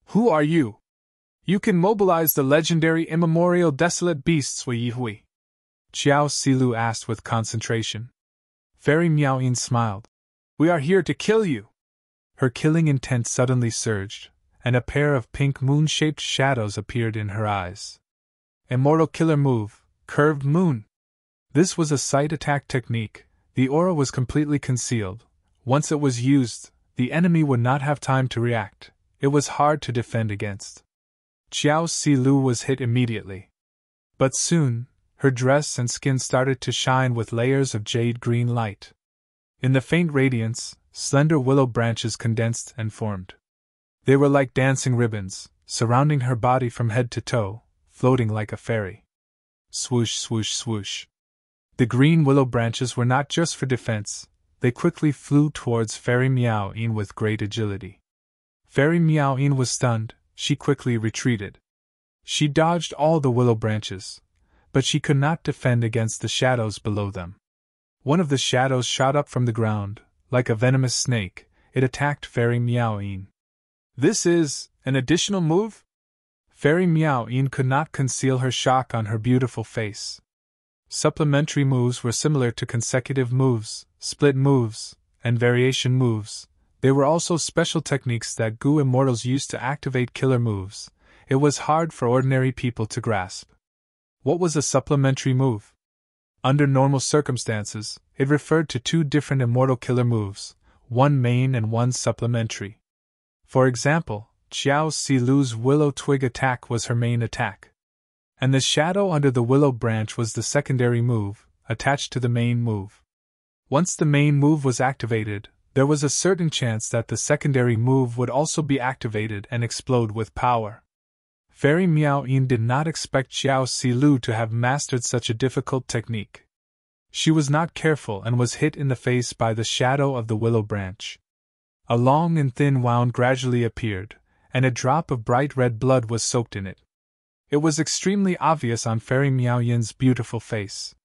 [SPEAKER 1] Who are you? You can mobilize the legendary immemorial desolate beasts Hui. Qiao Silu asked with concentration. Fairy Miao Yin smiled. We are here to kill you. Her killing intent suddenly surged, and a pair of pink moon-shaped shadows appeared in her eyes. Immortal killer move, curved moon. This was a sight attack technique. The aura was completely concealed. Once it was used, the enemy would not have time to react. It was hard to defend against. Qiao Silu was hit immediately. But soon, her dress and skin started to shine with layers of jade green light. In the faint radiance, slender willow branches condensed and formed. They were like dancing ribbons, surrounding her body from head to toe, floating like a fairy. Swoosh, swoosh, swoosh. The green willow branches were not just for defense, they quickly flew towards Fairy Miao Yin with great agility. Fairy Miao Yin was stunned, she quickly retreated. She dodged all the willow branches, but she could not defend against the shadows below them. One of the shadows shot up from the ground, like a venomous snake, it attacked Fairy Miao Yin. This is an additional move? Fairy Miao Yin could not conceal her shock on her beautiful face. Supplementary moves were similar to consecutive moves, split moves, and variation moves. They were also special techniques that Gu immortals used to activate killer moves. It was hard for ordinary people to grasp. What was a supplementary move? Under normal circumstances, it referred to two different immortal killer moves, one main and one supplementary. For example, Qiao Silu's willow twig attack was her main attack. And the shadow under the willow branch was the secondary move, attached to the main move. Once the main move was activated, there was a certain chance that the secondary move would also be activated and explode with power. Fairy Miao Yin did not expect Qiao Silu to have mastered such a difficult technique. She was not careful and was hit in the face by the shadow of the willow branch. A long and thin wound gradually appeared, and a drop of bright red blood was soaked in it. It was extremely obvious on Fairy Miao Yin's beautiful face.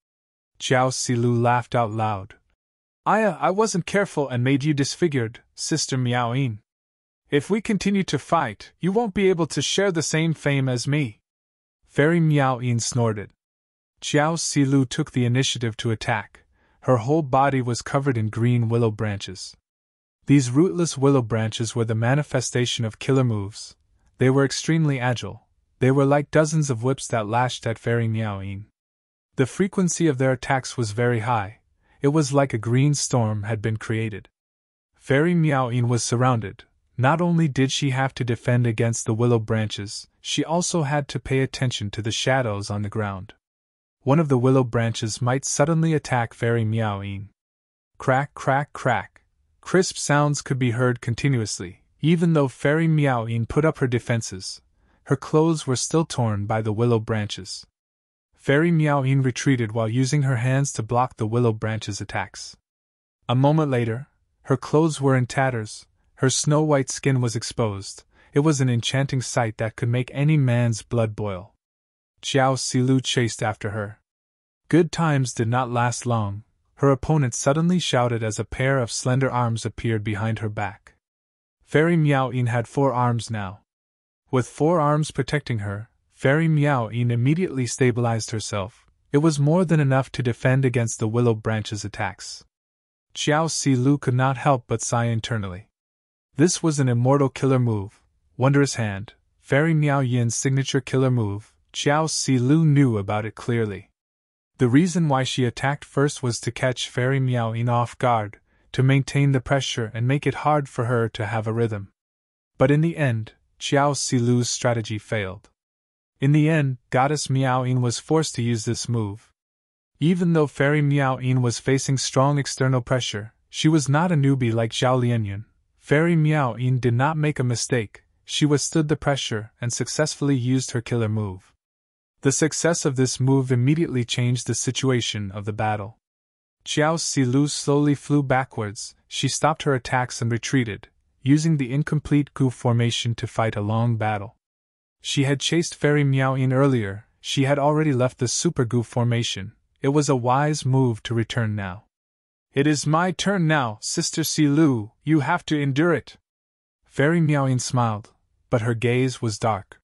[SPEAKER 1] Qiao Silu laughed out loud. I wasn't careful and made you disfigured, Sister Miao Yin. If we continue to fight, you won't be able to share the same fame as me. Fairy Miao Yin snorted. Qiao Silu took the initiative to attack. Her whole body was covered in green willow branches. These rootless willow branches were the manifestation of killer moves. They were extremely agile. They were like dozens of whips that lashed at Fairy Miao Yin. The frequency of their attacks was very high. It was like a green storm had been created. Fairy Miao Yin was surrounded. Not only did she have to defend against the willow branches, she also had to pay attention to the shadows on the ground. One of the willow branches might suddenly attack Fairy Miao Yin. Crack, crack, crack. Crisp sounds could be heard continuously, even though Fairy Miao Yin put up her defenses. Her clothes were still torn by the willow branches. Fairy Miao Yin retreated while using her hands to block the willow branches' attacks. A moment later, her clothes were in tatters, her snow-white skin was exposed. It was an enchanting sight that could make any man's blood boil. Qiao Silu chased after her. Good times did not last long. Her opponent suddenly shouted as a pair of slender arms appeared behind her back. Fairy Miao Yin had 4 arms now. With 4 arms protecting her, Fairy Miao-yin immediately stabilized herself. It was more than enough to defend against the willow branch's attacks. Xiao Si-lu could not help but sigh internally. This was an immortal killer move, Wondrous Hand, Fairy Miao-yin's signature killer move. Xiao Si-lu knew about it clearly. The reason why she attacked first was to catch Fairy Miao-yin off guard, to maintain the pressure and make it hard for her to have a rhythm. But in the end, Xiao Si-lu's strategy failed. In the end, Goddess Miao-yin was forced to use this move. Even though Fairy Miao-yin was facing strong external pressure, she was not a newbie like Zhao Lianyun. Fairy Miao-yin did not make a mistake. She withstood the pressure and successfully used her killer move. The success of this move immediately changed the situation of the battle. Xiao Si-lu slowly flew backwards. She stopped her attacks and retreated, using the incomplete Gu formation to fight a long battle. She had chased Fairy Miao-yin earlier. She had already left the Super Gu formation. It was a wise move to return now. It is my turn now, Sister Si-lu, you have to endure it. Fairy Miao-yin smiled, but her gaze was dark.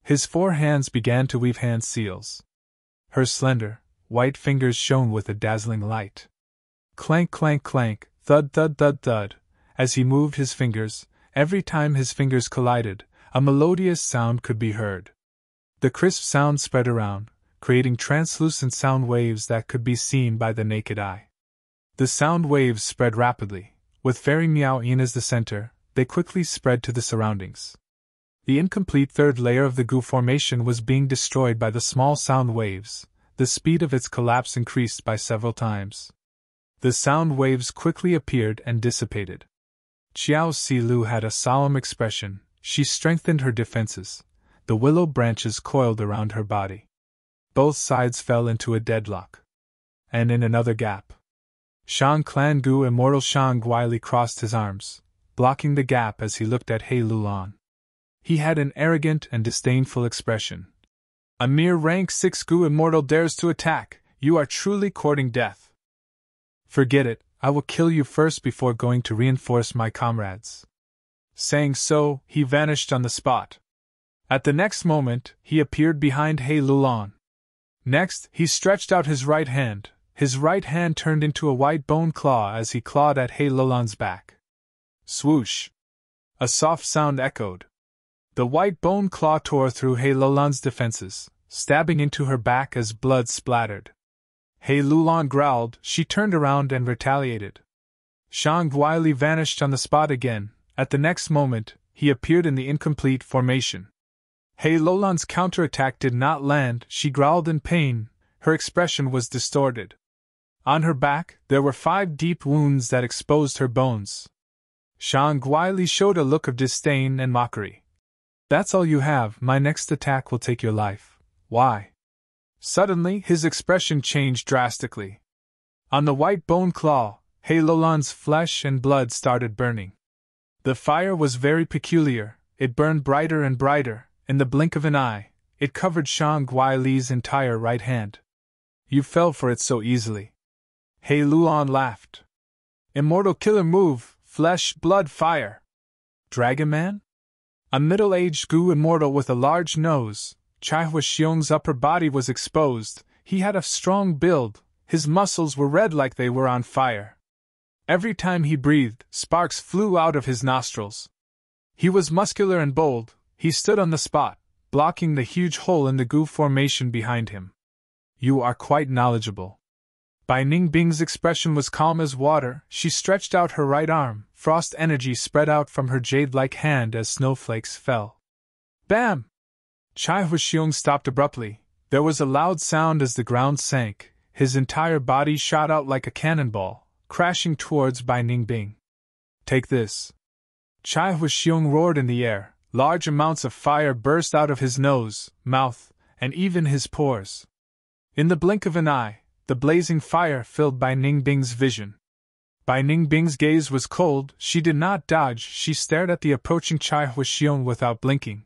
[SPEAKER 1] His 4 hands began to weave hand seals. Her slender, white fingers shone with a dazzling light. Clank, clank, clank, thud, thud, thud, thud. As he moved his fingers, every time his fingers collided, a melodious sound could be heard. The crisp sound spread around, creating translucent sound waves that could be seen by the naked eye. The sound waves spread rapidly. With Fairy Miao-yin as the center, they quickly spread to the surroundings. The incomplete third layer of the Gu formation was being destroyed by the small sound waves. The speed of its collapse increased by several times. The sound waves quickly appeared and dissipated. Xiao Si-lu had a solemn expression. She strengthened her defenses. The willow branches coiled around her body. Both sides fell into a deadlock. And in another gap, Shang Clan Gu Immortal Shang Guili crossed his arms, blocking the gap as he looked at He Lulan. He had an arrogant and disdainful expression. A mere rank 6 Gu Immortal dares to attack, you are truly courting death. Forget it, I will kill you first before going to reinforce my comrades. Saying so, he vanished on the spot. At the next moment, he appeared behind He Lulan. Next, he stretched out his right hand. His right hand turned into a white bone claw as he clawed at He Lulan's back. Swoosh! A soft sound echoed. The white bone claw tore through He Lulan's defenses, stabbing into her back as blood splattered. He Lulan growled. She turned around and retaliated. Shang Guili vanished on the spot again. At the next moment, he appeared in the incomplete formation. He Lulan's counterattack did not land. She growled in pain. Her expression was distorted. On her back, there were 5 deep wounds that exposed her bones. Shang Guili showed a look of disdain and mockery. That's all you have. My next attack will take your life. Why? Suddenly, his expression changed drastically. On the white bone claw, He Lulan's flesh and blood started burning. The fire was very peculiar. It burned brighter and brighter. In the blink of an eye, it covered Shang Guili's entire right hand. You fell for it so easily. He Lulan laughed. Immortal killer move, flesh, blood, fire. Dragon Man? A middle-aged Gu immortal with a large nose. Chai Huaxiong's upper body was exposed. He had a strong build. His muscles were red like they were on fire. Every time he breathed, sparks flew out of his nostrils. He was muscular and bold. He stood on the spot, blocking the huge hole in the Gu formation behind him. You are quite knowledgeable. Bai Ningbing's expression was calm as water. She stretched out her right arm. Frost energy spread out from her jade-like hand as snowflakes fell. Bam! Chai Huaxiong stopped abruptly. There was a loud sound as the ground sank. His entire body shot out like a cannonball, crashing towards Bai Ningbing. Take this. Chai Huaxiong roared in the air. Large amounts of fire burst out of his nose, mouth, and even his pores. In the blink of an eye, the blazing fire filled Bai Ningbing's vision. Bai Ningbing's gaze was cold. She did not dodge. She stared at the approaching Chai Huaxiong without blinking.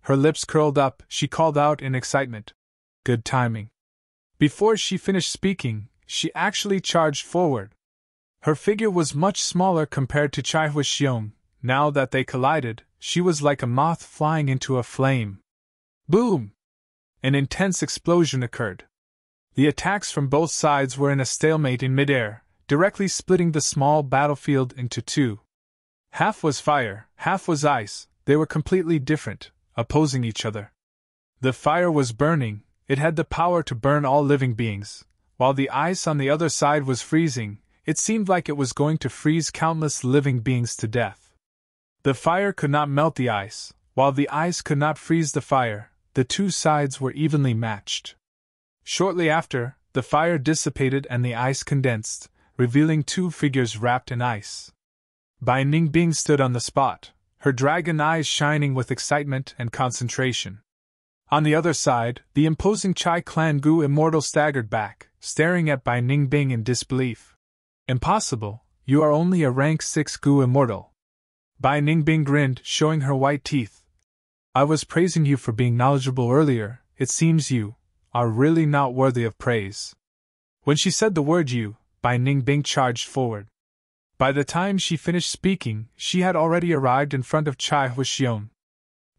[SPEAKER 1] Her lips curled up. She called out in excitement. Good timing. Before she finished speaking, she actually charged forward. Her figure was much smaller compared to Chai Huaxiong. Now that they collided, she was like a moth flying into a flame. Boom! an intense explosion occurred. The attacks from both sides were in a stalemate in midair, directly splitting the small battlefield into two. Half was fire, half was ice, they were completely different, opposing each other. The fire was burning, it had the power to burn all living beings, while the ice on the other side was freezing, it seemed like it was going to freeze countless living beings to death. The fire could not melt the ice, while the ice could not freeze the fire, the two sides were evenly matched. Shortly after, the fire dissipated and the ice condensed, revealing two figures wrapped in ice. Bai Ningbing stood on the spot, her dragon eyes shining with excitement and concentration. On the other side, the imposing Chai Clan Gu Immortal staggered back, staring at Bai Ningbing in disbelief. Impossible, you are only a rank 6 Gu Immortal. Bai Ningbing grinned, showing her white teeth. I was praising you for being knowledgeable earlier, it seems you are really not worthy of praise. When she said the word you, Bai Ningbing charged forward. By the time she finished speaking, she had already arrived in front of Chai Huixiong.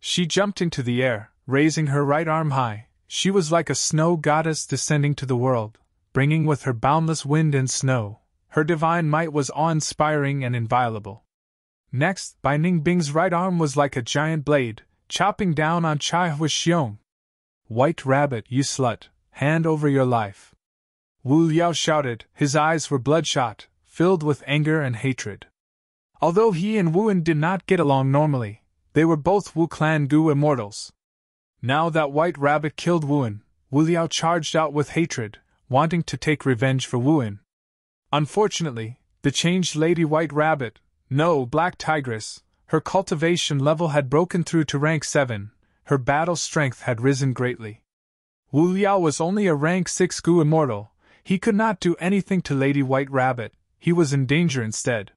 [SPEAKER 1] She jumped into the air, raising her right arm high. She was like a snow goddess descending to the world, bringing with her boundless wind and snow. Her divine might was awe-inspiring and inviolable. Next, Bai Ningbing's right arm was like a giant blade, chopping down on Chai Huixiong. White Rabbit, you slut, hand over your life. Wu Liao shouted, his eyes were bloodshot, filled with anger and hatred. Although he and Wuan did not get along normally, they were both Wu Clan Gu Immortals. Now that White Rabbit killed Wuan, Wu Liao charged out with hatred, wanting to take revenge for Wuan. Unfortunately, the changed Lady White Rabbit, no Black Tigress, her cultivation level had broken through to rank 7, her battle strength had risen greatly. Wu Liao was only a rank 6 Gu Immortal, he could not do anything to Lady White Rabbit, he was in danger instead.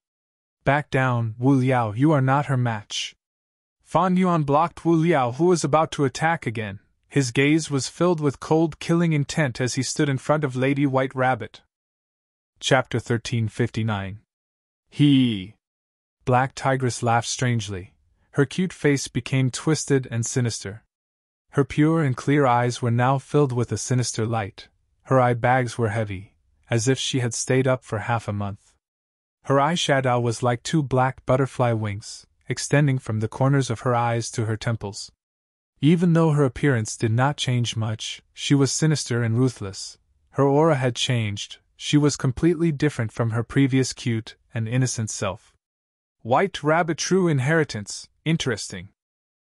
[SPEAKER 1] Back down, Wu Liao, you are not her match. Fan Yuan blocked Wu Liao, who was about to attack again. His gaze was filled with cold, killing intent as he stood in front of Lady White Rabbit. Chapter 1359. He. Black Tigress laughed strangely. Her cute face became twisted and sinister. Her pure and clear eyes were now filled with a sinister light. Her eye bags were heavy, as if she had stayed up for half a month. Her eyeshadow was like two black butterfly wings, extending from the corners of her eyes to her temples. Even though her appearance did not change much, she was sinister and ruthless. Her aura had changed, she was completely different from her previous cute and innocent self. White Rabbit true inheritance, interesting.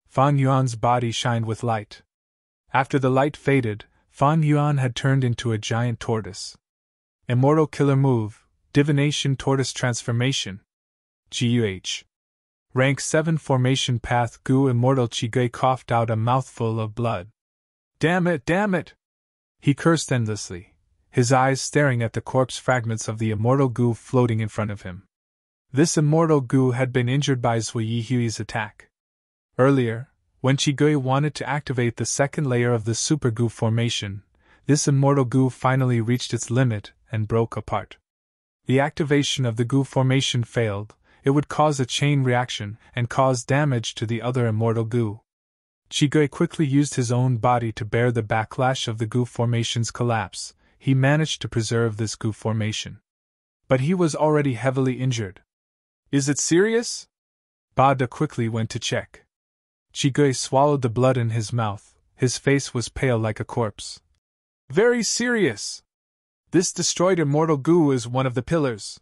[SPEAKER 1] Fan Yuan's body shined with light. After the light faded, Fan Yuan had turned into a giant tortoise. Immortal killer move, divination tortoise transformation. GUH. Rank 7 formation path Gu Immortal Chigui coughed out a mouthful of blood. Damn it, damn it! He cursed endlessly, his eyes staring at the corpse fragments of the immortal Gu floating in front of him. This immortal Gu had been injured by Zui Hui's attack. Earlier, when Chigui wanted to activate the second layer of the Super Gu formation, this immortal Gu finally reached its limit and broke apart. The activation of the Gu formation failed, it would cause a chain reaction and cause damage to the other immortal Gu. Chigui quickly used his own body to bear the backlash of the Gu formation's collapse. He managed to preserve this Gu formation. But he was already heavily injured. Is it serious? Bada quickly went to check. Chigui swallowed the blood in his mouth, his face was pale like a corpse. Very serious! This destroyed immortal Gu is one of the pillars.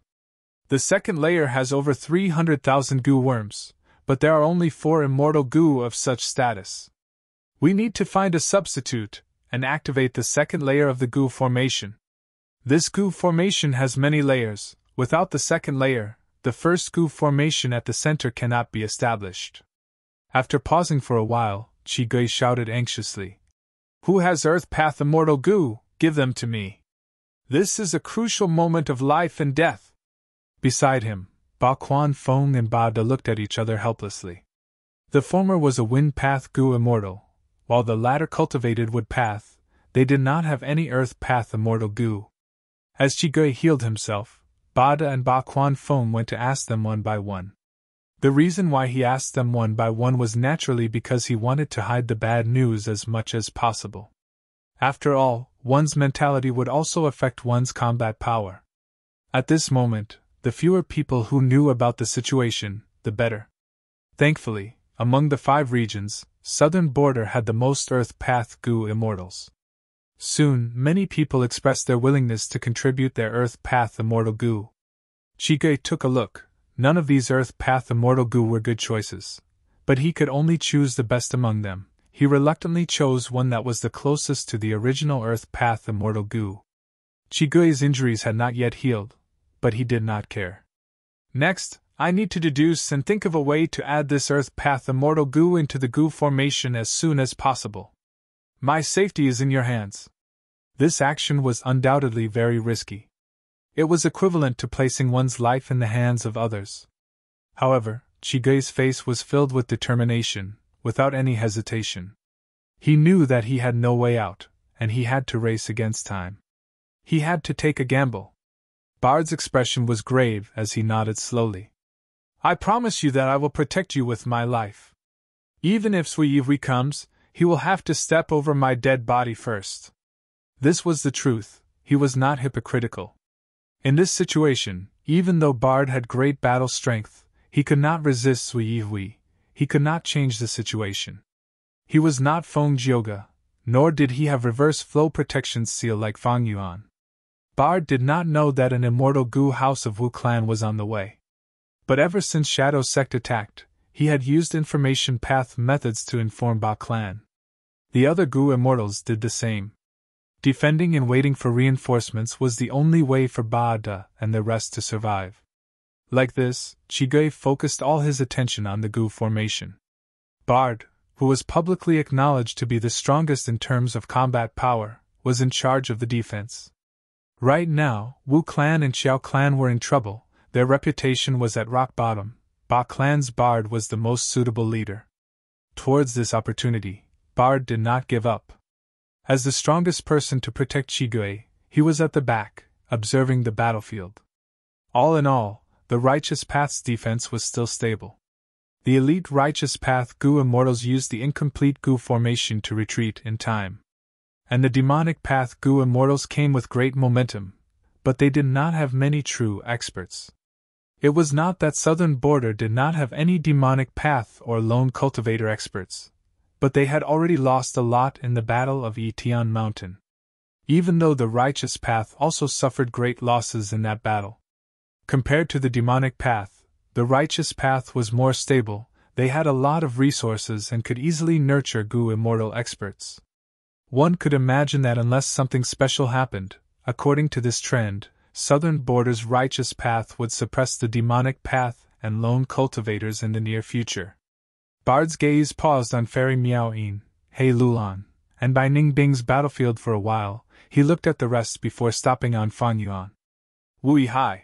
[SPEAKER 1] The second layer has over 300,000 Gu worms, but there are only 4 immortal Gu of such status. We need to find a substitute, and activate the second layer of the Gu formation. This Gu formation has many layers. Without the second layer, the first Gu formation at the center cannot be established. After pausing for a while, Chigui shouted anxiously. Who has Earth Path Immortal Gu? Give them to me. This is a crucial moment of life and death. Beside him, Ba Quan Feng and Ba De looked at each other helplessly. The former was a Wind Path Gu Immortal, while the latter cultivated Wood Path. They did not have any Earth Path Immortal Gu. As Chigui healed himself, Ba De and Ba Quan Feng went to ask them one by one. The reason why he asked them one by one was naturally because he wanted to hide the bad news as much as possible. After all, one's mentality would also affect one's combat power. At this moment, the fewer people who knew about the situation, the better. Thankfully, among the 5 regions, Southern Border had the most Earth Path Gu Immortals. Soon, many people expressed their willingness to contribute their Earth Path Immortal Gu. Chige took a look. None of these Earth Path Immortal Gu were good choices, but he could only choose the best among them. He reluctantly chose one that was the closest to the original Earth Path Immortal Gu. Chigue's injuries had not yet healed, but he did not care. Next, I need to deduce and think of a way to add this Earth Path Immortal Gu into the Gu formation as soon as possible. My safety is in your hands. This action was undoubtedly very risky. It was equivalent to placing one's life in the hands of others. However, Chigue's face was filled with determination, without any hesitation. He knew that he had no way out, and he had to race against time. He had to take a gamble. Bard's expression was grave as he nodded slowly. I promise you that I will protect you with my life. Even if Suiyivui comes, he will have to step over my dead body first. This was the truth. He was not hypocritical. In this situation, even though Bard had great battle strength, he could not resist Suiyivui. He could not change the situation. He was not Feng Jioga, nor did he have reverse flow protection seal like Fang Yuan. Bard did not know that an immortal Gu house of Wu clan was on the way. But ever since Shadow Sect attacked, he had used information path methods to inform Ba clan. The other Gu immortals did the same. Defending and waiting for reinforcements was the only way for Ba Da and the rest to survive. Like this, Chige focused all his attention on the Gu formation. Bard, who was publicly acknowledged to be the strongest in terms of combat power, was in charge of the defense. Right now, Wu clan and Xiao clan were in trouble. Their reputation was at rock bottom. Ba clan's Bard was the most suitable leader. Towards this opportunity, Bard did not give up. As the strongest person to protect Chige, he was at the back, observing the battlefield. All in all, the Righteous Path's defense was still stable. The elite Righteous Path Gu Immortals used the incomplete Gu formation to retreat in time. And the Demonic Path Gu Immortals came with great momentum, but they did not have many true experts. It was not that Southern Border did not have any Demonic Path or Lone Cultivator experts, but they had already lost a lot in the Battle of Yitian Mountain. Even though the Righteous Path also suffered great losses in that battle. Compared to the Demonic Path, the Righteous Path was more stable. They had a lot of resources and could easily nurture Gu Immortal experts. One could imagine that unless something special happened, according to this trend, Southern Border's Righteous Path would suppress the Demonic Path and Lone Cultivators in the near future. Bard's gaze paused on Fairy Miao Yin, He Lulan, and by Ning Bing's battlefield for a while. He looked at the rest before stopping on Fang Yuan. Wu Hai.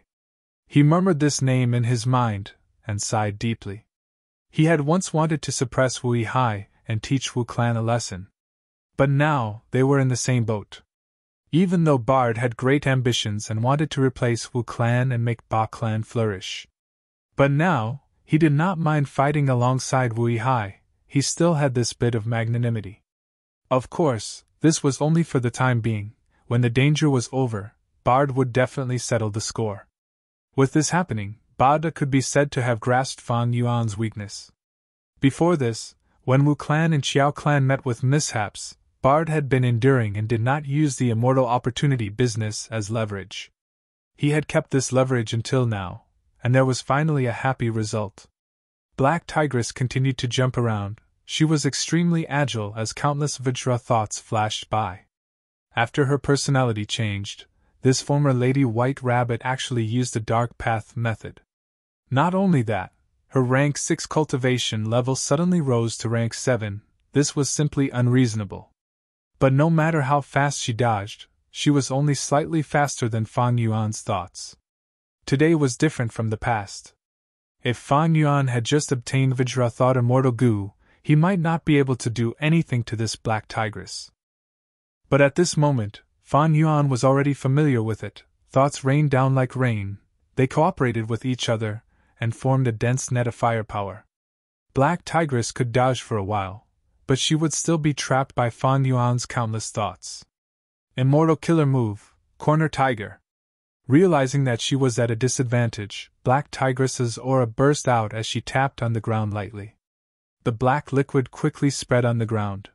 [SPEAKER 1] He murmured this name in his mind, and sighed deeply. He had once wanted to suppress Wu Hai and teach Wu clan a lesson. But now, they were in the same boat. Even though Bard had great ambitions and wanted to replace Wu clan and make Ba clan flourish. But now, he did not mind fighting alongside Wu Hai. He still had this bit of magnanimity. Of course, this was only for the time being. When the danger was over, Bard would definitely settle the score. With this happening, Bada could be said to have grasped Fang Yuan's weakness. Before this, when Wu clan and Xiao clan met with mishaps, Bard had been enduring and did not use the immortal opportunity business as leverage. He had kept this leverage until now, and there was finally a happy result. Black Tigress continued to jump around. She was extremely agile as countless Vajra thoughts flashed by. After her personality changed, this former Lady White Rabbit actually used the Dark Path method. Not only that, her rank 6 cultivation level suddenly rose to rank 7, this was simply unreasonable. But no matter how fast she dodged, she was only slightly faster than Fang Yuan's thoughts. Today was different from the past. If Fang Yuan had just obtained Vajra Thought Immortal Gu, he might not be able to do anything to this Black Tigress. But at this moment, Fang Yuan was already familiar with it. Thoughts rained down like rain. They cooperated with each other and formed a dense net of firepower. Black Tigress could dodge for a while, but she would still be trapped by Fan Yuan's countless thoughts. Immortal killer move, corner tiger. Realizing that she was at a disadvantage, Black Tigress's aura burst out as she tapped on the ground lightly. The black liquid quickly spread on the ground.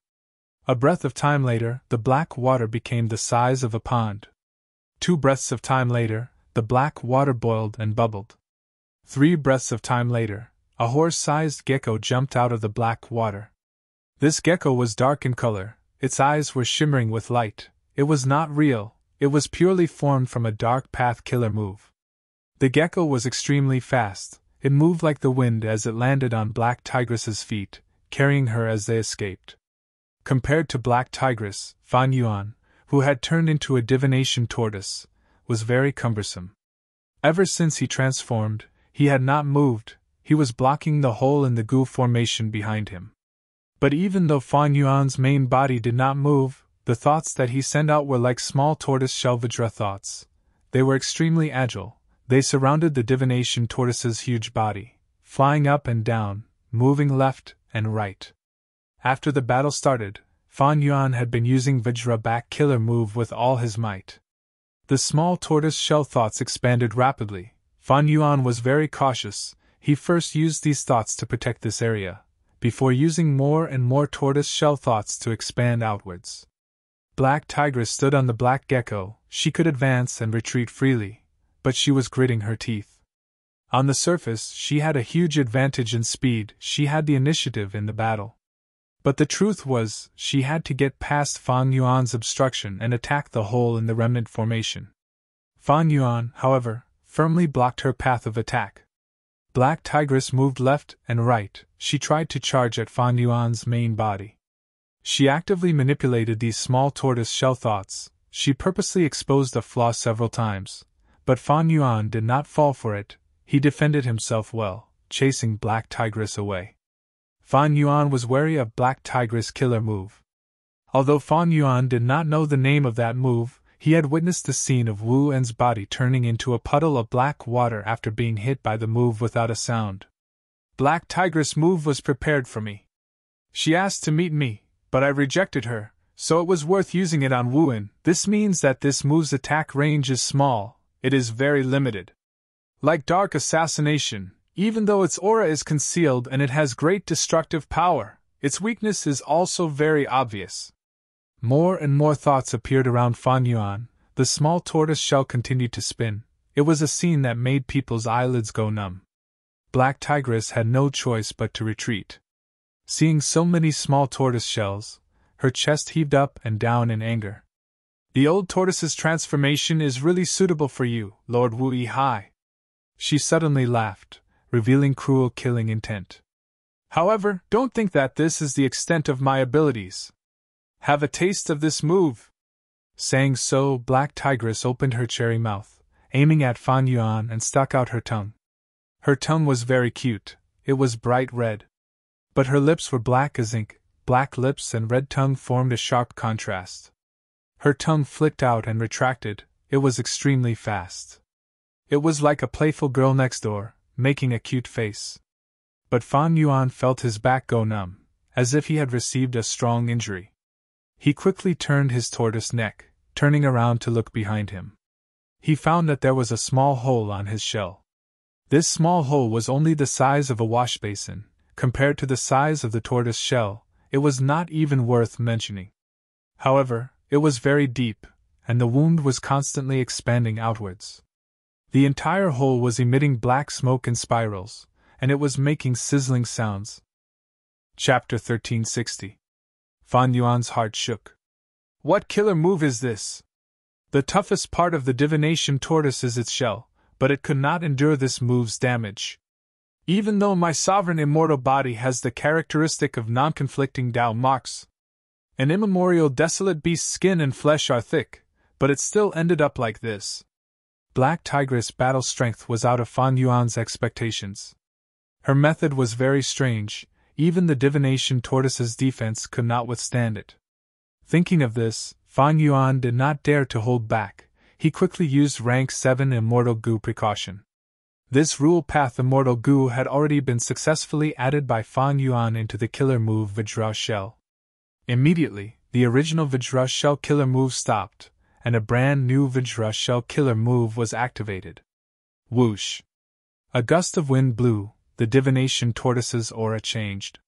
[SPEAKER 1] A breath of time later, the black water became the size of a pond. 2 breaths of time later, the black water boiled and bubbled. 3 breaths of time later, a horse-sized gecko jumped out of the black water. This gecko was dark in color, its eyes were shimmering with light. It was not real, it was purely formed from a dark path killer move. The gecko was extremely fast, it moved like the wind as it landed on Black Tigress's feet, carrying her as they escaped. Compared to Black Tigress, Fan Yuan, who had turned into a divination tortoise, was very cumbersome. Ever since he transformed, he had not moved, he was blocking the hole in the goo formation behind him. But even though Fan Yuan's main body did not move, the thoughts that he sent out were like small tortoise shell Vajra thoughts. They were extremely agile, they surrounded the divination tortoise's huge body, flying up and down, moving left and right. After the battle started, Fan Yuan had been using Vajra back killer move with all his might. The small tortoise shell thoughts expanded rapidly. Fan Yuan was very cautious. He first used these thoughts to protect this area, before using more and more tortoise shell thoughts to expand outwards. Black Tigress stood on the black gecko. She could advance and retreat freely, but she was gritting her teeth. On the surface, she had a huge advantage in speed, she had the initiative in the battle. But the truth was, she had to get past Fan Yuan's obstruction and attack the hole in the remnant formation. Fan Yuan, however, firmly blocked her path of attack. Black Tigress moved left and right, she tried to charge at Fan Yuan's main body. She actively manipulated these small tortoise shell thoughts, she purposely exposed a flaw several times, but Fan Yuan did not fall for it, he defended himself well, chasing Black Tigress away. Fan Yuan was wary of Black Tigress' killer move. Although Fan Yuan did not know the name of that move, he had witnessed the scene of Wu En's body turning into a puddle of black water after being hit by the move without a sound. Black Tigress' move was prepared for me. She asked to meet me, but I rejected her, so it was worth using it on Wu En. This means that this move's attack range is small, it is very limited. Like Dark Assassination, even though its aura is concealed and it has great destructive power, its weakness is also very obvious. More and more thoughts appeared around Fan Yuan. The small tortoise shell continued to spin. It was a scene that made people's eyelids go numb. Black Tigress had no choice but to retreat. Seeing so many small tortoise shells, her chest heaved up and down in anger. The old tortoise's transformation is really suitable for you, Lord Wu Yi. She suddenly laughed, revealing cruel killing intent. However, don't think that this is the extent of my abilities. Have a taste of this move. Saying so, Black Tigress opened her cherry mouth, aiming at Fan Yuan and stuck out her tongue. Her tongue was very cute, it was bright red. But her lips were black as ink, black lips and red tongue formed a sharp contrast. Her tongue flicked out and retracted, it was extremely fast. It was like a playful girl next door, making a cute face. But Fan Yuan felt his back go numb, as if he had received a strong injury. He quickly turned his tortoise neck, turning around to look behind him. He found that there was a small hole on his shell. This small hole was only the size of a wash basin. Compared to the size of the tortoise shell, it was not even worth mentioning. However, it was very deep, and the wound was constantly expanding outwards. The entire hole was emitting black smoke in spirals, and it was making sizzling sounds. Chapter 1360. Fan Yuan's heart shook. What killer move is this? The toughest part of the divination tortoise is its shell, but it could not endure this move's damage. Even though my sovereign immortal body has the characteristic of non-conflicting Tao marks, an immemorial desolate beast's skin and flesh are thick, but it still ended up like this. Black Tigress' battle strength was out of Fan Yuan's expectations. Her method was very strange, even the divination tortoise's defense could not withstand it. Thinking of this, Fan Yuan did not dare to hold back, he quickly used rank 7 Immortal Goo precaution. This rule path Immortal Goo had already been successfully added by Fan Yuan into the killer move Vajra Shell. Immediately, the original Vajra Shell Killer move stopped, and a brand new Vajra Shell Killer move was activated. Whoosh! A gust of wind blew, the divination tortoise's aura changed.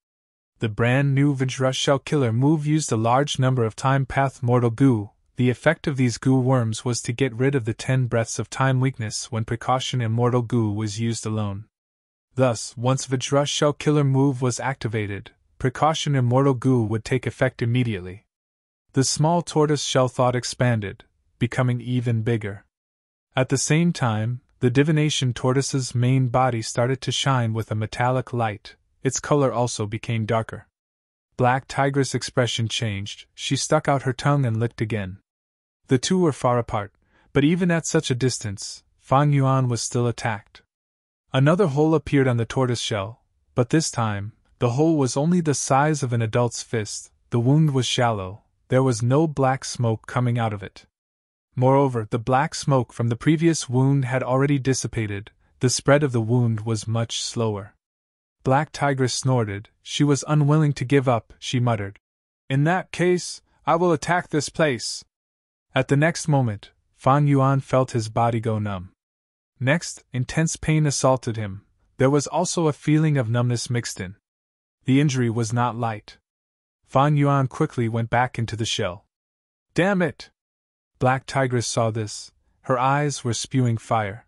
[SPEAKER 1] The brand new Vajra Shell Killer move used a large number of time path mortal goo. The effect of these goo worms was to get rid of the 10 breaths of time weakness when precaution immortal goo was used alone. Thus, once Vajra Shell Killer move was activated, precaution immortal goo would take effect immediately. The small tortoise shell thought expanded, becoming even bigger. At the same time, the divination tortoise's main body started to shine with a metallic light. Its color also became darker. Black Tigress' expression changed, she stuck out her tongue and licked again. The two were far apart, but even at such a distance, Fan Yuan was still attacked. Another hole appeared on the tortoise shell, but this time, the hole was only the size of an adult's fist, the wound was shallow, there was no black smoke coming out of it. Moreover, the black smoke from the previous wound had already dissipated, the spread of the wound was much slower. Black Tigress snorted, she was unwilling to give up, she muttered. In that case, I will attack this place. At the next moment, Fan Yuan felt his body go numb. Next, intense pain assaulted him, there was also a feeling of numbness mixed in. The injury was not light. Fan Yuan quickly went back into the shell. Damn it! Black Tigress saw this, her eyes were spewing fire.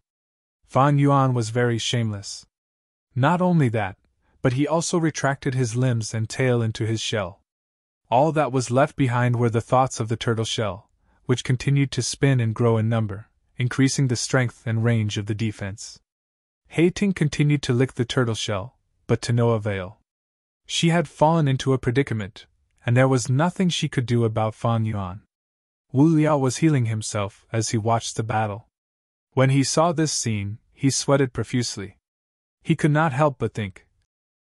[SPEAKER 1] Fan Yuan was very shameless. Not only that, but he also retracted his limbs and tail into his shell. All that was left behind were the thoughts of the turtle shell, which continued to spin and grow in number, increasing the strength and range of the defense. Hei-Ting continued to lick the turtle shell, but to no avail. She had fallen into a predicament, and there was nothing she could do about Fan Yuan. Wu Liao was healing himself as he watched the battle. When he saw this scene, he sweated profusely. He could not help but think,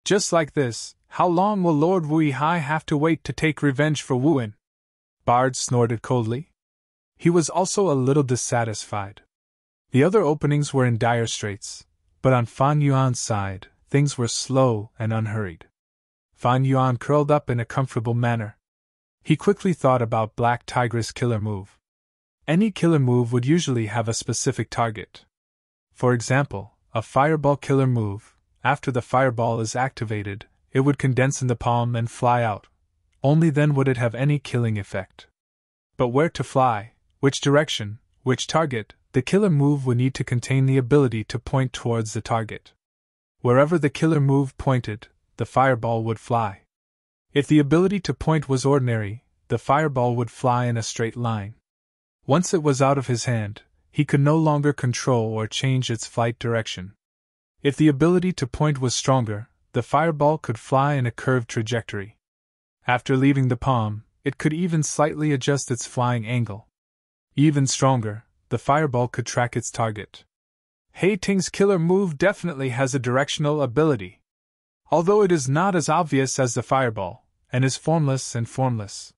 [SPEAKER 1] just like this, how long will Lord Wu Hai have to wait to take revenge for Wuan? Bard snorted coldly. He was also a little dissatisfied. The other openings were in dire straits, but on Fan Yuan's side, things were slow and unhurried. Fan Yuan curled up in a comfortable manner. He quickly thought about Black Tigress' killer move. Any killer move would usually have a specific target. For example, a fireball killer move, after the fireball is activated, it would condense in the palm and fly out. Only then would it have any killing effect. But where to fly, which direction, which target, the killer move would need to contain the ability to point towards the target. Wherever the killer move pointed, the fireball would fly. If the ability to point was ordinary, the fireball would fly in a straight line. Once it was out of his hand, he could no longer control or change its flight direction. If the ability to point was stronger, the fireball could fly in a curved trajectory. After leaving the palm, it could even slightly adjust its flying angle. Even stronger, the fireball could track its target. Hei-Ting's killer move definitely has a directional ability. Although it is not as obvious as the fireball, and is formless and formless.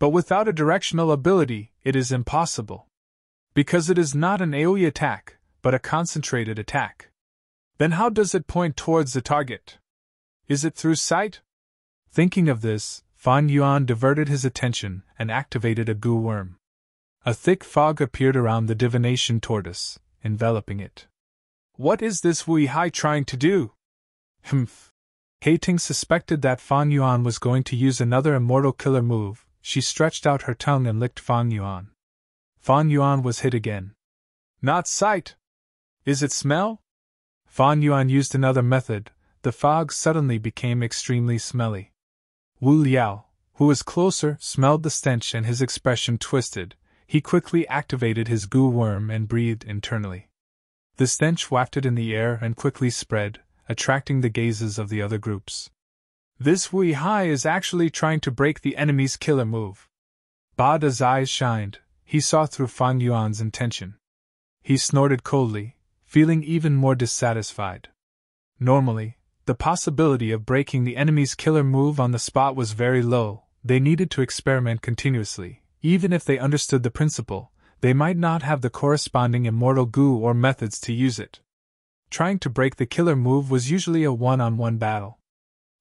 [SPEAKER 1] But without a directional ability, it is impossible. Because it is not an AoE attack, but a concentrated attack. Then how does it point towards the target? Is it through sight? Thinking of this, Fan Yuan diverted his attention and activated a goo worm. A thick fog appeared around the divination tortoise, enveloping it. What is this Wu Hai trying to do? Humph. Hei-Ting suspected that Fan Yuan was going to use another immortal killer move. She stretched out her tongue and licked Fan Yuan. Fan Yuan was hit again. Not sight. Is it smell? Fan Yuan used another method. The fog suddenly became extremely smelly. Wu Liao, who was closer, smelled the stench and his expression twisted. He quickly activated his goo worm and breathed internally. The stench wafted in the air and quickly spread, attracting the gazes of the other groups. This Wu Hai is actually trying to break the enemy's killer move. Ba Da's eyes shined, he saw through Fan Yuan's intention. He snorted coldly, feeling even more dissatisfied. Normally, the possibility of breaking the enemy's killer move on the spot was very low. They needed to experiment continuously. Even if they understood the principle, they might not have the corresponding immortal goo or methods to use it. Trying to break the killer move was usually a one-on-one battle.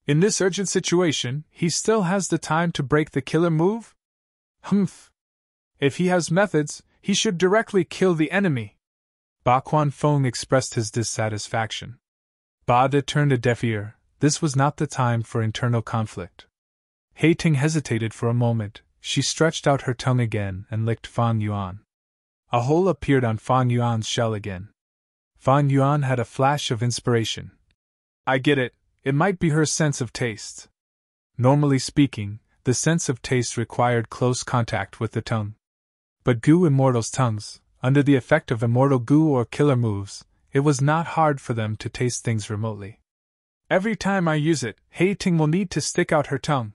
[SPEAKER 1] In this urgent situation, he still has the time to break the killer move? Humph. If he has methods, he should directly kill the enemy. Ba Quanfeng expressed his dissatisfaction. Ba De turned a deaf ear. This was not the time for internal conflict. Hei Ting hesitated for a moment. She stretched out her tongue again and licked Fan Yuan. A hole appeared on Fan Yuan's shell again. Fan Yuan had a flash of inspiration. I get it. It might be her sense of taste. Normally speaking, the sense of taste required close contact with the tongue. But Gu Immortal's tongues, under the effect of immortal Gu or killer moves, it was not hard for them to taste things remotely. Every time I use it, Hei Ting will need to stick out her tongue.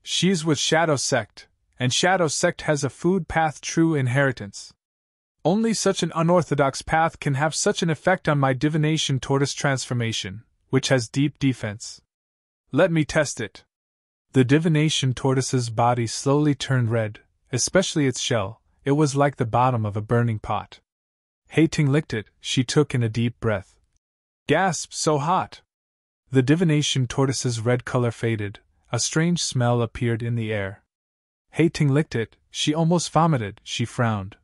[SPEAKER 1] She's with Shadow Sect, and Shadow Sect has a food path true inheritance. Only such an unorthodox path can have such an effect on my divination tortoise transformation, which has deep defense. Let me test it. The divination tortoise's body slowly turned red, especially its shell. It was like the bottom of a burning pot. Hei Ting licked it. She took in a deep breath. Gasp, so hot! The divination tortoise's red color faded. A strange smell appeared in the air. Hei Ting licked it. She almost vomited. She frowned.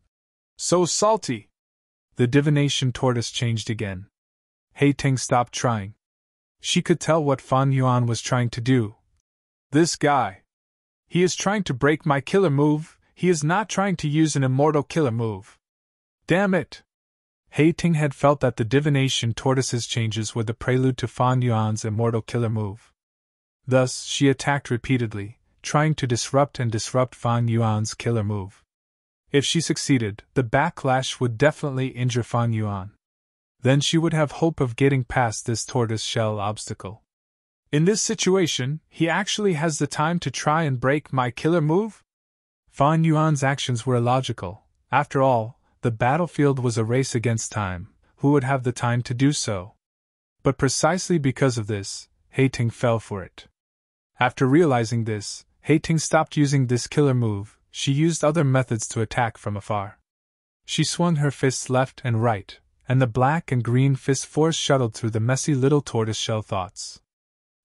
[SPEAKER 1] So salty! The divination tortoise changed again. Hei Ting stopped trying. She could tell what Fan Yuan was trying to do. This guy. He is trying to break my killer move. He is not trying to use an immortal killer move. Damn it! Hei Ting had felt that the divination tortoise's changes were the prelude to Fan Yuan's immortal killer move. Thus, she attacked repeatedly, trying to disrupt Fan Yuan's killer move. If she succeeded, the backlash would definitely injure Fan Yuan. Then she would have hope of getting past this tortoise shell obstacle. In this situation, he actually has the time to try and break my killer move? Fan Yuan's actions were illogical. After all, the battlefield was a race against time. Who would have the time to do so? But precisely because of this, Hei Ting fell for it. After realizing this, Hei Ting stopped using this killer move. She used other methods to attack from afar. She swung her fists left and right, and the black and green fist force shuttled through the messy little tortoiseshell thoughts.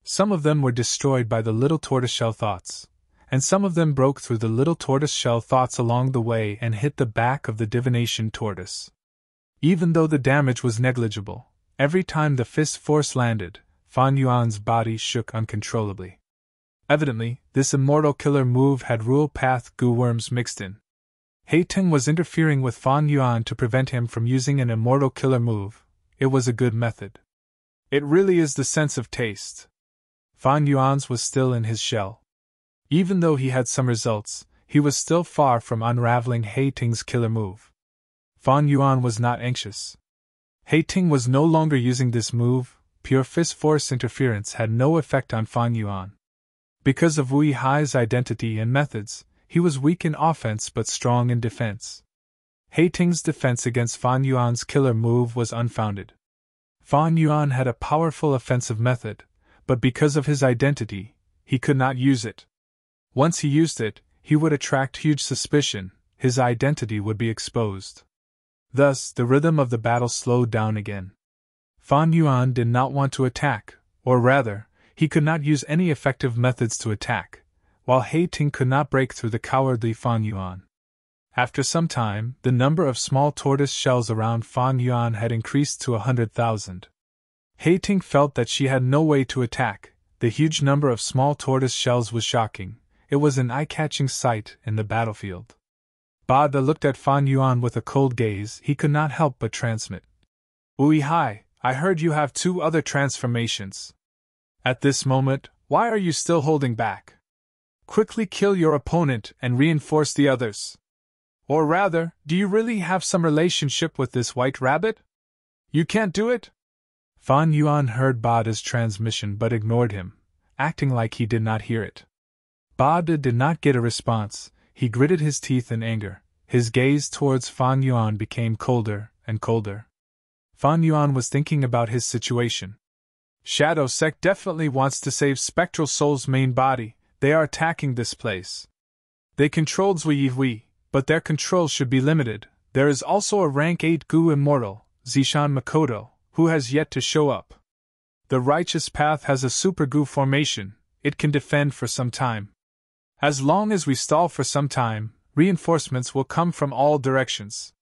[SPEAKER 1] Some of them were destroyed by the little tortoiseshell thoughts, and some of them broke through the little tortoiseshell thoughts along the way and hit the back of the divination tortoise. Even though the damage was negligible, every time the fist force landed, Fan Yuan's body shook uncontrollably. Evidently, this immortal killer move had rule path Gu worms mixed in. Hei Ting was interfering with Fan Yuan to prevent him from using an immortal killer move. It was a good method. It really is the sense of taste. Fan Yuan's was still in his shell. Even though he had some results, he was still far from unraveling Hei Ting's killer move. Fan Yuan was not anxious. Hei Ting was no longer using this move. Pure fist force interference had no effect on Fan Yuan. Because of Wu Hai's identity and methods, he was weak in offense but strong in defense. Hei Ting's defense against Fan Yuan's killer move was unfounded. Fan Yuan had a powerful offensive method, but because of his identity, he could not use it. Once he used it, he would attract huge suspicion. His identity would be exposed. Thus, the rhythm of the battle slowed down again. Fan Yuan did not want to attack, or rather, he could not use any effective methods to attack, while Hei Ting could not break through the cowardly Fan Yuan. After some time, the number of small tortoise shells around Fan Yuan had increased to 100,000. Hei Ting felt that she had no way to attack. The huge number of small tortoise shells was shocking. It was an eye-catching sight in the battlefield. Ba De looked at Fan Yuan with a cold gaze he could not help but transmit. Ui Hai, I heard you have 2 other transformations. At this moment, why are you still holding back? Quickly kill your opponent and reinforce the others. Or rather, do you really have some relationship with this white rabbit? You can't do it? Fan Yuan heard Ba De's transmission but ignored him, acting like he did not hear it. Ba De did not get a response. He gritted his teeth in anger. His gaze towards Fan Yuan became colder and colder. Fan Yuan was thinking about his situation. Shadow Sect definitely wants to save Spectral Soul's main body. They are attacking this place. They controlled Zui, but their control should be limited. There is also a rank 8 Gu Immortal, Zishan Makoto, who has yet to show up. The righteous path has a super goo formation, it can defend for some time. As long as we stall for some time, reinforcements will come from all directions.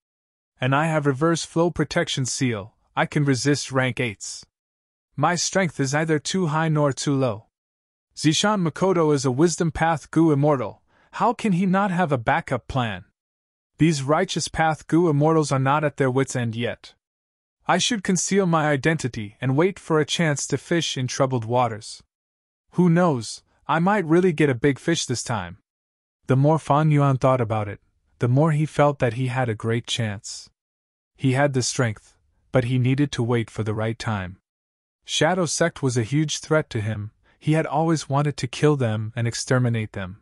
[SPEAKER 1] And I have reverse flow protection seal, I can resist rank 8s. My strength is neither too high nor too low. Zishan Makoto is a wisdom path goo immortal, how can he not have a backup plan? These righteous path goo immortals are not at their wits' end yet. I should conceal my identity and wait for a chance to fish in troubled waters. Who knows, I might really get a big fish this time. The more Fan Yuan thought about it, the more he felt that he had a great chance. He had the strength, but he needed to wait for the right time. Shadow Sect was a huge threat to him, he had always wanted to kill them and exterminate them.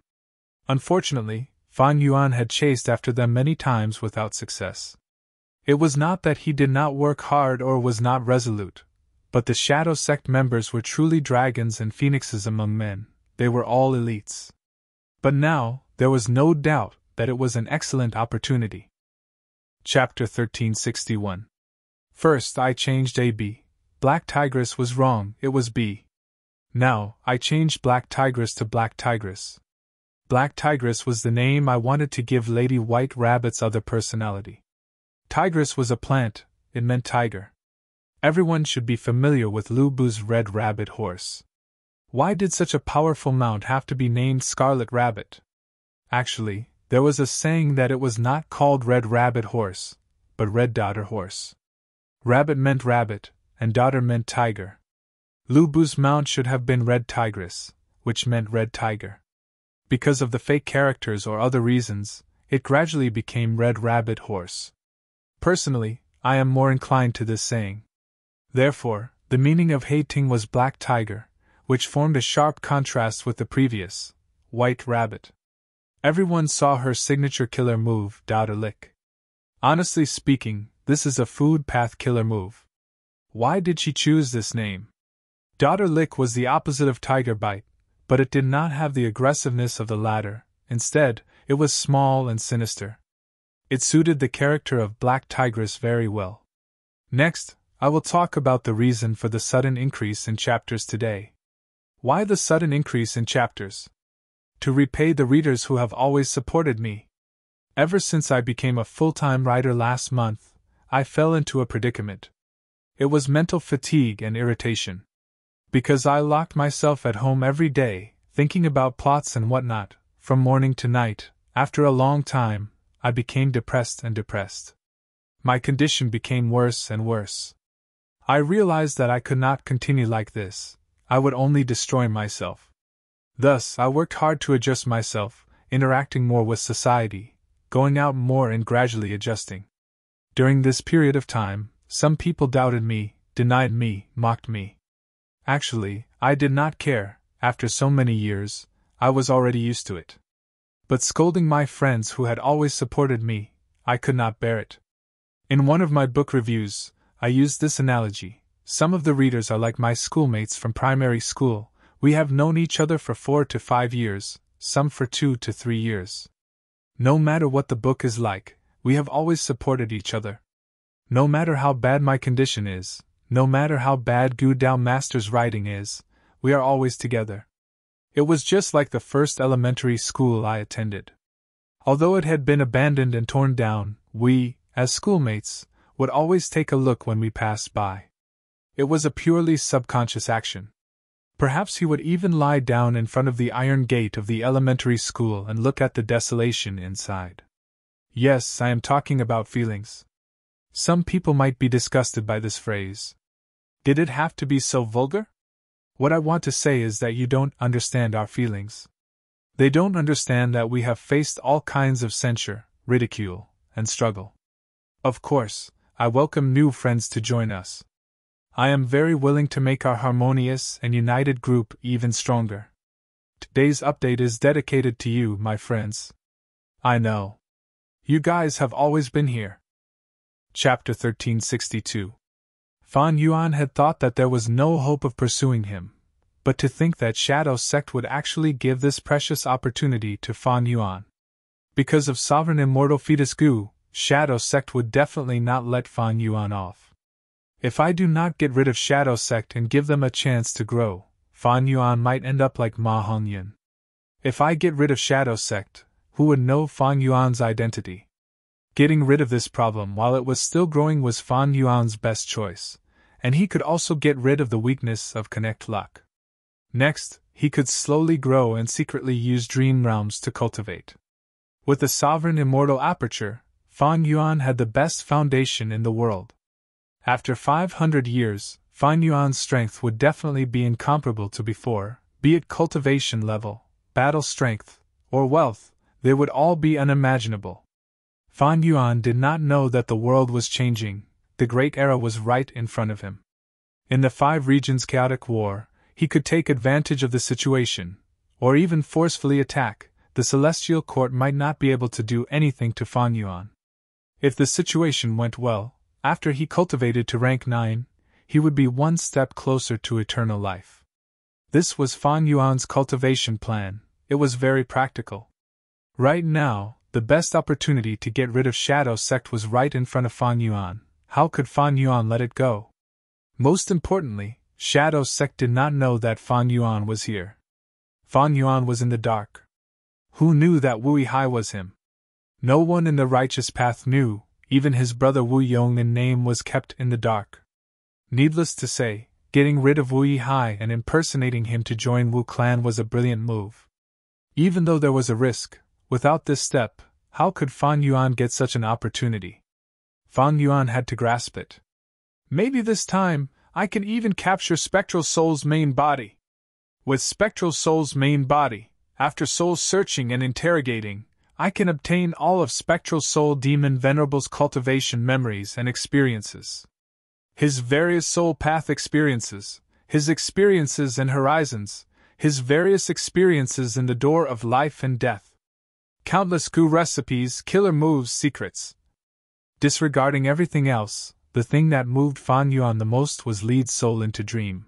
[SPEAKER 1] Unfortunately, Fan Yuan had chased after them many times without success. It was not that he did not work hard or was not resolute, but the Shadow Sect members were truly dragons and phoenixes among men, they were all elites. But now, there was no doubt that it was an excellent opportunity. Chapter 1361. First I changed AB. Black Tigress was wrong, it was B. Now, I changed Black Tigress to Black Tigress. Black Tigress was the name I wanted to give Lady White Rabbit's other personality. Tigress was a plant, it meant tiger. Everyone should be familiar with Lu Bu's Red Rabbit horse. Why did such a powerful mount have to be named Scarlet Rabbit? Actually, there was a saying that it was not called Red Rabbit Horse, but Red Daughter Horse. Rabbit meant rabbit, and daughter meant tiger. Lu Bu's mount should have been Red Tigress, which meant red tiger. Because of the fake characters or other reasons, it gradually became Red Rabbit Horse. Personally, I am more inclined to this saying. Therefore, the meaning of hating was Black Tiger, which formed a sharp contrast with the previous, White Rabbit. Everyone saw her signature killer move, Daughter Lick. Honestly speaking, this is a food path killer move. Why did she choose this name? Daughter Lick was the opposite of Tiger Bite, but it did not have the aggressiveness of the latter, instead, it was small and sinister. It suited the character of Black Tigress very well. Next, I will talk about the reason for the sudden increase in chapters today. Why the sudden increase in chapters? To repay the readers who have always supported me. Ever since I became a full-time writer last month, I fell into a predicament. It was mental fatigue and irritation. Because I locked myself at home every day, thinking about plots and whatnot, from morning to night, after a long time, I became depressed and depressed. My condition became worse and worse. I realized that I could not continue like this, I would only destroy myself. Thus, I worked hard to adjust myself, interacting more with society, going out more and gradually adjusting. During this period of time, some people doubted me, denied me, mocked me. Actually, I did not care, after so many years, I was already used to it. But scolding my friends who had always supported me, I could not bear it. In one of my book reviews, I used this analogy. Some of the readers are like my schoolmates from primary school, we have known each other for 4 to 5 years, some for 2 to 3 years. No matter what the book is like, we have always supported each other. No matter how bad my condition is, no matter how bad Gu Dao Master's writing is, we are always together. It was just like the first elementary school I attended. Although it had been abandoned and torn down, we, as schoolmates, would always take a look when we passed by. It was a purely subconscious action. Perhaps he would even lie down in front of the iron gate of the elementary school and look at the desolation inside. Yes, I am talking about feelings. Some people might be disgusted by this phrase. Did it have to be so vulgar? What I want to say is that you don't understand our feelings. They don't understand that we have faced all kinds of censure, ridicule, and struggle. Of course, I welcome new friends to join us. I am very willing to make our harmonious and united group even stronger. Today's update is dedicated to you, my friends. I know. You guys have always been here. Chapter 1362. Fan Yuan had thought that there was no hope of pursuing him, but to think that Shadow Sect would actually give this precious opportunity to Fan Yuan. Because of Sovereign Immortal Fetus Gu, Shadow Sect would definitely not let Fan Yuan off. If I do not get rid of Shadow Sect and give them a chance to grow, Fan Yuan might end up like Ma Hongyan. If I get rid of Shadow Sect, who would know Fan Yuan's identity? Getting rid of this problem while it was still growing was Fan Yuan's best choice, and he could also get rid of the weakness of Connect Luck. Next, he could slowly grow and secretly use dream realms to cultivate. With the sovereign immortal aperture, Fan Yuan had the best foundation in the world. After 500 years, Fan Yuan's strength would definitely be incomparable to before, be it cultivation level, battle strength, or wealth, they would all be unimaginable. Fan Yuan did not know that the world was changing, the great era was right in front of him. In the 5 regions' chaotic war, he could take advantage of the situation, or even forcefully attack. The Celestial Court might not be able to do anything to Fan Yuan. If the situation went well, after he cultivated to rank 9, he would be one step closer to eternal life. This was Fan Yuan's cultivation plan. It was very practical. Right now, the best opportunity to get rid of Shadow Sect was right in front of Fan Yuan. How could Fan Yuan let it go? Most importantly, Shadow Sect did not know that Fan Yuan was here. Fan Yuan was in the dark. Who knew that Wu Yihai was him? No one in the righteous path knew, even his brother Wu Yong in name was kept in the dark. Needless to say, getting rid of Wu Yihai and impersonating him to join Wu clan was a brilliant move. Even though there was a risk, without this step, how could Fan Yuan get such an opportunity? Fan Yuan had to grasp it. Maybe this time, I can even capture Spectral Soul's main body. With Spectral Soul's main body, after soul searching and interrogating, I can obtain all of Spectral Soul Demon Venerable's cultivation memories and experiences. His various soul path experiences, his experiences and horizons, his various experiences in the door of life and death. Countless Gu recipes, killer moves, secrets. Disregarding everything else, the thing that moved Fan Yuan the most was lead soul into dream.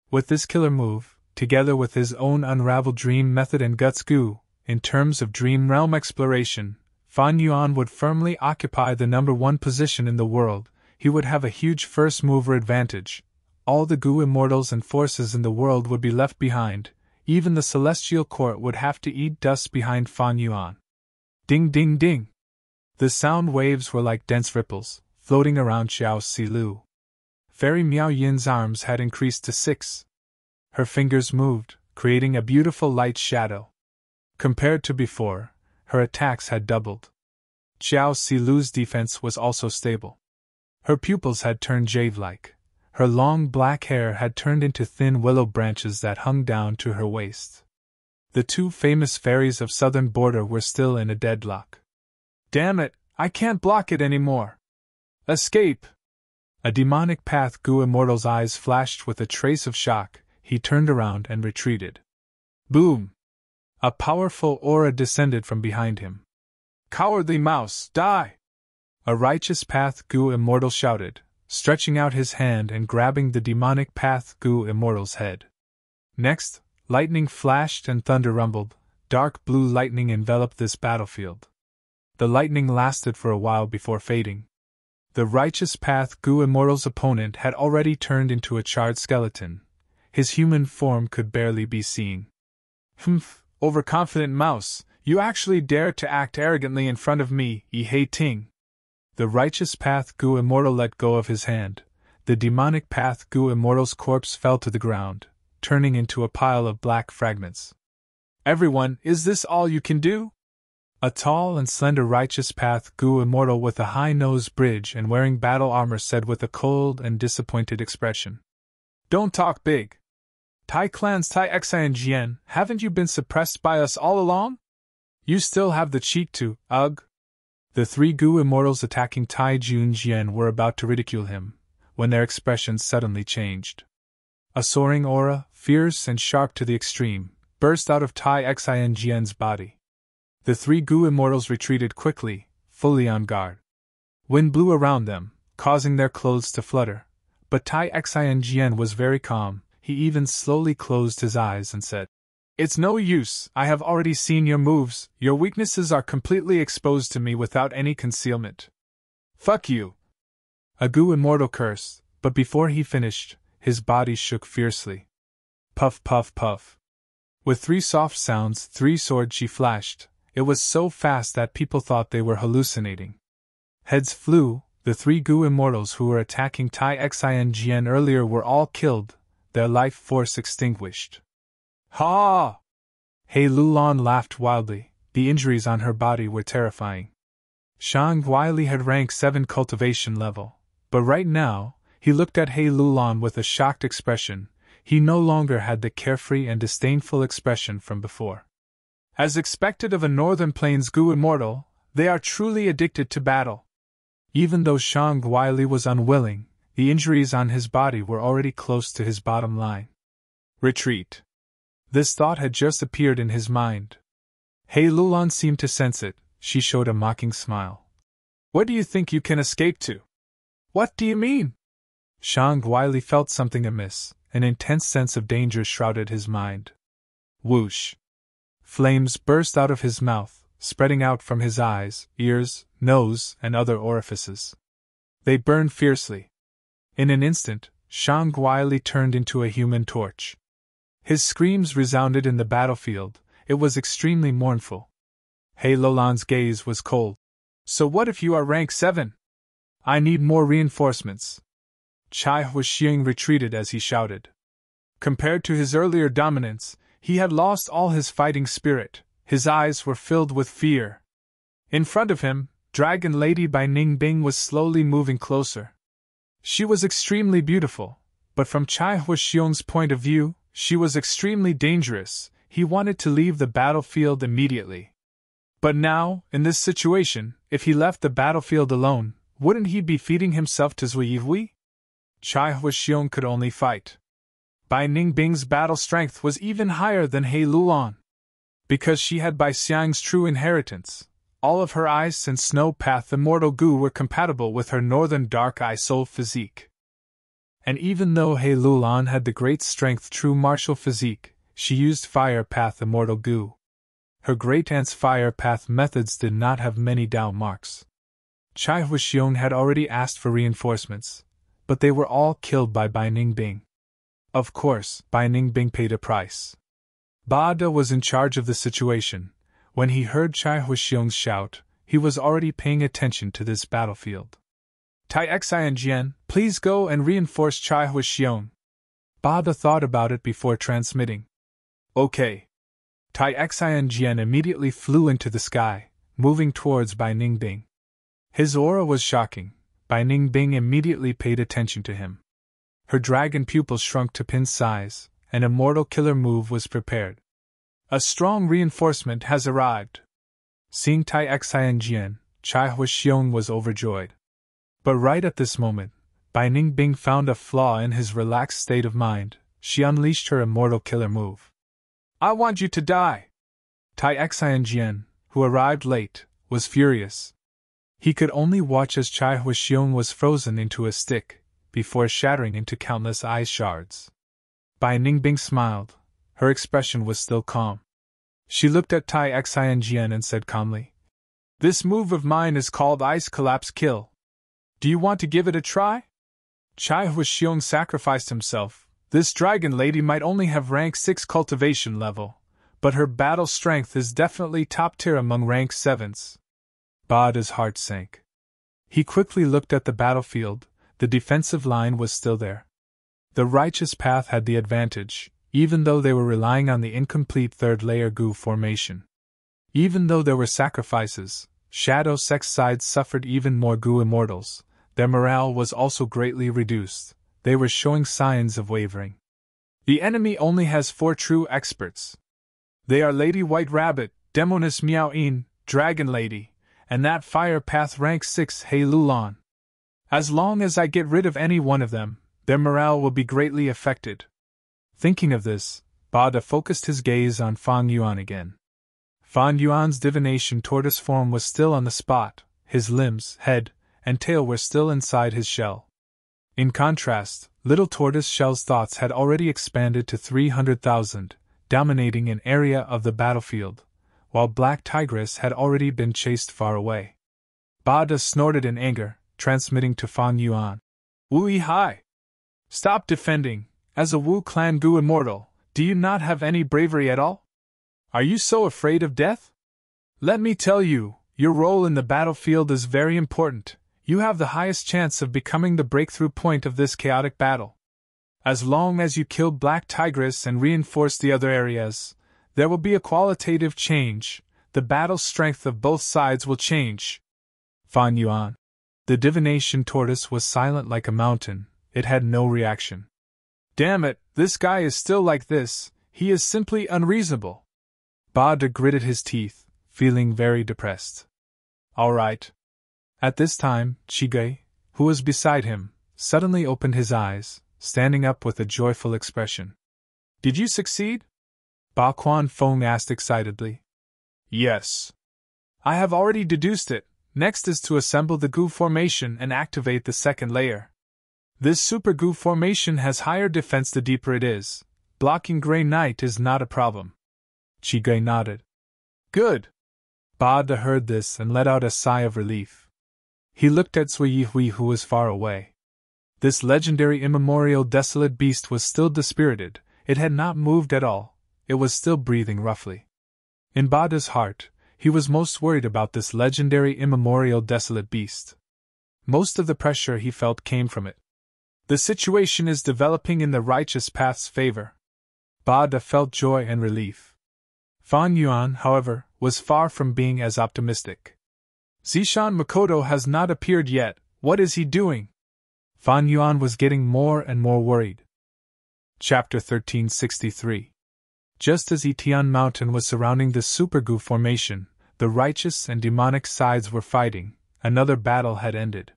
[SPEAKER 1] With this killer move, together with his own unraveled dream method and guts Gu, in terms of dream realm exploration, Fan Yuan would firmly occupy the #1 position in the world. He would have a huge first mover advantage. All the Gu immortals and forces in the world would be left behind. Even the Celestial Court would have to eat dust behind Fan Yuan. Ding ding ding! The sound waves were like dense ripples, floating around Xiao Silu. Fairy Miao Yin's arms had increased to 6. Her fingers moved, creating a beautiful light shadow. Compared to before, her attacks had doubled. Xiao Silu's defense was also stable. Her pupils had turned jade-like. Her long black hair had turned into thin willow branches that hung down to her waist. The 2 famous fairies of southern border were still in a deadlock. Damn it, I can't block it anymore. Escape! A demonic path Gu Immortal's eyes flashed with a trace of shock. He turned around and retreated. Boom! A powerful aura descended from behind him. Cowardly mouse, die! A righteous path Gu Immortal shouted, stretching out his hand and grabbing the demonic path Gu Immortal's head. Next, lightning flashed and thunder rumbled. Dark blue lightning enveloped this battlefield. The lightning lasted for a while before fading. The righteous path Gu Immortal's opponent had already turned into a charred skeleton. His human form could barely be seen. Humph, overconfident mouse, you actually dare to act arrogantly in front of me, Yi Ting. The righteous path Gu Immortal let go of his hand. The demonic path Gu Immortal's corpse fell to the ground, turning into a pile of black fragments. Everyone, is this all you can do? A tall and slender righteous path Gu Immortal with a high-nosed bridge and wearing battle armor said with a cold and disappointed expression. Don't talk big. Tai Clan's Tai Xi and Jian, haven't you been suppressed by us all along? You still have the cheek to, ugh. The 3 Gu immortals attacking Tai Jun Jian were about to ridicule him, when their expressions suddenly changed. A soaring aura, fierce and sharp to the extreme, burst out of Tai Xi and Jian's body. The 3 Gu immortals retreated quickly, fully on guard. Wind blew around them, causing their clothes to flutter, but Tai Xi and Jian was very calm. He even slowly closed his eyes and said, It's no use, I have already seen your moves, your weaknesses are completely exposed to me without any concealment. Fuck you! A Gu immortal cursed, but before he finished, his body shook fiercely. Puff, puff, puff. With 3 soft sounds, 3 swords she flashed. It was so fast that people thought they were hallucinating. Heads flew. The 3 Gu immortals who were attacking Tai Xingjian earlier were all killed, their life force extinguished. Ha! He Lulan laughed wildly. The injuries on her body were terrifying. Shang Guili had rank 7 cultivation level, but right now, he looked at He Lulan with a shocked expression. He no longer had the carefree and disdainful expression from before. As expected of a Northern Plains Gu immortal, they are truly addicted to battle. Even though Shang Guili was unwilling, the injuries on his body were already close to his bottom line. Retreat. This thought had just appeared in his mind. He Lulan seemed to sense it. She showed a mocking smile. Where do you think you can escape to? What do you mean? Shang Guili felt something amiss. An intense sense of danger shrouded his mind. Whoosh! Flames burst out of his mouth, spreading out from his eyes, ears, nose, and other orifices. They burned fiercely. In an instant, Shang Guili turned into a human torch. His screams resounded in the battlefield. It was extremely mournful. He Lulan's gaze was cold. So what if you are rank 7? I need more reinforcements. Chai Huaxiang retreated as he shouted. Compared to his earlier dominance, he had lost all his fighting spirit. His eyes were filled with fear. In front of him, Dragon Lady Bai Ningbing was slowly moving closer. She was extremely beautiful, but from Chai Huaxiang's point of view, she was extremely dangerous. He wanted to leave the battlefield immediately. But now, in this situation, if he left the battlefield alone, wouldn't he be feeding himself to Zuiyi? Chai Huaxiang could only fight. Bai Ningbing's battle strength was even higher than He Lulan. Because she had Bai Xiang's true inheritance, all of her ice and snow path immortal Gu were compatible with her northern dark eye soul physique. And even though He Lulan had the great strength true martial physique, she used fire path immortal Gu. Her great aunt's fire path methods did not have many Dao marks. Chai Huaxiang had already asked for reinforcements, but they were all killed by Bai Ningbing. Of course, Bai Ningbing paid a price. Ba De was in charge of the situation. When he heard Chai Huaxiang's shout, he was already paying attention to this battlefield. Tai Xingjian, please go and reinforce Chai Huaxiang. Ba De thought about it before transmitting. Okay. Tai Xingjian immediately flew into the sky, moving towards Bai Ningbing. His aura was shocking. Bai Ningbing immediately paid attention to him. Her dragon pupils shrunk to pin size. An immortal killer move was prepared. A strong reinforcement has arrived. Seeing Tai Xingjian, Chai Huaxiang was overjoyed. But right at this moment, Bai Ningbing found a flaw in his relaxed state of mind. She unleashed her immortal killer move. I want you to die! Tai Xingjian, who arrived late, was furious. He could only watch as Chai Huaxiang was frozen into a stick, before shattering into countless ice shards. Bai Ningbing smiled. Her expression was still calm. She looked at Tai Xingjian and said calmly, This move of mine is called Ice Collapse Kill. Do you want to give it a try? Chai Huaxiang sacrificed himself. This dragon lady might only have rank 6 cultivation level, but her battle strength is definitely top tier among rank 7s. Ba De's heart sank. He quickly looked at the battlefield. The defensive line was still there. The righteous path had the advantage, even though they were relying on the incomplete third-layer Gu formation. Even though there were sacrifices, Shadow Sex sides suffered even more Gu immortals. Their morale was also greatly reduced. They were showing signs of wavering. The enemy only has 4 true experts. They are Lady White Rabbit, Demoness Miao-in, Dragon Lady, and that Fire Path rank 6 He Lulan. As long as I get rid of any one of them, their morale will be greatly affected. Thinking of this, Ba De focused his gaze on Fang Yuan again. Fang Yuan's divination tortoise form was still on the spot, his limbs, head, and tail were still inside his shell. In contrast, little tortoise shell's thoughts had already expanded to 300,000, dominating an area of the battlefield, while Black Tigress had already been chased far away. Ba De snorted in anger, transmitting to Fang Yuan. Wui hai! Stop defending. As a Wu clan Gu immortal, do you not have any bravery at all? Are you so afraid of death? Let me tell you, your role in the battlefield is very important. You have the highest chance of becoming the breakthrough point of this chaotic battle. As long as you kill Black Tigress and reinforce the other areas, there will be a qualitative change. The battle strength of both sides will change. Fan Yuan. The divination tortoise was silent like a mountain. It had no reaction. Damn it, this guy is still like this. He is simply unreasonable. Ba De gritted his teeth, feeling very depressed. All right. At this time, Chige, who was beside him, suddenly opened his eyes, standing up with a joyful expression. Did you succeed? Ba Quan Fong asked excitedly. Yes. I have already deduced it. Next is to assemble the Gu formation and activate the second layer. This Super Gu formation has higher defense the deeper it is. Blocking Grey Knight is not a problem. Chige nodded. Good. Ba De heard this and let out a sigh of relief. He looked at Sui Hui, who was far away. This legendary immemorial desolate beast was still dispirited. It had not moved at all. It was still breathing roughly. In Ba De's heart, he was most worried about this legendary immemorial desolate beast. Most of the pressure he felt came from it. The situation is developing in the righteous path's favor. Ba De felt joy and relief. Fan Yuan, however, was far from being as optimistic. Zishan Makoto has not appeared yet. What is he doing? Fan Yuan was getting more and more worried. Chapter 1363. Just as Etian Mountain was surrounding the Super Gu formation, the righteous and demonic sides were fighting. Another battle had ended.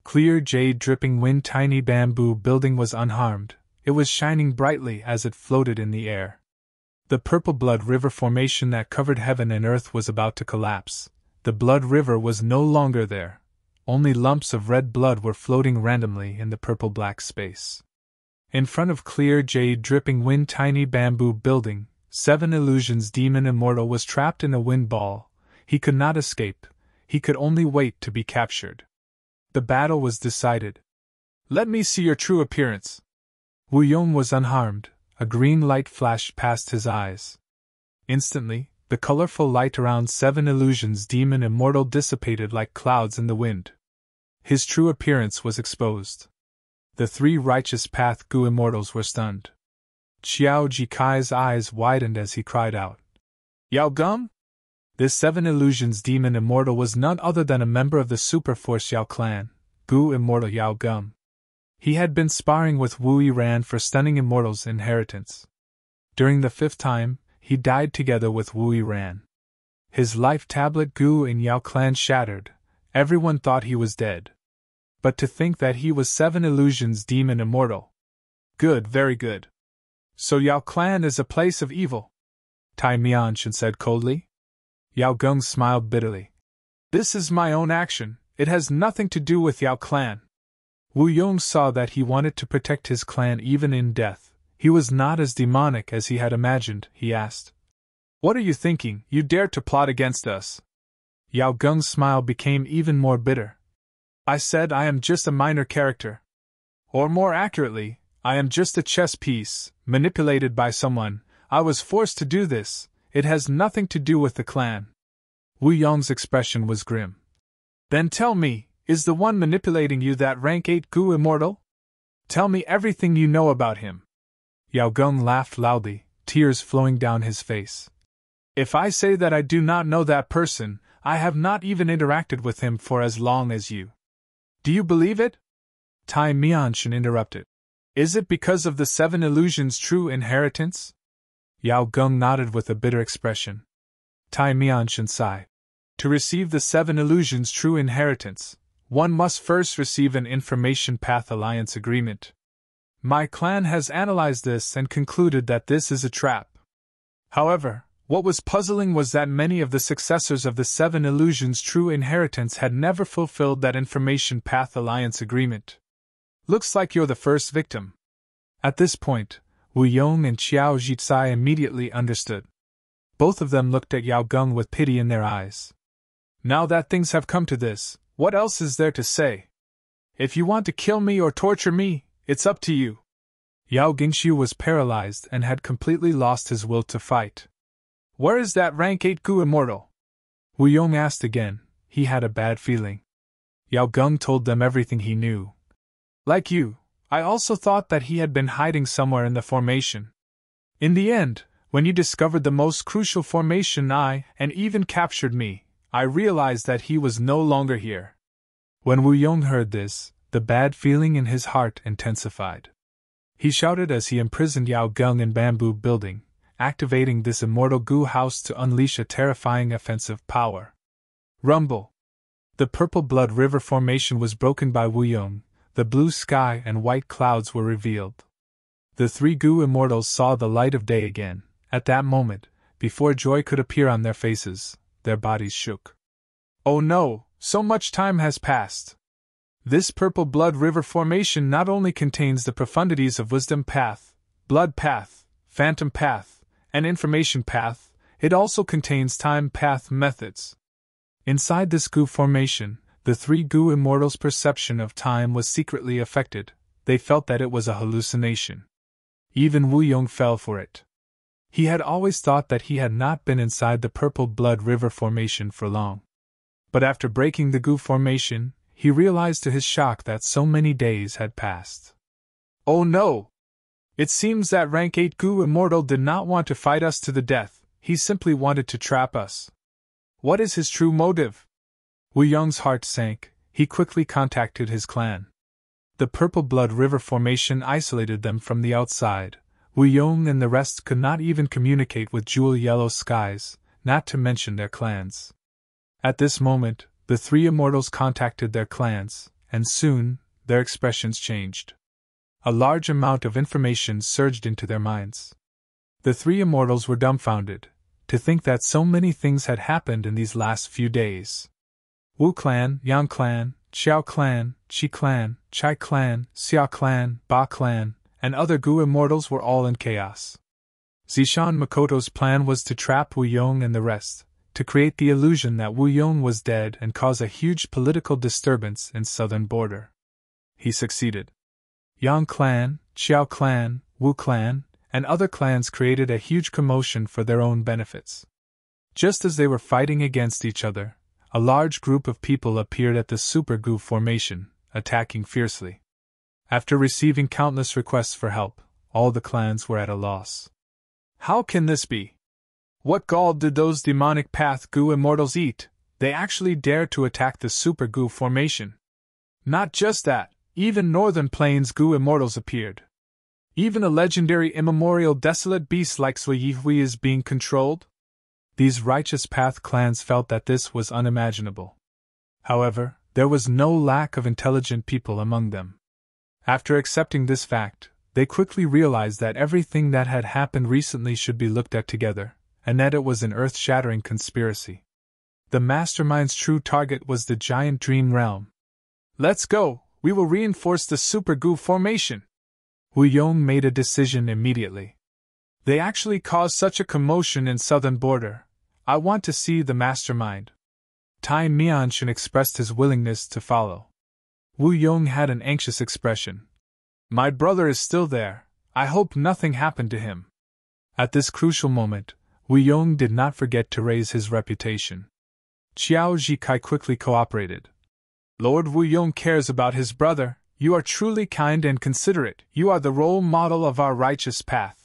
[SPEAKER 1] Clear jade dripping wind tiny bamboo building was unharmed. It was shining brightly as it floated in the air. The purple blood river formation that covered heaven and earth was about to collapse. The blood river was no longer there. Only lumps of red blood were floating randomly in the purple-black space. In front of clear jade dripping wind tiny bamboo building, Seven Illusions demon immortal was trapped in a wind ball. He could not escape. He could only wait to be captured. The battle was decided. Let me see your true appearance. Wu Yong was unharmed. A green light flashed past his eyes. Instantly, the colorful light around Seven Illusions demon immortal dissipated like clouds in the wind. His true appearance was exposed. The three righteous path Gu immortals were stunned. Xiao Jikai's eyes widened as he cried out. Yao Gum? This Seven Illusions demon immortal was none other than a member of the Superforce Yao clan, Gu immortal Yao Gum. He had been sparring with Wu Yiran for stunning immortals' inheritance. During the fifth time, he died together with Wu Yiran. His life tablet Gu in Yao clan shattered. Everyone thought he was dead. But to think that he was Seven Illusions demon immortal. Good, very good. So Yao clan is a place of evil? Tai Mianshan said coldly. Yao Geng smiled bitterly. This is my own action. It has nothing to do with Yao clan. Wu Yong saw that he wanted to protect his clan even in death. He was not as demonic as he had imagined, he asked. What are you thinking? You dare to plot against us? Yao Geng's smile became even more bitter. I said I am just a minor character. Or more accurately, I am just a chess piece, manipulated by someone. I was forced to do this. It has nothing to do with the clan. Wu Yong's expression was grim. Then tell me, is the one manipulating you that rank 8 Gu immortal? Tell me everything you know about him. Yao Geng laughed loudly, tears flowing down his face. If I say that I do not know that person, I have not even interacted with him for as long as you. Do you believe it? Tai Mianshan interrupted. Is it because of the Seven Illusions' true inheritance? Yao Geng nodded with a bitter expression. Tai Mianshan sighed. To receive the Seven Illusions' true inheritance, one must first receive an Information Path Alliance agreement. My clan has analyzed this and concluded that this is a trap. However, what was puzzling was that many of the successors of the Seven Illusions' true inheritance had never fulfilled that Information Path Alliance agreement. Looks like you're the first victim. At this point, Wu Yong and Xiao Jitsai immediately understood. Both of them looked at Yao Geng with pity in their eyes. Now that things have come to this, what else is there to say? If you want to kill me or torture me, it's up to you. Yao Gingshu was paralyzed and had completely lost his will to fight. Where is that rank 8 Gu immortal? Wu Yong asked again. He had a bad feeling. Yao Gung told them everything he knew. Like you, I also thought that he had been hiding somewhere in the formation. In the end, when you discovered the most crucial formation and even captured me, I realized that he was no longer here. When Wu Yong heard this, the bad feeling in his heart intensified. He shouted as he imprisoned Yao Gung in bamboo building, activating this immortal Gu house to unleash a terrifying offensive power. Rumble! The purple blood river formation was broken by Wu Yong, the blue sky and white clouds were revealed. The 3 Gu immortals saw the light of day again. At that moment, before joy could appear on their faces, their bodies shook. Oh no, so much time has passed! This purple blood river formation not only contains the profundities of wisdom path, blood path, phantom path, and information path, it also contains time path methods. Inside this Gu formation, the 3 Gu immortals' perception of time was secretly affected. They felt that it was a hallucination. Even Wu Yong fell for it. He had always thought that he had not been inside the purple blood river formation for long. But after breaking the Gu formation, he realized to his shock that so many days had passed. Oh no! It seems that rank 8 Gu immortal did not want to fight us to the death, he simply wanted to trap us. What is his true motive? Wu Yong's heart sank. He quickly contacted his clan. The purple blood river formation isolated them from the outside. Wu Yong and the rest could not even communicate with jewel yellow skies, not to mention their clans. At this moment, the 3 immortals contacted their clans, and soon, their expressions changed. A large amount of information surged into their minds. The 3 immortals were dumbfounded, to think that so many things had happened in these last few days. Wu clan, Yang clan, Xiao clan, Qi clan, Chai clan, Xia clan, Ba clan, and other Gu immortals were all in chaos. Zishan Makoto's plan was to trap Wu Yong and the rest, to create the illusion that Wu Yong was dead and cause a huge political disturbance in southern border. He succeeded. Yang clan, Xiao clan, Wu clan, and other clans created a huge commotion for their own benefits. Just as they were fighting against each other, a large group of people appeared at the Super Gu formation, attacking fiercely. After receiving countless requests for help, all the clans were at a loss. How can this be? What gall did those demonic path Gu immortals eat? They actually dared to attack the Super Gu formation. Not just that, even Northern Plains Gu immortals appeared. Even a legendary immemorial desolate beast like Sui Hui is being controlled? These righteous path clans felt that this was unimaginable. However, there was no lack of intelligent people among them. After accepting this fact, they quickly realized that everything that had happened recently should be looked at together, and that it was an earth-shattering conspiracy. The mastermind's true target was the giant dream realm. Let's go, we will reinforce the Super Gu formation. Wu Yong made a decision immediately. They actually caused such a commotion in southern border. I want to see the mastermind. Tai Mianshan expressed his willingness to follow. Wu Yong had an anxious expression. My brother is still there. I hope nothing happened to him. At this crucial moment, Wu Yong did not forget to raise his reputation. Qiao Zhikai quickly cooperated. Lord Wu Yong cares about his brother. You are truly kind and considerate. You are the role model of our righteous path.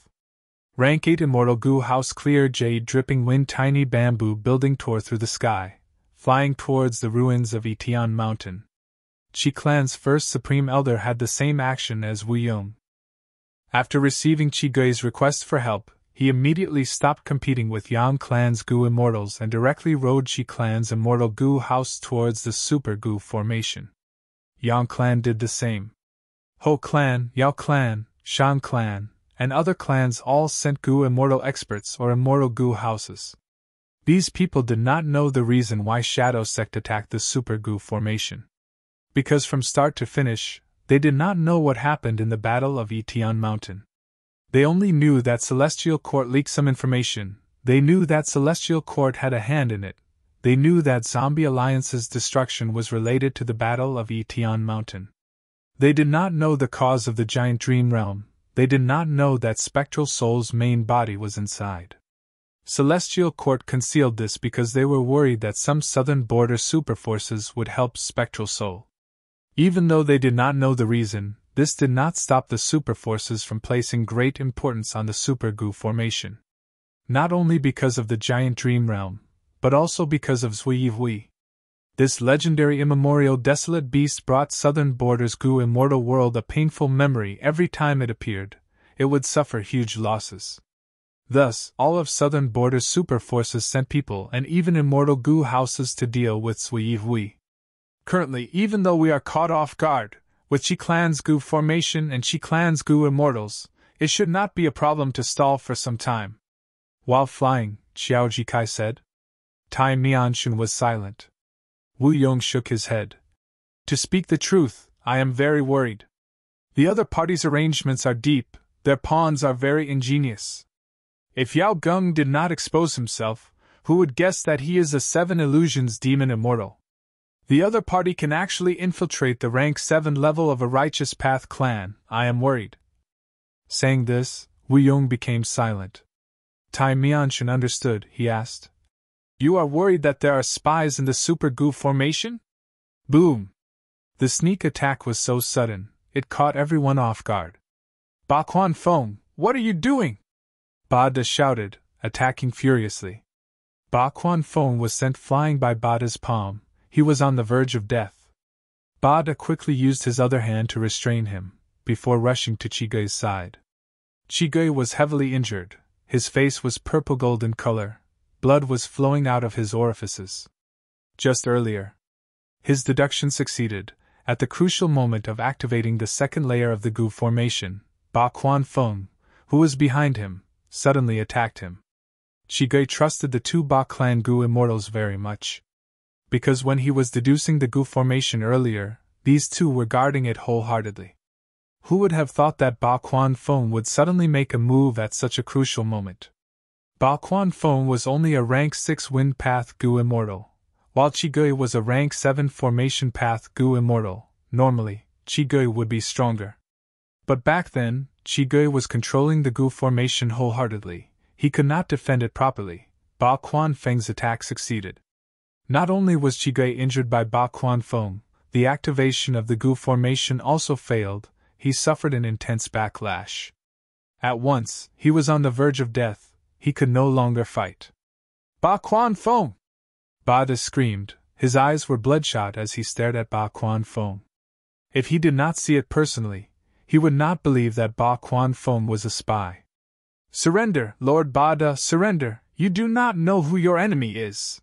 [SPEAKER 1] Rank 8 Immortal Gu House clear jade dripping wind tiny bamboo building tore through the sky, flying towards the ruins of Itian Mountain. Qi Clan's first Supreme Elder had the same action as Wu Yong. After receiving Qi Gui's request for help, he immediately stopped competing with Yang Clan's Gu Immortals and directly rode Qi Clan's Immortal Gu House towards the Super Gu formation. Yang Clan did the same. Ho Clan, Yao Clan, Shan Clan, and other clans all sent Gu Immortal experts or Immortal Gu houses. These people did not know the reason why Shadow Sect attacked the Super Gu formation. Because from start to finish, they did not know what happened in the Battle of Itian Mountain. They only knew that Celestial Court leaked some information. They knew that Celestial Court had a hand in it. They knew that Zombie Alliance's destruction was related to the Battle of Itian Mountain. They did not know the cause of the giant dream realm, they did not know that Spectral Soul's main body was inside. Celestial Court concealed this because they were worried that some southern border superforces would help Spectral Soul. Even though they did not know the reason, this did not stop the superforces from placing great importance on the Super Goo formation. Not only because of the giant dream realm, but also because of Zui. This legendary immemorial desolate beast brought Southern Border's Goo immortal world a painful memory every time it appeared. It would suffer huge losses. Thus, all of Southern Border's super forces sent people and even immortal Goo houses to deal with Zui. Currently, even though we are caught off guard, with Chi Clan's Goo formation and Chi Clan's Goo immortals, it should not be a problem to stall for some time. While flying, Xiao Jikai said. Tai Mianshun was silent. Wu Yong shook his head. To speak the truth, I am very worried. The other party's arrangements are deep, their pawns are very ingenious. If Yao Gung did not expose himself, who would guess that he is a 7 Illusions demon immortal? The other party can actually infiltrate the rank 7 level of a Righteous Path clan, I am worried. Saying this, Wu Yong became silent. Tai Mianshun understood, he asked. You are worried that there are spies in the Super Goo formation? Boom! The sneak attack was so sudden, it caught everyone off guard. Ba Quan Feng, what are you doing? Ba Da shouted, attacking furiously. Ba Quan Feng was sent flying by Ba Da's palm, he was on the verge of death. Ba Da quickly used his other hand to restrain him, before rushing to Chi Gei's side. Chi Gei was heavily injured, his face was purple-gold in color, blood was flowing out of his orifices. Just earlier, his deduction succeeded. At the crucial moment of activating the second layer of the Goo formation, Ba Quan Feng, who was behind him, suddenly attacked him. Chi Gei trusted the two Ba Clan Goo immortals very much. Because when he was deducing the Goo formation earlier, these two were guarding it wholeheartedly. Who would have thought that Ba Quan Feng would suddenly make a move at such a crucial moment? Ba Quan Feng was only a rank 6 Wind Path Goo immortal, while Chi Gei was a rank 7 Formation Path Goo immortal. Normally, Chi Gei would be stronger. But back then, Chi Gei was controlling the Goo formation wholeheartedly. He could not defend it properly. Ba Quan Feng's attack succeeded. Not only was Chi Gei injured by Ba Quan Feng, the activation of the Goo formation also failed. He suffered an intense backlash. At once, he was on the verge of death. He could no longer fight. Ba Quan Feng! Ba Da screamed. His eyes were bloodshot as he stared at Ba Quan Feng. If he did not see it personally, he would not believe that Ba Quan Feng was a spy. Surrender, Lord Ba Da, surrender, you do not know who your enemy is.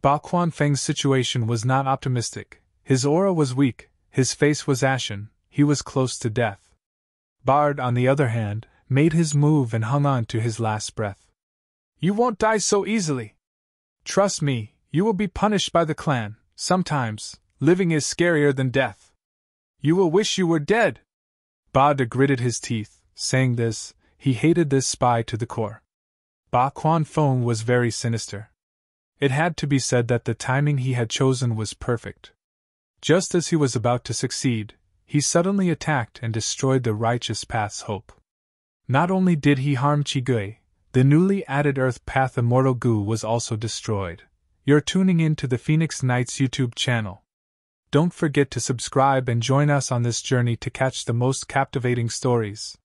[SPEAKER 1] Ba Quan Feng's situation was not optimistic. His aura was weak, his face was ashen, he was close to death. Bard, on the other hand, made his move and hung on to his last breath. You won't die so easily. Trust me, you will be punished by the clan. Sometimes, living is scarier than death. You will wish you were dead. Ba Da gritted his teeth, saying this, he hated this spy to the core. Ba Quan Feng was very sinister. It had to be said that the timing he had chosen was perfect. Just as he was about to succeed, he suddenly attacked and destroyed the Righteous Path's hope. Not only did he harm Chi Gei, the newly added Earth Path Immortal Goo was also destroyed. You're tuning in to the Phoenix Knights YouTube channel. Don't forget to subscribe and join us on this journey to catch the most captivating stories.